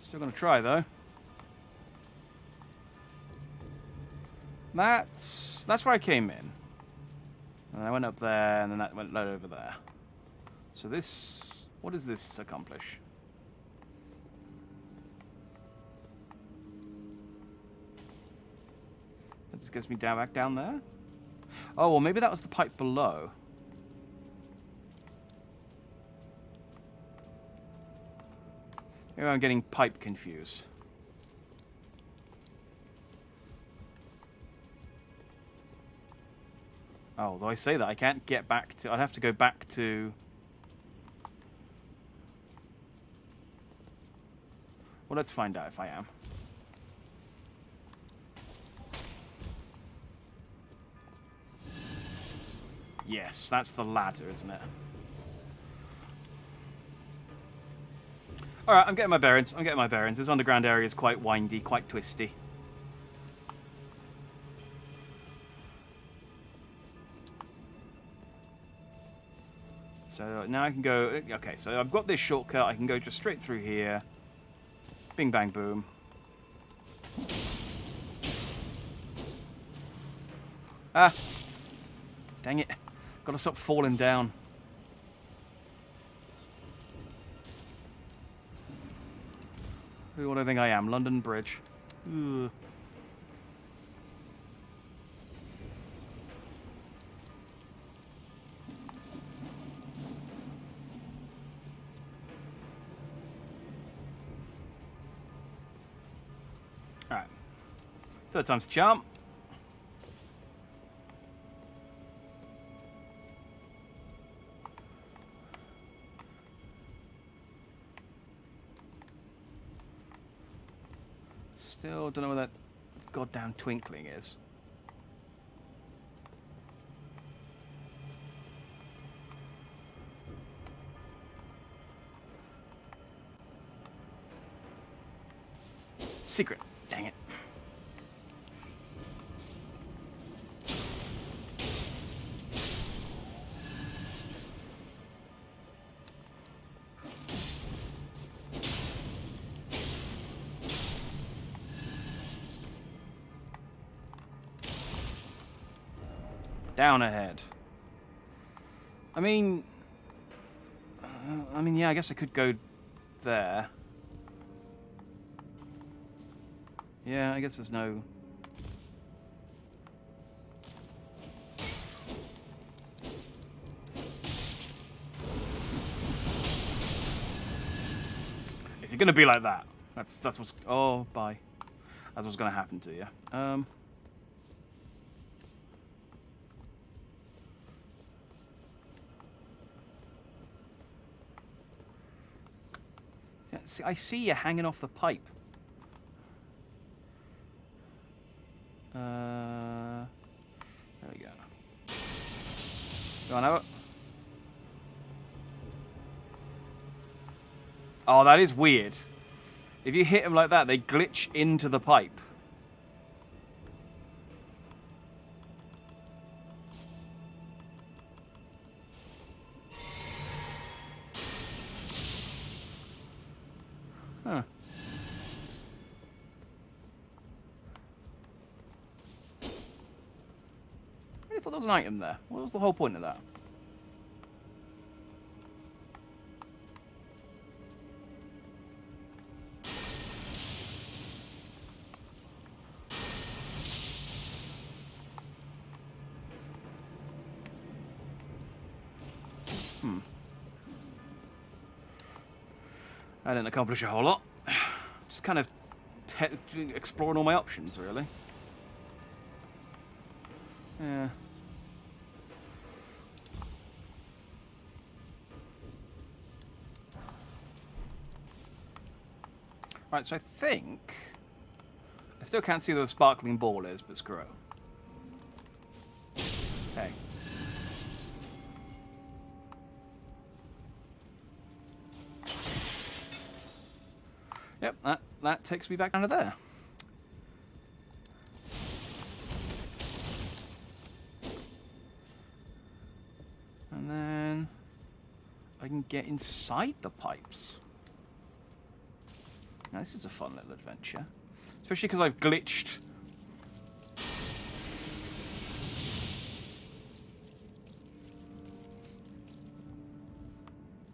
Still gonna try though. That's where I came in. And I went up there, and then that went over there. So this, what does this accomplish? That just gets me back down there? Oh, well maybe that was the pipe below. Maybe I'm getting pipe confused. Oh, though I say that, I can't get back to... I'd have to go back to... Well, let's find out if I am. Yes, that's the ladder, isn't it? Alright, I'm getting my bearings. This underground area is quite windy, quite twisty. So now I can go... Okay, so I've got this shortcut. I can go just straight through here. Bing, bang, boom. Ah! Dang it. Gotta stop falling down. Who do I think I am? London Bridge. Ugh. Alright. Third time's the charm. Still don't know what that goddamn twinkling is. Secret. Dang it. Down ahead. I mean, yeah, I guess I could go there. Yeah, I guess there's no... If you're gonna be like that, that's what's... Oh, bye. That's what's gonna happen to you. Yeah, see, I see you hanging off the pipe. There we go. Go on, over. Oh, that is weird. If you hit them like that, they glitch into the pipe. Huh. I thought there was an item there. What was the whole point of that? I didn't accomplish a whole lot. Just kind of exploring all my options, really. Yeah. Right, so I think... I still can't see where the sparkling ball is, but screw it. Hey. Yep, that takes me back down to there. And then I can get inside the pipes. Now this is a fun little adventure. Especially because I've glitched.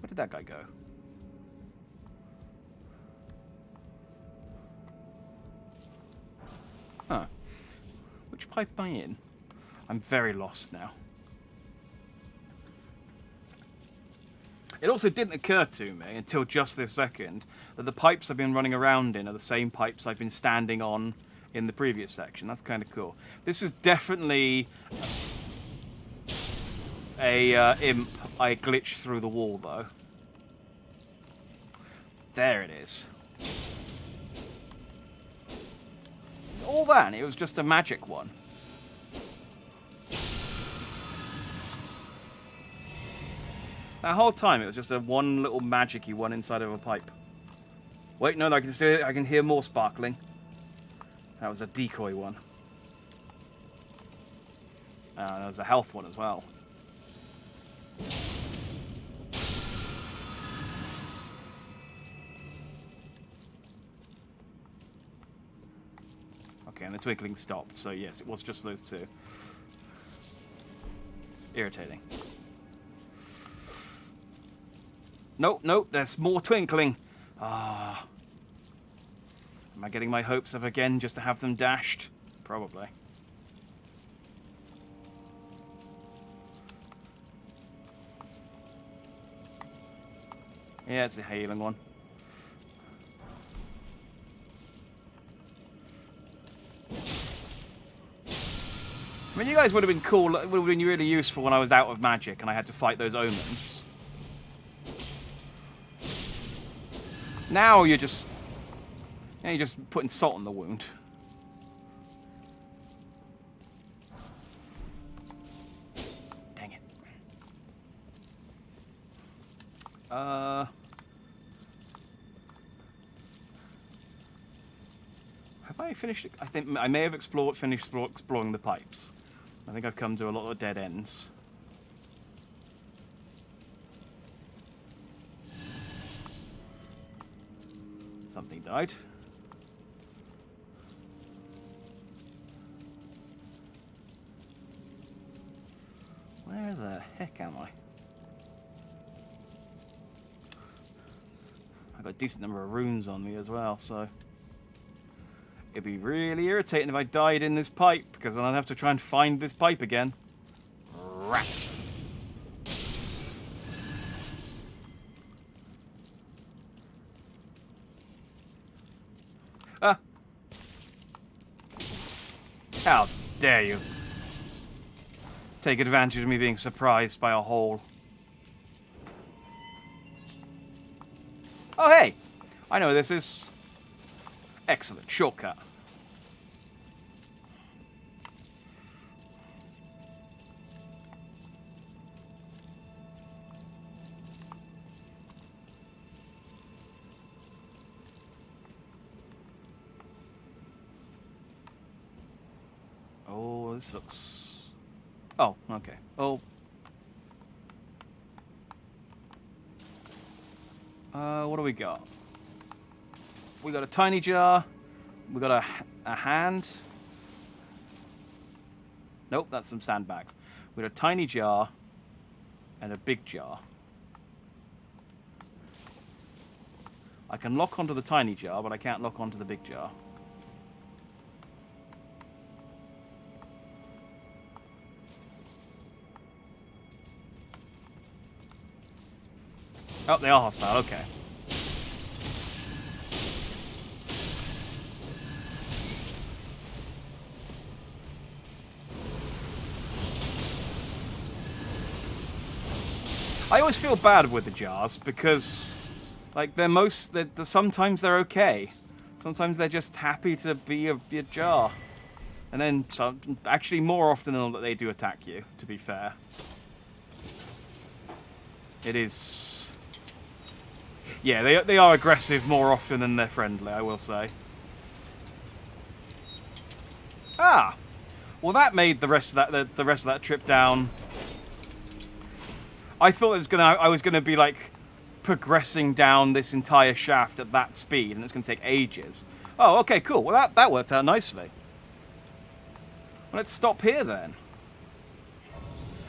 Where did that guy go? Huh. Which pipe am I in? I'm very lost now. It also didn't occur to me until just this second that the pipes I've been running around in are the same pipes I've been standing on in the previous section. That's kind of cool. This is definitely a imp. I glitched through the wall, though. There it is. All that, and it was just a magic one. That whole time, it was just a one little magic-y one inside of a pipe. Wait, no, I can hear more sparkling. That was a decoy one. There was a health one as well. Okay, and the twinkling stopped, so yes, it was just those two. Irritating. Nope, nope, there's more twinkling. Ah. Am I getting my hopes up again just to have them dashed? Probably. Yeah, it's a healing one. I mean, you guys would have been cool, it would have been really useful when I was out of magic and I had to fight those omens. Now you're just putting salt on the wound. Dang it. Have I finished? I think I may have finished exploring the pipes. I think I've come to a lot of dead ends. Something died. Where the heck am I? I've got a decent number of runes on me as well, so it'd be really irritating if I died in this pipe, because then I'd have to try and find this pipe again. Rat. Ah. How dare you take advantage of me being surprised by a hole. Oh, hey! I know this is. Excellent. Shortcut. Oh, this looks... Oh, okay. Oh. What do we got? We got a tiny jar. We got a hand. Nope, that's some sandbags. We got a tiny jar and a big jar. I can lock onto the tiny jar, but I can't lock onto the big jar. Oh, they are hostile, okay. I always feel bad with the jars because, like, sometimes they're okay. Sometimes they're just happy to be a jar. And then, actually more often than not, they do attack you, to be fair. It is... Yeah, they are aggressive more often than they're friendly, I will say. Ah! Well, that made the rest of that trip down. I thought I was gonna be like progressing down this entire shaft at that speed, and it's gonna take ages. Oh, okay, cool. Well, that worked out nicely. Well, let's stop here then.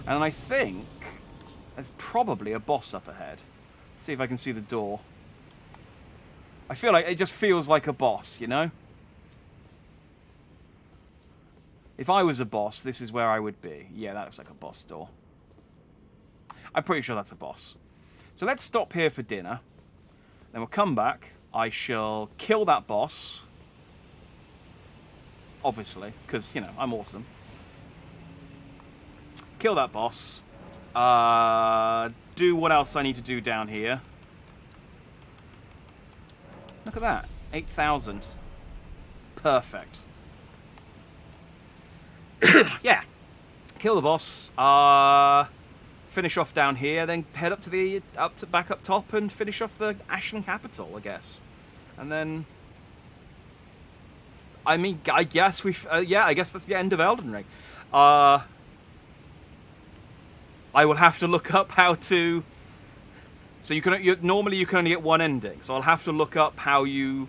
And I think there's probably a boss up ahead. Let's see if I can see the door. I feel like it just feels like a boss, you know? If I was a boss, this is where I would be. Yeah, that looks like a boss door. I'm pretty sure that's a boss. So let's stop here for dinner. Then we'll come back. I shall kill that boss. Obviously, because, you know, I'm awesome. Kill that boss. Do what else I need to do down here. Look at that. 8,000. Perfect. Yeah. Kill the boss. Finish off down here, then head up to back up top and finish off the Ashen Capital, I guess. And then... I mean, I guess yeah, I guess that's the end of Elden Ring. I will have to look up how to... So normally you can only get one ending. So I'll have to look up how you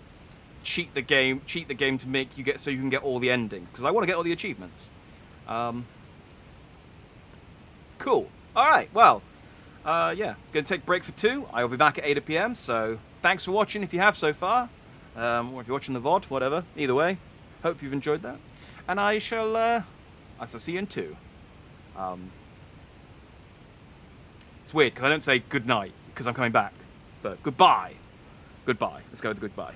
cheat the game to make you get so you can get all the endings, because I want to get all the achievements. Cool. All right. Well, yeah, gonna take a break for 2. I will be back at 8 PM. So thanks for watching if you have so far, or if you're watching the VOD, whatever. Either way, hope you've enjoyed that, and I shall see you in 2. It's weird because I don't say good night because I'm coming back, but goodbye. Goodbye. Let's go with the goodbye.